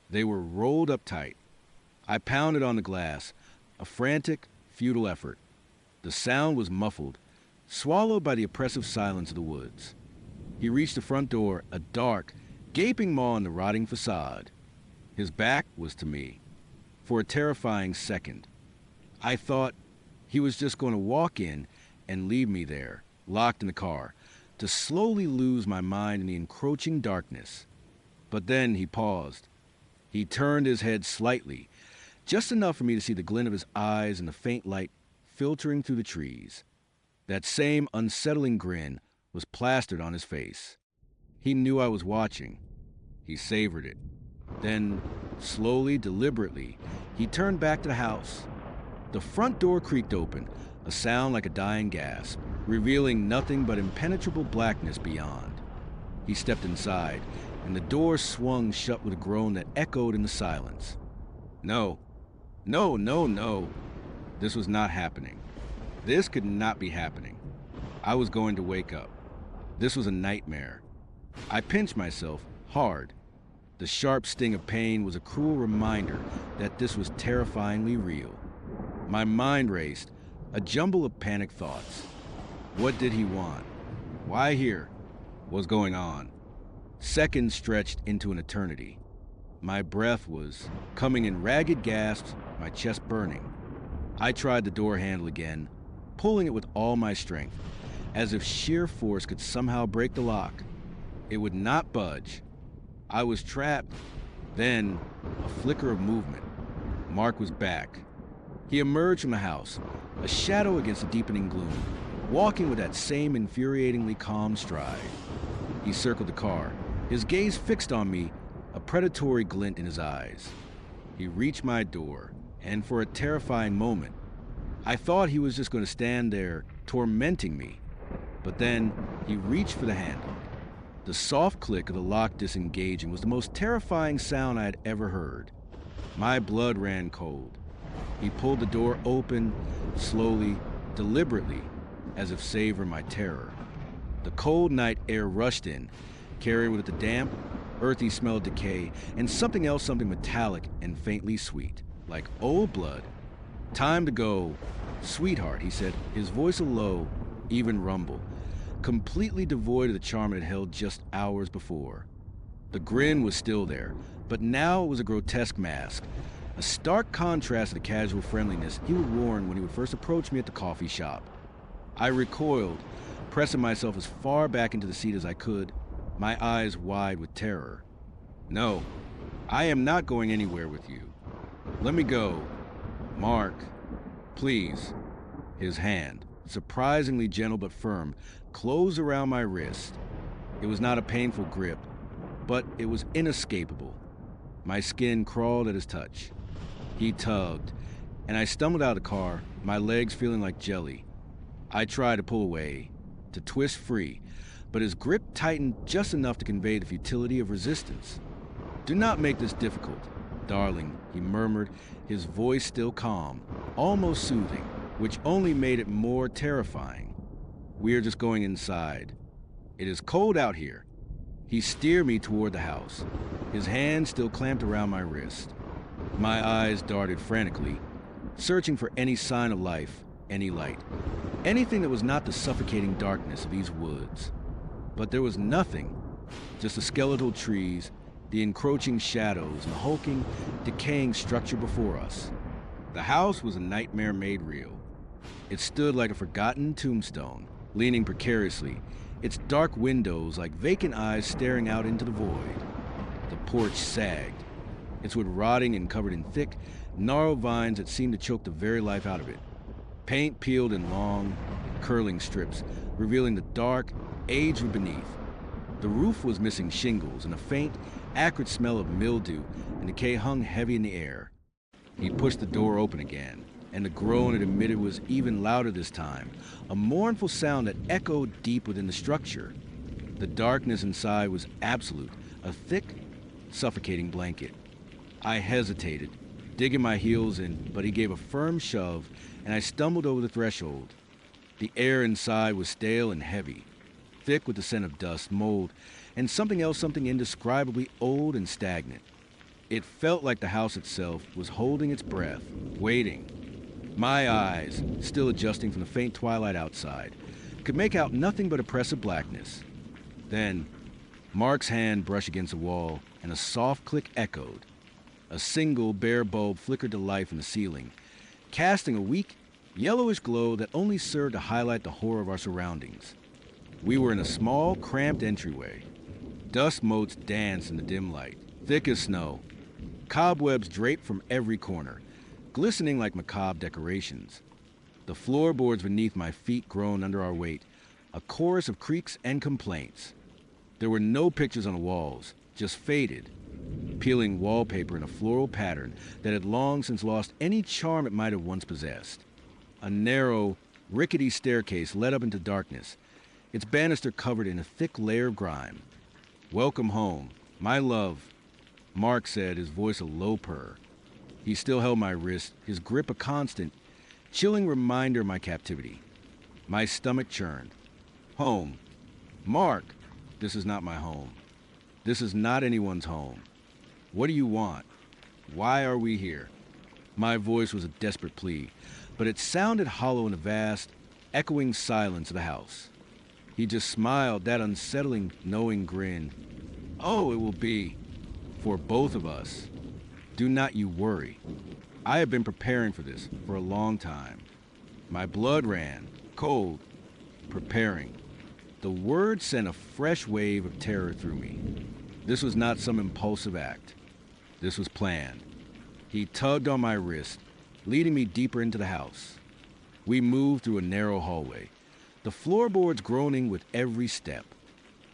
They were rolled up tight. I pounded on the glass, a frantic, futile effort. The sound was muffled, swallowed by the oppressive silence of the woods. He reached the front door, a dark, gaping maw in the rotting facade. His back was to me. For a terrifying second, I thought he was just going to walk in and leave me there, locked in the car, to slowly lose my mind in the encroaching darkness. But then he paused. He turned his head slightly, just enough for me to see the glint of his eyes and the faint light filtering through the trees. That same unsettling grin was plastered on his face. He knew I was watching. He savored it. Then, slowly, deliberately, he turned back to the house. The front door creaked open, a sound like a dying gasp, revealing nothing but impenetrable blackness beyond. He stepped inside, and the door swung shut with a groan that echoed in the silence. No. This was not happening. This could not be happening. I was going to wake up. This was a nightmare. I pinched myself hard. The sharp sting of pain was a cruel reminder that this was terrifyingly real. My mind raced, a jumble of panicked thoughts. What did he want? Why here? What was going on? Seconds stretched into an eternity. My breath was coming in ragged gasps, my chest burning. I tried the door handle again, pulling it with all my strength, as if sheer force could somehow break the lock. It would not budge. I was trapped. Then, a flicker of movement. Mark was back. He emerged from the house, a shadow against the deepening gloom, walking with that same infuriatingly calm stride. He circled the car, his gaze fixed on me, a predatory glint in his eyes. He reached my door, and for a terrifying moment, I thought he was just going to stand there, tormenting me. But then, he reached for the handle. The soft click of the lock disengaging was the most terrifying sound I had ever heard. My blood ran cold. He pulled the door open, slowly, deliberately, as if savoring my terror. The cold night air rushed in, carrying with it the damp, earthy smell of decay, and something metallic and faintly sweet, like old blood. "Time to go, sweetheart," he said, his voice a low, even rumble, completely devoid of the charm it had held just hours before. The grin was still there, but now it was a grotesque mask, a stark contrast to the casual friendliness he would worn when he would first approach me at the coffee shop. I recoiled, pressing myself as far back into the seat as I could, my eyes wide with terror. "No, I am not going anywhere with you. Let me go. Mark, please." His hand, surprisingly gentle but firm, closed around my wrist. It was not a painful grip, but it was inescapable. My skin crawled at his touch. He tugged, and I stumbled out of the car, my legs feeling like jelly. I tried to pull away, to twist free, but his grip tightened just enough to convey the futility of resistance. "Do not make this difficult, darling," he murmured, his voice still calm, almost soothing, which only made it more terrifying. "We are just going inside. It is cold out here." He steered me toward the house, his hand still clamped around my wrist. My eyes darted frantically, searching for any sign of life, any light, anything that was not the suffocating darkness of these woods. But there was nothing, just the skeletal trees, the encroaching shadows, and the hulking, decaying structure before us. The house was a nightmare made real. It stood like a forgotten tombstone, leaning precariously, its dark windows like vacant eyes staring out into the void. The porch sagged, its wood rotting and covered in thick, gnarled vines that seemed to choke the very life out of it. Paint peeled in long, curling strips, revealing the dark, aged wood beneath. The roof was missing shingles, and a faint, acrid smell of mildew and decay hung heavy in the air. He pushed the door open again, and the groan it emitted was even louder this time, a mournful sound that echoed deep within the structure. The darkness inside was absolute, a thick, suffocating blanket. I hesitated, digging my heels in, but he gave a firm shove, and I stumbled over the threshold. The air inside was stale and heavy, thick with the scent of dust, mold, and something indescribably old and stagnant. It felt like the house itself was holding its breath, waiting. My eyes, still adjusting from the faint twilight outside, could make out nothing but oppressive blackness. Then, Mark's hand brushed against the wall, and a soft click echoed. A single bare bulb flickered to life in the ceiling, casting a weak, yellowish glow that only served to highlight the horror of our surroundings. We were in a small, cramped entryway. Dust motes danced in the dim light, thick as snow. Cobwebs draped from every corner, glistening like macabre decorations. The floorboards beneath my feet groaned under our weight, a chorus of creaks and complaints. There were no pictures on the walls, just faded, peeling wallpaper in a floral pattern that had long since lost any charm it might have once possessed. A narrow, rickety staircase led up into darkness, its banister covered in a thick layer of grime. "Welcome home, my love," Mark said, his voice a low purr. He still held my wrist, his grip a constant, chilling reminder of my captivity. My stomach churned. Home. Mark, this is not my home. This is not anyone's home. What do you want? Why are we here? My voice was a desperate plea, but it sounded hollow in the vast, echoing silence of the house. He just smiled, that unsettling, knowing grin. "Oh, it will be for both of us. Do not you worry. I have been preparing for this for a long time." My blood ran, cold, preparing. The word sent a fresh wave of terror through me. This was not some impulsive act. This was planned. He tugged on my wrist, leading me deeper into the house. We moved through a narrow hallway, the floorboards groaning with every step.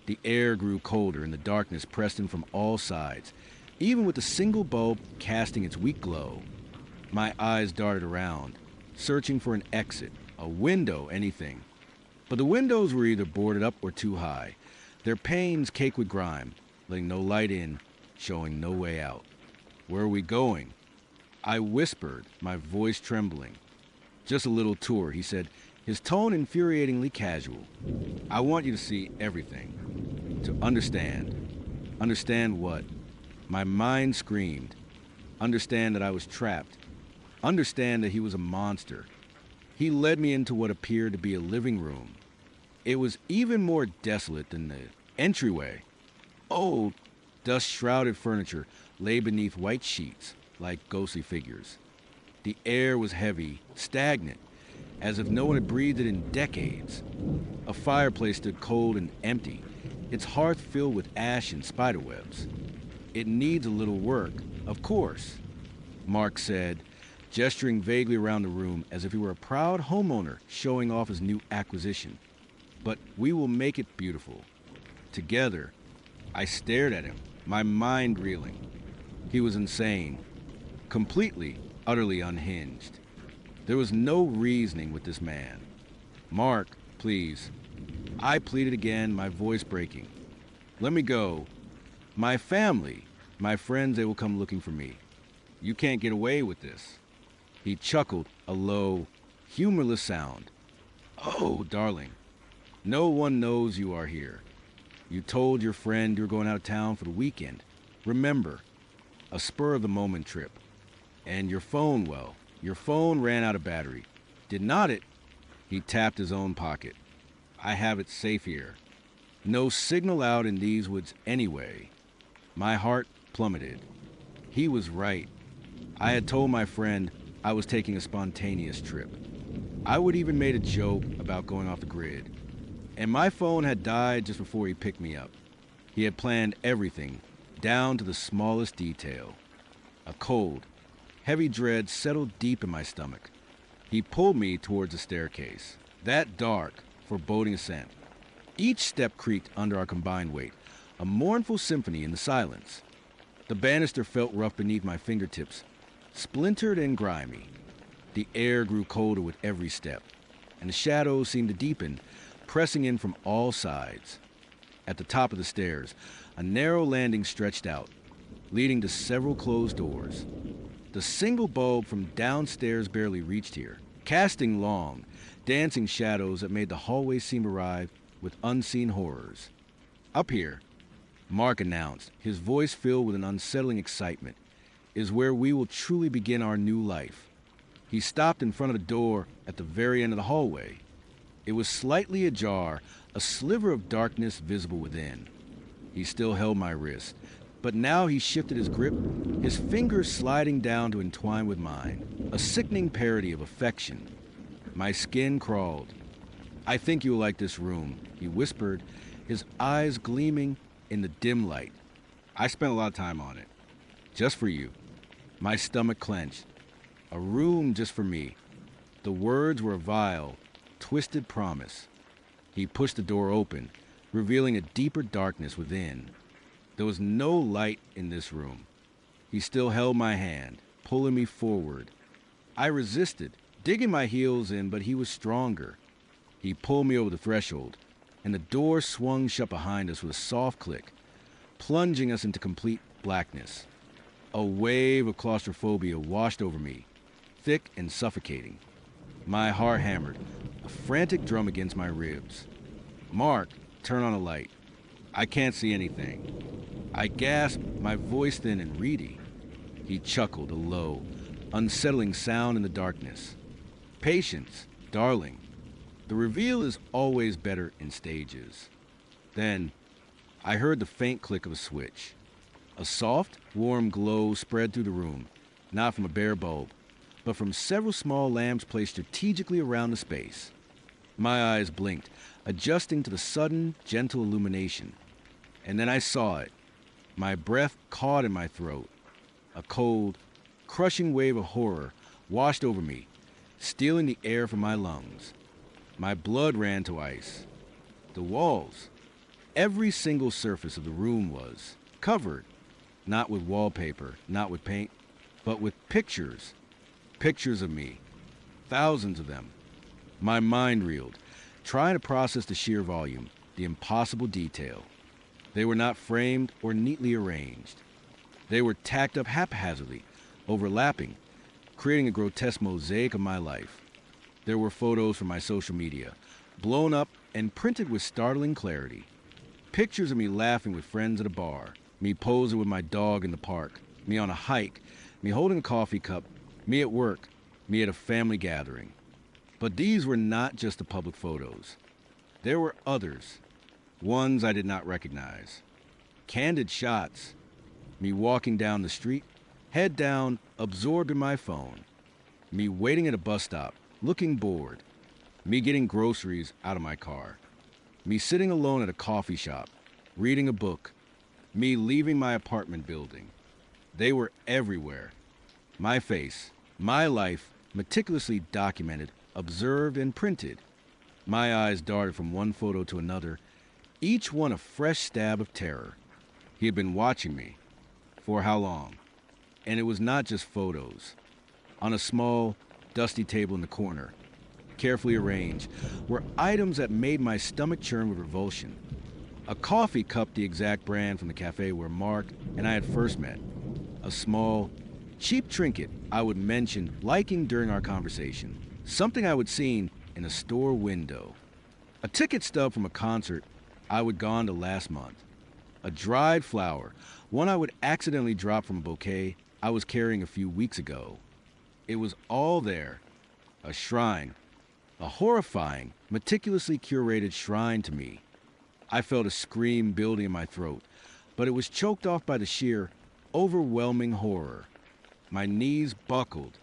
The air grew colder and the darkness pressed in from all sides, even with the single bulb casting its weak glow. My eyes darted around, searching for an exit, a window, anything. But the windows were either boarded up or too high, their panes caked with grime, letting no light in, showing no way out. "Where are we going?" I whispered, my voice trembling. "Just a little tour," he said, his tone infuriatingly casual. "I want you to see everything. To understand." Understand what? My mind screamed. Understand that I was trapped. Understand that he was a monster. He led me into what appeared to be a living room. It was even more desolate than the entryway. Old, dust-shrouded furniture lay beneath white sheets, like ghostly figures. The air was heavy, stagnant, as if no one had breathed it in decades. A fireplace stood cold and empty, its hearth filled with ash and spiderwebs. "It needs a little work, of course," Mark said, gesturing vaguely around the room as if he were a proud homeowner showing off his new acquisition. "But we will make it beautiful. Together." I stared at him, my mind reeling. He was insane. Completely, utterly unhinged. There was no reasoning with this man. "Mark, please." I pleaded again, my voice breaking. "Let me go. My family, my friends, they will come looking for me. You can't get away with this." He chuckled, a low, humorless sound. "Oh, darling, no one knows you are here. You told your friend you were going out of town for the weekend. Remember, a spur-of-the-moment trip. And your phone, well, your phone ran out of battery. Did not it?" He tapped his own pocket. "I have it safe here. No signal out in these woods anyway." My heart plummeted. He was right. I had told my friend I was taking a spontaneous trip. I would even made a joke about going off the grid. And my phone had died just before he picked me up. He had planned everything, down to the smallest detail. A cold, heavy dread settled deep in my stomach. He pulled me towards the staircase. That dark, foreboding ascent. Each step creaked under our combined weight, a mournful symphony in the silence. The banister felt rough beneath my fingertips, splintered and grimy. The air grew colder with every step, and the shadows seemed to deepen, pressing in from all sides. At the top of the stairs, a narrow landing stretched out, leading to several closed doors. The single bulb from downstairs barely reached here, casting long, dancing shadows that made the hallway seem alive with unseen horrors. "Up here," Mark announced, his voice filled with an unsettling excitement, "is where we will truly begin our new life." He stopped in front of the door at the very end of the hallway. It was slightly ajar, a sliver of darkness visible within. He still held my wrist, But now he shifted his grip, his fingers sliding down to entwine with mine, a sickening parody of affection. My skin crawled. "I think you will like this room," he whispered, his eyes gleaming in the dim light. "I spent a lot of time on it. Just for you." My stomach clenched. A room just for me. The words were a vile, twisted promise. He pushed the door open, revealing a deeper darkness within. There was no light in this room. He still held my hand, pulling me forward. I resisted, digging my heels in, but he was stronger. He pulled me over the threshold, and the door swung shut behind us with a soft click, plunging us into complete blackness. A wave of claustrophobia washed over me, thick and suffocating. My heart hammered, a frantic drum against my ribs. "Mark, turn on a light." "I can't see anything." I gasped, my voice thin and reedy. He chuckled, a low, unsettling sound in the darkness. "Patience, darling. The reveal is always better in stages." Then, I heard the faint click of a switch. A soft, warm glow spread through the room, not from a bare bulb, but from several small lamps placed strategically around the space. My eyes blinked, adjusting to the sudden, gentle illumination. And then I saw it. My breath caught in my throat. A cold, crushing wave of horror washed over me, stealing the air from my lungs. My blood ran to ice. The walls, every single surface of the room was covered, not with wallpaper, not with paint, but with pictures. Pictures of me. Thousands of them. My mind reeled, trying to process the sheer volume, the impossible detail. They were not framed or neatly arranged. They were tacked up haphazardly, overlapping, creating a grotesque mosaic of my life. There were photos from my social media, blown up and printed with startling clarity. Pictures of me laughing with friends at a bar, me posing with my dog in the park, me on a hike, me holding a coffee cup, me at work, me at a family gathering. But these were not just the public photos. There were others, ones I did not recognize. Candid shots, me walking down the street, head down, absorbed in my phone. Me waiting at a bus stop, looking bored. Me getting groceries out of my car. Me sitting alone at a coffee shop, reading a book. Me leaving my apartment building. They were everywhere. My face, my life, meticulously documented, observed, and printed. My eyes darted from one photo to another, each one a fresh stab of terror. He had been watching me. For how long? And it was not just photos. On a small, dusty table in the corner, carefully arranged, were items that made my stomach churn with revulsion. A coffee cup, the exact brand from the cafe where Mark and I had first met. A small, cheap trinket I would mention liking during our conversation. Something I would seen in a store window. A ticket stub from a concert I would gone to last month. A dried flower, one I would accidentally drop from a bouquet I was carrying a few weeks ago. It was all there. A shrine. A horrifying, meticulously curated shrine to me. I felt a scream building in my throat, but it was choked off by the sheer, overwhelming horror. My knees buckled.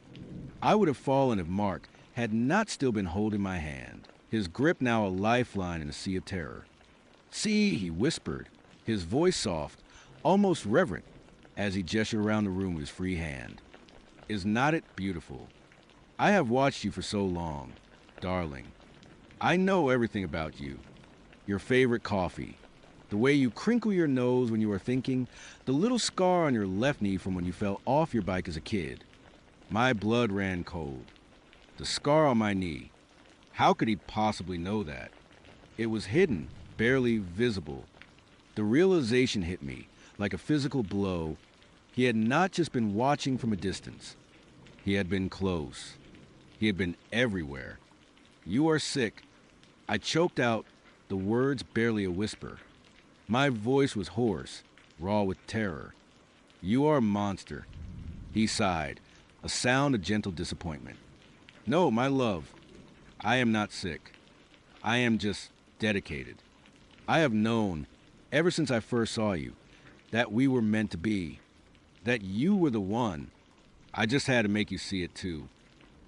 I would have fallen if Mark had not still been holding my hand, his grip now a lifeline in a sea of terror. "See," he whispered, his voice soft, almost reverent, as he gestured around the room with his free hand. "Is not it beautiful? I have watched you for so long, darling. I know everything about you. Your favorite coffee, the way you crinkle your nose when you are thinking, the little scar on your left knee from when you fell off your bike as a kid." My blood ran cold. The scar on my knee. How could he possibly know that? It was hidden, barely visible. The realization hit me like a physical blow. He had not just been watching from a distance. He had been close. He had been everywhere. "You are sick." I choked out, the words barely a whisper. My voice was hoarse, raw with terror. "You are a monster." He sighed, a sound of gentle disappointment. "No, my love, I am not sick. I am just dedicated. I have known, ever since I first saw you, that we were meant to be, that you were the one. I just had to make you see it too.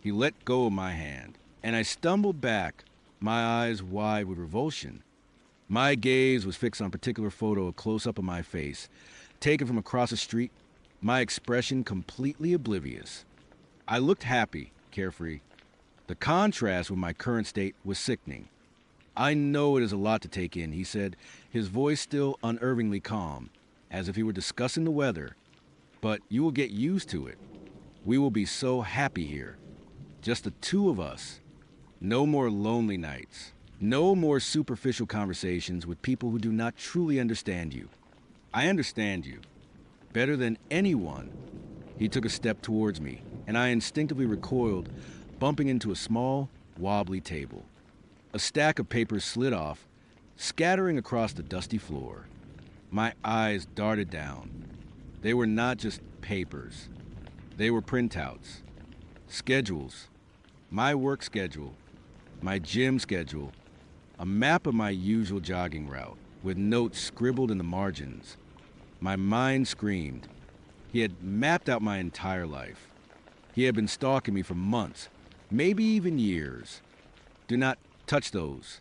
He let go of my hand, and I stumbled back, my eyes wide with revulsion. My gaze was fixed on a particular photo, a close-up of my face, taken from across the street, my expression completely oblivious. I looked happy, carefree. The contrast with my current state was sickening. I know it is a lot to take in, he said, his voice still unervingly calm, as if he were discussing the weather. But you will get used to it. We will be so happy here. Just the two of us. No more lonely nights. No more superficial conversations with people who do not truly understand you. I understand you. Better than anyone. He took a step towards me, and I instinctively recoiled, bumping into a small, wobbly table. A stack of papers slid off, scattering across the dusty floor. My eyes darted down. They were not just papers. They were printouts, schedules, my work schedule, my gym schedule, a map of my usual jogging route with notes scribbled in the margins. My mind screamed. He had mapped out my entire life. He had been stalking me for months, maybe even years. Do not touch those,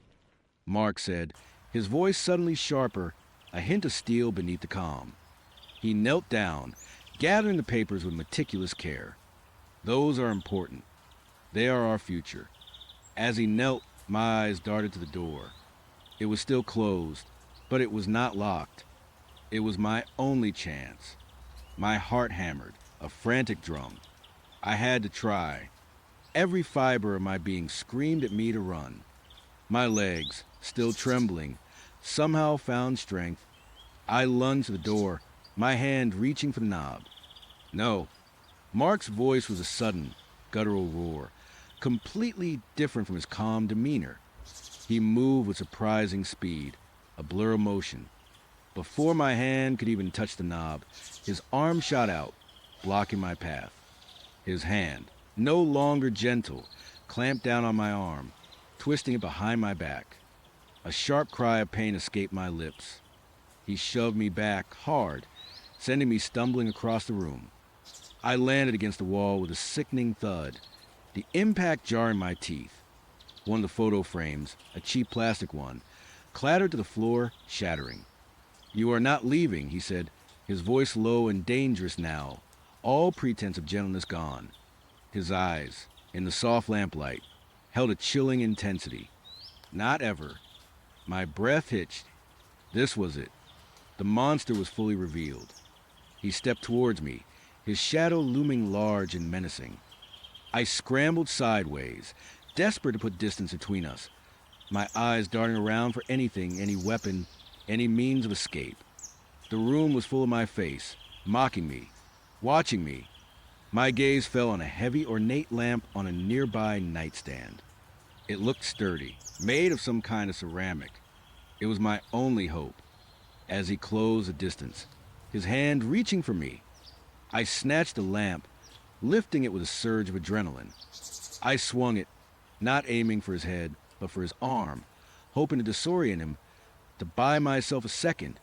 Mark said, his voice suddenly sharper, a hint of steel beneath the calm. He knelt down, gathering the papers with meticulous care. Those are important. They are our future. As he knelt, my eyes darted to the door. It was still closed, but it was not locked. It was my only chance. My heart hammered, a frantic drum. I had to try. Every fiber of my being screamed at me to run. My legs, still trembling, somehow found strength. I lunged to the door, my hand reaching for the knob. No. Mark's voice was a sudden, guttural roar, completely different from his calm demeanor. He moved with surprising speed, a blur of motion. Before my hand could even touch the knob, his arm shot out, blocking my path. His hand, no longer gentle, clamped down on my arm, twisting it behind my back. A sharp cry of pain escaped my lips. He shoved me back hard, sending me stumbling across the room. I landed against the wall with a sickening thud, the impact jarring my teeth. One of the photo frames, a cheap plastic one, clattered to the floor, shattering. "You are not leaving," he said, his voice low and dangerous now, all pretense of gentleness gone. His eyes, in the soft lamplight, held a chilling intensity. Not ever. My breath hitched. This was it. The monster was fully revealed. He stepped towards me, his shadow looming large and menacing. I scrambled sideways, desperate to put distance between us, my eyes darting around for anything, any weapon, any means of escape. The room was full of my face, mocking me, watching me. My gaze fell on a heavy, ornate lamp on a nearby nightstand. It looked sturdy, made of some kind of ceramic. It was my only hope. As he closed the distance, his hand reaching for me, I snatched the lamp, lifting it with a surge of adrenaline. I swung it, not aiming for his head, but for his arm, hoping to disorient him, to buy myself a second.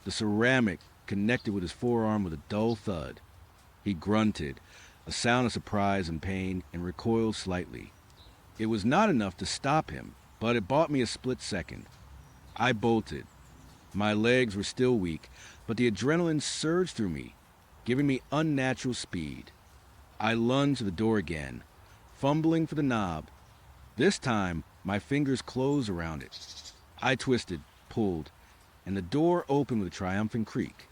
The ceramic connected with his forearm with a dull thud. He grunted, a sound of surprise and pain, and recoiled slightly. It was not enough to stop him, but it bought me a split second. I bolted. My legs were still weak, but the adrenaline surged through me, giving me unnatural speed. I lunged to the door again, fumbling for the knob. This time, my fingers closed around it. I twisted, pulled, and the door opened with a triumphant creak.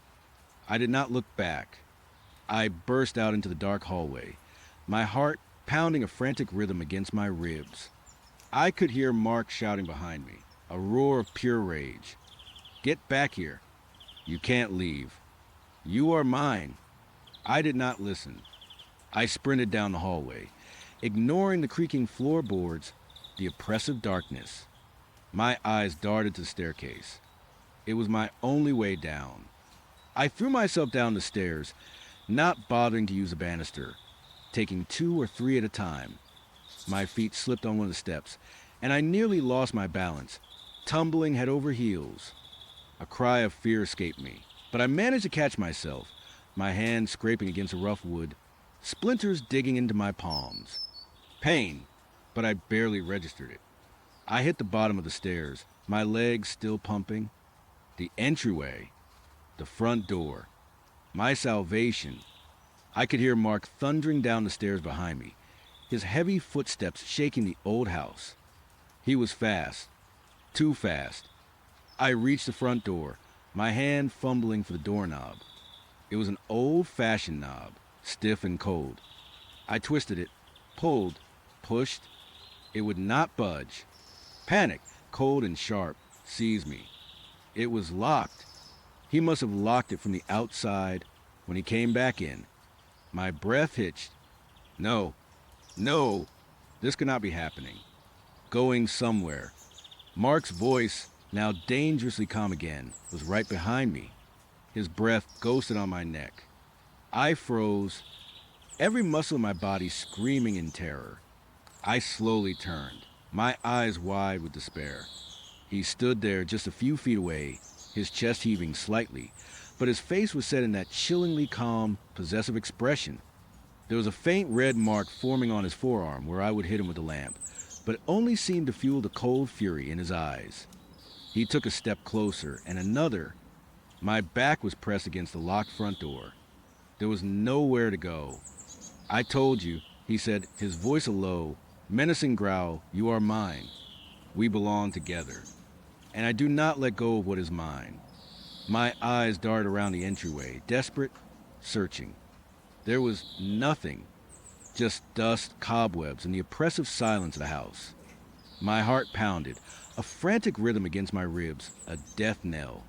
I did not look back. I burst out into the dark hallway, my heart pounding a frantic rhythm against my ribs. I could hear Mark shouting behind me, a roar of pure rage. "Get back here. You can't leave. You are mine." I did not listen. I sprinted down the hallway, ignoring the creaking floorboards, the oppressive darkness. My eyes darted to the staircase. It was my only way down. I threw myself down the stairs, not bothering to use a banister, taking 2 or 3 at a time. My feet slipped on one of the steps, and I nearly lost my balance, tumbling head over heels. A cry of fear escaped me. But I managed to catch myself, my hand scraping against the rough wood, splinters digging into my palms. Pain, but I barely registered it. I hit the bottom of the stairs, my legs still pumping. The entryway, the front door, my salvation. I could hear Mark thundering down the stairs behind me, his heavy footsteps shaking the old house. He was fast, too fast. I reached the front door, my hand fumbling for the doorknob. It was an old-fashioned knob, stiff and cold. I twisted it, pulled, pushed. It would not budge. Panic, cold and sharp, seized me. It was locked. He must have locked it from the outside when he came back in. My breath hitched. No, this could not be happening. Going somewhere. Mark's voice, now dangerously calm again, was right behind me. His breath ghosted on my neck. I froze, every muscle in my body screaming in terror. I slowly turned, my eyes wide with despair. He stood there just a few feet away, his chest heaving slightly, but his face was set in that chillingly calm, possessive expression. There was a faint red mark forming on his forearm where I would hit him with the lamp, but it only seemed to fuel the cold fury in his eyes. He took a step closer, and another. My back was pressed against the locked front door. There was nowhere to go. I told you, he said, his voice a low, menacing growl, you are mine. We belong together. And I do not let go of what is mine. My eyes darted around the entryway, desperate, searching. There was nothing, just dust, cobwebs, and the oppressive silence of the house. My heart pounded, a frantic rhythm against my ribs, a death knell.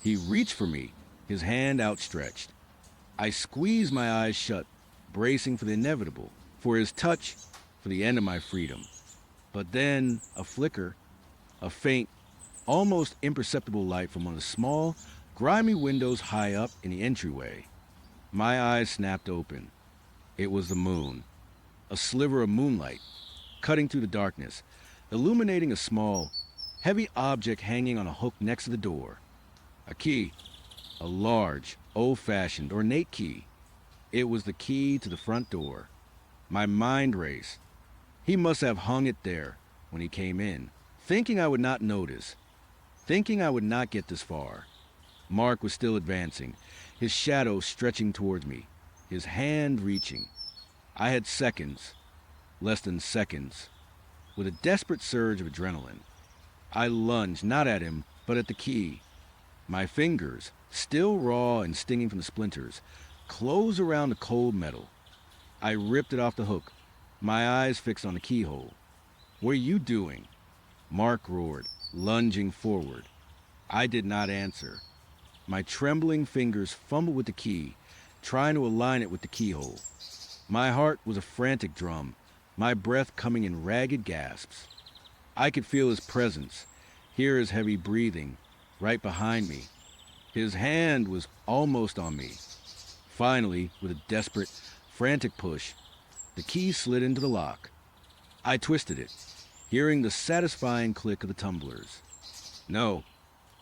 He reached for me, his hand outstretched. I squeezed my eyes shut, bracing for the inevitable, for his touch, for the end of my freedom. But then, a flicker, a faint, almost imperceptible light from one of the small, grimy windows high up in the entryway. My eyes snapped open. It was the moon, a sliver of moonlight, cutting through the darkness, illuminating a small, heavy object hanging on a hook next to the door. A key, a large, old-fashioned, ornate key. It was the key to the front door. My mind raced. He must have hung it there when he came in, thinking I would not notice, thinking I would not get this far. Mark was still advancing, his shadow stretching towards me, his hand reaching. I had seconds, less than seconds. With a desperate surge of adrenaline, I lunged not at him, but at the key. My fingers, still raw and stinging from the splinters, closed around the cold metal. I ripped it off the hook, my eyes fixed on the keyhole. What are you doing? Mark roared, lunging forward. I did not answer. My trembling fingers fumbled with the key, trying to align it with the keyhole. My heart was a frantic drum, my breath coming in ragged gasps. I could feel his presence, hear his heavy breathing, right behind me. His hand was almost on me. Finally, with a desperate, frantic push, the key slid into the lock. I twisted it, hearing the satisfying click of the tumblers. No,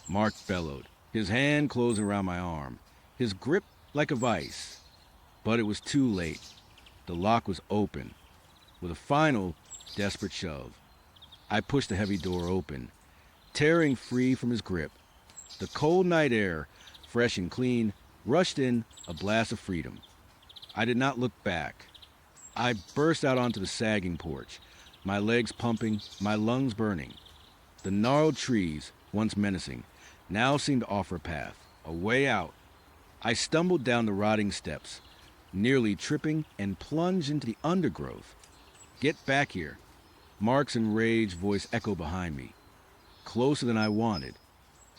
Mark bellowed, his hand closing around my arm, his grip like a vice. But it was too late. The lock was open. With a final, desperate shove, I pushed the heavy door open, tearing free from his grip. The cold night air, fresh and clean, rushed in, a blast of freedom. I did not look back. I burst out onto the sagging porch, my legs pumping, my lungs burning. The gnarled trees, once menacing, now seemed to offer a path, a way out. I stumbled down the rotting steps, nearly tripping, and plunged into the undergrowth. Get back here. Mark's enraged voice echoed behind me, closer than I wanted.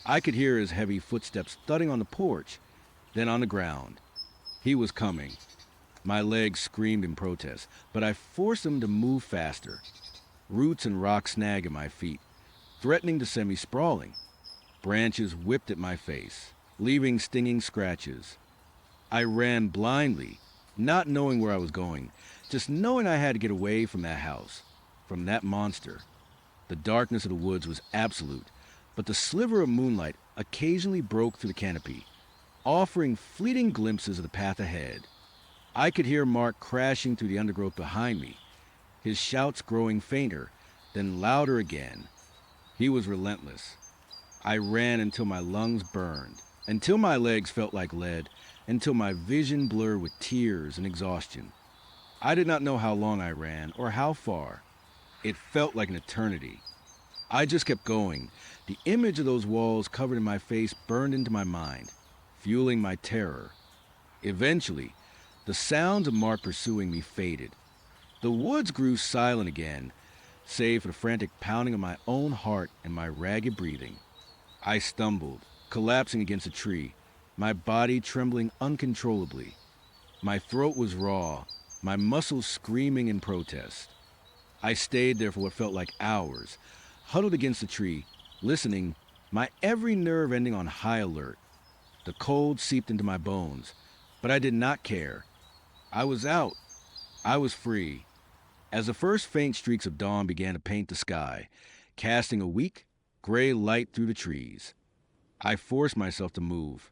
I could hear his heavy footsteps thudding on the porch, then on the ground. He was coming. My legs screamed in protest, but I forced him to move faster. Roots and rocks snagged at my feet, threatening to send me sprawling. Branches whipped at my face, leaving stinging scratches. I ran blindly, not knowing where I was going, just knowing I had to get away from that house, from that monster. The darkness of the woods was absolute, but the sliver of moonlight occasionally broke through the canopy. offering fleeting glimpses of the path ahead. I could hear Mark crashing through the undergrowth behind me, his shouts growing fainter, then louder again. He was relentless. I ran until my lungs burned, until my legs felt like lead, until my vision blurred with tears and exhaustion. I did not know how long I ran or how far. It felt like an eternity. I just kept going. The image of those walls covered in my face burned into my mind, fueling my terror. Eventually, the sounds of Mark pursuing me faded. The woods grew silent again, save for the frantic pounding of my own heart and my ragged breathing. I stumbled, collapsing against a tree, my body trembling uncontrollably. My throat was raw, my muscles screaming in protest. I stayed there for what felt like hours, huddled against the tree, listening, my every nerve ending on high alert. The cold seeped into my bones, but I did not care. I was out. I was free. As the first faint streaks of dawn began to paint the sky, casting a weak, gray light through the trees, I forced myself to move.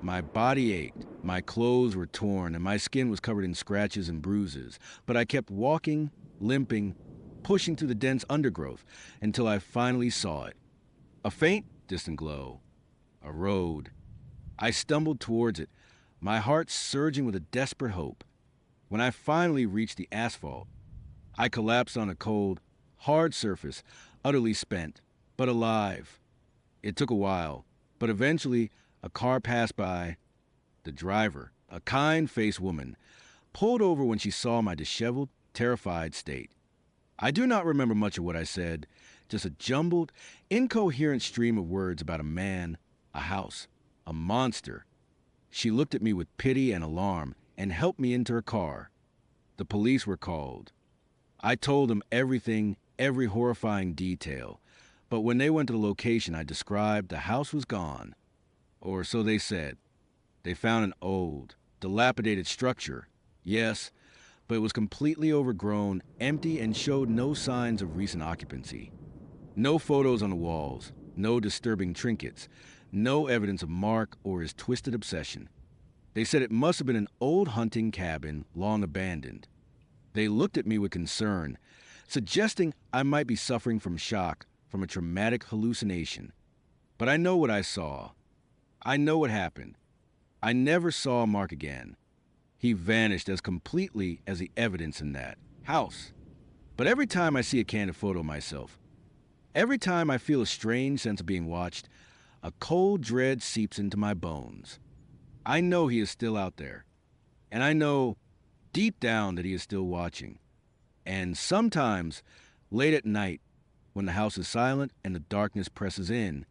My body ached, my clothes were torn, and my skin was covered in scratches and bruises, but I kept walking, limping, pushing through the dense undergrowth until I finally saw it. A faint, distant glow. A road. I stumbled towards it, my heart surging with a desperate hope. When I finally reached the asphalt, I collapsed on a cold, hard surface, utterly spent, but alive. It took a while, but eventually a car passed by. The driver, a kind-faced woman, pulled over when she saw my disheveled, terrified state. I do not remember much of what I said, just a jumbled, incoherent stream of words about a man, a house, a monster. She looked at me with pity and alarm and helped me into her car. The police were called. I told them everything, every horrifying detail, but when they went to the location I described, the house was gone. Or so they said. They found an old, dilapidated structure, yes, but it was completely overgrown, empty, and showed no signs of recent occupancy. No photos on the walls, no disturbing trinkets, no evidence of Mark or his twisted obsession. They said it must have been an old hunting cabin, long abandoned. They looked at me with concern, suggesting I might be suffering from shock from a traumatic hallucination. But I know what I saw. I know what happened. I never saw Mark again. He vanished as completely as the evidence in that house. But every time I see a candid photo of myself, every time I feel a strange sense of being watched, a cold dread seeps into my bones. I know he is still out there. And I know deep down that he is still watching. And sometimes, late at night, when the house is silent and the darkness presses in,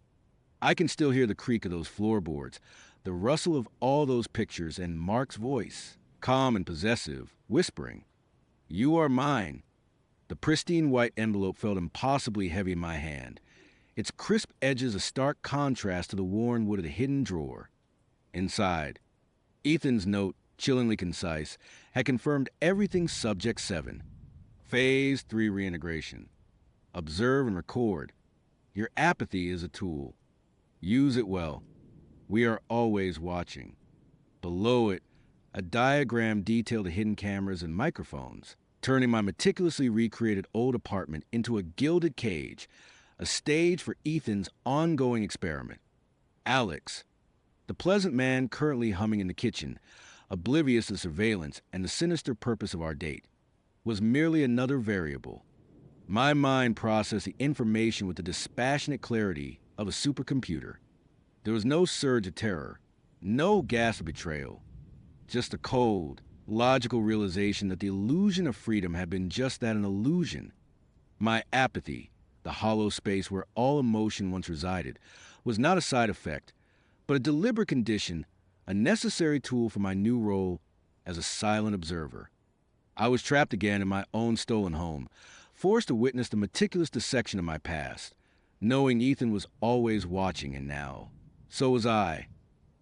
I can still hear the creak of those floorboards, the rustle of all those pictures, and Mark's voice, calm and possessive, whispering, "You are mine." The pristine white envelope felt impossibly heavy in my hand, its crisp edges a stark contrast to the worn wood of the hidden drawer. Inside, Ethan's note, chillingly concise, had confirmed everything Subject 7. Phase 3 reintegration. Observe and record. Your apathy is a tool. Use it well. We are always watching. Below it, a diagram detailed the hidden cameras and microphones, turning my meticulously recreated old apartment into a gilded cage, a stage for Ethan's ongoing experiment. Alex, the pleasant man currently humming in the kitchen, oblivious to surveillance and the sinister purpose of our date, was merely another variable. My mind processed the information with the dispassionate clarity of a supercomputer. There was no surge of terror, no gasp of betrayal, just a cold, logical realization that the illusion of freedom had been just that, an illusion. My apathy, the hollow space where all emotion once resided, was not a side effect, but a deliberate condition, a necessary tool for my new role as a silent observer. I was trapped again in my own stolen home, forced to witness the meticulous dissection of my past, knowing Ethan was always watching, and now, so was I.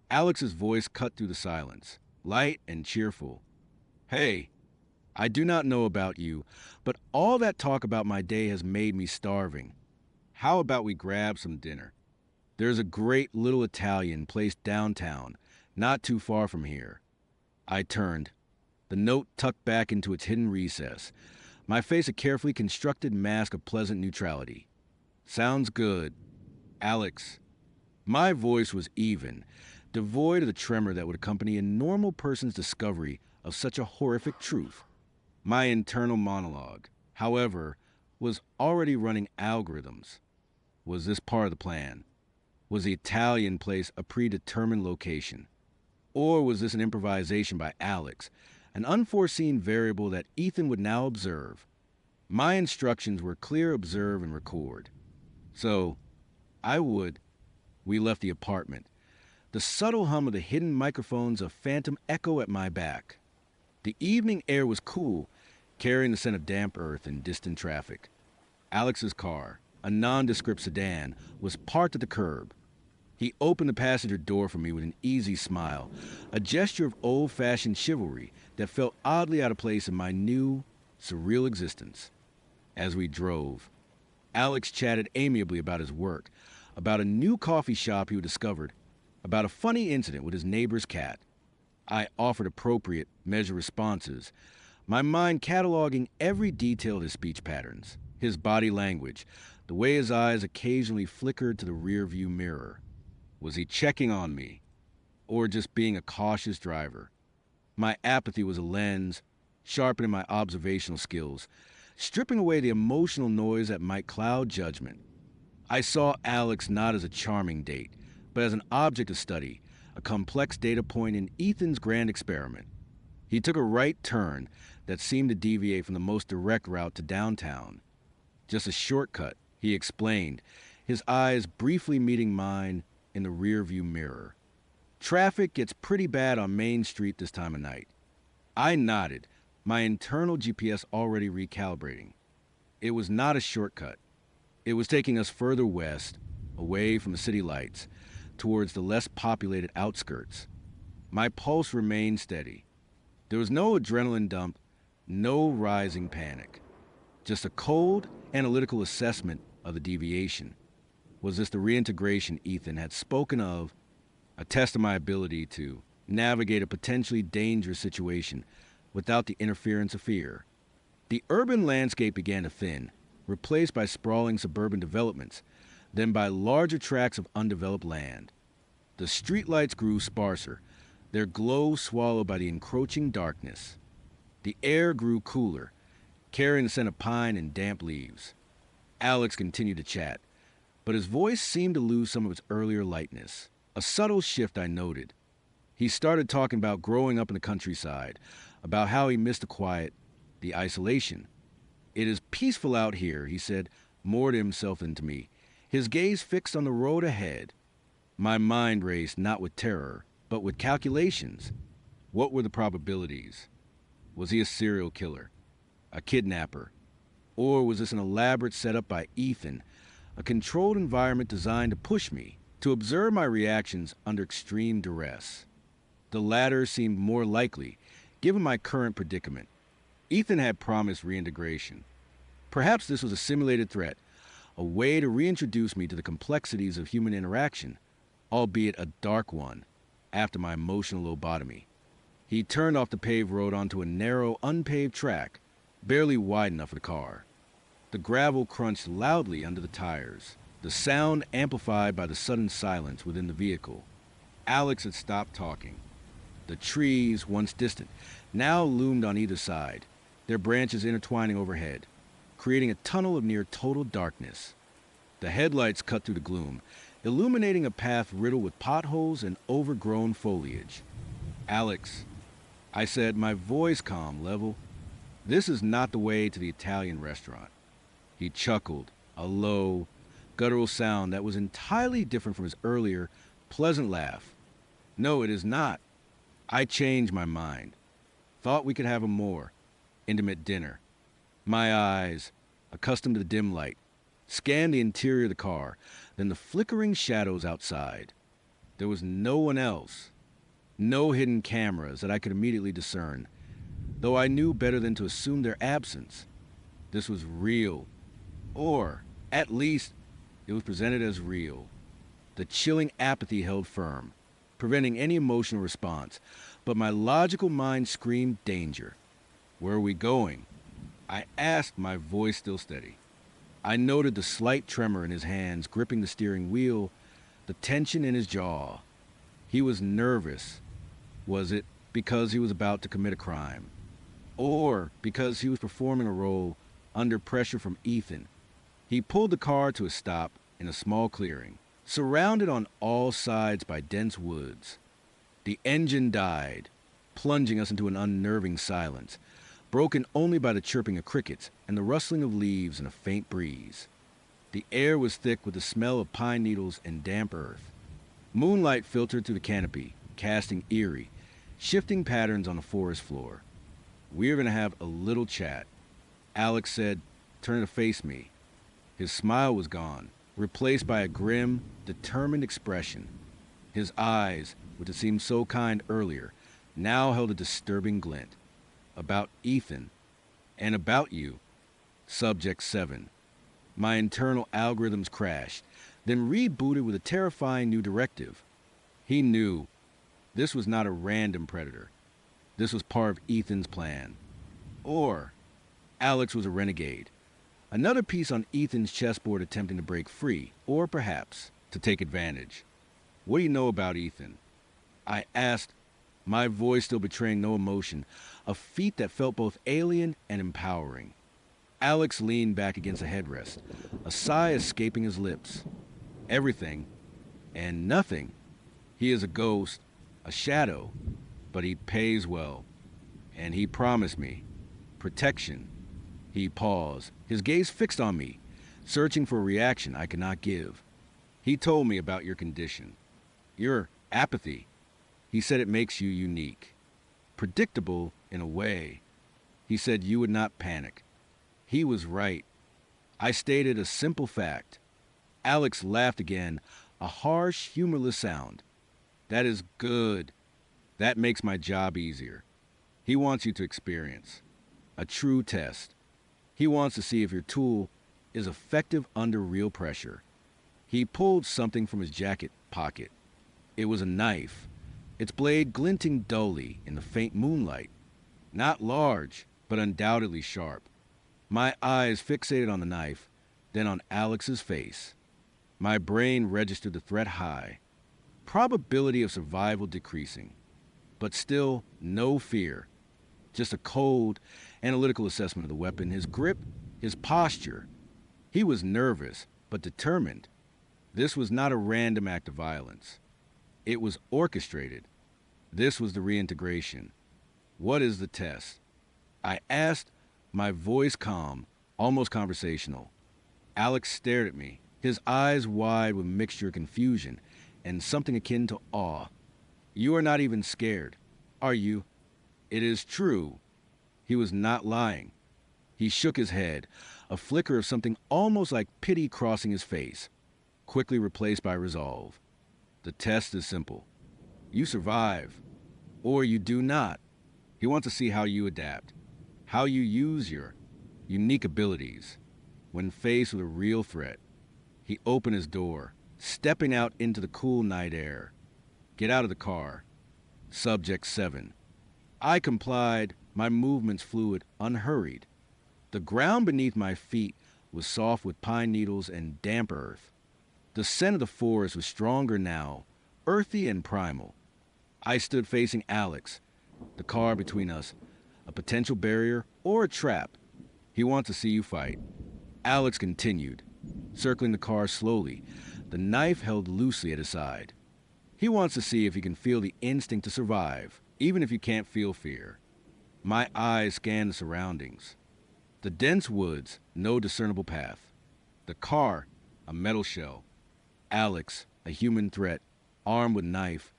Alex's voice cut through the silence, light and cheerful. "Hey, I do not know about you, but all that talk about my day has made me starving. How about we grab some dinner? There's a great little Italian place downtown, Not too far from here. I turned, the note tucked back into its hidden recess, my face a carefully constructed mask of pleasant neutrality. Sounds good. Alex. My voice was even, devoid of the tremor that would accompany a normal person's discovery of such a horrific truth. My internal monologue, however, was already running algorithms. Was this part of the plan? Was the Italian place a predetermined location? Or was this an improvisation by Alex, an unforeseen variable that Ethan would now observe? My instructions were clear: observe and record. So, we left the apartment. The subtle hum of the hidden microphones of phantom echo at my back. The evening air was cool, carrying the scent of damp earth and distant traffic. Alex's car, a nondescript sedan, was parked at the curb. He opened the passenger door for me with an easy smile, a gesture of old-fashioned chivalry that felt oddly out of place in my new, surreal existence. As we drove, Alex chatted amiably about his work, about a new coffee shop he had discovered, about a funny incident with his neighbor's cat. I offered appropriate, measured responses, my mind cataloging every detail of his speech patterns, his body language, the way his eyes occasionally flickered to the rearview mirror. Was he checking on me, or just being a cautious driver? My apathy was a lens, sharpening my observational skills, stripping away the emotional noise that might cloud judgment. I saw Alex not as a charming date, but as an object of study, a complex data point in Ethan's grand experiment. He took a right turn that seemed to deviate from the most direct route to downtown. Just a shortcut, he explained, his eyes briefly meeting mine in the rearview mirror. Traffic gets pretty bad on Main Street this time of night. I nodded, my internal GPS already recalibrating. It was not a shortcut. It was taking us further west, away from the city lights, towards the less populated outskirts. My pulse remained steady. There was no adrenaline dump, no rising panic. Just a cold, analytical assessment of the deviation. Was this the reintegration Ethan had spoken of, a test of my ability to navigate a potentially dangerous situation without the interference of fear? The urban landscape began to thin, replaced by sprawling suburban developments, then by larger tracts of undeveloped land. The streetlights grew sparser, their glow swallowed by the encroaching darkness. The air grew cooler, carrying the scent of pine and damp leaves. Alex continued to chat, but his voice seemed to lose some of its earlier lightness, a subtle shift I noted. He started talking about growing up in the countryside, about how he missed the quiet, the isolation. "It is peaceful out here," he said, more to himself than to me, his gaze fixed on the road ahead. My mind raced not with terror, but with calculations. What were the probabilities? Was he a serial killer, a kidnapper, or was this an elaborate setup by Ethan, a controlled environment designed to push me, to observe my reactions under extreme duress? The latter seemed more likely, given my current predicament. Ethan had promised reintegration. Perhaps this was a simulated threat, a way to reintroduce me to the complexities of human interaction, albeit a dark one, after my emotional lobotomy. He turned off the paved road onto a narrow, unpaved track, barely wide enough for the car. The gravel crunched loudly under the tires, the sound amplified by the sudden silence within the vehicle. Alex had stopped talking. The trees, once distant, now loomed on either side, their branches intertwining overhead, creating a tunnel of near total darkness. The headlights cut through the gloom, illuminating a path riddled with potholes and overgrown foliage. "Alex," I said, my voice calm, level, "this is not the way to the Italian restaurant." He chuckled, a low, guttural sound that was entirely different from his earlier, pleasant laugh. "No, it is not." I changed my mind. Thought we could have a more intimate dinner. My eyes, accustomed to the dim light, scanned the interior of the car, then the flickering shadows outside. There was no one else. No hidden cameras that I could immediately discern, though I knew better than to assume their absence. This was real. Or, at least, it was presented as real. The chilling apathy held firm. preventing any emotional response, but my logical mind screamed danger. Where are we going? I asked, my voice still steady. I noted the slight tremor in his hands gripping the steering wheel, the tension in his jaw. He was nervous. Was it because he was about to commit a crime? Or because he was performing a role under pressure from Ethan? He pulled the car to a stop in a small clearing, surrounded on all sides by dense woods. The engine died, plunging us into an unnerving silence, broken only by the chirping of crickets and the rustling of leaves in a faint breeze. The air was thick with the smell of pine needles and damp earth. Moonlight filtered through the canopy, casting eerie, shifting patterns on the forest floor. "We're going to have a little chat," Alex said, turning to face me. His smile was gone, replaced by a grim, determined expression. His eyes, which had seemed so kind earlier, now held a disturbing glint. "About Ethan. And about you." Subject 7. My internal algorithms crashed, then rebooted with a terrifying new directive. He knew. This was not a random predator. This was part of Ethan's plan. Or Alex was a renegade. Another piece on Ethan's chessboard attempting to break free, or perhaps to take advantage. "What do you know about Ethan?" I asked, my voice still betraying no emotion, a feat that felt both alien and empowering. Alex leaned back against the headrest, a sigh escaping his lips. "Everything and nothing. He is a ghost, a shadow, but he pays well. And he promised me protection." He paused, his gaze fixed on me, searching for a reaction I could not give. "He told me about your condition. Your apathy. He said it makes you unique. Predictable in a way. He said you would not panic." He was right. I stated a simple fact. Alex laughed again, a harsh, humorless sound. "That is good. That makes my job easier. He wants you to experience a true test. He wants to see if your tool is effective under real pressure." He pulled something from his jacket pocket. It was a knife, its blade glinting dully in the faint moonlight. Not large, but undoubtedly sharp. My eyes fixated on the knife, then on Alex's face. My brain registered the threat high, probability of survival decreasing, but still no fear. Just a cold, analytical assessment of the weapon, his grip, his posture. He was nervous, but determined. This was not a random act of violence. It was orchestrated. This was the reintegration. "What is the test?" I asked, my voice calm, almost conversational. Alex stared at me, his eyes wide with mixture of confusion and something akin to awe. "You are not even scared, are you?" It is true. He was not lying. He shook his head, a flicker of something almost like pity crossing his face, quickly replaced by resolve. "The test is simple. You survive, or you do not. He wants to see how you adapt, how you use your unique abilities when faced with a real threat." He opened his door, stepping out into the cool night air. "Get out of the car." Subject 7. I complied, my movements fluid, unhurried. The ground beneath my feet was soft with pine needles and damp earth. The scent of the forest was stronger now, earthy and primal. I stood facing Alex, the car between us, a potential barrier or a trap. "He wants to see you fight." Alex continued, circling the car slowly, the knife held loosely at his side. "He wants to see if you can feel the instinct to survive, even if you can't feel fear." My eyes scanned the surroundings. The dense woods, no discernible path. The car, a metal shell. Alex, a human threat, armed with knife,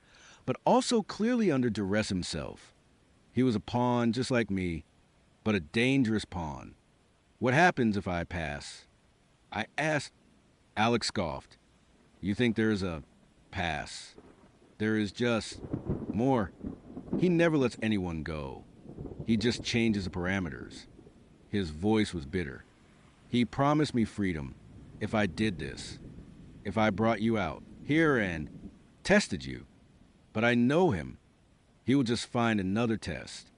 but also clearly under duress himself. He was a pawn just like me, but a dangerous pawn. "What happens if I pass?" I asked. Alex scoffed. "You think there's a pass? There is just more. He never lets anyone go. He just changes the parameters." His voice was bitter. "He promised me freedom if I did this. If I brought you out here and tested you. But I know him. He will just find another test.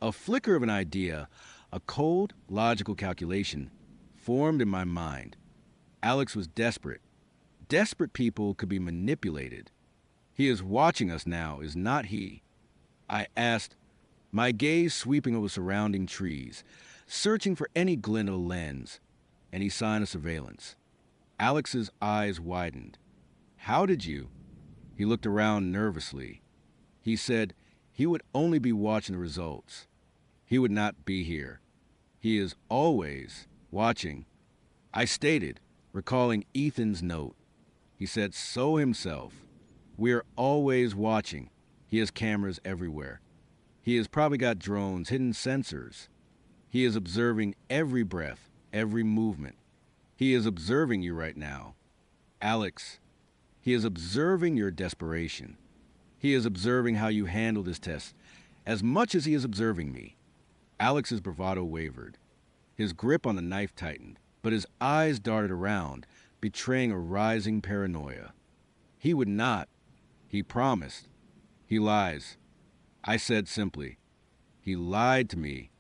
A flicker of an idea, a cold, logical calculation, formed in my mind. Alex was desperate. Desperate people could be manipulated. He is watching us now, is not he? I asked, my gaze sweeping over surrounding trees, searching for any glint of a lens, any sign of surveillance. Alex's eyes widened. How did you? He looked around nervously. He said he would only be watching the results. He would not be here. He is always watching. I stated, recalling Ethan's note. He said so himself. We are always watching. He has cameras everywhere. He has probably got drones, hidden sensors. He is observing every breath, every movement. He is observing you right now. Alex, he is observing your desperation. He is observing how you handle this test, as much as he is observing me. Alex's bravado wavered. His grip on the knife tightened, but his eyes darted around, betraying a rising paranoia. He would not. He promised. He lies. I said simply, he lied to me.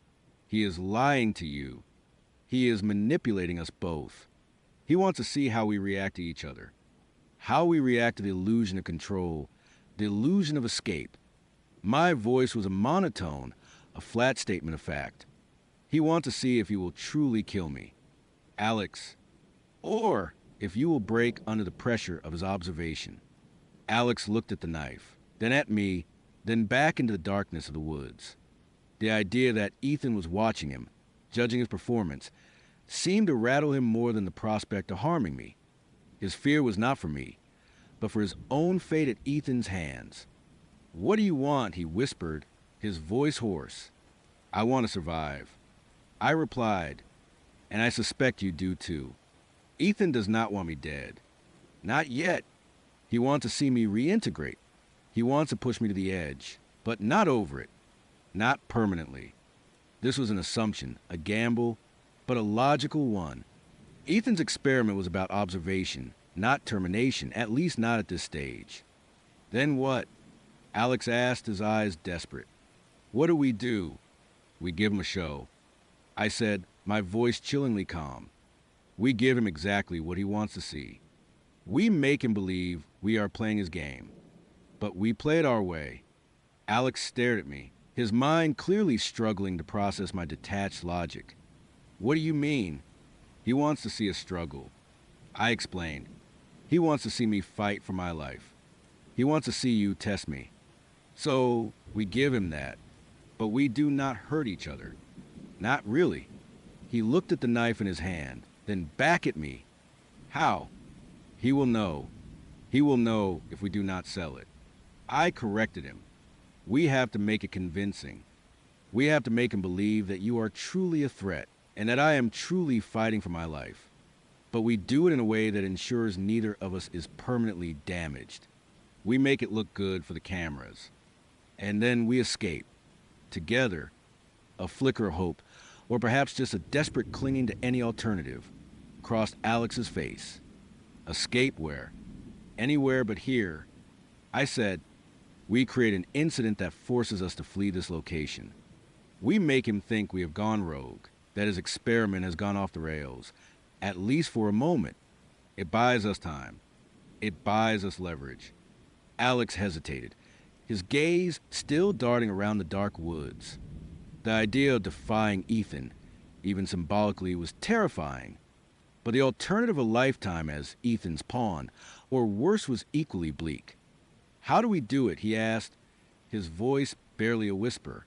He is lying to you. He is manipulating us both. He wants to see how we react to each other, how we react to the illusion of control, the illusion of escape. My voice was a monotone, a flat statement of fact. He wants to see if you will truly kill me, Alex, or if you will break under the pressure of his observation. Alex looked at the knife, then at me, then back into the darkness of the woods. The idea that Ethan was watching him, judging his performance, seemed to rattle him more than the prospect of harming me. His fear was not for me, but for his own fate at Ethan's hands. What do you want? He whispered, his voice hoarse. I want to survive. I replied, and I suspect you do too. Ethan does not want me dead. Not yet. He wants to see me reintegrate. He wants to push me to the edge, but not over it. Not permanently. This was an assumption, a gamble, but a logical one. Ethan's experiment was about observation, not termination, at least not at this stage. Then what? Alex asked, his eyes desperate. What do? We give him a show. I said, my voice chillingly calm. We give him exactly what he wants to see. We make him believe we are playing his game. But we play it our way. Alex stared at me, his mind clearly struggling to process my detached logic. What do you mean? He wants to see us struggle. I explained. He wants to see me fight for my life. He wants to see you test me. So we give him that. But we do not hurt each other. Not really. He looked at the knife in his hand, then back at me. How? He will know. He will know if we do not sell it. I corrected him. We have to make it convincing. We have to make him believe that you are truly a threat and that I am truly fighting for my life. But we do it in a way that ensures neither of us is permanently damaged. We make it look good for the cameras. And then we escape. Together. A flicker of hope, or perhaps just a desperate clinging to any alternative, crossed Alex's face. Escape where? Anywhere but here. I said, we create an incident that forces us to flee this location. We make him think we have gone rogue, that his experiment has gone off the rails, at least for a moment. It buys us time. It buys us leverage. Alex hesitated, his gaze still darting around the dark woods. The idea of defying Ethan, even symbolically, was terrifying. But the alternative of a lifetime as Ethan's pawn, or worse, was equally bleak. How do we do it? He asked, his voice barely a whisper.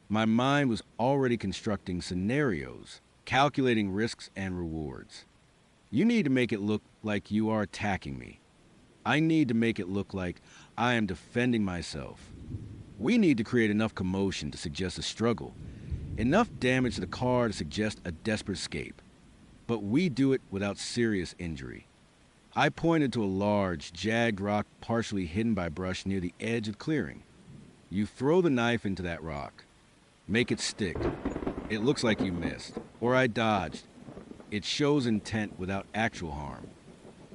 My mind was already constructing scenarios, calculating risks and rewards. You need to make it look like you are attacking me. I need to make it look like I am defending myself. We need to create enough commotion to suggest a struggle, enough damage to the car to suggest a desperate escape. But we do it without serious injury. I pointed to a large, jagged rock partially hidden by brush near the edge of the clearing. You throw the knife into that rock. Make it stick. It looks like you missed, or I dodged. It shows intent without actual harm.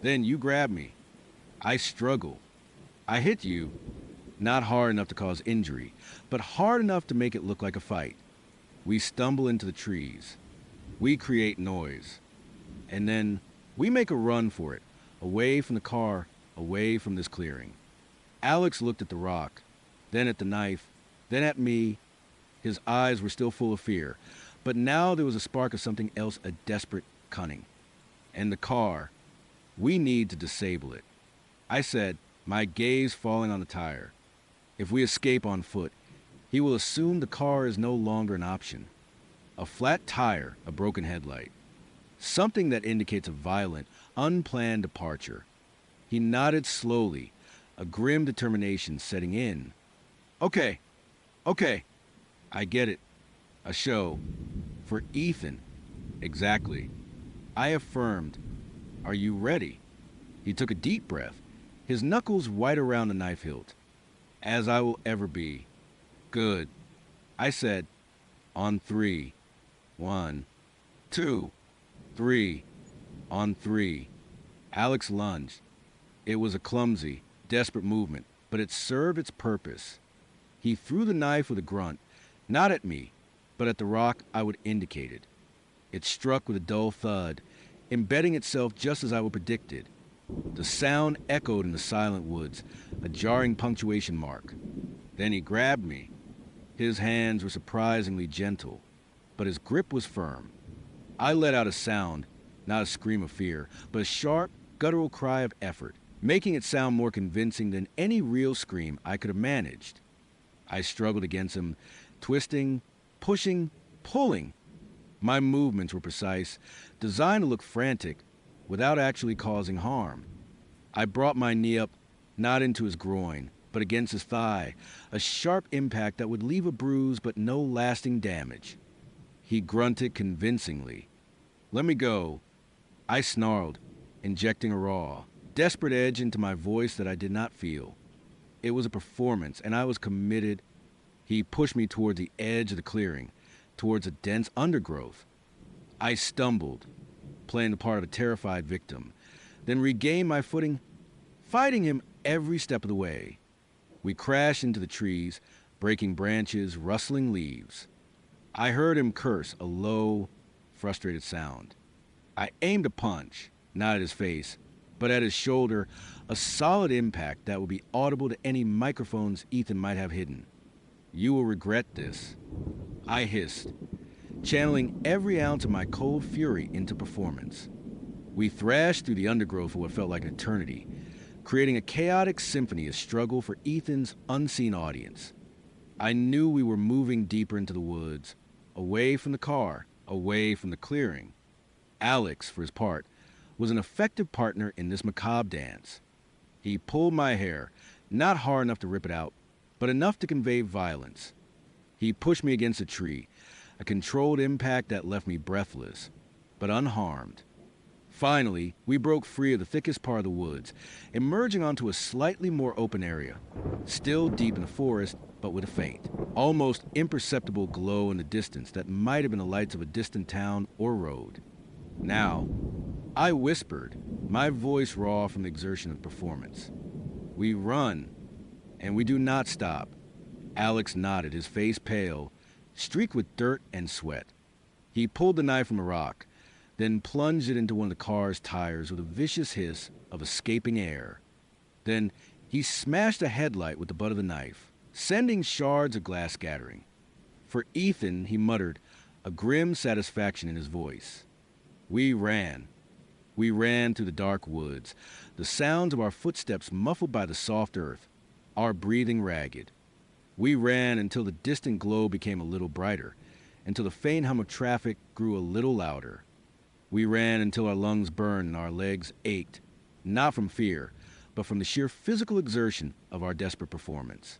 Then you grab me. I struggle. I hit you. Not hard enough to cause injury, but hard enough to make it look like a fight. We stumble into the trees. We create noise. And then we make a run for it, away from the car, away from this clearing. Alex looked at the rock, then at the knife, then at me. His eyes were still full of fear, but now there was a spark of something else, a desperate cunning. And the car, we need to disable it. I said, my gaze falling on the tire. If we escape on foot, he will assume the car is no longer an option. A flat tire, a broken headlight. Something that indicates a violent, unplanned departure. He nodded slowly, a grim determination setting in. Okay. I get it. A show. For Ethan. Exactly. I affirmed. Are you ready? He took a deep breath, his knuckles white around the knife hilt. As I will ever be. Good. I said, on 3. 1, 2, 3. On 3. Alex lunged. It was a clumsy, desperate movement, but it served its purpose. He threw the knife with a grunt, not at me, but at the rock I would indicated. It struck with a dull thud, embedding itself just as I would predicted. The sound echoed in the silent woods, a jarring punctuation mark. Then he grabbed me. His hands were surprisingly gentle, but his grip was firm. I let out a sound, not a scream of fear, but a sharp, guttural cry of effort, making it sound more convincing than any real scream I could have managed. I struggled against him, twisting, pushing, pulling. My movements were precise, designed to look frantic, without actually causing harm. I brought my knee up, not into his groin, but against his thigh, a sharp impact that would leave a bruise but no lasting damage. He grunted convincingly. Let me go. I snarled, injecting a raw, desperate edge into my voice that I did not feel. It was a performance, and I was committed. He pushed me toward the edge of the clearing, towards a dense undergrowth. I stumbled, playing the part of a terrified victim, then regained my footing, fighting him every step of the way. We crashed into the trees, breaking branches, rustling leaves. I heard him curse, a low, frustrated sound. I aimed a punch, not at his face, but at his shoulder, a solid impact that would be audible to any microphones Ethan might have hidden. You will regret this, I hissed, channeling every ounce of my cold fury into performance. We thrashed through the undergrowth for what felt like an eternity, creating a chaotic symphony of struggle for Ethan's unseen audience. I knew we were moving deeper into the woods, away from the car, away from the clearing. Alex, for his part, was an effective partner in this macabre dance. He pulled my hair, not hard enough to rip it out, but enough to convey violence. He pushed me against a tree, a controlled impact that left me breathless, but unharmed. Finally, we broke free of the thickest part of the woods, emerging onto a slightly more open area, still deep in the forest, but with a faint, almost imperceptible glow in the distance that might have been the lights of a distant town or road. Now, I whispered, my voice raw from the exertion of performance. We run, and we do not stop. Alex nodded, his face pale, streaked with dirt and sweat. He pulled the knife from a rock, then plunged it into one of the car's tires with a vicious hiss of escaping air. Then he smashed a headlight with the butt of the knife, sending shards of glass scattering. For Ethan, he muttered, a grim satisfaction in his voice. We ran. We ran through the dark woods, the sounds of our footsteps muffled by the soft earth, our breathing ragged. We ran until the distant glow became a little brighter, until the faint hum of traffic grew a little louder. We ran until our lungs burned and our legs ached, not from fear, but from the sheer physical exertion of our desperate performance.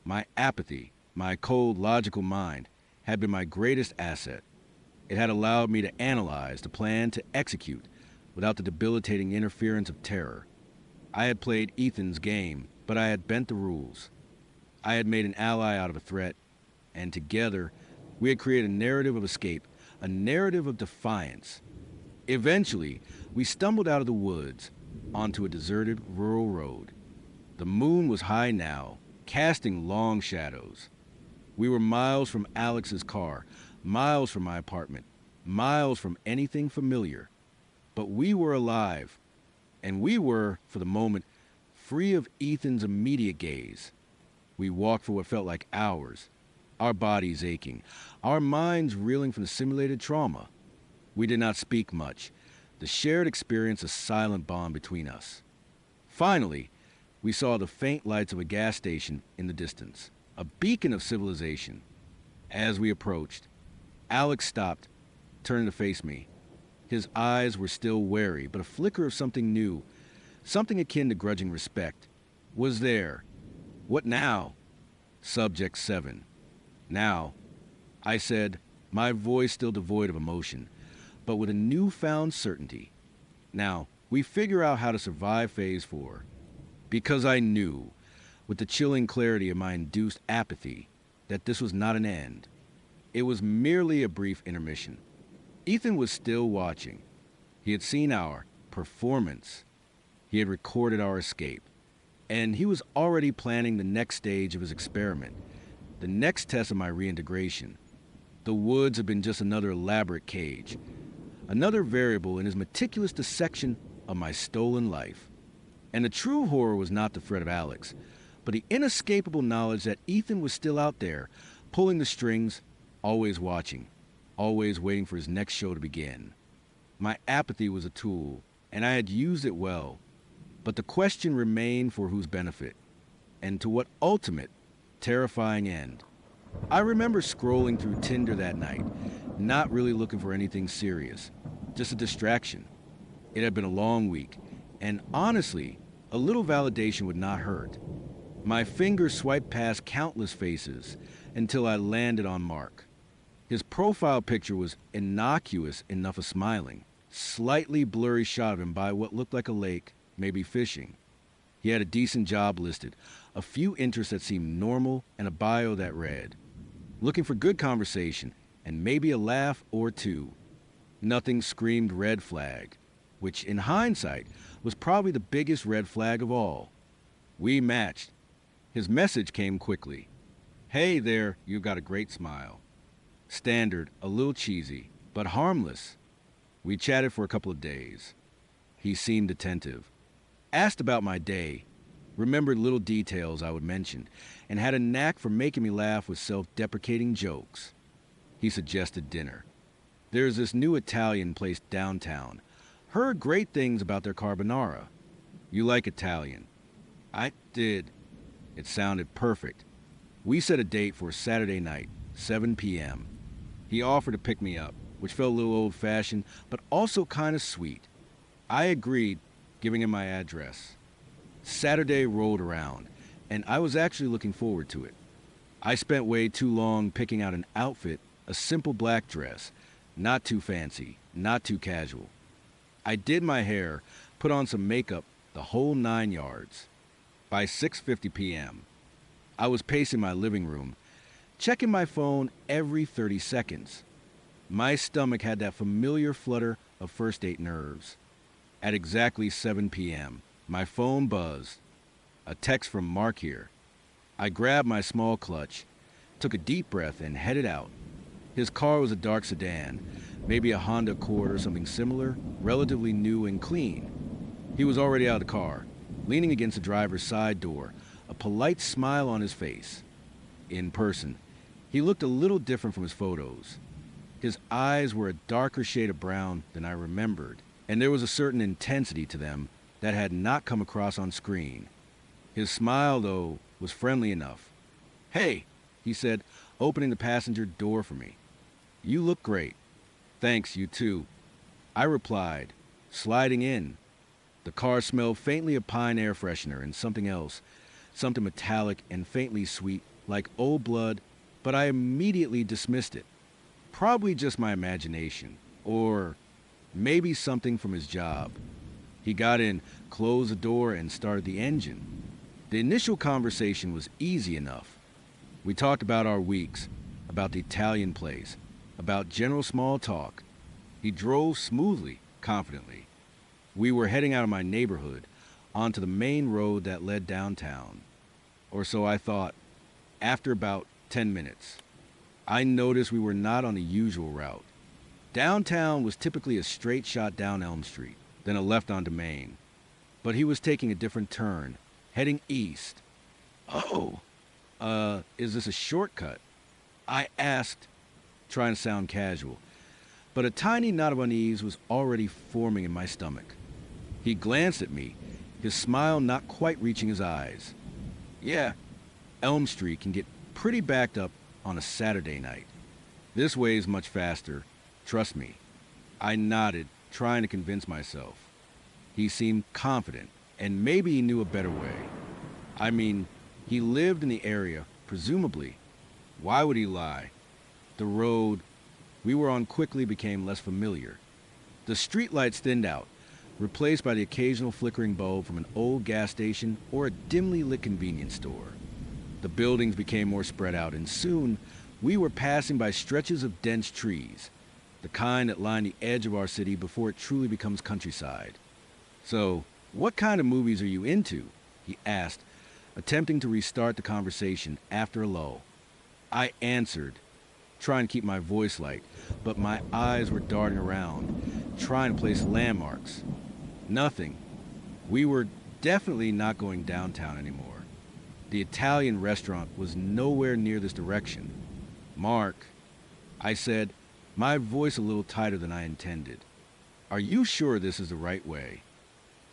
My apathy, my cold, logical mind, had been my greatest asset. It had allowed me to analyze, to plan, to execute, without the debilitating interference of terror. I had played Ethan's game, but I had bent the rules. I had made an ally out of a threat, and together, we had created a narrative of escape, a narrative of defiance. Eventually, we stumbled out of the woods onto a deserted rural road. The moon was high now, casting long shadows. We were miles from Alex's car, miles from my apartment, miles from anything familiar. But we were alive, and we were, for the moment, free of Ethan's immediate gaze. We walked for what felt like hours, our bodies aching, our minds reeling from the simulated trauma. We did not speak much, the shared experience a silent bond between us. Finally, we saw the faint lights of a gas station in the distance, a beacon of civilization. As we approached, Alex stopped, turned to face me. His eyes were still wary, but a flicker of something new, something akin to grudging respect, was there. What now? Subject 7. Now, I said, my voice still devoid of emotion, but with a newfound certainty. Now, we figure out how to survive Phase 4. Because I knew, with the chilling clarity of my induced apathy, that this was not an end. It was merely a brief intermission. Ethan was still watching. He had seen our performance. He had recorded our escape. And he was already planning the next stage of his experiment, the next test of my reintegration. The woods had been just another elaborate cage, another variable in his meticulous dissection of my stolen life. And the true horror was not the threat of Alex, but the inescapable knowledge that Ethan was still out there, pulling the strings, always watching, always waiting for his next show to begin. My apathy was a tool, and I had used it well. But the question remained for whose benefit, and to what ultimate, terrifying end. I remember scrolling through Tinder that night, not really looking for anything serious, just a distraction. It had been a long week, and honestly, a little validation would not hurt. My fingers swiped past countless faces until I landed on Mark. His profile picture was innocuous enough of smiling, slightly blurry shot of him by what looked like a lake, maybe fishing. He had a decent job listed, a few interests that seemed normal, and a bio that read, looking for good conversation and maybe a laugh or two. Nothing screamed red flag, which in hindsight was probably the biggest red flag of all. We matched. His message came quickly. Hey there, you've got a great smile. Standard, a little cheesy, but harmless. We chatted for a couple of days. He seemed attentive. Asked about my day, remembered little details I would mention, and had a knack for making me laugh with self-deprecating jokes. He suggested dinner. There's this new Italian place downtown. Heard great things about their carbonara. You like Italian? I did. It sounded perfect. We set a date for Saturday night, 7 p.m. He offered to pick me up, which felt a little old-fashioned, but also kind of sweet. I agreed, giving him my address. Saturday rolled around, and I was actually looking forward to it. I spent way too long picking out an outfit, a simple black dress, not too fancy, not too casual. I did my hair, put on some makeup, the whole 9 yards. By 6:50 p.m., I was pacing my living room, checking my phone every 30 seconds. My stomach had that familiar flutter of first date nerves. At exactly 7 p.m., my phone buzzed. A text from Mark here. I grabbed my small clutch, took a deep breath, and headed out. His car was a dark sedan, maybe a Honda Accord or something similar, relatively new and clean. He was already out of the car, leaning against the driver's side door, a polite smile on his face. In person, he looked a little different from his photos. His eyes were a darker shade of brown than I remembered, and there was a certain intensity to them that had not come across on screen. His smile, though, was friendly enough. "Hey," he said, opening the passenger door for me. "You look great." "Thanks, you too," I replied, sliding in. The car smelled faintly of pine air freshener and something else, something metallic and faintly sweet, like old blood, but I immediately dismissed it. Probably just my imagination, or maybe something from his job. He got in, closed the door, and started the engine. The initial conversation was easy enough. We talked about our weeks, about the Italian place, about general small talk. He drove smoothly, confidently. We were heading out of my neighborhood, onto the main road that led downtown. or so I thought. After about 10 minutes, I noticed we were not on the usual route. Downtown was typically a straight shot down Elm Street, then a left onto Main. But he was taking a different turn, heading east. Oh, is this a shortcut? I asked, trying to sound casual, but a tiny knot of unease was already forming in my stomach. He glanced at me, his smile not quite reaching his eyes. Yeah, Elm Street can get pretty backed up on a Saturday night. This way is much faster, trust me. I nodded, trying to convince myself. He seemed confident, and maybe he knew a better way. I mean, he lived in the area, presumably. Why would he lie? The road we were on quickly became less familiar. The streetlights thinned out, replaced by the occasional flickering bulb from an old gas station or a dimly lit convenience store. The buildings became more spread out, and soon we were passing by stretches of dense trees, the kind that line the edge of our city before it truly becomes countryside. So, what kind of movies are you into? He asked, attempting to restart the conversation after a lull. I answered, trying to keep my voice light, but my eyes were darting around, trying to place landmarks. Nothing. We were definitely not going downtown anymore. The Italian restaurant was nowhere near this direction. Mark, I said, my voice a little tighter than I intended. Are you sure this is the right way?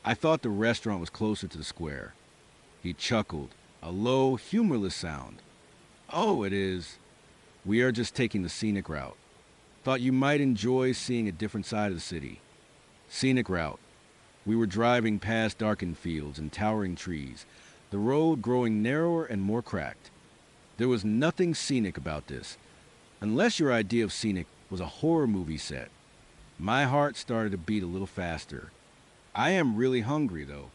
I thought the restaurant was closer to the square. He chuckled, a low, humorless sound. Oh, it is. We are just taking the scenic route. Thought you might enjoy seeing a different side of the city. Scenic route. We were driving past darkened fields and towering trees, the road growing narrower and more cracked. There was nothing scenic about this, unless your idea of scenic was a horror movie set. My heart started to beat a little faster. I am really hungry, though.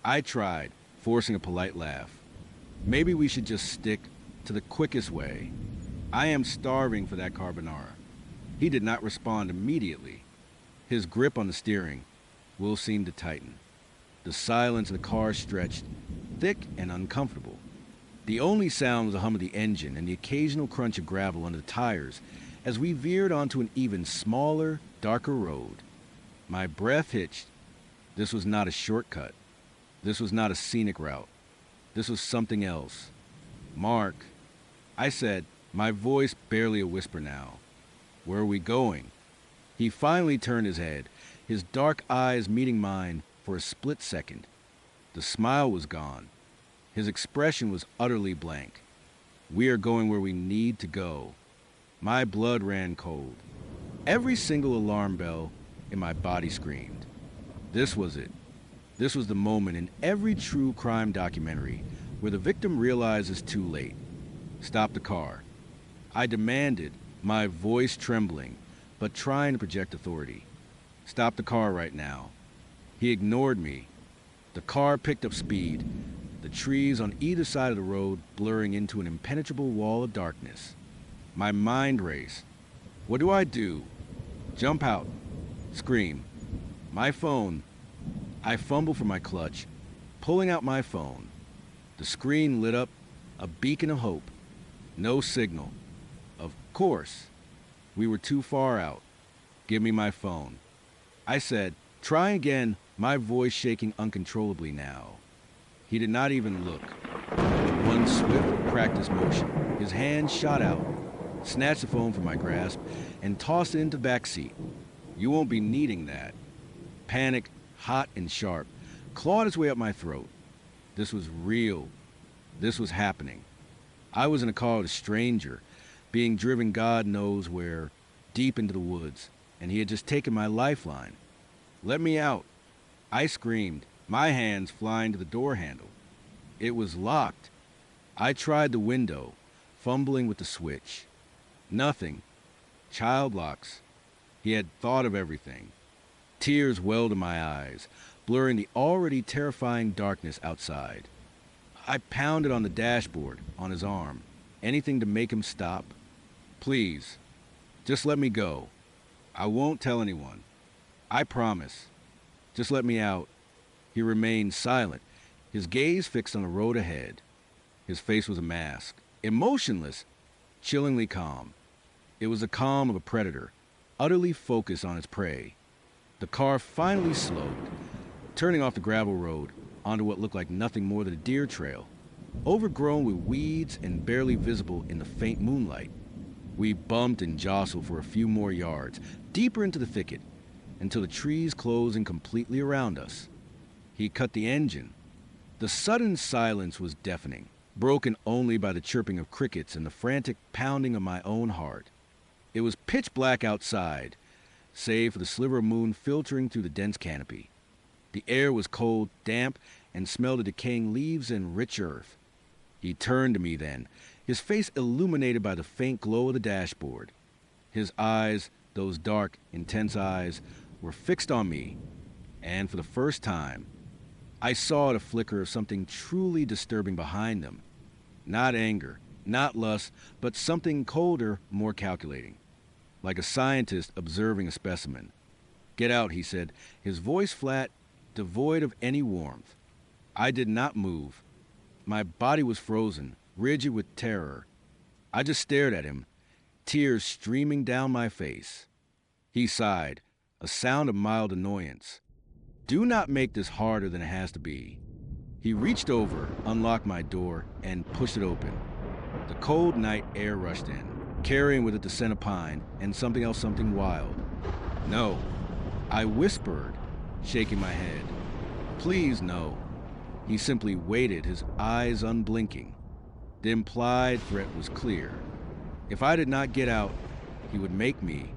I tried, forcing a polite laugh. Maybe we should just stick to the quickest way. I am starving for that carbonara. He did not respond immediately. His grip on the steering wheel seemed to tighten. The silence of the car stretched, thick and uncomfortable. The only sound was the hum of the engine and the occasional crunch of gravel under the tires as we veered onto an even smaller, darker road. My breath hitched. This was not a shortcut. This was not a scenic route. This was something else. Mark, I said, my voice barely a whisper now. Where are we going? He finally turned his head, his dark eyes meeting mine for a split second. The smile was gone. His expression was utterly blank. We are going where we need to go. My blood ran cold. Every single alarm bell in my body screamed. This was it. This was the moment in every true crime documentary where the victim realizes too late. Stop the car. I demanded, my voice trembling, but trying to project authority. Stop the car right now. He ignored me. The car picked up speed, the trees on either side of the road blurring into an impenetrable wall of darkness. My mind raced. What do I do? Jump out. Scream. My phone. I fumble for my clutch, pulling out my phone. The screen lit up, a beacon of hope. No signal. Of course. We were too far out. Give me my phone. I said, try again, my voice shaking uncontrollably now. He did not even look. One swift, practiced motion. His hand shot out, snatched the phone from my grasp, and tossed it into the back seat. You won't be needing that. Panic, hot and sharp, clawed its way up my throat. This was real. This was happening. I was in a car with a stranger, being driven God knows where, deep into the woods, and he had just taken my lifeline. Let me out. I screamed, my hands flying to the door handle. It was locked. I tried the window, fumbling with the switch. Nothing. Child locks. He had thought of everything. Tears welled to my eyes, blurring the already terrifying darkness outside. I pounded on the dashboard, on his arm. Anything to make him stop. Please, just let me go. I won't tell anyone. I promise. Just let me out. He remained silent, his gaze fixed on the road ahead. His face was a mask, emotionless, chillingly calm. It was the calm of a predator, utterly focused on its prey. The car finally slowed, turning off the gravel road onto what looked like nothing more than a deer trail, overgrown with weeds and barely visible in the faint moonlight. We bumped and jostled for a few more yards, deeper into the thicket, until the trees closed in completely around us. He cut the engine. The sudden silence was deafening, broken only by the chirping of crickets and the frantic pounding of my own heart. It was pitch black outside, save for the sliver of moon filtering through the dense canopy. The air was cold, damp, and smelled of decaying leaves and rich earth. He turned to me then, his face illuminated by the faint glow of the dashboard. His eyes, those dark, intense eyes, were fixed on me, and for the first time, I saw the flicker of something truly disturbing behind them. Not anger, not lust, but something colder, more calculating. Like a scientist observing a specimen. "Get out," he said, his voice flat, devoid of any warmth. I did not move. My body was frozen, rigid with terror. I just stared at him, tears streaming down my face. He sighed, a sound of mild annoyance. "Do not make this harder than it has to be." He reached over, unlocked my door, and pushed it open. The cold night air rushed in, carrying with it the scent of pine and something else, something wild. "No," I whispered, shaking my head. "Please, no." He simply waited, his eyes unblinking. The implied threat was clear. If I did not get out, he would make me.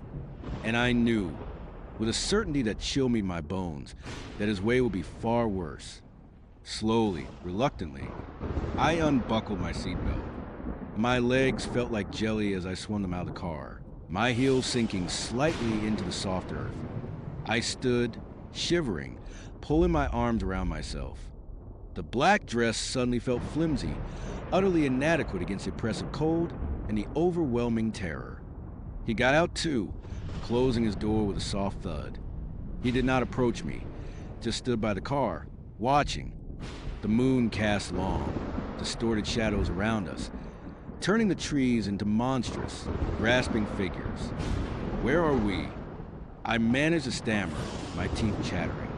And I knew, with a certainty that chilled me to my bones, that his way would be far worse. Slowly, reluctantly, I unbuckled my seatbelt. My legs felt like jelly as I swung them out of the car, my heels sinking slightly into the soft earth. I stood, shivering, pulling my arms around myself. The black dress suddenly felt flimsy, utterly inadequate against the oppressive cold and the overwhelming terror. He got out too, closing his door with a soft thud. He did not approach me, just stood by the car, watching. The moon cast long, distorted shadows around us, turning the trees into monstrous, grasping figures. "Where are we?" I managed to stammer, my teeth chattering.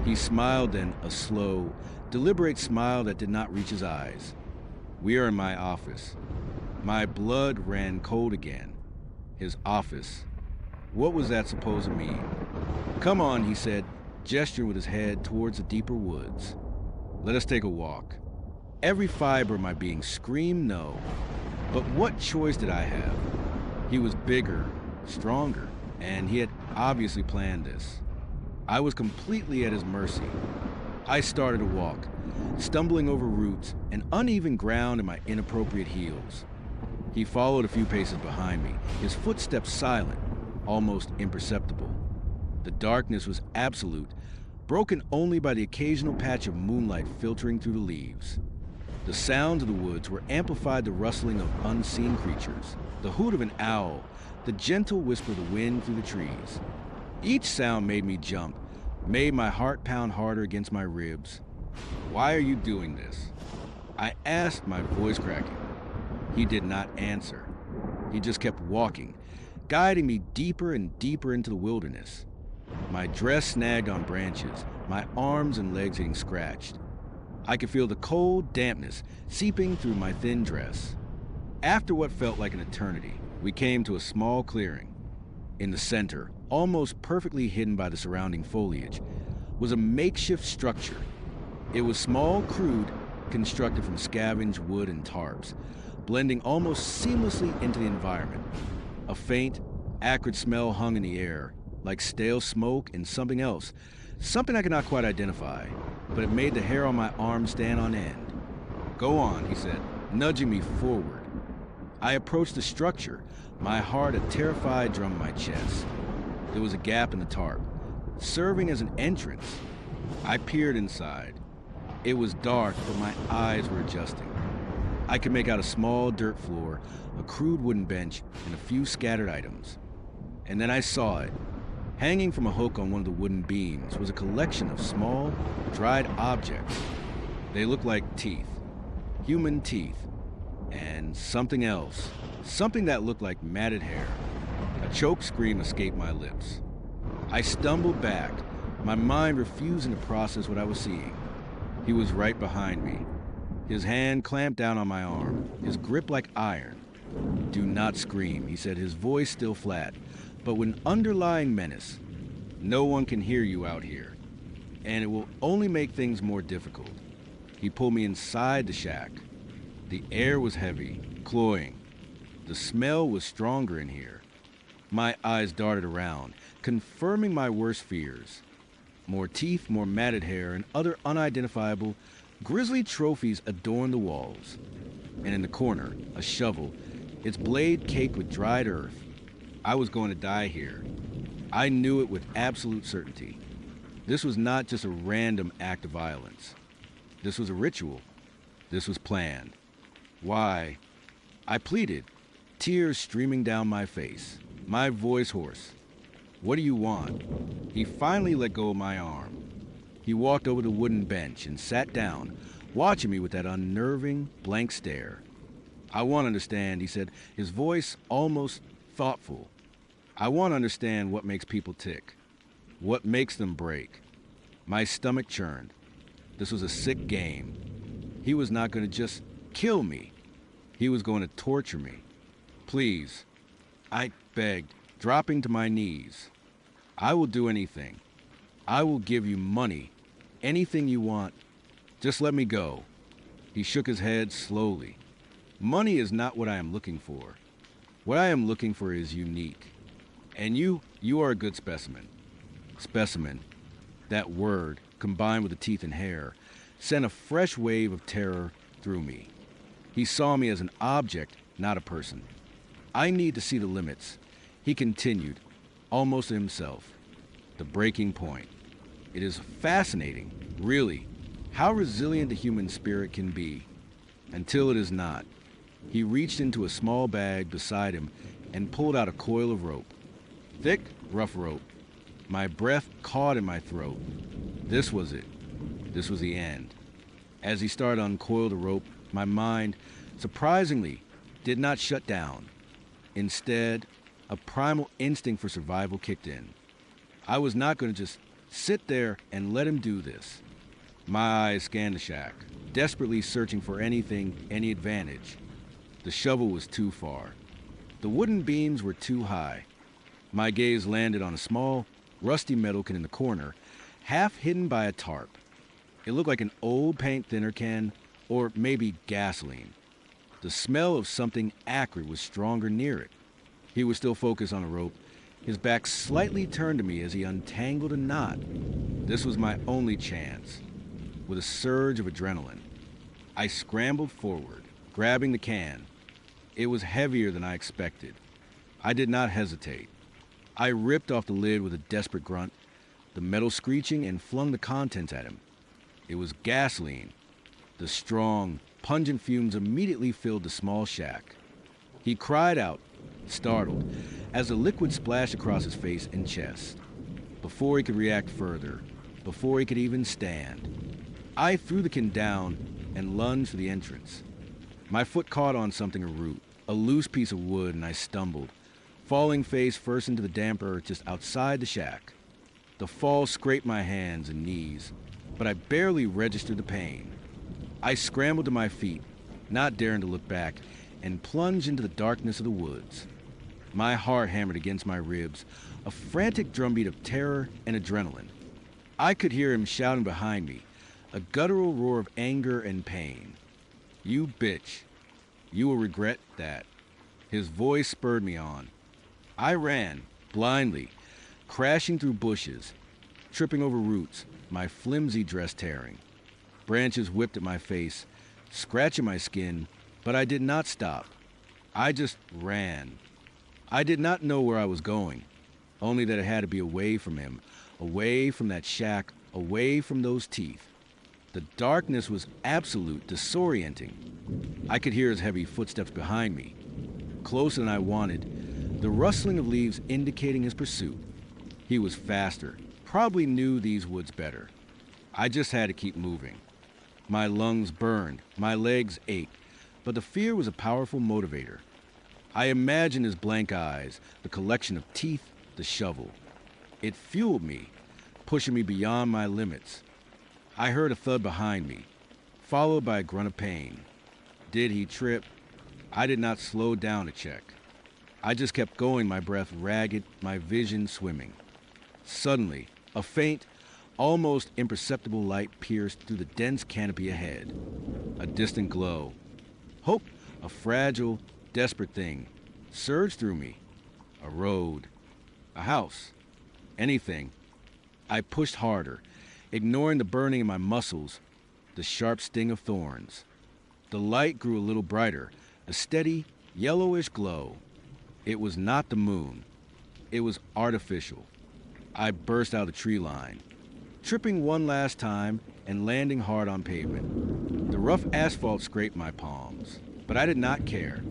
He smiled then, a slow, deliberate smile that did not reach his eyes. "We are in my office." My blood ran cold again. His office. What was that supposed to mean? "Come on," he said, gesturing with his head towards the deeper woods. "Let us take a walk." Every fiber of my being screamed no. But what choice did I have? He was bigger, stronger, and he had obviously planned this. I was completely at his mercy. I started to walk, stumbling over roots and uneven ground in my inappropriate heels. He followed a few paces behind me, his footsteps silent, almost imperceptible. The darkness was absolute, broken only by the occasional patch of moonlight filtering through the leaves. The sounds of the woods were amplified the rustling of unseen creatures, the hoot of an owl, the gentle whisper of the wind through the trees. Each sound made me jump, made my heart pound harder against my ribs. "Why are you doing this?" I asked, my voice cracking. He did not answer. He just kept walking, guiding me deeper and deeper into the wilderness. My dress snagged on branches, my arms and legs getting scratched. I could feel the cold dampness seeping through my thin dress. After what felt like an eternity, we came to a small clearing. In the center, almost perfectly hidden by the surrounding foliage, was a makeshift structure. It was small, crude, constructed from scavenged wood and tarps, blending almost seamlessly into the environment. A faint, acrid smell hung in the air, like stale smoke and something else, something I could not quite identify, but it made the hair on my arm stand on end. "Go on," he said, nudging me forward. I approached the structure, my heart a terrified drum in my chest. There was a gap in the tarp, serving as an entrance. I peered inside. It was dark, but my eyes were adjusting. I could make out a small dirt floor, a crude wooden bench, and a few scattered items. And then I saw it. Hanging from a hook on one of the wooden beams was a collection of small, dried objects. They looked like teeth. human teeth, and something else. Something that looked like matted hair. A choked scream escaped my lips. I stumbled back, my mind refusing to process what I was seeing. He was right behind me. His hand clamped down on my arm, his grip like iron. "Do not scream," he said, his voice still flat, but with an underlying menace. "No one can hear you out here, and it will only make things more difficult." He pulled me inside the shack. The air was heavy, cloying. The smell was stronger in here. My eyes darted around, confirming my worst fears. More teeth, more matted hair, and other unidentifiable, grisly trophies adorned the walls. And in the corner, a shovel, its blade caked with dried earth. I was going to die here. I knew it with absolute certainty. This was not just a random act of violence. This was a ritual. This was planned. "Why?" I pleaded, tears streaming down my face, my voice hoarse. "What do you want?" He finally let go of my arm. He walked over to the wooden bench and sat down, watching me with that unnerving, blank stare. "I want to understand," he said, his voice almost thoughtful. "I want to understand what makes people tick, what makes them break." My stomach churned. This was a sick game. He was not going to just kill me. He was going to torture me. "Please," I begged, dropping to my knees. "I will do anything. I will give you money, anything you want. Just let me go." He shook his head slowly. "Money is not what I am looking for. What I am looking for is unique. And you are a good specimen." Specimen. That word, combined with the teeth and hair, sent a fresh wave of terror through me. He saw me as an object, not a person. "I need to see the limits," he continued, almost to himself. "The breaking point. It is fascinating, really, how resilient the human spirit can be, until it is not." He reached into a small bag beside him and pulled out a coil of rope. Thick, rough rope. My breath caught in my throat. This was it. This was the end. As he started to uncoil the rope, my mind, surprisingly, did not shut down. Instead, a primal instinct for survival kicked in. I was not going to just sit there and let him do this. My eyes scanned the shack, desperately searching for anything, any advantage. The shovel was too far. The wooden beams were too high. My gaze landed on a small, rusty metal can in the corner, half hidden by a tarp. It looked like an old paint thinner can, or maybe gasoline. The smell of something acrid was stronger near it. He was still focused on the rope, his back slightly turned to me as he untangled a knot. This was my only chance. With a surge of adrenaline, I scrambled forward, grabbing the can. It was heavier than I expected. I did not hesitate. I ripped off the lid with a desperate grunt, the metal screeching, and flung the contents at him. It was gasoline. The strong, pungent fumes immediately filled the small shack. He cried out, startled, as the liquid splashed across his face and chest. Before he could react further, before he could even stand, I threw the can down and lunged for the entrance. My foot caught on something, a root, a loose piece of wood, and I stumbled, falling face first into the damp earth just outside the shack. The fall scraped my hands and knees, but I barely registered the pain. I scrambled to my feet, not daring to look back, and plunged into the darkness of the woods. My heart hammered against my ribs, a frantic drumbeat of terror and adrenaline. I could hear him shouting behind me, a guttural roar of anger and pain. "You bitch. You will regret that." His voice spurred me on. I ran, blindly, crashing through bushes, tripping over roots, my flimsy dress tearing. Branches whipped at my face, scratching my skin, but I did not stop. I just ran. I did not know where I was going, only that it had to be away from him, away from that shack, away from those teeth. The darkness was absolute, disorienting. I could hear his heavy footsteps behind me, closer than I wanted, the rustling of leaves indicating his pursuit. He was faster, probably knew these woods better. I just had to keep moving. My lungs burned, my legs ached, but the fear was a powerful motivator. I imagined his blank eyes, the collection of teeth, the shovel. It fueled me, pushing me beyond my limits. I heard a thud behind me, followed by a grunt of pain. Did he trip? I did not slow down to check. I just kept going, my breath ragged, my vision swimming. Suddenly, a faint, almost imperceptible light pierced through the dense canopy ahead. A distant glow. Hope, a fragile, desperate thing, surged through me. A road. A house. Anything. I pushed harder, ignoring the burning in my muscles, the sharp sting of thorns. The light grew a little brighter, a steady, yellowish glow. It was not the moon. It was artificial. I burst out of the tree line, tripping one last time and landing hard on pavement. The rough asphalt scraped my palms, but I did not care.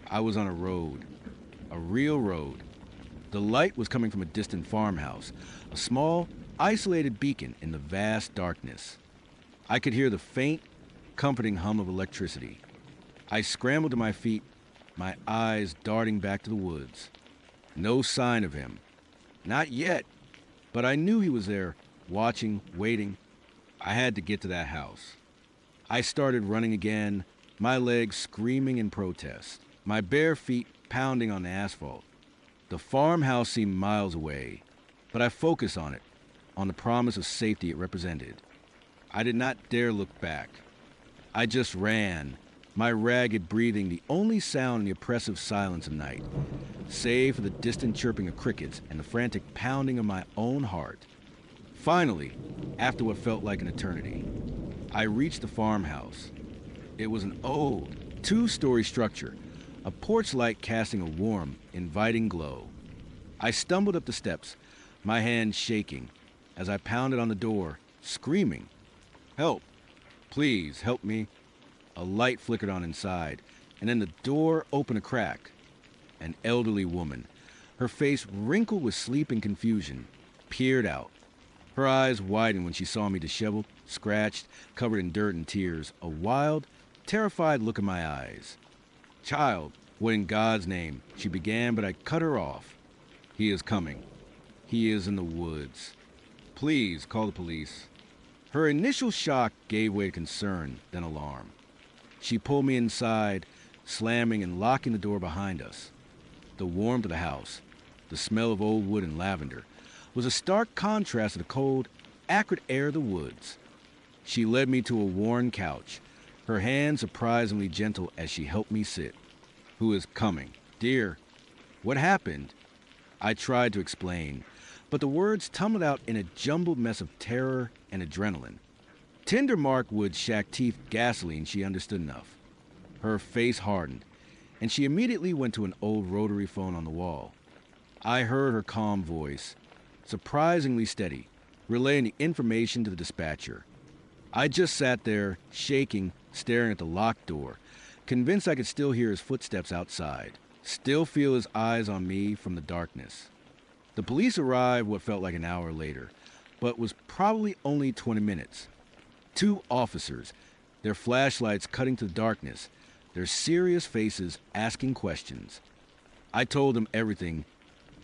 I was on a road, a real road. The light was coming from a distant farmhouse, a small, isolated beacon in the vast darkness. I could hear the faint, comforting hum of electricity. I scrambled to my feet, my eyes darting back to the woods. No sign of him. Not yet. But I knew he was there, watching, waiting. I had to get to that house. I started running again, my legs screaming in protest, my bare feet pounding on the asphalt. The farmhouse seemed miles away, but I focused on it, on the promise of safety it represented. I did not dare look back. I just ran, my ragged breathing the only sound in the oppressive silence of night, save for the distant chirping of crickets and the frantic pounding of my own heart. Finally, after what felt like an eternity, I reached the farmhouse. It was an old, two-story structure, a porch light casting a warm, inviting glow. I stumbled up the steps, my hand shaking, as I pounded on the door, screaming, "Help! Please, help me!" A light flickered on inside, and then the door opened a crack. An elderly woman, her face wrinkled with sleep and confusion, peered out. Her eyes widened when she saw me disheveled, scratched, covered in dirt and tears, a wild, terrified look in my eyes. "Child, what in God's name?" she began, but I cut her off. "He is coming. He is in the woods. Please call the police." Her initial shock gave way to concern, then alarm. She pulled me inside, slamming and locking the door behind us. The warmth of the house, the smell of old wood and lavender, was a stark contrast to the cold, acrid air of the woods. She led me to a worn couch, her hand surprisingly gentle as she helped me sit. "Who is coming? Dear, what happened?" I tried to explain, but the words tumbled out in a jumbled mess of terror and adrenaline. Tinder Mark would shack teeth gasoline, she understood enough. Her face hardened, and she immediately went to an old rotary phone on the wall. I heard her calm voice, surprisingly steady, relaying the information to the dispatcher. I just sat there, shaking, staring at the locked door, convinced I could still hear his footsteps outside, still feel his eyes on me from the darkness. The police arrived what felt like an hour later, but was probably only 20 minutes. 2 officers, their flashlights cutting to the darkness, their serious faces asking questions. I told them everything,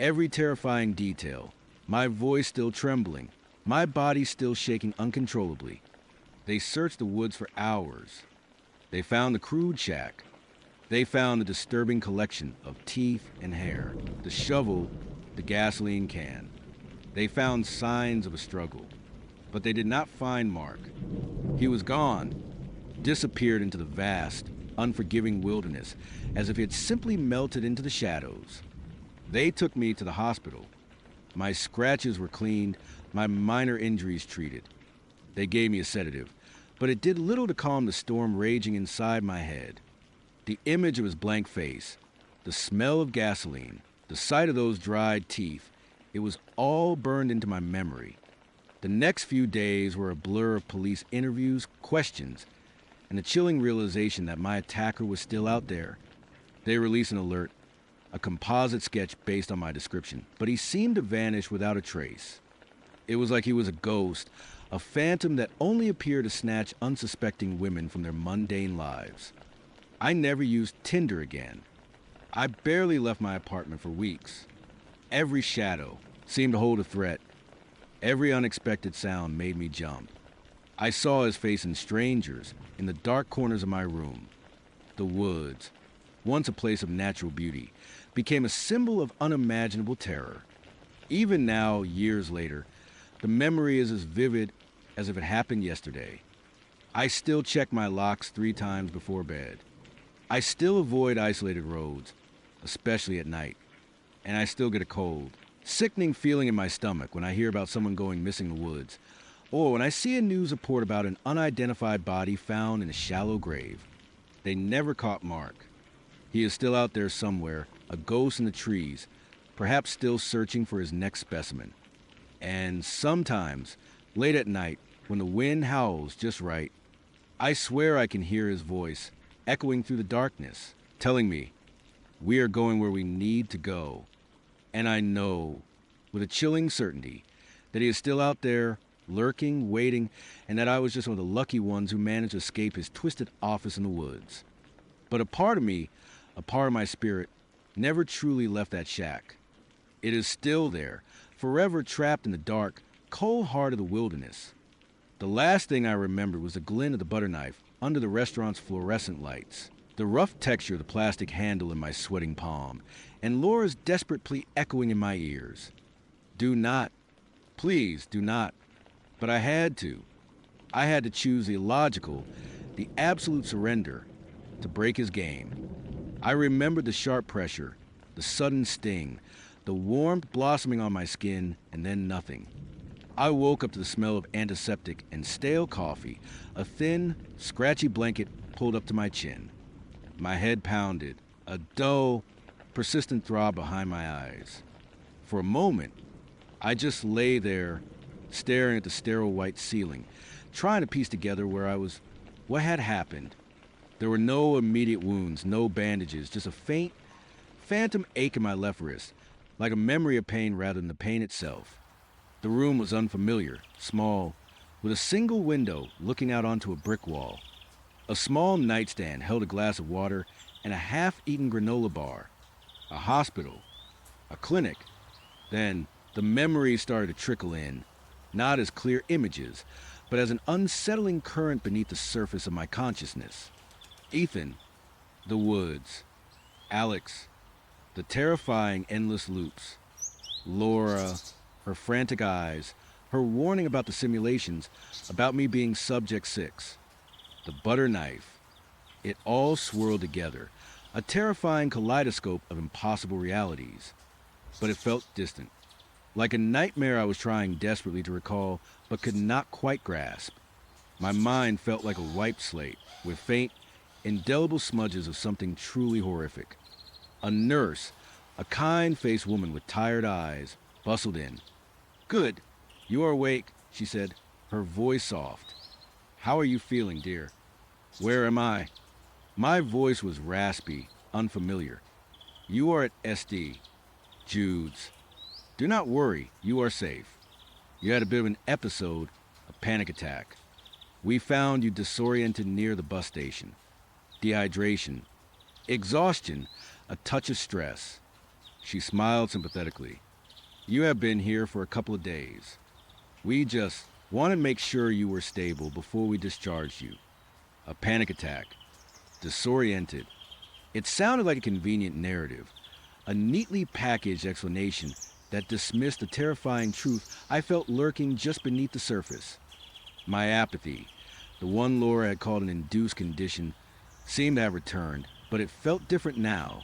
every terrifying detail, my voice still trembling, my body still shaking uncontrollably. They searched the woods for hours. They found the crude shack. They found the disturbing collection of teeth and hair, the shovel, the gasoline can. They found signs of a struggle, but they did not find Mark. He was gone, disappeared into the vast, unforgiving wilderness, as if he had simply melted into the shadows. They took me to the hospital. My scratches were cleaned, my minor injuries treated. They gave me a sedative, but it did little to calm the storm raging inside my head. The image of his blank face, the smell of gasoline, the sight of those dried teeth, it was all burned into my memory. The next few days were a blur of police interviews, questions, and the chilling realization that my attacker was still out there. They released an alert, a composite sketch based on my description, but he seemed to vanish without a trace. It was like he was a ghost, a phantom that only appeared to snatch unsuspecting women from their mundane lives. I never used Tinder again. I barely left my apartment for weeks. Every shadow seemed to hold a threat. Every unexpected sound made me jump. I saw his face in strangers, in the dark corners of my room. The woods, once a place of natural beauty, became a symbol of unimaginable terror. Even now, years later, the memory is as vivid as if it happened yesterday. I still check my locks 3 times before bed. I still avoid isolated roads, especially at night. And I still get a cold, sickening feeling in my stomach when I hear about someone going missing in the woods, or when I see a news report about an unidentified body found in a shallow grave. They never caught Mark. He is still out there somewhere, a ghost in the trees, perhaps still searching for his next specimen. And sometimes, late at night, when the wind howls just right, I swear I can hear his voice echoing through the darkness, telling me, we are going where we need to go. And I know, with a chilling certainty, that he is still out there, lurking, waiting, and that I was just one of the lucky ones who managed to escape his twisted office in the woods. But a part of me, a part of my spirit, never truly left that shack. It is still there, forever trapped in the dark, cold heart of the wilderness. The last thing I remembered was the glint of the butter knife under the restaurant's fluorescent lights, the rough texture of the plastic handle in my sweating palm, and Laura's desperate plea echoing in my ears. Do not. Please, do not. But I had to. I had to choose the illogical, the absolute surrender, to break his game. I remembered the sharp pressure, the sudden sting, the warmth blossoming on my skin, and then nothing. I woke up to the smell of antiseptic and stale coffee, a thin, scratchy blanket pulled up to my chin. My head pounded, a dull, persistent throb behind my eyes. For a moment, I just lay there, staring at the sterile white ceiling, trying to piece together where I was, what had happened. There were no immediate wounds, no bandages, just a faint, phantom ache in my left wrist, like a memory of pain rather than the pain itself. The room was unfamiliar, small, with a single window looking out onto a brick wall. A small nightstand held a glass of water and a half-eaten granola bar. A hospital, a clinic. Then the memories started to trickle in, not as clear images, but as an unsettling current beneath the surface of my consciousness. Ethan, the woods, Alex, the terrifying endless loops, Laura, her frantic eyes, her warning about the simulations, about me being Subject 6, the butter knife. It all swirled together, a terrifying kaleidoscope of impossible realities. But it felt distant, like a nightmare I was trying desperately to recall, but could not quite grasp. My mind felt like a wiped slate, with faint, indelible smudges of something truly horrific. A nurse, a kind-faced woman with tired eyes, bustled in. "Good. You are awake," she said, her voice soft. "How are you feeling, dear?" "Where am I?" My voice was raspy, unfamiliar. "You are at SD. Jude's. Do not worry, you are safe. You had a bit of an episode, a panic attack. We found you disoriented near the bus station. Dehydration, exhaustion, a touch of stress." She smiled sympathetically. "You have been here for a couple of days. We just wanted to make sure you were stable before we discharged you. A panic attack. Disoriented." It sounded like a convenient narrative, a neatly packaged explanation that dismissed the terrifying truth I felt lurking just beneath the surface. My apathy, the one Laura had called an induced condition, seemed to have returned, but it felt different now.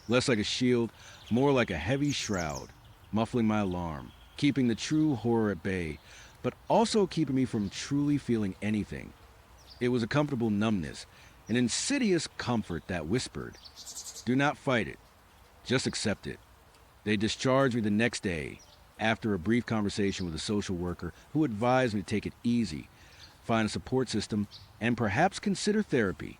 Less like a shield, more like a heavy shroud, muffling my alarm, keeping the true horror at bay, but also keeping me from truly feeling anything. It was a comfortable numbness, an insidious comfort that whispered, "Do not fight it, just accept it." They discharged me the next day, after a brief conversation with a social worker who advised me to take it easy, find a support system, and perhaps consider therapy.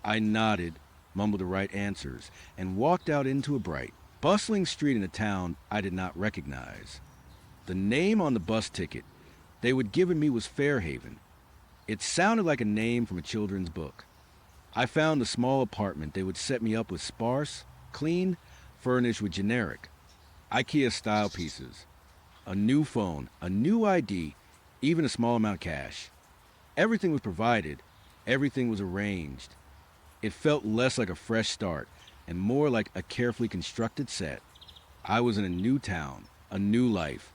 I nodded, mumbled the right answers, and walked out into a bright, bustling street in a town I did not recognize. The name on the bus ticket they would given me was Fairhaven. It sounded like a name from a children's book. I found the small apartment they would set me up with sparse, clean, furnished with generic IKEA-style pieces. A new phone, a new ID, even a small amount of cash. Everything was provided. Everything was arranged. It felt less like a fresh start and more like a carefully constructed set. I was in a new town, a new life.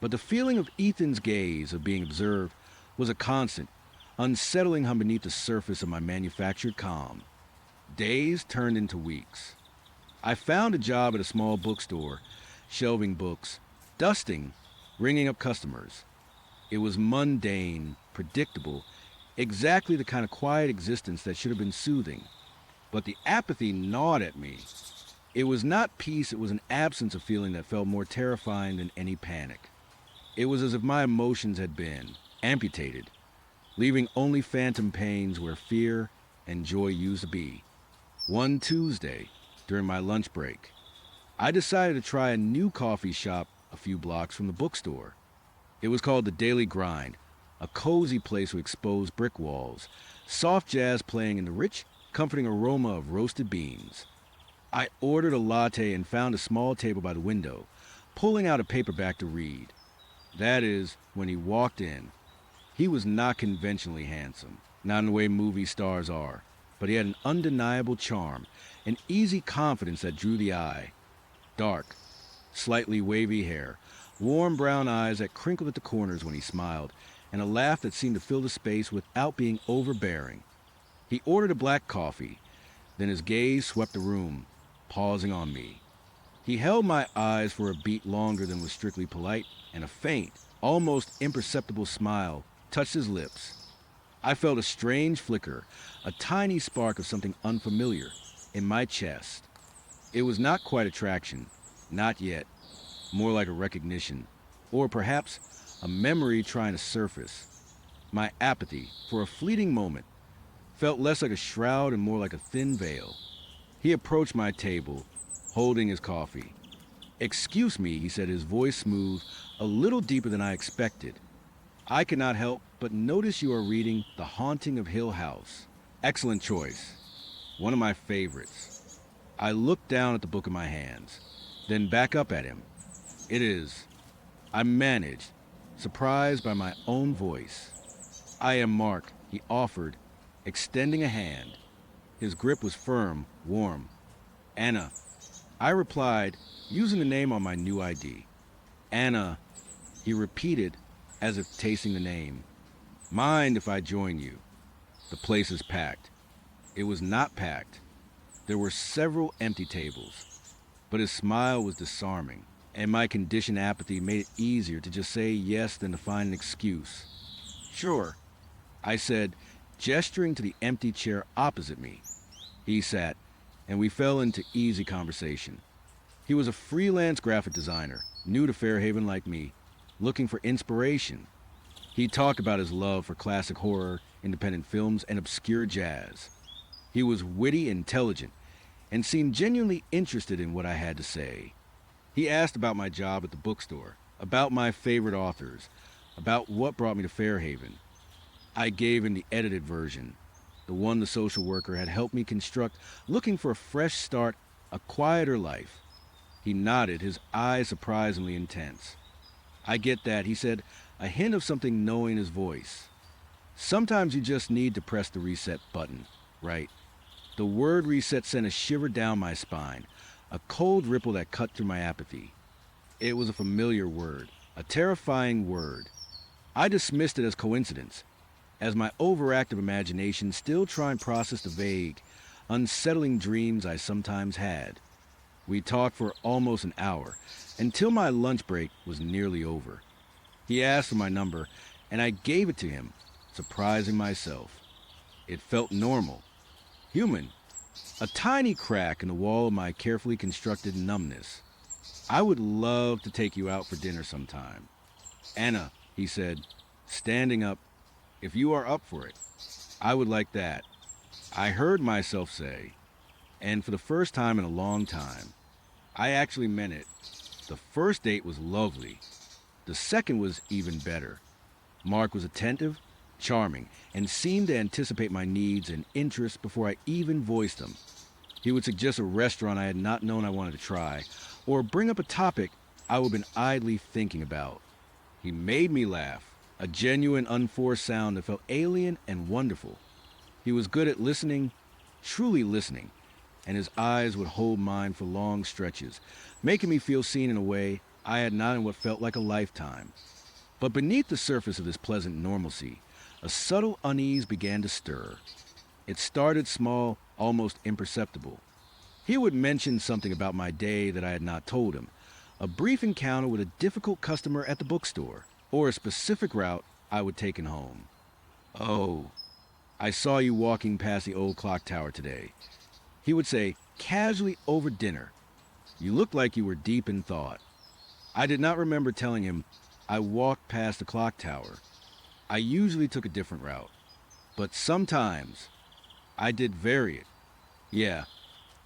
But the feeling of Ethan's gaze, of being observed, was a constant, unsettling hum beneath the surface of my manufactured calm. Days turned into weeks. I found a job at a small bookstore, shelving books, dusting, ringing up customers. It was mundane, predictable, exactly the kind of quiet existence that should have been soothing. But the apathy gnawed at me. It was not peace, it was an absence of feeling that felt more terrifying than any panic. It was as if my emotions had been amputated, leaving only phantom pains where fear and joy used to be. One Tuesday, during my lunch break, I decided to try a new coffee shop a few blocks from the bookstore. It was called the Daily Grind, a cozy place with exposed brick walls, soft jazz playing in the rich, comforting aroma of roasted beans. I ordered a latte and found a small table by the window, pulling out a paperback to read. That is, when he walked in. He was not conventionally handsome, not in the way movie stars are, but he had an undeniable charm, an easy confidence that drew the eye. Dark, slightly wavy hair, warm brown eyes that crinkled at the corners when he smiled, and a laugh that seemed to fill the space without being overbearing. He ordered a black coffee, then his gaze swept the room, pausing on me. He held my eyes for a beat longer than was strictly polite, and a faint, almost imperceptible smile touched his lips. I felt a strange flicker, a tiny spark of something unfamiliar, in my chest. It was not quite attraction, not yet, more like a recognition, or perhaps a memory trying to surface. My apathy, for a fleeting moment, felt less like a shroud and more like a thin veil. He approached my table, holding his coffee. "Excuse me," he said, his voice smooth, a little deeper than I expected. "I cannot help but notice you are reading The Haunting of Hill House. Excellent choice. One of my favorites." I looked down at the book in my hands, then back up at him. "It is." I managed, surprised by my own voice. "I am Mark," he offered, extending a hand. His grip was firm, warm. "Anna," I replied, using the name on my new ID. "Anna," he repeated, as if tasting the name. "Mind if I join you? The place is packed." It was not packed. There were several empty tables, but his smile was disarming, and my conditioned apathy made it easier to just say yes than to find an excuse. "Sure," I said, gesturing to the empty chair opposite me. He sat, and we fell into easy conversation. He was a freelance graphic designer, new to Fairhaven like me, looking for inspiration. He talked about his love for classic horror, independent films, and obscure jazz. He was witty, intelligent, and seemed genuinely interested in what I had to say. He asked about my job at the bookstore, about my favorite authors, about what brought me to Fairhaven. I gave him the edited version, the one the social worker had helped me construct, looking for a fresh start, a quieter life. He nodded, his eyes surprisingly intense. "I get that," he said, a hint of something knowing his voice. "Sometimes you just need to press the reset button, right?" The word reset sent a shiver down my spine, a cold ripple that cut through my apathy. It was a familiar word, a terrifying word. I dismissed it as coincidence, as my overactive imagination still tried to process the vague, unsettling dreams I sometimes had. We talked for almost an hour, until my lunch break was nearly over. He asked for my number, and I gave it to him, surprising myself. It felt normal, human, a tiny crack in the wall of my carefully constructed numbness. "I would love to take you out for dinner sometime." "Anna," he said, standing up, "if you are up for it, I would like that." I heard myself say, and for the first time in a long time, I actually meant it. The first date was lovely. The second was even better. Mark was attentive, charming, and seemed to anticipate my needs and interests before I even voiced them. He would suggest a restaurant I had not known I wanted to try, or bring up a topic I would have been idly thinking about. He made me laugh, a genuine, unforced sound that felt alien and wonderful. He was good at listening, truly listening, and his eyes would hold mine for long stretches, making me feel seen in a way I had not in what felt like a lifetime. But beneath the surface of this pleasant normalcy, a subtle unease began to stir. It started small, almost imperceptible. He would mention something about my day that I had not told him, a brief encounter with a difficult customer at the bookstore, or a specific route I would take home. "Oh, I saw you walking past the old clock tower today," he would say, casually over dinner. "You looked like you were deep in thought." I did not remember telling him I walked past the clock tower. I usually took a different route, but sometimes I did vary it. "Yeah,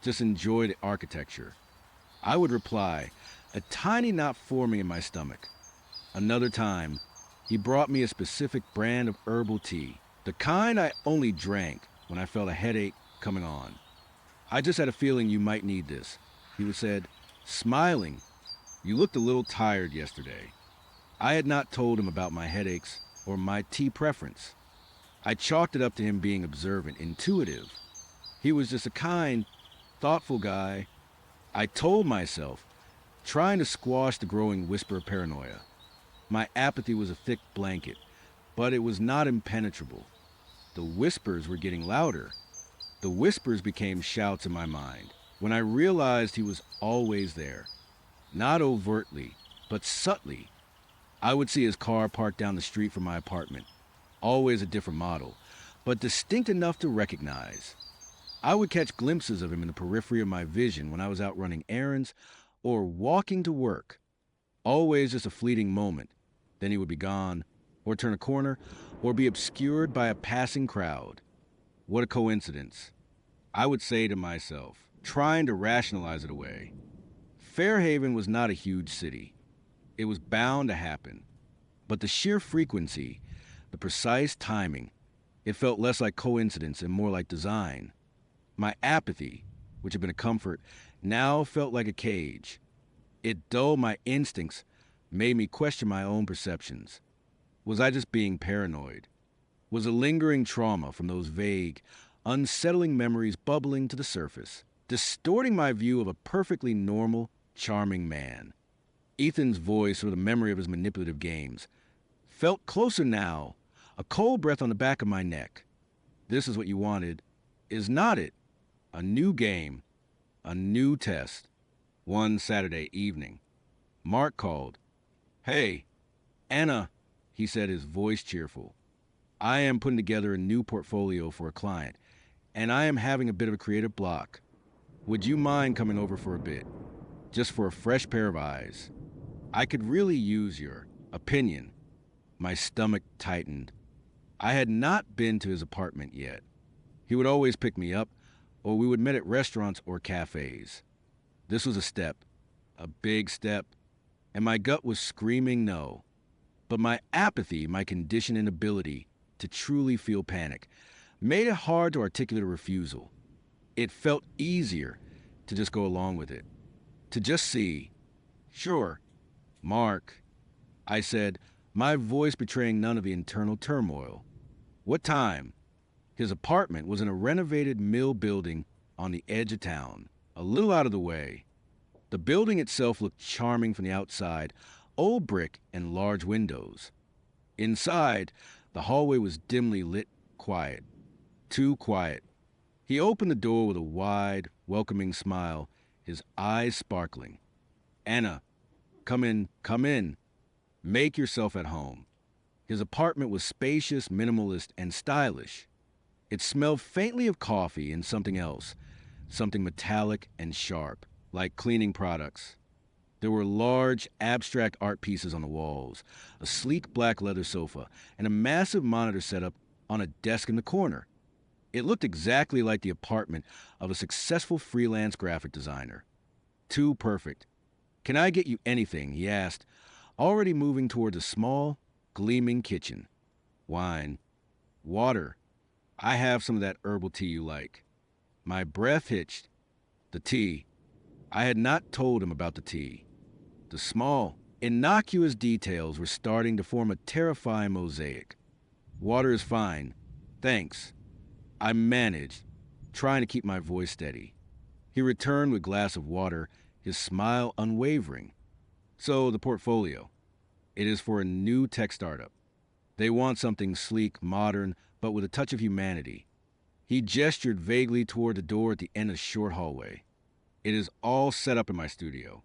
just enjoy the architecture," I would reply, a tiny knot forming in my stomach. Another time, he brought me a specific brand of herbal tea, the kind I only drank when I felt a headache coming on. "I just had a feeling you might need this," he would said, smiling. "You looked a little tired yesterday." I had not told him about my headaches or my tea preference. I chalked it up to him being observant, intuitive. He was just a kind, thoughtful guy. I told myself, trying to squash the growing whisper of paranoia. My apathy was a thick blanket, but it was not impenetrable. The whispers were getting louder. The whispers became shouts in my mind when I realized he was always there. Not overtly, but subtly. I would see his car parked down the street from my apartment, always a different model, but distinct enough to recognize. I would catch glimpses of him in the periphery of my vision when I was out running errands or walking to work. Always just a fleeting moment. Then he would be gone, or turn a corner, or be obscured by a passing crowd. What a coincidence, I would say to myself, trying to rationalize it away. Fairhaven was not a huge city. It was bound to happen. But the sheer frequency, the precise timing, it felt less like coincidence and more like design. My apathy, which had been a comfort, now felt like a cage. It dulled my instincts, made me question my own perceptions. Was I just being paranoid? Was a lingering trauma from those vague, unsettling memories bubbling to the surface, distorting my view of a perfectly normal, charming man? Ethan's voice, or the memory of his manipulative games, felt closer now, a cold breath on the back of my neck. This is what you wanted, is not it? A new game, a new test. One Saturday evening, Mark called. "Hey, Anna," he said, his voice cheerful. "I am putting together a new portfolio for a client, and I am having a bit of a creative block. Would you mind coming over for a bit? Just for a fresh pair of eyes. I could really use your opinion." My stomach tightened. I had not been to his apartment yet. He would always pick me up, or we would meet at restaurants or cafes. This was a step, a big step, and my gut was screaming no. But my apathy, my conditioned inability to truly feel panic, made it hard to articulate a refusal. It felt easier to just go along with it, to just see. "Sure, Mark," I said, my voice betraying none of the internal turmoil. "What time?" His apartment was in a renovated mill building on the edge of town, a little out of the way. The building itself looked charming from the outside, old brick and large windows. Inside, the hallway was dimly lit, quiet. Too quiet. He opened the door with a wide, welcoming smile, his eyes sparkling. "Anna, come in, come in. Make yourself at home." His apartment was spacious, minimalist, and stylish. It smelled faintly of coffee and something else, something metallic and sharp, like cleaning products. There were large, abstract art pieces on the walls, a sleek black leather sofa, and a massive monitor set up on a desk in the corner. It looked exactly like the apartment of a successful freelance graphic designer. Too perfect. "Can I get you anything?" he asked, already moving towards a small, gleaming kitchen. Wine. Water. I have some of that herbal tea you like. My breath hitched. The tea. I had not told him about the tea. The small, innocuous details were starting to form a terrifying mosaic. Water is fine. Thanks. I managed, trying to keep my voice steady. He returned with a glass of water, his smile unwavering. So, the portfolio. It is for a new tech startup. They want something sleek, modern, but with a touch of humanity. He gestured vaguely toward the door at the end of the short hallway. It is all set up in my studio.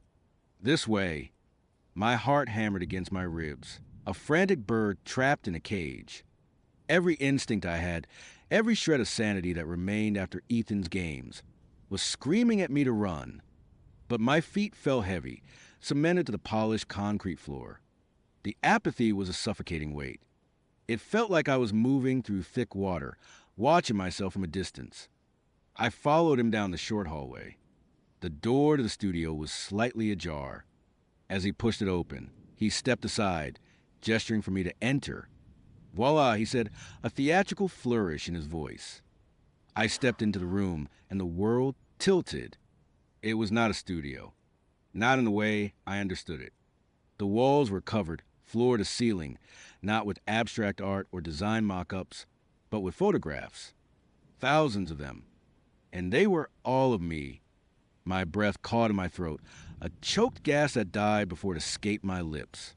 This way. My heart hammered against my ribs, a frantic bird trapped in a cage. Every instinct I had, every shred of sanity that remained after Ethan's games, was screaming at me to run. But my feet fell heavy, cemented to the polished concrete floor. The apathy was a suffocating weight. It felt like I was moving through thick water, watching myself from a distance. I followed him down the short hallway. The door to the studio was slightly ajar. As he pushed it open, he stepped aside, gesturing for me to enter. Voila, he said, a theatrical flourish in his voice. I stepped into the room, and the world tilted. It was not a studio. Not in the way I understood it. The walls were covered, floor to ceiling, not with abstract art or design mock-ups, but with photographs. Thousands of them. And they were all of me. My breath caught in my throat, a choked gas that died before it escaped my lips.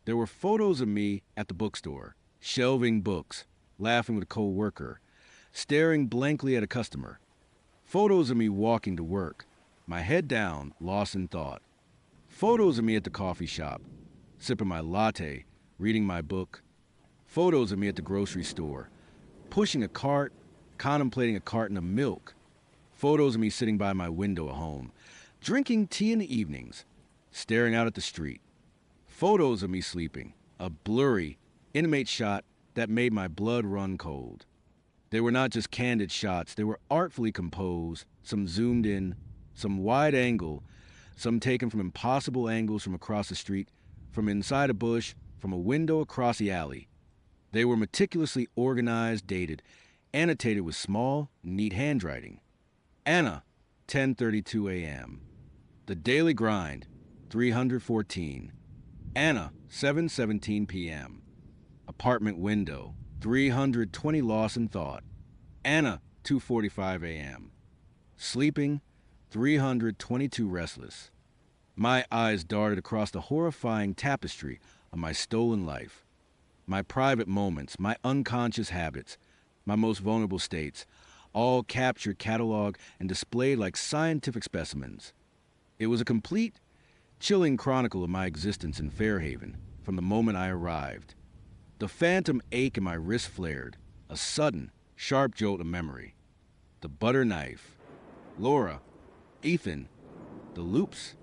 There were photos of me at the bookstore, shelving books, laughing with a co-worker, staring blankly at a customer. Photos of me walking to work, my head down, lost in thought. Photos of me at the coffee shop, sipping my latte, reading my book. Photos of me at the grocery store, pushing a cart, contemplating a carton of milk. Photos of me sitting by my window at home, drinking tea in the evenings, staring out at the street. Photos of me sleeping, a blurry, intimate shot that made my blood run cold. They were not just candid shots, they were artfully composed, some zoomed in, some wide angle, some taken from impossible angles from across the street, from inside a bush, from a window across the alley. They were meticulously organized, dated, annotated with small, neat handwriting. Anna, 10:32 a.m. The Daily Grind, 314. Anna, 7:17 p.m. Apartment window, 320 lost in thought. Anna, 2:45 a.m. Sleeping, 322 restless. My eyes darted across the horrifying tapestry of my stolen life. My private moments, my unconscious habits, my most vulnerable states, all captured, cataloged, and displayed like scientific specimens. It was a complete, chilling chronicle of my existence in Fairhaven from the moment I arrived. The phantom ache in my wrist flared, a sudden, sharp jolt of memory. The butter knife, Laura, Ethan, the loops.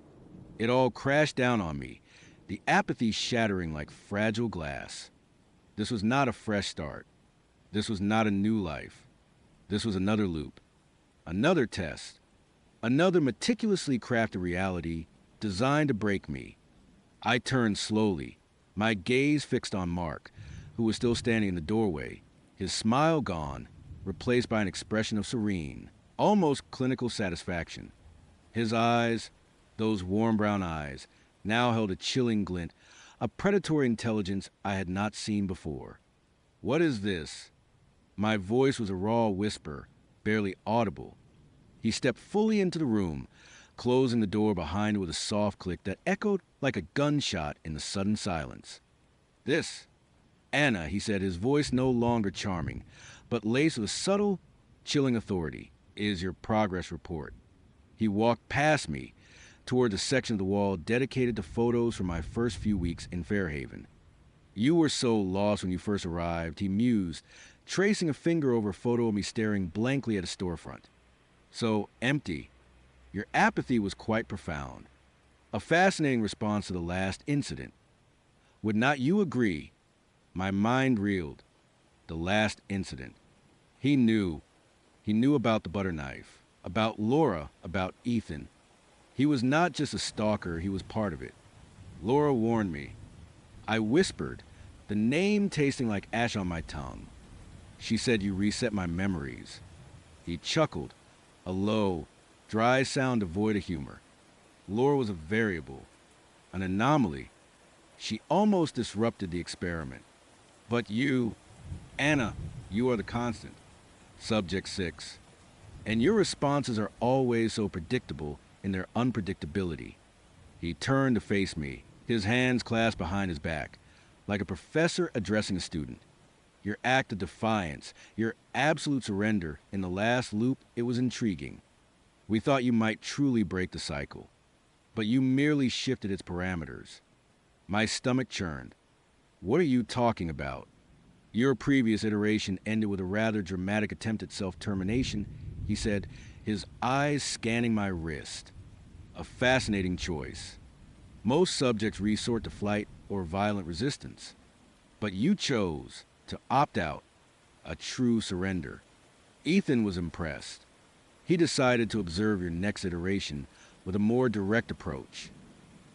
It all crashed down on me, the apathy shattering like fragile glass. This was not a fresh start. This was not a new life. This was another loop, another test, another meticulously crafted reality designed to break me. I turned slowly, my gaze fixed on Mark, who was still standing in the doorway, his smile gone, replaced by an expression of serene, almost clinical satisfaction. His eyes, those warm brown eyes, now held a chilling glint, a predatory intelligence I had not seen before. What is this? My voice was a raw whisper, barely audible. He stepped fully into the room, closing the door behind it with a soft click that echoed like a gunshot in the sudden silence. This, Anna, he said, his voice no longer charming, but laced with subtle, chilling authority, is your progress report. He walked past me, toward the section of the wall dedicated to photos from my first few weeks in Fairhaven. You were so lost when you first arrived, he mused, tracing a finger over a photo of me staring blankly at a storefront. So empty. Your apathy was quite profound. A fascinating response to the last incident. Would not you agree? My mind reeled. The last incident. He knew. He knew about the butter knife, about Laura, about Ethan. He was not just a stalker, he was part of it. Laura warned me. I whispered, the name tasting like ash on my tongue. She said you reset my memories. He chuckled, a low, dry sound devoid of humor. Laura was a variable, an anomaly. She almost disrupted the experiment. But you, Anna, you are the constant. Subject 6. And your responses are always so predictable in their unpredictability. He turned to face me, his hands clasped behind his back, like a professor addressing a student. Your act of defiance, your absolute surrender in the last loop, it was intriguing. We thought you might truly break the cycle, but you merely shifted its parameters. My stomach churned. What are you talking about? Your previous iteration ended with a rather dramatic attempt at self-termination, he said, his eyes scanning my wrist. A fascinating choice. Most subjects resort to flight or violent resistance, but you chose to opt out, a true surrender. Ethan was impressed. He decided to observe your next iteration with a more direct approach.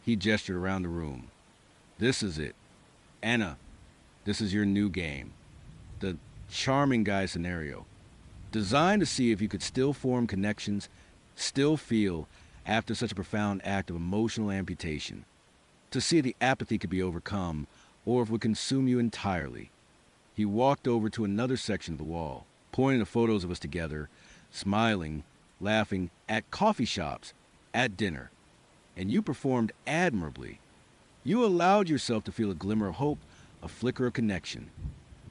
He gestured around the room. This is it. Anna, this is your new game. The charming guy scenario. Designed to see if you could still form connections, still feel after such a profound act of emotional amputation. To see if the apathy could be overcome or if it would consume you entirely. He walked over to another section of the wall, pointing to photos of us together, smiling, laughing, at coffee shops, at dinner. And you performed admirably. You allowed yourself to feel a glimmer of hope, a flicker of connection.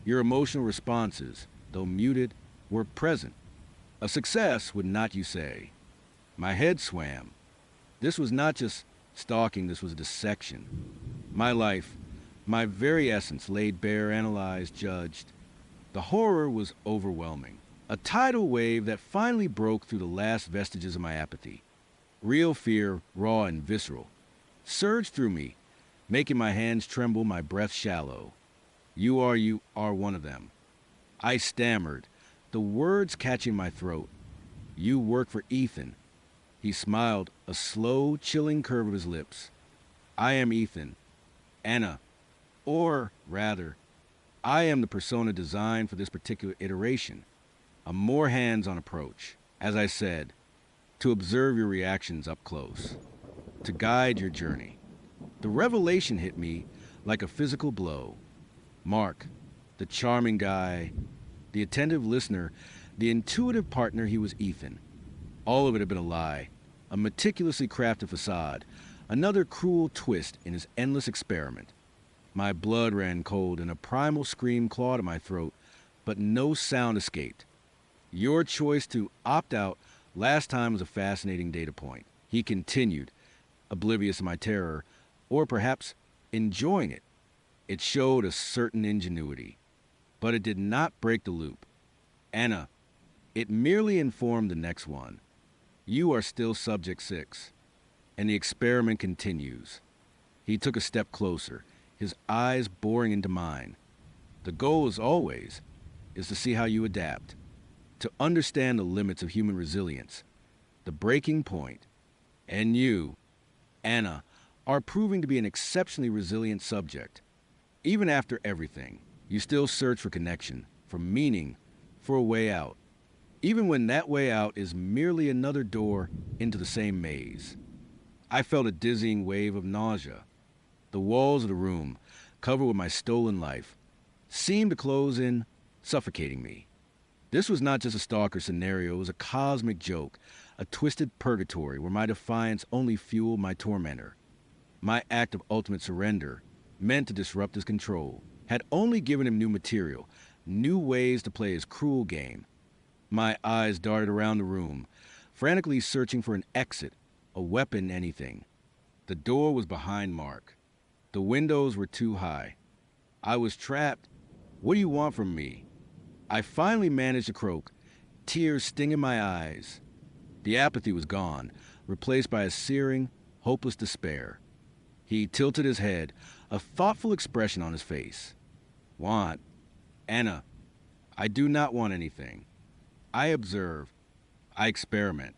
Your emotional responses, though muted, were present. A success, would not you say? My head swam. This was not just stalking, this was a dissection. My life, my very essence, laid bare, analyzed, judged. The horror was overwhelming. A tidal wave that finally broke through the last vestiges of my apathy. Real fear, raw and visceral, surged through me, making my hands tremble, my breath shallow. You are one of them. I stammered, the words catching my throat. You work for Ethan. He smiled, a slow, chilling curve of his lips. I am Ethan. Anna. Or, rather, I am the persona designed for this particular iteration. A more hands-on approach. As I said, to observe your reactions up close. To guide your journey. The revelation hit me like a physical blow. Mark, the charming guy, the attentive listener, the intuitive partner, he was Ethan. All of it had been a lie, a meticulously crafted facade, another cruel twist in his endless experiment. My blood ran cold and a primal scream clawed at my throat, but no sound escaped. Your choice to opt out last time was a fascinating data point. He continued, oblivious of my terror, or perhaps enjoying it. It showed a certain ingenuity, but it did not break the loop. Anna, it merely informed the next one. You are still subject 6, and the experiment continues. He took a step closer, his eyes boring into mine. The goal, as always, is to see how you adapt, to understand the limits of human resilience, the breaking point. And you, Anna, are proving to be an exceptionally resilient subject. Even after everything, you still search for connection, for meaning, for a way out. Even when that way out is merely another door into the same maze. I felt a dizzying wave of nausea. The walls of the room, covered with my stolen life, seemed to close in, suffocating me. This was not just a stalker scenario, it was a cosmic joke, a twisted purgatory where my defiance only fueled my tormentor. My act of ultimate surrender, meant to disrupt his control, had only given him new material, new ways to play his cruel game. My eyes darted around the room, frantically searching for an exit, a weapon, anything. The door was behind Mark. The windows were too high. I was trapped. What do you want from me? I finally managed to croak, tears stinging my eyes. The apathy was gone, replaced by a searing, hopeless despair. He tilted his head, a thoughtful expression on his face. Want? Anna, I do not want anything. I observe. I experiment.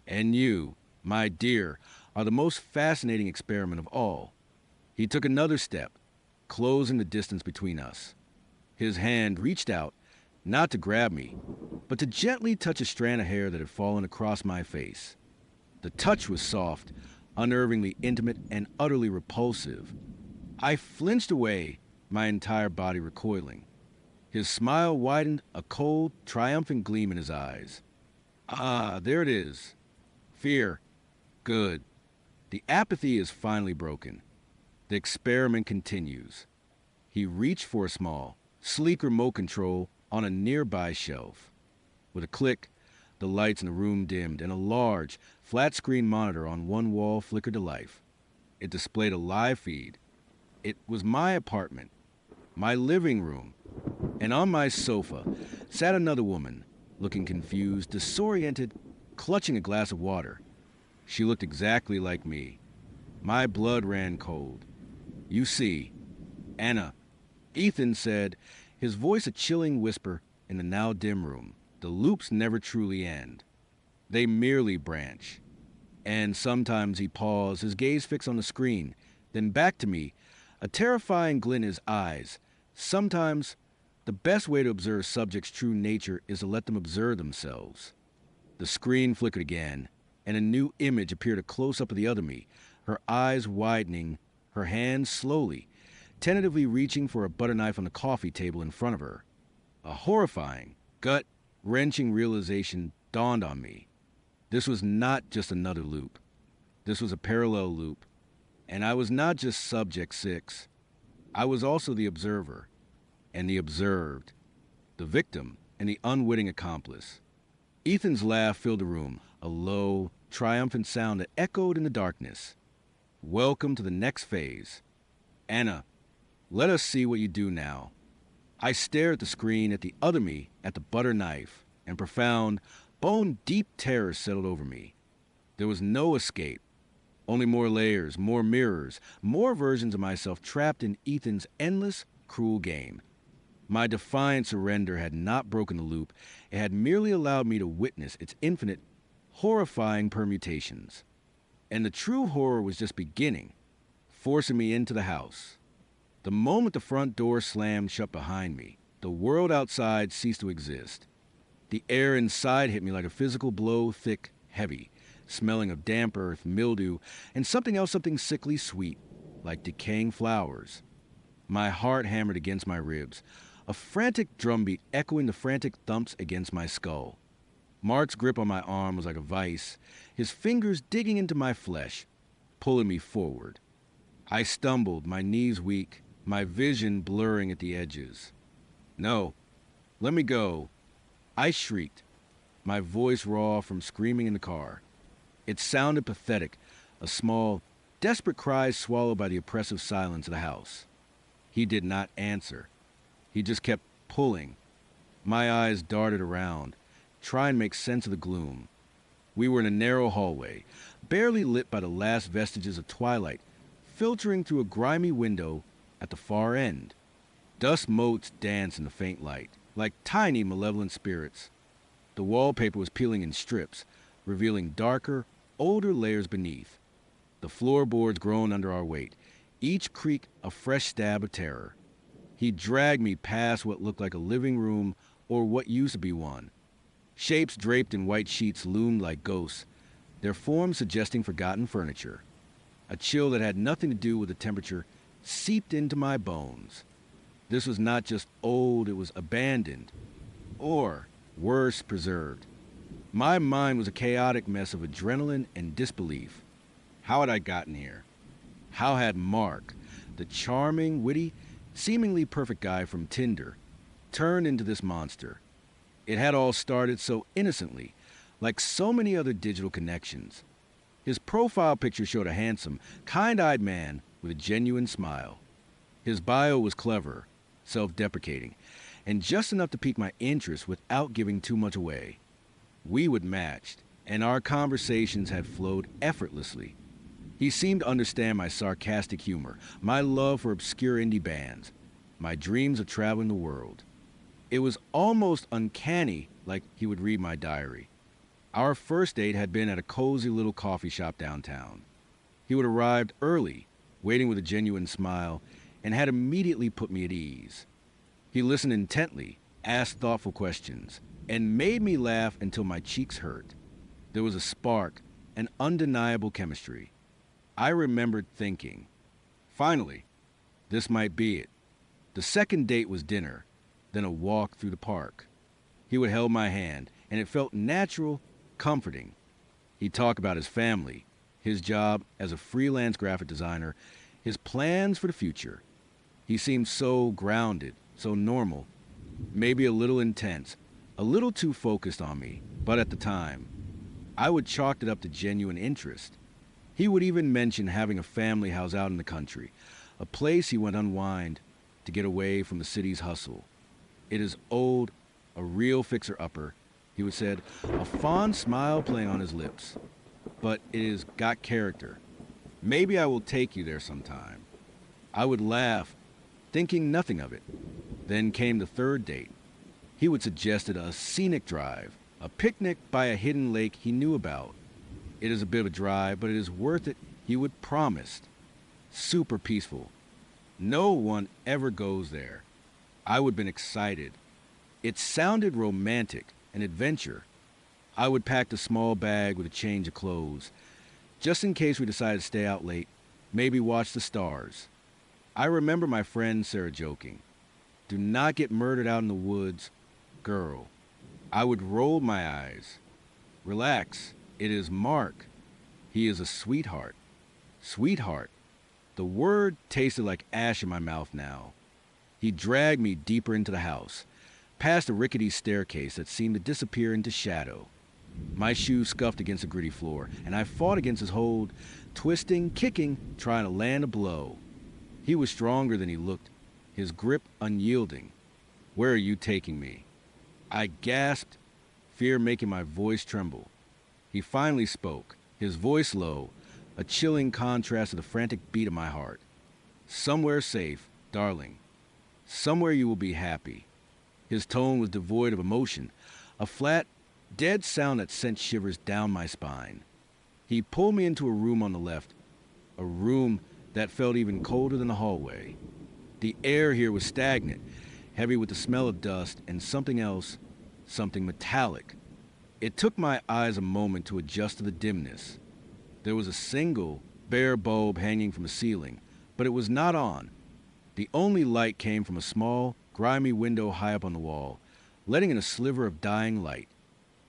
And you, my dear, are the most fascinating experiment of all. He took another step, closing the distance between us. His hand reached out, not to grab me, but to gently touch a strand of hair that had fallen across my face. The touch was soft, unnervingly intimate, and utterly repulsive. I flinched away, my entire body recoiling. His smile widened, a cold, triumphant gleam in his eyes. Ah, there it is. Fear. Good. The apathy is finally broken. The experiment continues. He reached for a small, sleek remote control on a nearby shelf. With a click, the lights in the room dimmed and a large, flat-screen monitor on one wall flickered to life. It displayed a live feed. It was my apartment, my living room, and on my sofa sat another woman, looking confused, disoriented, clutching a glass of water. She looked exactly like me. My blood ran cold. "You see, Anna," Ethan said, his voice a chilling whisper in the now dim room. "The loops never truly end. They merely branch." And sometimes he paused, his gaze fixed on the screen, then back to me, a terrifying glint in his eyes. Sometimes the best way to observe subjects' true nature is to let them observe themselves. The screen flickered again, and a new image appeared, a close-up of the other me, her eyes widening, her hands slowly, tentatively reaching for a butter knife on the coffee table in front of her. A horrifying, gut-wrenching realization dawned on me. This was not just another loop. This was a parallel loop. And I was not just Subject 6. I was also the observer, and the observed, the victim, and the unwitting accomplice. Ethan's laugh filled the room, a low, triumphant sound that echoed in the darkness. "Welcome to the next phase. Anna, let us see what you do now." I stared at the screen, at the other me, at the butter knife, and profound, bone-deep terror settled over me. There was no escape. Only more layers, more mirrors, more versions of myself trapped in Ethan's endless, cruel game. My defiant surrender had not broken the loop. It had merely allowed me to witness its infinite, horrifying permutations. And the true horror was just beginning, forcing me into the house. The moment the front door slammed shut behind me, the world outside ceased to exist. The air inside hit me like a physical blow, thick, heavy, smelling of damp earth, mildew, and something sickly sweet, like decaying flowers. My heart hammered against my ribs, a frantic drumbeat echoing the frantic thumps against my skull. Mark's grip on my arm was like a vice, his fingers digging into my flesh, pulling me forward. I stumbled, my knees weak, my vision blurring at the edges. "No, let me go," I shrieked, my voice raw from screaming in the car. It sounded pathetic, a small, desperate cry swallowed by the oppressive silence of the house. He did not answer. He just kept pulling. My eyes darted around, trying to make sense of the gloom. We were in a narrow hallway, barely lit by the last vestiges of twilight, filtering through a grimy window at the far end. Dust motes danced in the faint light, like tiny malevolent spirits. The wallpaper was peeling in strips, revealing darker, older layers beneath. The floorboards groaned under our weight, each creak a fresh stab of terror. He dragged me past what looked like a living room or what used to be one. Shapes draped in white sheets loomed like ghosts, their forms suggesting forgotten furniture. A chill that had nothing to do with the temperature seeped into my bones. This was not just old, it was abandoned, or, worse, preserved. My mind was a chaotic mess of adrenaline and disbelief. How had I gotten here? How had Mark, the charming, witty, seemingly perfect guy from Tinder, turned into this monster? It had all started so innocently, like so many other digital connections. His profile picture showed a handsome, kind-eyed man with a genuine smile. His bio was clever, self-deprecating, and just enough to pique my interest without giving too much away. We would match, and our conversations had flowed effortlessly. He seemed to understand my sarcastic humor, my love for obscure indie bands, my dreams of traveling the world. It was almost uncanny, like he would read my diary. Our first date had been at a cozy little coffee shop downtown. He would arrive early, waiting with a genuine smile, and had immediately put me at ease. He listened intently, asked thoughtful questions, and made me laugh until my cheeks hurt. There was a spark, an undeniable chemistry. I remembered thinking, finally, this might be it. The second date was dinner, then a walk through the park. He would hold my hand, and it felt natural, comforting. He'd talk about his family, his job as a freelance graphic designer, his plans for the future. He seemed so grounded, so normal, maybe a little intense, a little too focused on me, but at the time, I would chalk it up to genuine interest. He would even mention having a family house out in the country, a place he would unwind to get away from the city's hustle. It is old, a real fixer-upper, he would said, a fond smile playing on his lips. But it has got character. Maybe I will take you there sometime. I would laugh, thinking nothing of it. Then came the third date. He would suggest a scenic drive, a picnic by a hidden lake he knew about. It is a bit of a drive, but it is worth it, he would promise. Super peaceful. No one ever goes there. I would have been excited. It sounded romantic, an adventure. I would pack a small bag with a change of clothes, just in case we decided to stay out late, maybe watch the stars. I remember my friend Sarah joking, "Do not get murdered out in the woods, girl." I would roll my eyes. "Relax, it is Mark. He is a sweetheart." Sweetheart. The word tasted like ash in my mouth now. He dragged me deeper into the house, past a rickety staircase that seemed to disappear into shadow. My shoes scuffed against the gritty floor, and I fought against his hold, twisting, kicking, trying to land a blow. He was stronger than he looked, his grip unyielding. "Where are you taking me?" I gasped, fear making my voice tremble. He finally spoke, his voice low, a chilling contrast to the frantic beat of my heart. "Somewhere safe, darling. Somewhere you will be happy." His tone was devoid of emotion, a flat, dead sound that sent shivers down my spine. He pulled me into a room on the left, a room that felt even colder than the hallway. The air here was stagnant, heavy with the smell of dust and something else, something metallic. It took my eyes a moment to adjust to the dimness. There was a single, bare bulb hanging from the ceiling, but it was not on. The only light came from a small, grimy window high up on the wall, letting in a sliver of dying light.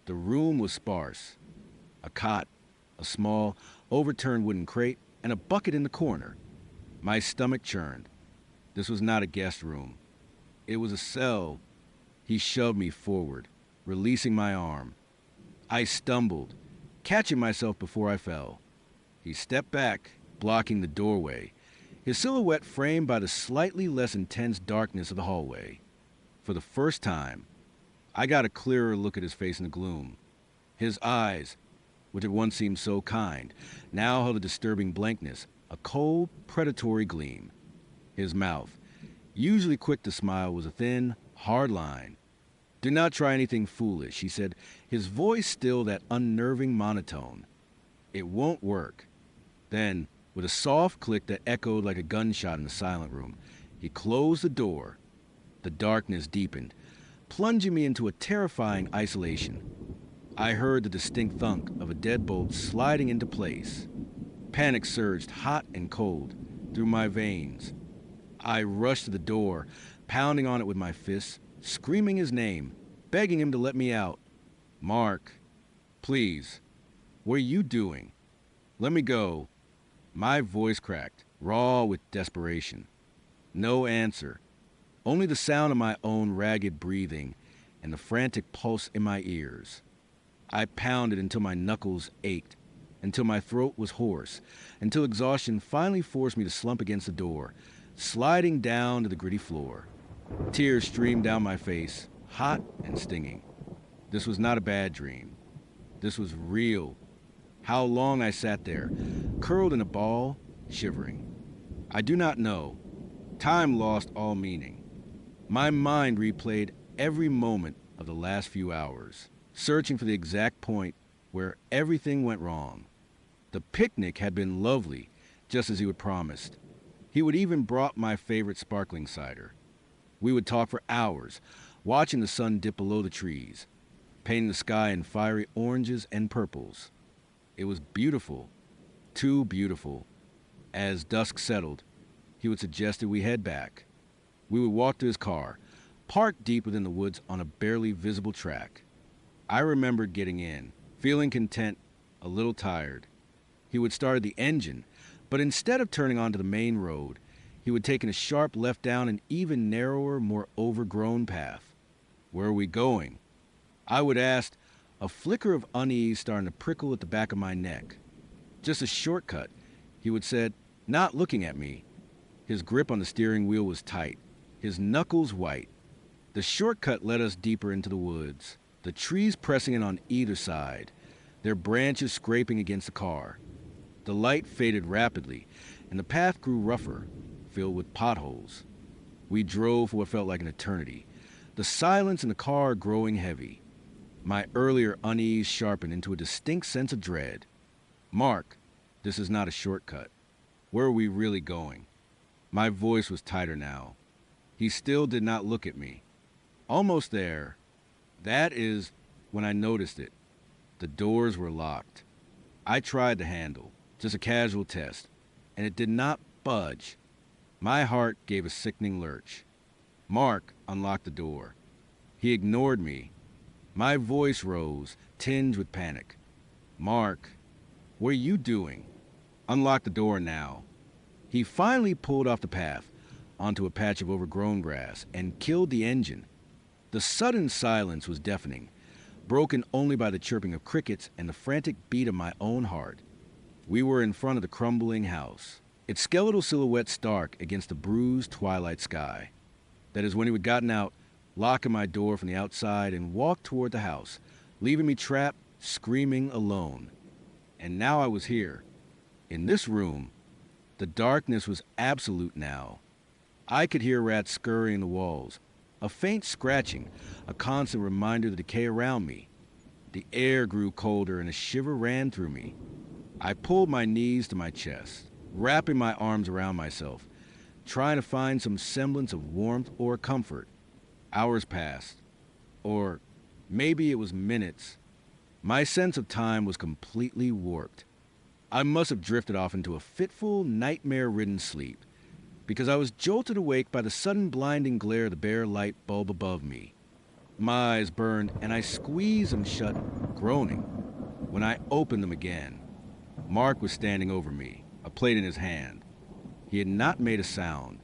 The room was sparse. A cot, a small, overturned wooden crate, and a bucket in the corner. My stomach churned. This was not a guest room. It was a cell. He shoved me forward, releasing my arm. I stumbled, catching myself before I fell. He stepped back, blocking the doorway, his silhouette framed by the slightly less intense darkness of the hallway. For the first time, I got a clearer look at his face in the gloom. His eyes, which had once seemed so kind, now held a disturbing blankness, a cold, predatory gleam. His mouth, usually quick to smile, was a thin, hard line. "Do not try anything foolish," he said, his voice still that unnerving monotone. "It won't work." Then, with a soft click that echoed like a gunshot in the silent room, he closed the door. The darkness deepened, plunging me into a terrifying isolation. I heard the distinct thunk of a deadbolt sliding into place. Panic surged hot and cold through my veins. I rushed to the door, pounding on it with my fists, screaming his name, begging him to let me out. "Mark, please, what are you doing? Let me go." My voice cracked, raw with desperation. No answer, only the sound of my own ragged breathing and the frantic pulse in my ears. I pounded until my knuckles ached, until my throat was hoarse, until exhaustion finally forced me to slump against the door, sliding down to the gritty floor. Tears streamed down my face, hot and stinging. This was not a bad dream. This was real. How long I sat there, curled in a ball, shivering. I do not know. Time lost all meaning. My mind replayed every moment of the last few hours, searching for the exact point where everything went wrong. The picnic had been lovely, just as he had promised. He would even brought my favorite sparkling cider. We would talk for hours, watching the sun dip below the trees, painting the sky in fiery oranges and purples. It was beautiful, too beautiful. As dusk settled, he would suggest that we head back. We would walk to his car, parked deep within the woods on a barely visible track. I remembered getting in, feeling content, a little tired. He would start the engine, but instead of turning onto the main road, he would take a sharp left down an even narrower, more overgrown path. Where are we going? I would ask, a flicker of unease starting to prickle at the back of my neck. Just a shortcut, he would said, not looking at me. His grip on the steering wheel was tight, his knuckles white. The shortcut led us deeper into the woods, the trees pressing in on either side, their branches scraping against the car. The light faded rapidly, and the path grew rougher, filled with potholes. We drove for what felt like an eternity, the silence in the car growing heavy. My earlier unease sharpened into a distinct sense of dread. Mark, this is not a shortcut. Where are we really going? My voice was tighter now. He still did not look at me. Almost there. That is when I noticed it. The doors were locked. I tried the handle, just a casual test, and it did not budge. My heart gave a sickening lurch. Mark unlocked the door. He ignored me. My voice rose, tinged with panic. Mark, what are you doing? Unlock the door now. He finally pulled off the path onto a patch of overgrown grass and killed the engine. The sudden silence was deafening, broken only by the chirping of crickets and the frantic beat of my own heart. We were in front of the crumbling house, its skeletal silhouette stark against the bruised twilight sky. That is when he had gotten out, locking my door from the outside and walked toward the house, leaving me trapped, screaming alone. And now I was here, in this room. The darkness was absolute now. I could hear rats scurrying the walls, a faint scratching, a constant reminder of the decay around me. The air grew colder and a shiver ran through me. I pulled my knees to my chest, wrapping my arms around myself, trying to find some semblance of warmth or comfort. Hours passed, or maybe it was minutes. My sense of time was completely warped. I must have drifted off into a fitful, nightmare-ridden sleep, because I was jolted awake by the sudden blinding glare of the bare light bulb above me. My eyes burned, and I squeezed them shut, groaning. When I opened them again, Mark was standing over me, a plate in his hand. He had not made a sound.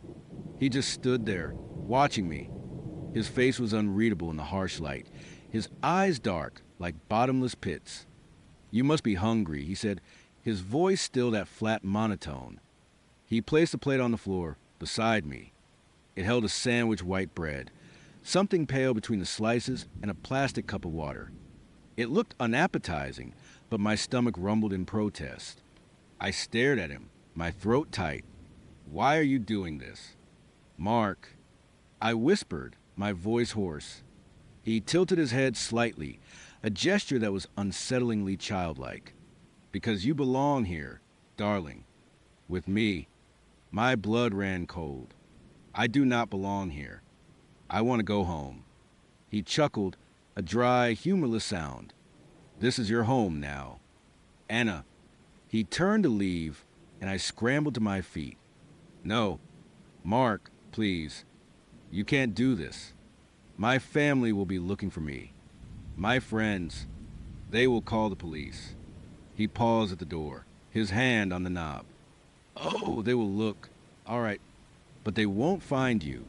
He just stood there, watching me. His face was unreadable in the harsh light, his eyes dark, like bottomless pits. "You must be hungry," he said, his voice still that flat monotone. He placed the plate on the floor, beside me. It held a sandwich white bread, something pale between the slices, and a plastic cup of water. It looked unappetizing, but my stomach rumbled in protest. I stared at him, my throat tight. "Why are you doing this?" "Mark," I whispered, my voice hoarse. He tilted his head slightly, a gesture that was unsettlingly childlike. "Because you belong here, darling. With me." My blood ran cold. "I do not belong here. I want to go home." He chuckled, a dry, humorless sound. "This is your home now. Anna." He turned to leave, and I scrambled to my feet. "No. Mark, please. You can't do this. My family will be looking for me. My friends, they will call the police." He paused at the door, his hand on the knob. "Oh, they will look. All right. But they won't find you.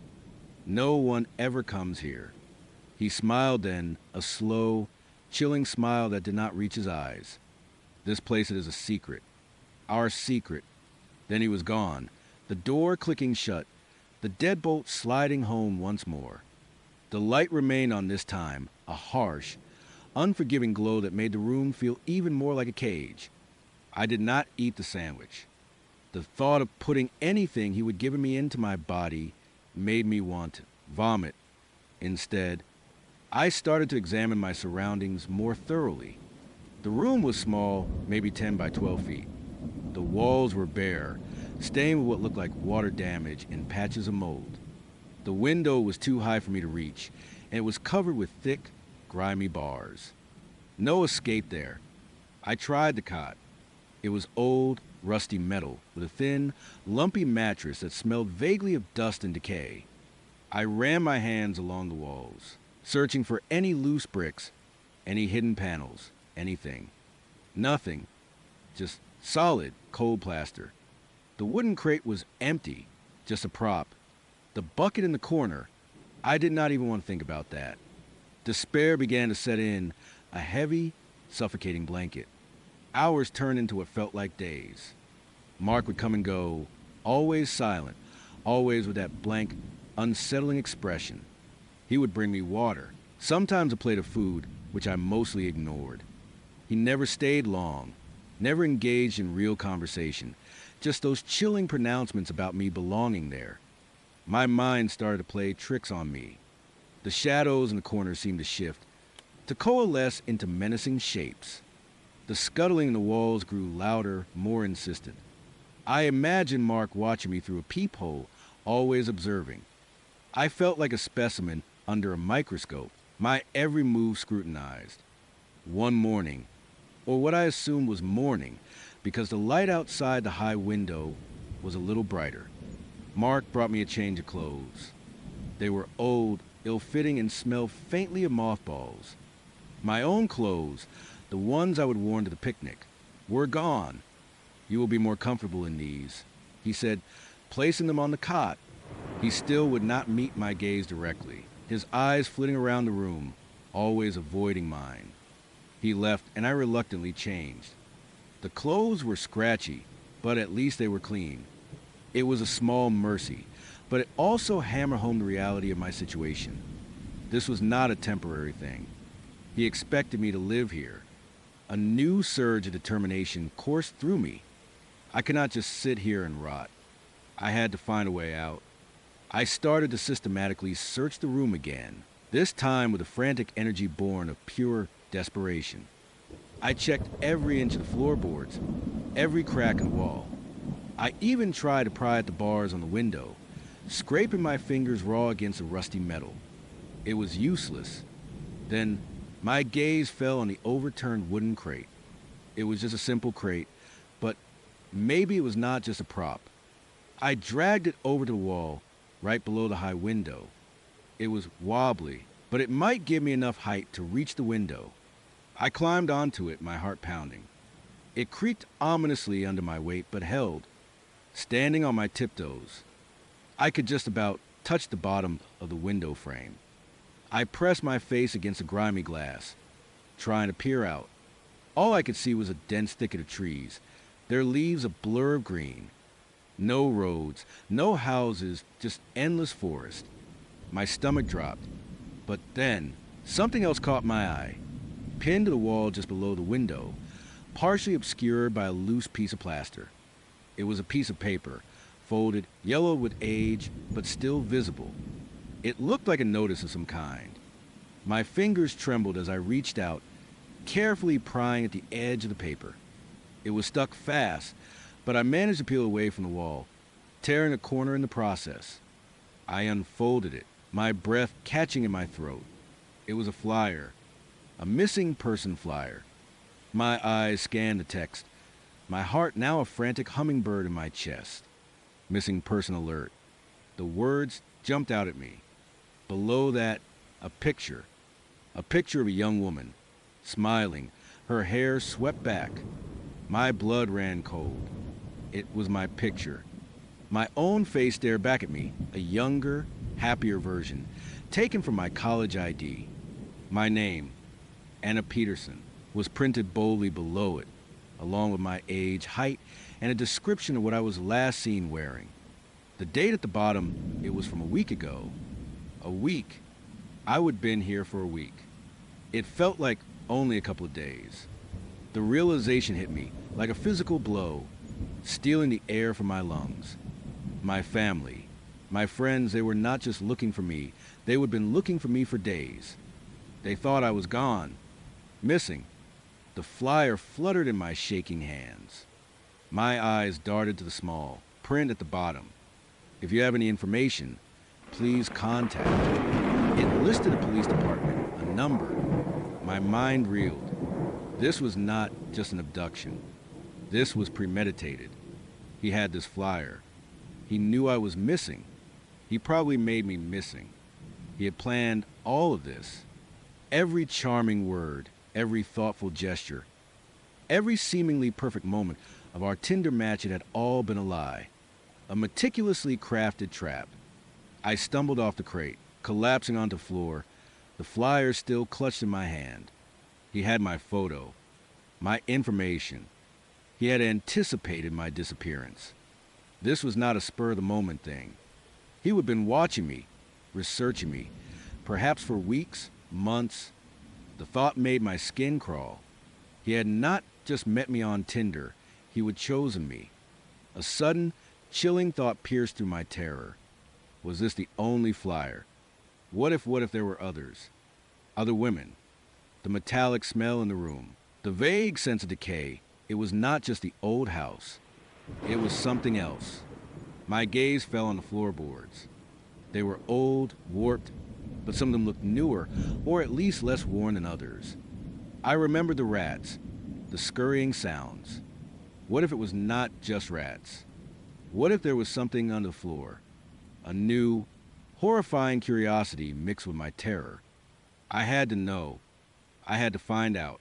No one ever comes here." He smiled then, a slow, chilling smile that did not reach his eyes. "This place is a secret. Our secret." Then he was gone, the door clicking shut, the deadbolt sliding home once more. The light remained on this time, a harsh, unforgiving glow that made the room feel even more like a cage. I did not eat the sandwich. The thought of putting anything he would given me into my body made me want to vomit. Instead, I started to examine my surroundings more thoroughly. The room was small, maybe 10 by 12 feet. The walls were bare, stained with what looked like water damage and patches of mold. The window was too high for me to reach, and it was covered with thick, grimy bars. No escape there. I tried the cot. It was old, rusty metal with a thin, lumpy mattress that smelled vaguely of dust and decay. I ran my hands along the walls, searching for any loose bricks, any hidden panels, anything. Nothing. Just solid, cold plaster. The wooden crate was empty, just a prop. The bucket in the corner, I did not even want to think about that. Despair began to set in, a heavy, suffocating blanket. Hours turned into what felt like days. Mark would come and go, always silent, always with that blank, unsettling expression. He would bring me water, sometimes a plate of food, which I mostly ignored. He never stayed long, never engaged in real conversation, just those chilling pronouncements about me belonging there. My mind started to play tricks on me. The shadows in the corners seemed to shift, to coalesce into menacing shapes. The scuttling in the walls grew louder, more insistent. I imagined Mark watching me through a peephole, always observing. I felt like a specimen under a microscope, my every move scrutinized. One morning, or what I assumed was morning, because the light outside the high window was a little brighter. Mark brought me a change of clothes. They were old, ill-fitting, and smelled faintly of mothballs. My own clothes, the ones I would worn to the picnic, were gone. "You will be more comfortable in these," he said, placing them on the cot. He still would not meet my gaze directly, his eyes flitting around the room, always avoiding mine. He left, and I reluctantly changed. The clothes were scratchy, but at least they were clean. It was a small mercy, but it also hammered home the reality of my situation. This was not a temporary thing. He expected me to live here. A new surge of determination coursed through me. I could not just sit here and rot. I had to find a way out. I started to systematically search the room again, this time with a frantic energy born of pure desperation. I checked every inch of the floorboards, every crack in the wall. I even tried to pry at the bars on the window, scraping my fingers raw against the rusty metal. It was useless. Then my gaze fell on the overturned wooden crate. It was just a simple crate, but maybe it was not just a prop. I dragged it over to the wall, right below the high window. It was wobbly, but it might give me enough height to reach the window. I climbed onto it, my heart pounding. It creaked ominously under my weight, but held. Standing on my tiptoes, I could just about touch the bottom of the window frame. I pressed my face against the grimy glass, trying to peer out. All I could see was a dense thicket of trees, their leaves a blur of green. No roads, no houses, just endless forest. My stomach dropped, but then something else caught my eye. Pinned to the wall just below the window, partially obscured by a loose piece of plaster. It was a piece of paper, folded, yellowed with age, but still visible. It looked like a notice of some kind. My fingers trembled as I reached out, carefully prying at the edge of the paper. It was stuck fast, but I managed to peel away from the wall, tearing a corner in the process. I unfolded it, my breath catching in my throat. It was a flyer, a missing person flyer. My eyes scanned the text, my heart now a frantic hummingbird in my chest. Missing person alert. The words jumped out at me. Below that, a picture of a young woman, smiling, her hair swept back. My blood ran cold. It was my picture. My own face stared back at me, a younger, happier version, taken from my college ID. My name, Anna Peterson, was printed boldly below it, along with my age, height, and a description of what I was last seen wearing. The date at the bottom, it was from a week ago. A week. I would been here for a week. It felt like only a couple of days. The realization hit me like a physical blow, stealing the air from my lungs. My family, my friends, they were not just looking for me, they would have been looking for me for days. They thought I was gone, missing. The flyer fluttered in my shaking hands. My eyes darted to the small, print at the bottom. If you have any information, please contact me. It listed a police department, a number. My mind reeled. This was not just an abduction. This was premeditated. He had this flyer. He knew I was missing. He probably made me missing. He had planned all of this. Every charming word, every thoughtful gesture, every seemingly perfect moment of our Tinder match, it had all been a lie. A meticulously crafted trap. I stumbled off the crate, collapsing onto the floor, the flyer still clutched in my hand. He had my photo, my information. He had anticipated my disappearance. This was not a spur-of-the-moment thing. He would have been watching me, researching me, perhaps for weeks, months. The thought made my skin crawl. He had not just met me on Tinder. He had chosen me. A sudden, chilling thought pierced through my terror. Was this the only flyer? What if there were others? Other women? The metallic smell in the room. The vague sense of decay. It was not just the old house. It was something else. My gaze fell on the floorboards. They were old, warped, but some of them looked newer, or at least less worn than others. I remembered the rats, the scurrying sounds. What if it was not just rats? What if there was something on the floor? A new, horrifying curiosity mixed with my terror. I had to know. I had to find out.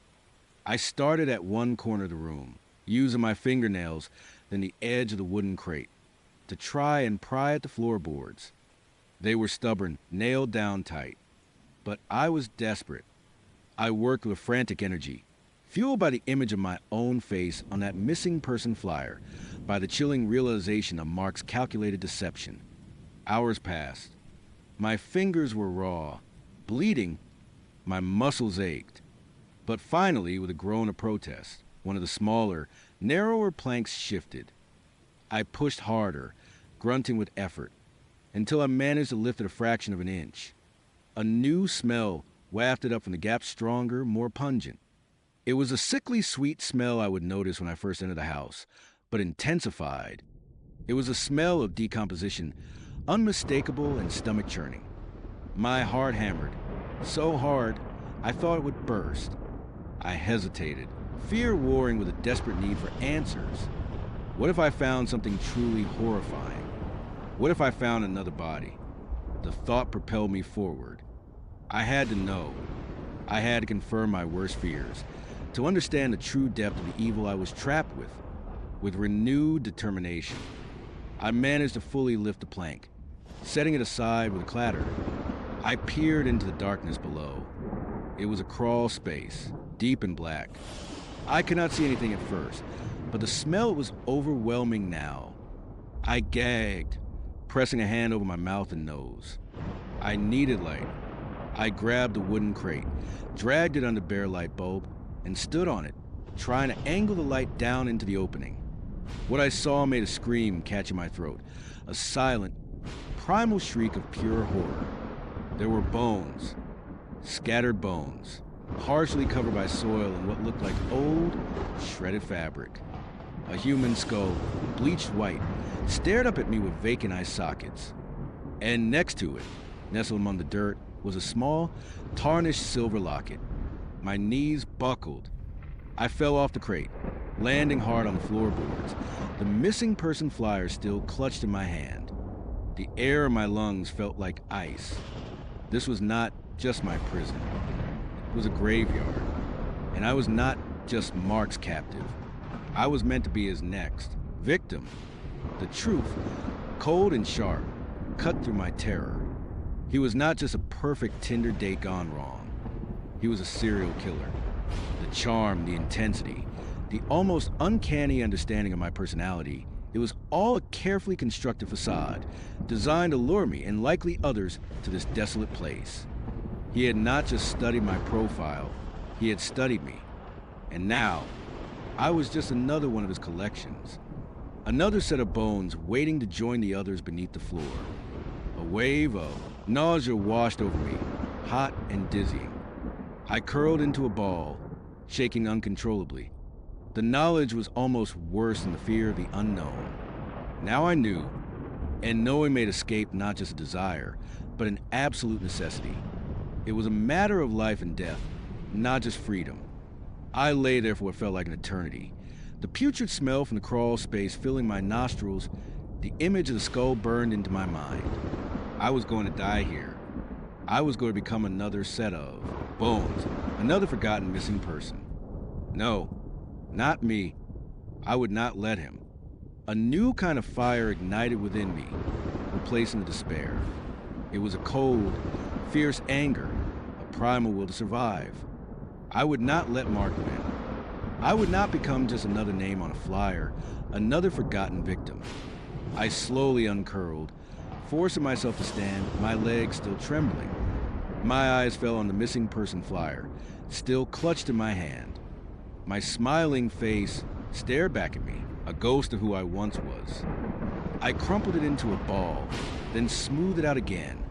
I started at one corner of the room, using my fingernails, then the edge of the wooden crate, to try and pry at the floorboards. They were stubborn, nailed down tight. But I was desperate. I worked with frantic energy, fueled by the image of my own face on that missing person flyer, by the chilling realization of Mark's calculated deception. Hours passed. My fingers were raw, bleeding. My muscles ached. But finally, with a groan of protest, one of the smaller, narrower planks shifted. I pushed harder, grunting with effort, until I managed to lift it a fraction of an inch. A new smell wafted up from the gap, stronger, more pungent. It was a sickly sweet smell I would notice when I first entered the house, but intensified. It was a smell of decomposition, unmistakable and stomach-churning. My heart hammered, so hard I thought it would burst. I hesitated, fear warring with a desperate need for answers. What if I found something truly horrifying? What if I found another body? The thought propelled me forward. I had to know. I had to confirm my worst fears, to understand the true depth of the evil I was trapped with. With renewed determination, I managed to fully lift the plank, setting it aside with a clatter. I peered into the darkness below. It was a crawl space, deep and black. I could not see anything at first, but the smell was overwhelming now. I gagged, pressing a hand over my mouth and nose. I needed light. I grabbed the wooden crate, dragged it under the bare light bulb, and stood on it, trying to angle the light down into the opening. What I saw made a scream catch in my throat, a silent, primal shriek of pure horror. There were bones, scattered bones, partially covered by soil and what looked like old, shredded fabric. A human skull, bleached white, stared up at me with vacant eye sockets. And next to it, nestled among the dirt, was a small, tarnished silver locket. My knees buckled. I fell off the crate, landing hard on the floorboards, the missing person flyer still clutched in my hand. The air in my lungs felt like ice. This was not just my prison. It was a graveyard. And I was not just Mark's captive. I was meant to be his next victim. The truth, cold and sharp, cut through my terror. He was not just a perfect Tinder date gone wrong. He was a serial killer. The charm, the intensity, the almost uncanny understanding of my personality, it was all a carefully constructed facade, designed to lure me and likely others to this desolate place. He had not just studied my profile, he had studied me. And now, I was just another one of his collections. Another set of bones waiting to join the others beneath the floor. A wave of nausea washed over me, hot and dizzying. I curled into a ball, shaking uncontrollably. The knowledge was almost worse than the fear of the unknown. Now I knew, and knowing made escape not just a desire, but an absolute necessity. It was a matter of life and death, not just freedom. I lay there for what felt like an eternity. The putrid smell from the crawl space filling my nostrils, the image of the skull burned into my mind. I was going to die here. I was going to become another set of bones, another forgotten missing person. No, not me. I would not let him. A new kind of fire ignited within me, replacing the despair. It was a cold, fierce anger, a primal will to survive. I would not let Mark win. I would not become just another name on a flyer, another forgotten victim. I slowly uncurled, forcing myself to stand, my legs still trembling. My eyes fell on the missing person flyer, still clutched in my hand. My smiling face stared back at me, a ghost of who I once was. I crumpled it into a ball, then smoothed it out again.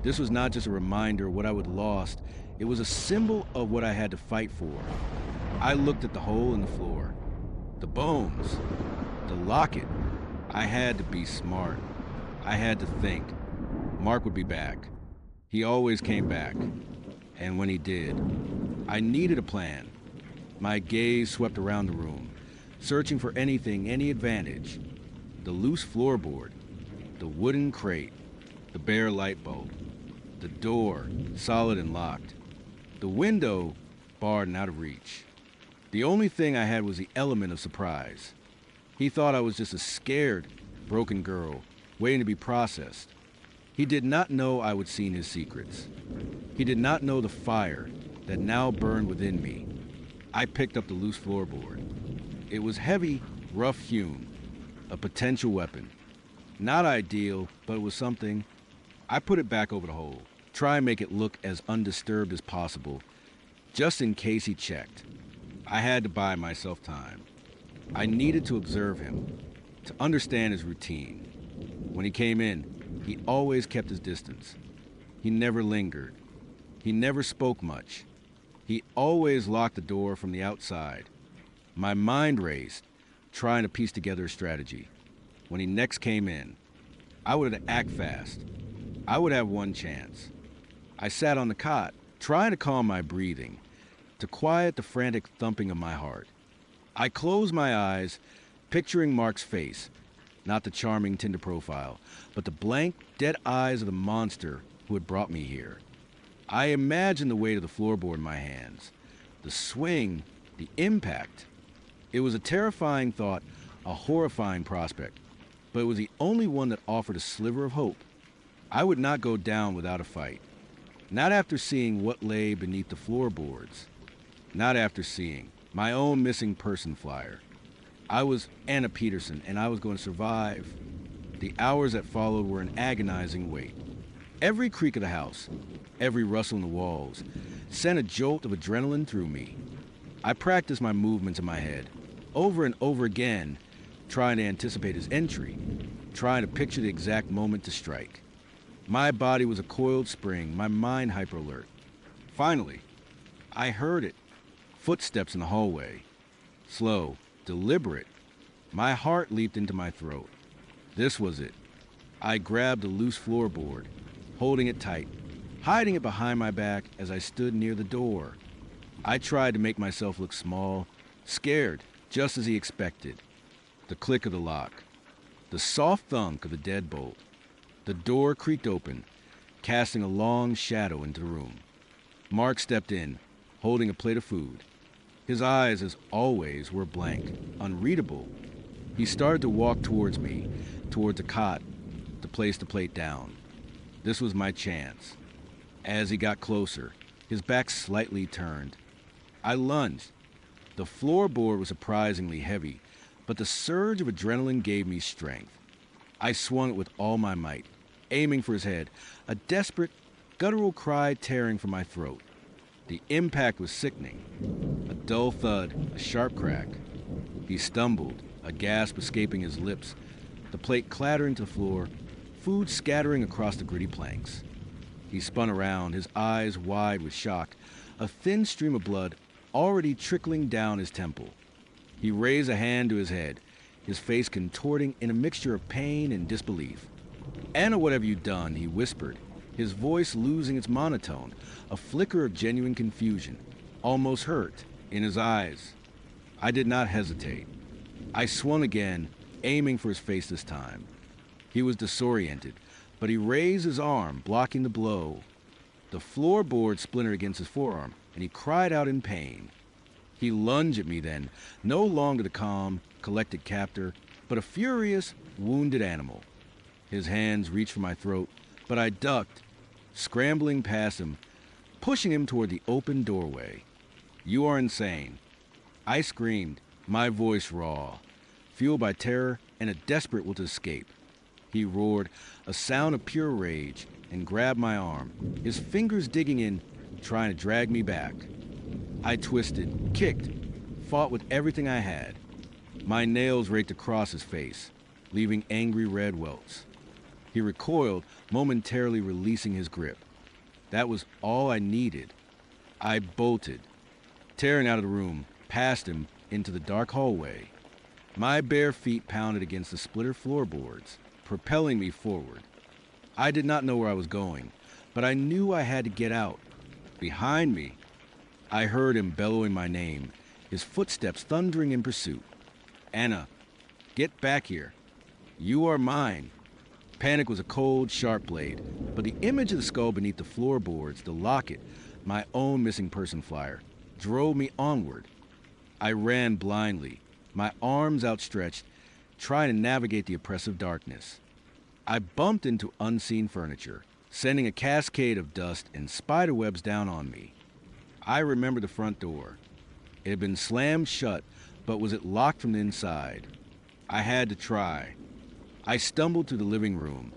This was not just a reminder of what I would lost, it was a symbol of what I had to fight for. I looked at the hole in the floor, the bones, the locket. I had to be smart. I had to think. Mark would be back. He always came back. And when he did, I needed a plan. My gaze swept around the room, searching for anything, any advantage. The loose floorboard, the wooden crate, the bare light bulb, the door, solid and locked, the window, barred and out of reach. The only thing I had was the element of surprise. He thought I was just a scared, broken girl, waiting to be processed. He did not know I would see his secrets. He did not know the fire that now burned within me. I picked up the loose floorboard. It was heavy, rough-hewn, a potential weapon. Not ideal, but it was something. I put it back over the hole, try and make it look as undisturbed as possible, just in case he checked. I had to buy myself time. I needed to observe him, to understand his routine. When he came in, he always kept his distance. He never lingered. He never spoke much. He always locked the door from the outside. My mind raced, trying to piece together a strategy. When he next came in, I would have to act fast. I would have one chance. I sat on the cot, trying to calm my breathing, to quiet the frantic thumping of my heart. I closed my eyes, picturing Mark's face, not the charming Tinder profile, but the blank, dead eyes of the monster who had brought me here. I imagined the weight of the floorboard in my hands, the swing, the impact. It was a terrifying thought, a horrifying prospect, but it was the only one that offered a sliver of hope. I would not go down without a fight. Not after seeing what lay beneath the floorboards. Not after seeing my own missing person flyer. I was Anna Peterson, and I was going to survive. The hours that followed were an agonizing wait. Every creak of the house, every rustle in the walls, sent a jolt of adrenaline through me. I practiced my movements in my head, over and over again, trying to anticipate his entry, trying to picture the exact moment to strike. My body was a coiled spring, my mind hyper-alert. Finally, I heard it. Footsteps in the hallway. Slow, deliberate. My heart leaped into my throat. This was it. I grabbed the loose floorboard, holding it tight, hiding it behind my back as I stood near the door. I tried to make myself look small, scared, just as he expected. The click of the lock. The soft thunk of the deadbolt. The door creaked open, casting a long shadow into the room. Mark stepped in, holding a plate of food. His eyes, as always, were blank, unreadable. He started to walk towards me, towards the cot, to place the plate down. This was my chance. As he got closer, his back slightly turned. I lunged. The floorboard was surprisingly heavy, but the surge of adrenaline gave me strength. I swung it with all my might, aiming for his head, a desperate, guttural cry tearing from my throat. The impact was sickening. A dull thud, a sharp crack. He stumbled, a gasp escaping his lips, the plate clattering to the floor, food scattering across the gritty planks. He spun around, his eyes wide with shock, a thin stream of blood already trickling down his temple. He raised a hand to his head, his face contorting in a mixture of pain and disbelief. "Anna, what have you done?" he whispered, his voice losing its monotone, a flicker of genuine confusion, almost hurt, in his eyes. I did not hesitate. I swung again, aiming for his face this time. He was disoriented, but he raised his arm, blocking the blow. The floorboard splintered against his forearm, and he cried out in pain. He lunged at me then, no longer the calm, collected captor, but a furious, wounded animal. His hands reached for my throat, but I ducked, scrambling past him, pushing him toward the open doorway. "You are insane." I screamed, my voice raw, fueled by terror and a desperate will to escape. He roared, a sound of pure rage, and grabbed my arm, his fingers digging in, trying to drag me back. I twisted, kicked, fought with everything I had. My nails raked across his face, leaving angry red welts. He recoiled, momentarily releasing his grip. That was all I needed. I bolted, tearing out of the room, past him, into the dark hallway. My bare feet pounded against the splitter floorboards, propelling me forward. I did not know where I was going, but I knew I had to get out. Behind me, I heard him bellowing my name, his footsteps thundering in pursuit. "Anna, get back here. You are mine." Panic was a cold, sharp blade, but the image of the skull beneath the floorboards, the locket, my own missing person flyer, drove me onward. I ran blindly, my arms outstretched, trying to navigate the oppressive darkness. I bumped into unseen furniture, sending a cascade of dust and spiderwebs down on me. I remember the front door. It had been slammed shut, but was it locked from the inside? I had to try. I stumbled through the living room,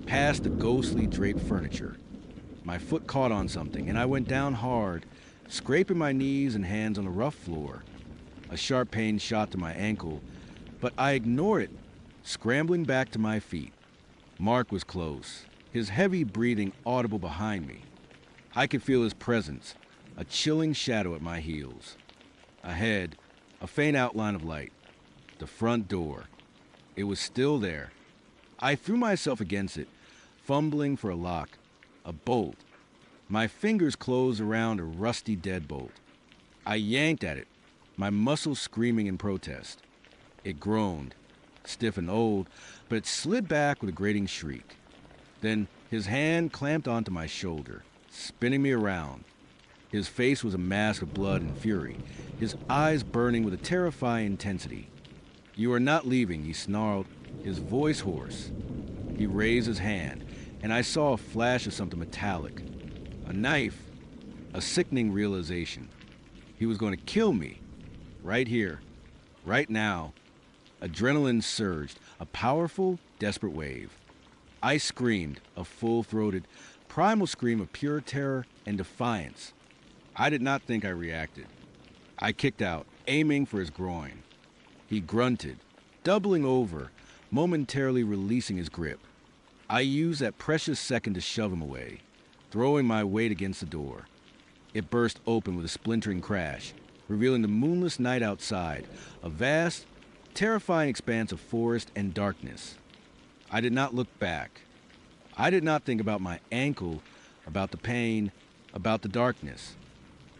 past the ghostly draped furniture. My foot caught on something, and I went down hard, scraping my knees and hands on the rough floor. A sharp pain shot to my ankle, but I ignored it, scrambling back to my feet. Mark was close, his heavy breathing audible behind me. I could feel his presence, a chilling shadow at my heels. Ahead, a faint outline of light. The front door. It was still there. I threw myself against it, fumbling for a lock, a bolt. My fingers closed around a rusty deadbolt. I yanked at it, my muscles screaming in protest. It groaned, stiff and old, but it slid back with a grating shriek. Then his hand clamped onto my shoulder, spinning me around. His face was a mask of blood and fury, his eyes burning with a terrifying intensity. "You are not leaving," he snarled, his voice hoarse. He raised his hand, and I saw a flash of something metallic. A knife, a sickening realization. He was going to kill me, right here, right now. Adrenaline surged, a powerful, desperate wave. I screamed, a full-throated, primal scream of pure terror and defiance. I did not think I reacted. I kicked out, aiming for his groin. He grunted, doubling over, momentarily releasing his grip. I used that precious second to shove him away, throwing my weight against the door. It burst open with a splintering crash, revealing the moonless night outside, a vast, terrifying expanse of forest and darkness. I did not look back. I did not think about my ankle, about the pain, about the darkness.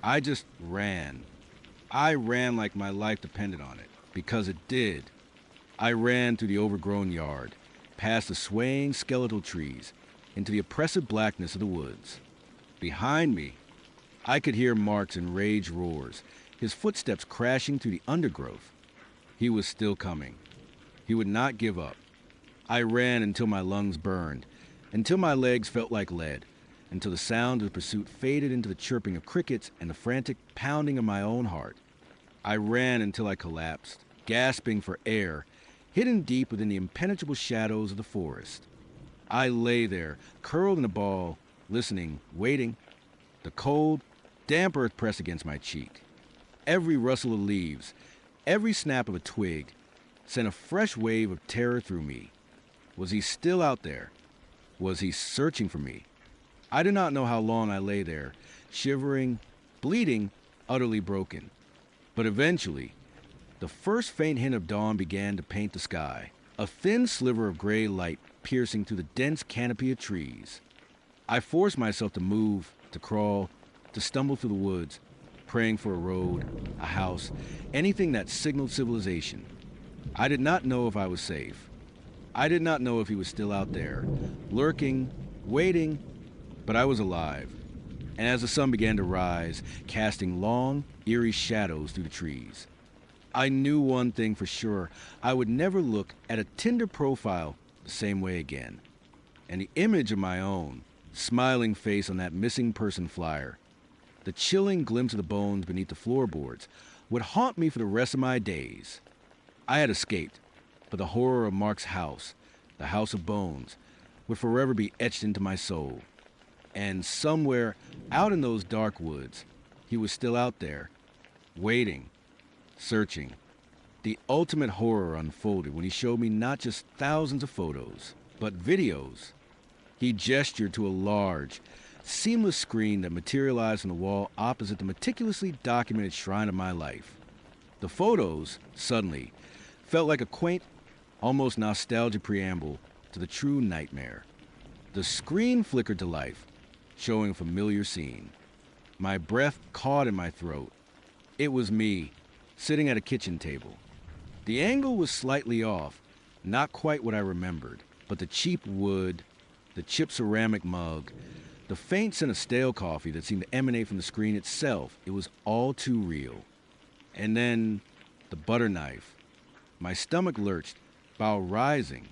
I just ran. I ran like my life depended on it, because it did. I ran through the overgrown yard, past the swaying skeletal trees, into the oppressive blackness of the woods. Behind me, I could hear Mark's enraged roars, his footsteps crashing through the undergrowth. He was still coming. He would not give up. I ran until my lungs burned, until my legs felt like lead, until the sound of the pursuit faded into the chirping of crickets and the frantic pounding of my own heart. I ran until I collapsed, gasping for air, hidden deep within the impenetrable shadows of the forest. I lay there, curled in a ball, listening, waiting. The cold, damp earth pressed against my cheek. Every rustle of leaves, every snap of a twig, sent a fresh wave of terror through me. Was he still out there? Was he searching for me? I do not know how long I lay there, shivering, bleeding, utterly broken. But eventually, The first faint hint of dawn began to paint the sky, a thin sliver of gray light piercing through the dense canopy of trees. I forced myself to move, to crawl, to stumble through the woods, praying for a road, a house, anything that signaled civilization. I did not know if I was safe. I did not know if he was still out there, lurking, waiting, but I was alive. And as the sun began to rise, casting long, eerie shadows through the trees, I knew one thing for sure. I would never look at a Tinder profile the same way again. And the image of my own, smiling face on that missing person flyer, the chilling glimpse of the bones beneath the floorboards, would haunt me for the rest of my days. I had escaped, but the horror of Mark's house, the house of bones, would forever be etched into my soul. And somewhere out in those dark woods, he was still out there, waiting, searching. The ultimate horror unfolded when he showed me not just thousands of photos, but videos. He gestured to a large, seamless screen that materialized on the wall opposite the meticulously documented shrine of my life. The photos, suddenly, felt like a quaint, almost nostalgic preamble to the true nightmare. The screen flickered to life, showing a familiar scene. My breath caught in my throat. It was me, sitting at a kitchen table. The angle was slightly off, not quite what I remembered, but the cheap wood, the chipped ceramic mug, the faint scent of stale coffee that seemed to emanate from the screen itself, it was all too real. And then, the butter knife. My stomach lurched, bowel rising.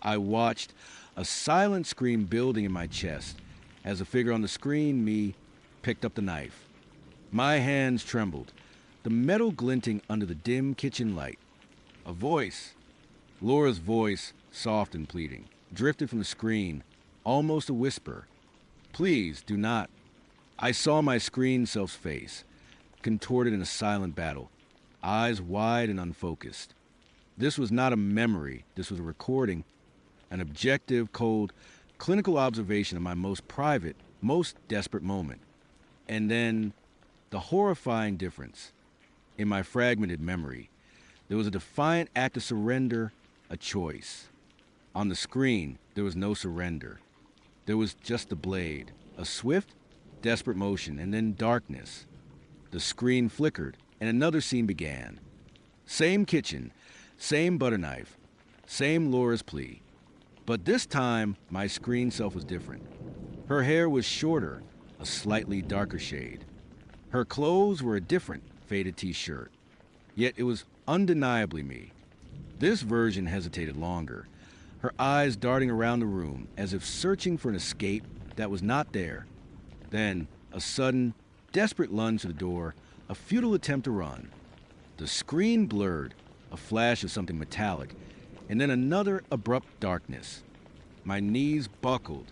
I watched, a silent scream building in my chest, as the figure on the screen, me, picked up the knife. My hands trembled, the metal glinting under the dim kitchen light. A voice, Laura's voice, soft and pleading, drifted from the screen, almost a whisper. Please, do not. I saw my screen self's face, contorted in a silent battle, eyes wide and unfocused. This was not a memory, this was a recording, an objective, cold, clinical observation of my most private, most desperate moment. And then, the horrifying difference. In my fragmented memory, there was a defiant act of surrender, a choice. On the screen, there was no surrender. There was just the blade, a swift, desperate motion, and then darkness. The screen flickered, and another scene began. Same kitchen, same butter knife, same Laura's plea. But this time, my screen self was different. Her hair was shorter, a slightly darker shade. Her clothes were a different, faded t-shirt. Yet it was undeniably me. This version hesitated longer, her eyes darting around the room as if searching for an escape that was not there. Then, a sudden, desperate lunge to the door, a futile attempt to run. The screen blurred, a flash of something metallic, and then another abrupt darkness. My knees buckled.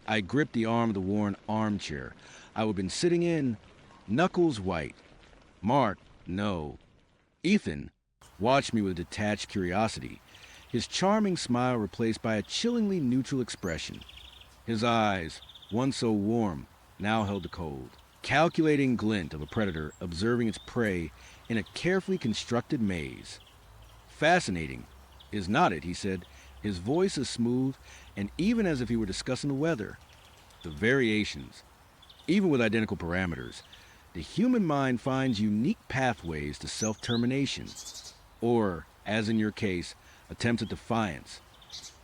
I gripped the arm of the worn armchair I had been sitting in, knuckles white. Mark, no. Ethan watched me with detached curiosity, his charming smile replaced by a chillingly neutral expression. His eyes, once so warm, now held the cold, calculating glint of a predator observing its prey in a carefully constructed maze. Fascinating, is not it, he said, his voice as smooth and even as if he were discussing the weather. The variations, even with identical parameters, the human mind finds unique pathways to self-termination, or, as in your case, attempts at defiance.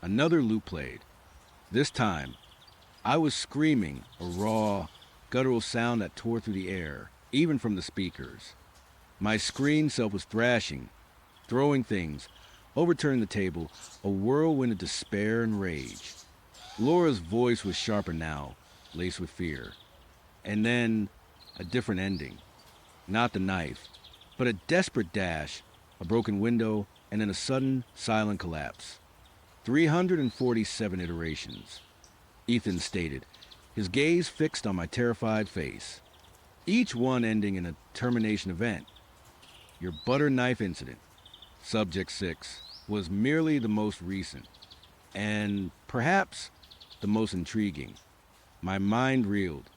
Another loop played. This time, I was screaming, a raw, guttural sound that tore through the air, even from the speakers. My screen self was thrashing, throwing things, overturning the table, a whirlwind of despair and rage. Laura's voice was sharper now, laced with fear. And then, a different ending. Not the knife, but a desperate dash, a broken window, and then a sudden, silent collapse. 347 iterations, Ethan stated, his gaze fixed on my terrified face. Each one ending in a termination event. Your butter knife incident, Subject 6, was merely the most recent, and perhaps the most intriguing. My mind reeled.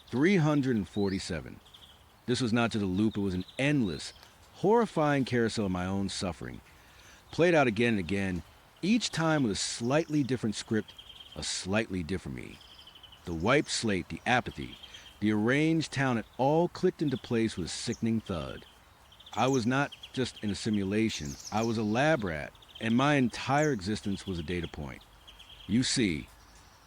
347. This was not just a loop, it was an endless, horrifying carousel of my own suffering, played out again and again, each time with a slightly different script, a slightly different me. The wiped slate, the apathy, the arranged town, it all clicked into place with a sickening thud. I was not just in a simulation, I was a lab rat, and my entire existence was a data point. You see,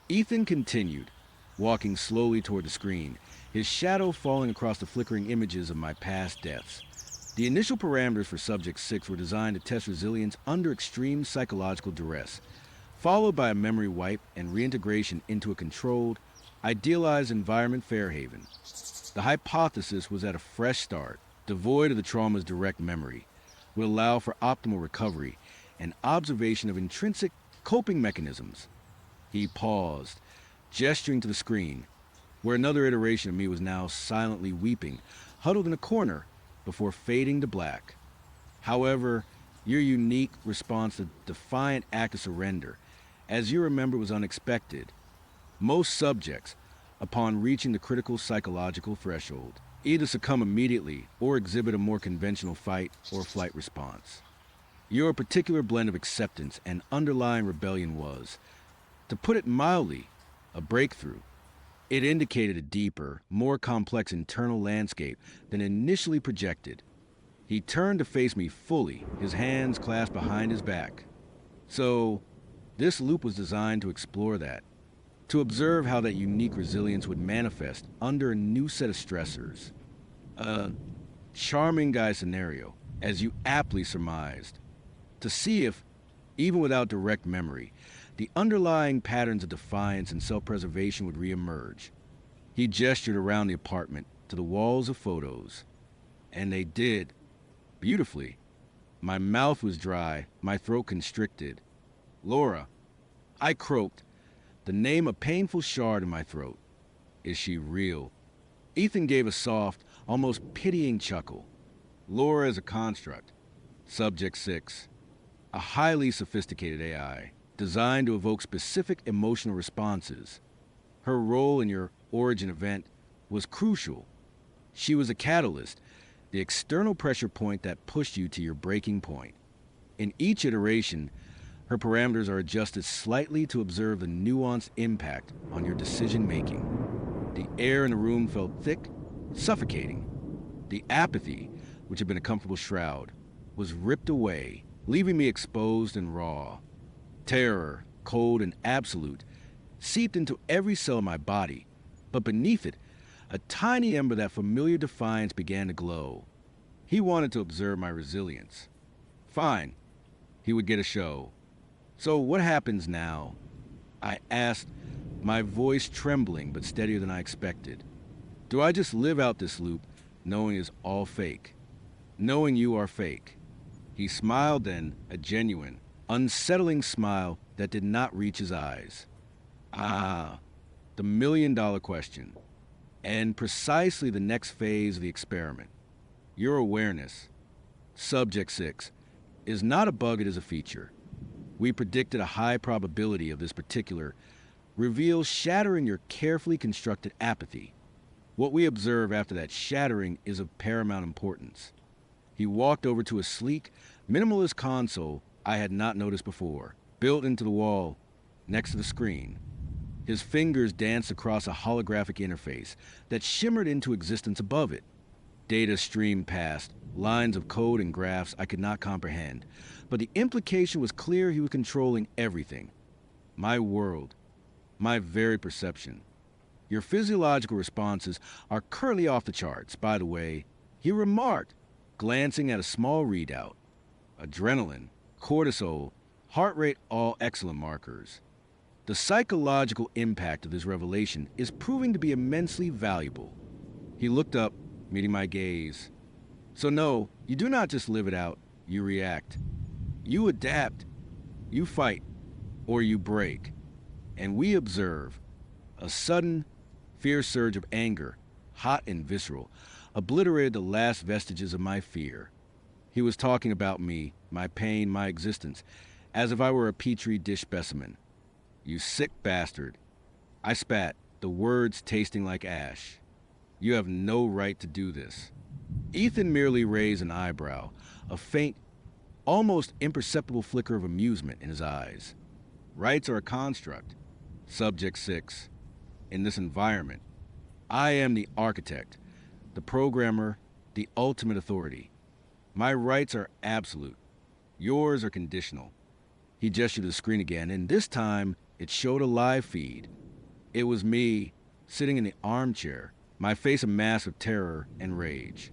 Ethan continued, walking slowly toward the screen, his shadow falling across the flickering images of my past deaths. The initial parameters for Subject 6 were designed to test resilience under extreme psychological duress, followed by a memory wipe and reintegration into a controlled, idealized environment Fairhaven. The hypothesis was that a fresh start, devoid of the trauma's direct memory, would allow for optimal recovery and observation of intrinsic coping mechanisms. He paused, gesturing to the screen, where another iteration of me was now silently weeping, huddled in a corner, before fading to black. However, your unique response to the defiant act of surrender, as you remember, was unexpected. Most subjects, upon reaching the critical psychological threshold, either succumb immediately or exhibit a more conventional fight or flight response. Your particular blend of acceptance and underlying rebellion was, to put it mildly, a breakthrough. It indicated a deeper, more complex internal landscape than initially projected. He turned to face me fully, his hands clasped behind his back. So, this loop was designed to explore that, to observe how that unique resilience would manifest under a new set of stressors. A charming guy scenario, as you aptly surmised. To see if, even without direct memory, the underlying patterns of defiance and self-preservation would reemerge. He gestured around the apartment to the walls of photos. And they did. Beautifully. My mouth was dry, my throat constricted. Laura, I croaked, the name a painful shard in my throat. Is she real? Ethan gave a soft, almost pitying chuckle. Laura is a construct. Subject 6. A highly sophisticated AI, designed to evoke specific emotional responses. Her role in your origin event was crucial. She was a catalyst, the external pressure point that pushed you to your breaking point. In each iteration, her parameters are adjusted slightly to observe the nuanced impact on your decision-making. The air in the room felt thick, suffocating. The apathy, which had been a comfortable shroud, was ripped away, leaving me exposed and raw. Terror, cold and absolute, seeped into every cell of my body, but beneath it, a tiny ember of that familiar defiance began to glow. He wanted to observe my resilience. Fine, he would get a show. So what happens now? I asked, my voice trembling but steadier than I expected. Do I just live out this loop, knowing it's all fake? Knowing you are fake? He smiled then, a genuine, unsettling smile that did not reach his eyes. Ah, the million-dollar question. And precisely the next phase of the experiment. Your awareness, Subject 6, is not a bug, it is a feature. We predicted a high probability of this particular reveal shattering your carefully constructed apathy. What we observe after that shattering is of paramount importance. He walked over to a sleek, minimalist console I had not noticed before, built into the wall next to the screen. His fingers danced across a holographic interface that shimmered into existence above it. Data streamed past, lines of code and graphs I could not comprehend, but the implication was clear. He was controlling everything. My world, my very perception. Your physiological responses are currently off the charts, by the way, he remarked, glancing at a small readout. Adrenaline, cortisol, heart rate, all excellent markers. The psychological impact of this revelation is proving to be immensely valuable. He looked up, meeting my gaze. So no, you do not just live it out, you react. You adapt, you fight, or you break. And we observe a sudden, fierce surge of anger, hot and visceral, obliterated the last vestiges of my fear. He was talking about me, my pain, my existence, as if I were a petri dish specimen. You sick bastard. I spat, the words tasting like ash. You have no right to do this. Ethan merely raised an eyebrow, a faint, almost imperceptible flicker of amusement in his eyes. Rights are a construct. Subject 6. In this environment, I am the architect, the programmer, the ultimate authority. My rights are absolute. Yours are conditional. He gestured to the screen again, and this time it showed a live feed. It was me, sitting in the armchair, my face a mask of terror and rage.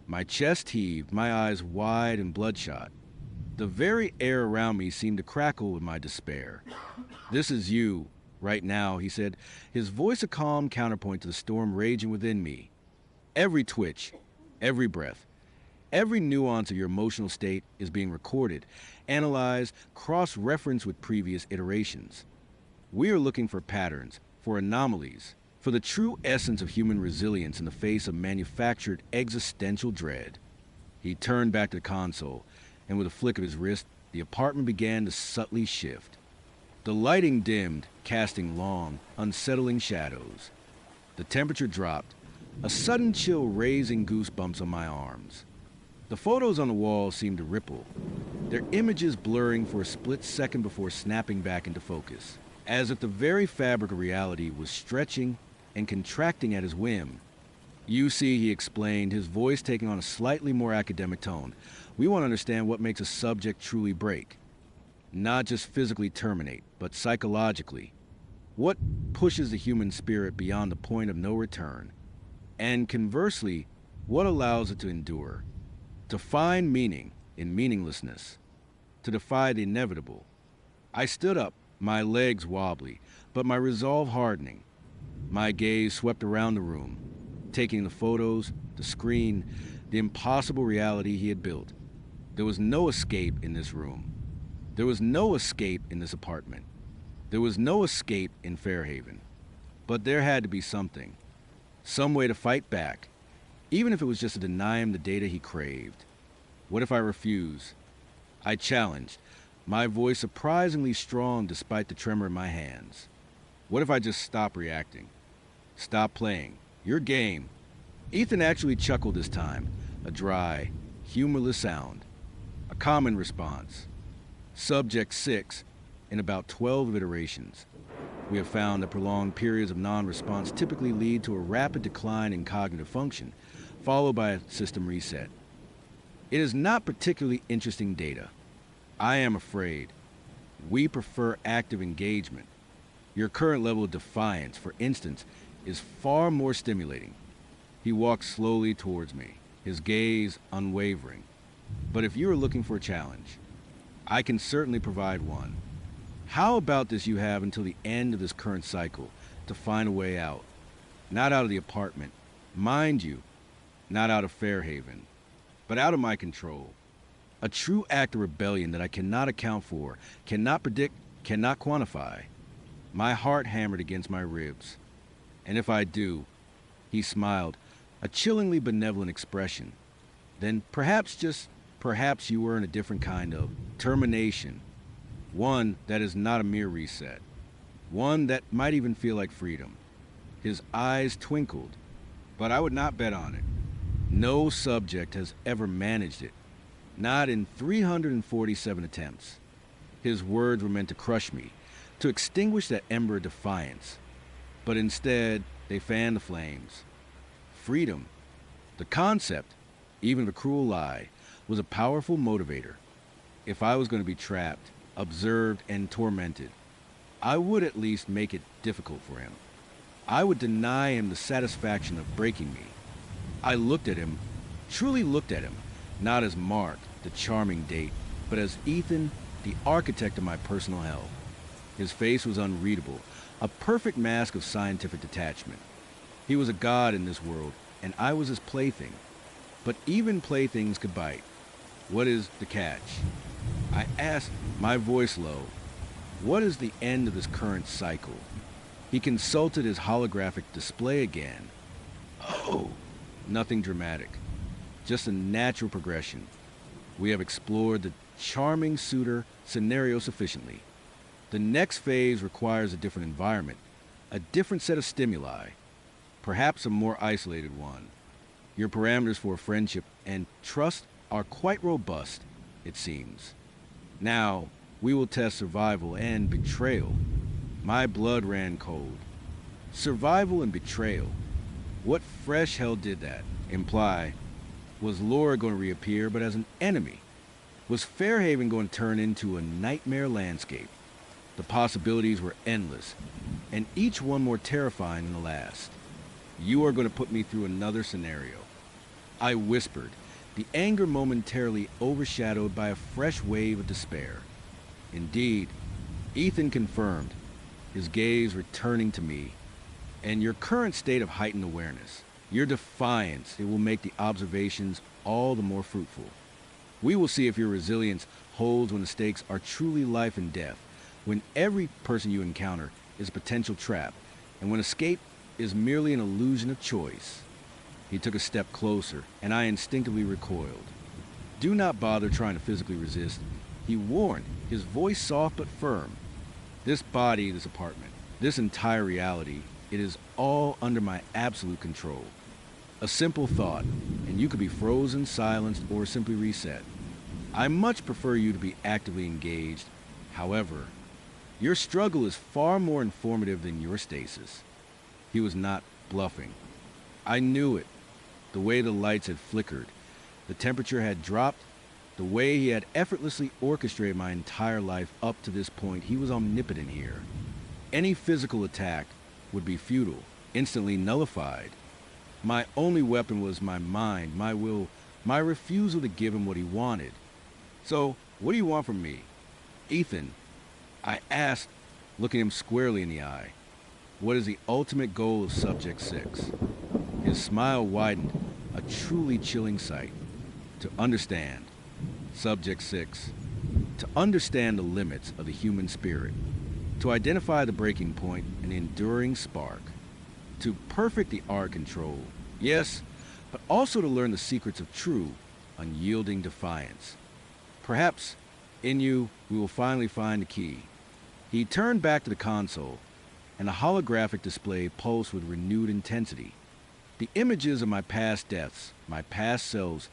My chest heaved, my eyes wide and bloodshot. The very air around me seemed to crackle with my despair. "This is you, right now," he said, his voice a calm counterpoint to the storm raging within me. "Every twitch, every breath, every nuance of your emotional state is being recorded, analyzed, cross-referenced with previous iterations. We are looking for patterns, for anomalies, for the true essence of human resilience in the face of manufactured existential dread." He turned back to the console, and with a flick of his wrist, the apartment began to subtly shift. The lighting dimmed, casting long, unsettling shadows. The temperature dropped, a sudden chill raising goosebumps on my arms. The photos on the wall seemed to ripple, their images blurring for a split second before snapping back into focus, as if the very fabric of reality was stretching and contracting at his whim. "You see," he explained, his voice taking on a slightly more academic tone, "we want to understand what makes a subject truly break. Not just physically terminate, but psychologically. What pushes the human spirit beyond the point of no return? And conversely, what allows it to endure? To find meaning in meaninglessness. To defy the inevitable." I stood up, my legs wobbly, but my resolve hardening. My gaze swept around the room, taking the photos, the screen, the impossible reality he had built. There was no escape in this room. There was no escape in this apartment. There was no escape in Fairhaven. But there had to be something. Some way to fight back, even if it was just to deny him the data he craved. What if I refused? I challenged, my voice surprisingly strong despite the tremor in my hands. What if I just stopped reacting? Stop playing. Your game. Ethan actually chuckled this time, a dry, humorless sound. A common response. Subject 6, in about 12 iterations. We have found that prolonged periods of non-response typically lead to a rapid decline in cognitive function, followed by a system reset. It is not particularly interesting data. I am afraid. We prefer active engagement. Your current level of defiance, for instance, is far more stimulating. He walked slowly towards me, his gaze unwavering. But if you are looking for a challenge, I can certainly provide one. How about this: you have until the end of this current cycle to find a way out. Not out of the apartment. Mind you, not out of Fairhaven, but out of my control. A true act of rebellion that I cannot account for, cannot predict, cannot quantify. My heart hammered against my ribs. And if I do, he smiled, a chillingly benevolent expression, then perhaps, just perhaps, you were in a different kind of termination. One that is not a mere reset. One that might even feel like freedom. His eyes twinkled, but I would not bet on it. No subject has ever managed it. Not in 347 attempts. His words were meant to crush me, to extinguish that ember of defiance. But instead, they fanned the flames. Freedom, the concept, even the cruel lie, was a powerful motivator. If I was going to be trapped, observed, and tormented, I would at least make it difficult for him. I would deny him the satisfaction of breaking me. I looked at him, truly looked at him, not as Mark, the charming date, but as Ethan, the architect of my personal hell. His face was unreadable, a perfect mask of scientific detachment. He was a god in this world, and I was his plaything. But even playthings could bite. What is the catch? I asked, my voice low. What is the end of this current cycle? He consulted his holographic display again. Oh, nothing dramatic. Just a natural progression. We have explored the charming suitor scenario sufficiently. The next phase requires a different environment, a different set of stimuli, perhaps a more isolated one. Your parameters for friendship and trust are quite robust, it seems. Now, we will test survival and betrayal. My blood ran cold. Survival and betrayal. What fresh hell did that imply? Was Laura going to reappear, but as an enemy? Was Fairhaven going to turn into a nightmare landscape? The possibilities were endless, and each one more terrifying than the last. You are going to put me through another scenario. I whispered, the anger momentarily overshadowed by a fresh wave of despair. Indeed, Ethan confirmed, his gaze returning to me. And your current state of heightened awareness, your defiance, it will make the observations all the more fruitful. We will see if your resilience holds when the stakes are truly life and death, when every person you encounter is a potential trap, and when escape is merely an illusion of choice. He took a step closer, and I instinctively recoiled. Do not bother trying to physically resist, he warned, his voice soft but firm. This body, this apartment, this entire reality, it is all under my absolute control. A simple thought, and you could be frozen, silenced, or simply reset. I much prefer you to be actively engaged. However, your struggle is far more informative than your stasis. He was not bluffing. I knew it. The way the lights had flickered, the temperature had dropped, the way he had effortlessly orchestrated my entire life up to this point, he was omnipotent here. Any physical attack would be futile, instantly nullified. My only weapon was my mind, my will, my refusal to give him what he wanted. So, what do you want from me? Ethan, I asked, looking him squarely in the eye. What is the ultimate goal of Subject 6? His smile widened, a truly chilling sight. To understand, Subject 6, to understand the limits of the human spirit, to identify the breaking point, an enduring spark, to perfect the art control, yes, but also to learn the secrets of true, unyielding defiance. Perhaps, in you, we will finally find the key. He turned back to the console, and a holographic display pulsed with renewed intensity. The images of my past deaths, my past selves,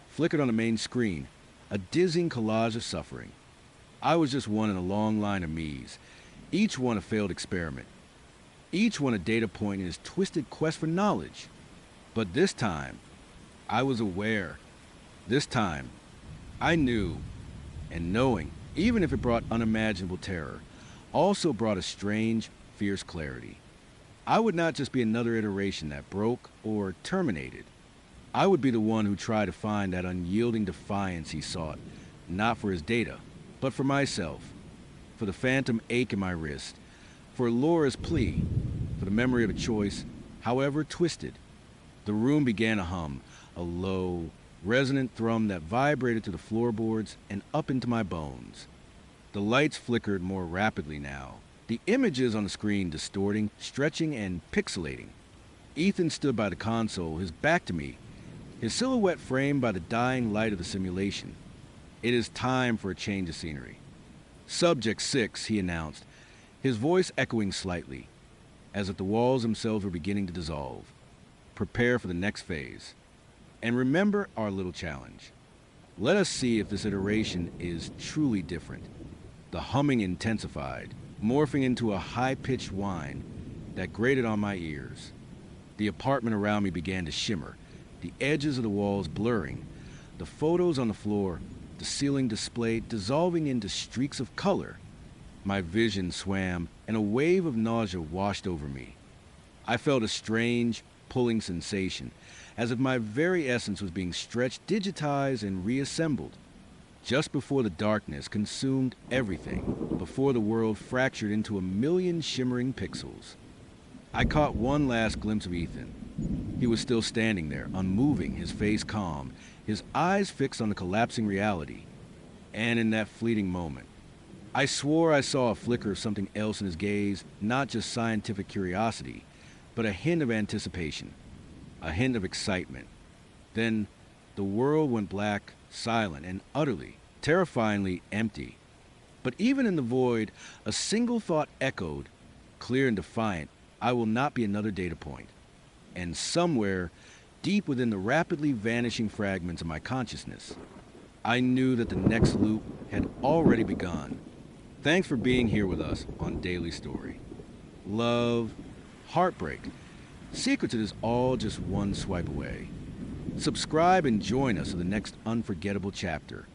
flickered on the main screen, a dizzying collage of suffering. I was just one in a long line of me's, each one a failed experiment, each one a data point in his twisted quest for knowledge. But this time, I was aware. This time, I knew, and knowing, even if it brought unimaginable terror, also brought a strange, fierce clarity. I would not just be another iteration that broke or terminated. I would be the one who tried to find that unyielding defiance he sought, not for his data, but for myself, for the phantom ache in my wrist, for Laura's plea, for the memory of a choice, however twisted. The room began to hum, a low, resonant thrum that vibrated to the floorboards and up into my bones. The lights flickered more rapidly now, the images on the screen distorting, stretching, and pixelating. Ethan stood by the console, his back to me, his silhouette framed by the dying light of the simulation. It is time for a change of scenery. Subject 6, he announced, his voice echoing slightly, as if the walls themselves were beginning to dissolve. Prepare for the next phase. And remember our little challenge. Let us see if this iteration is truly different. The humming intensified, morphing into a high-pitched whine that grated on my ears. The apartment around me began to shimmer, the edges of the walls blurring, the photos on the floor, the ceiling display dissolving into streaks of color. My vision swam, and a wave of nausea washed over me. I felt a strange, pulling sensation, as if my very essence was being stretched, digitized, and reassembled. Just before the darkness consumed everything, before the world fractured into a million shimmering pixels. I caught one last glimpse of Ethan. He was still standing there, unmoving, his face calm, his eyes fixed on the collapsing reality. And in that fleeting moment, I swore I saw a flicker of something else in his gaze, not just scientific curiosity, but a hint of anticipation, a hint of excitement. Then the world went black, silent, and utterly, terrifyingly empty. But even in the void, a single thought echoed, clear and defiant, I will not be another data point. And somewhere, deep within the rapidly vanishing fragments of my consciousness. I knew that the next loop had already begun. Thanks for being here with us on Daily Story. Love, heartbreak. Secrets it is all just one swipe away. Subscribe and join us for the next unforgettable chapter.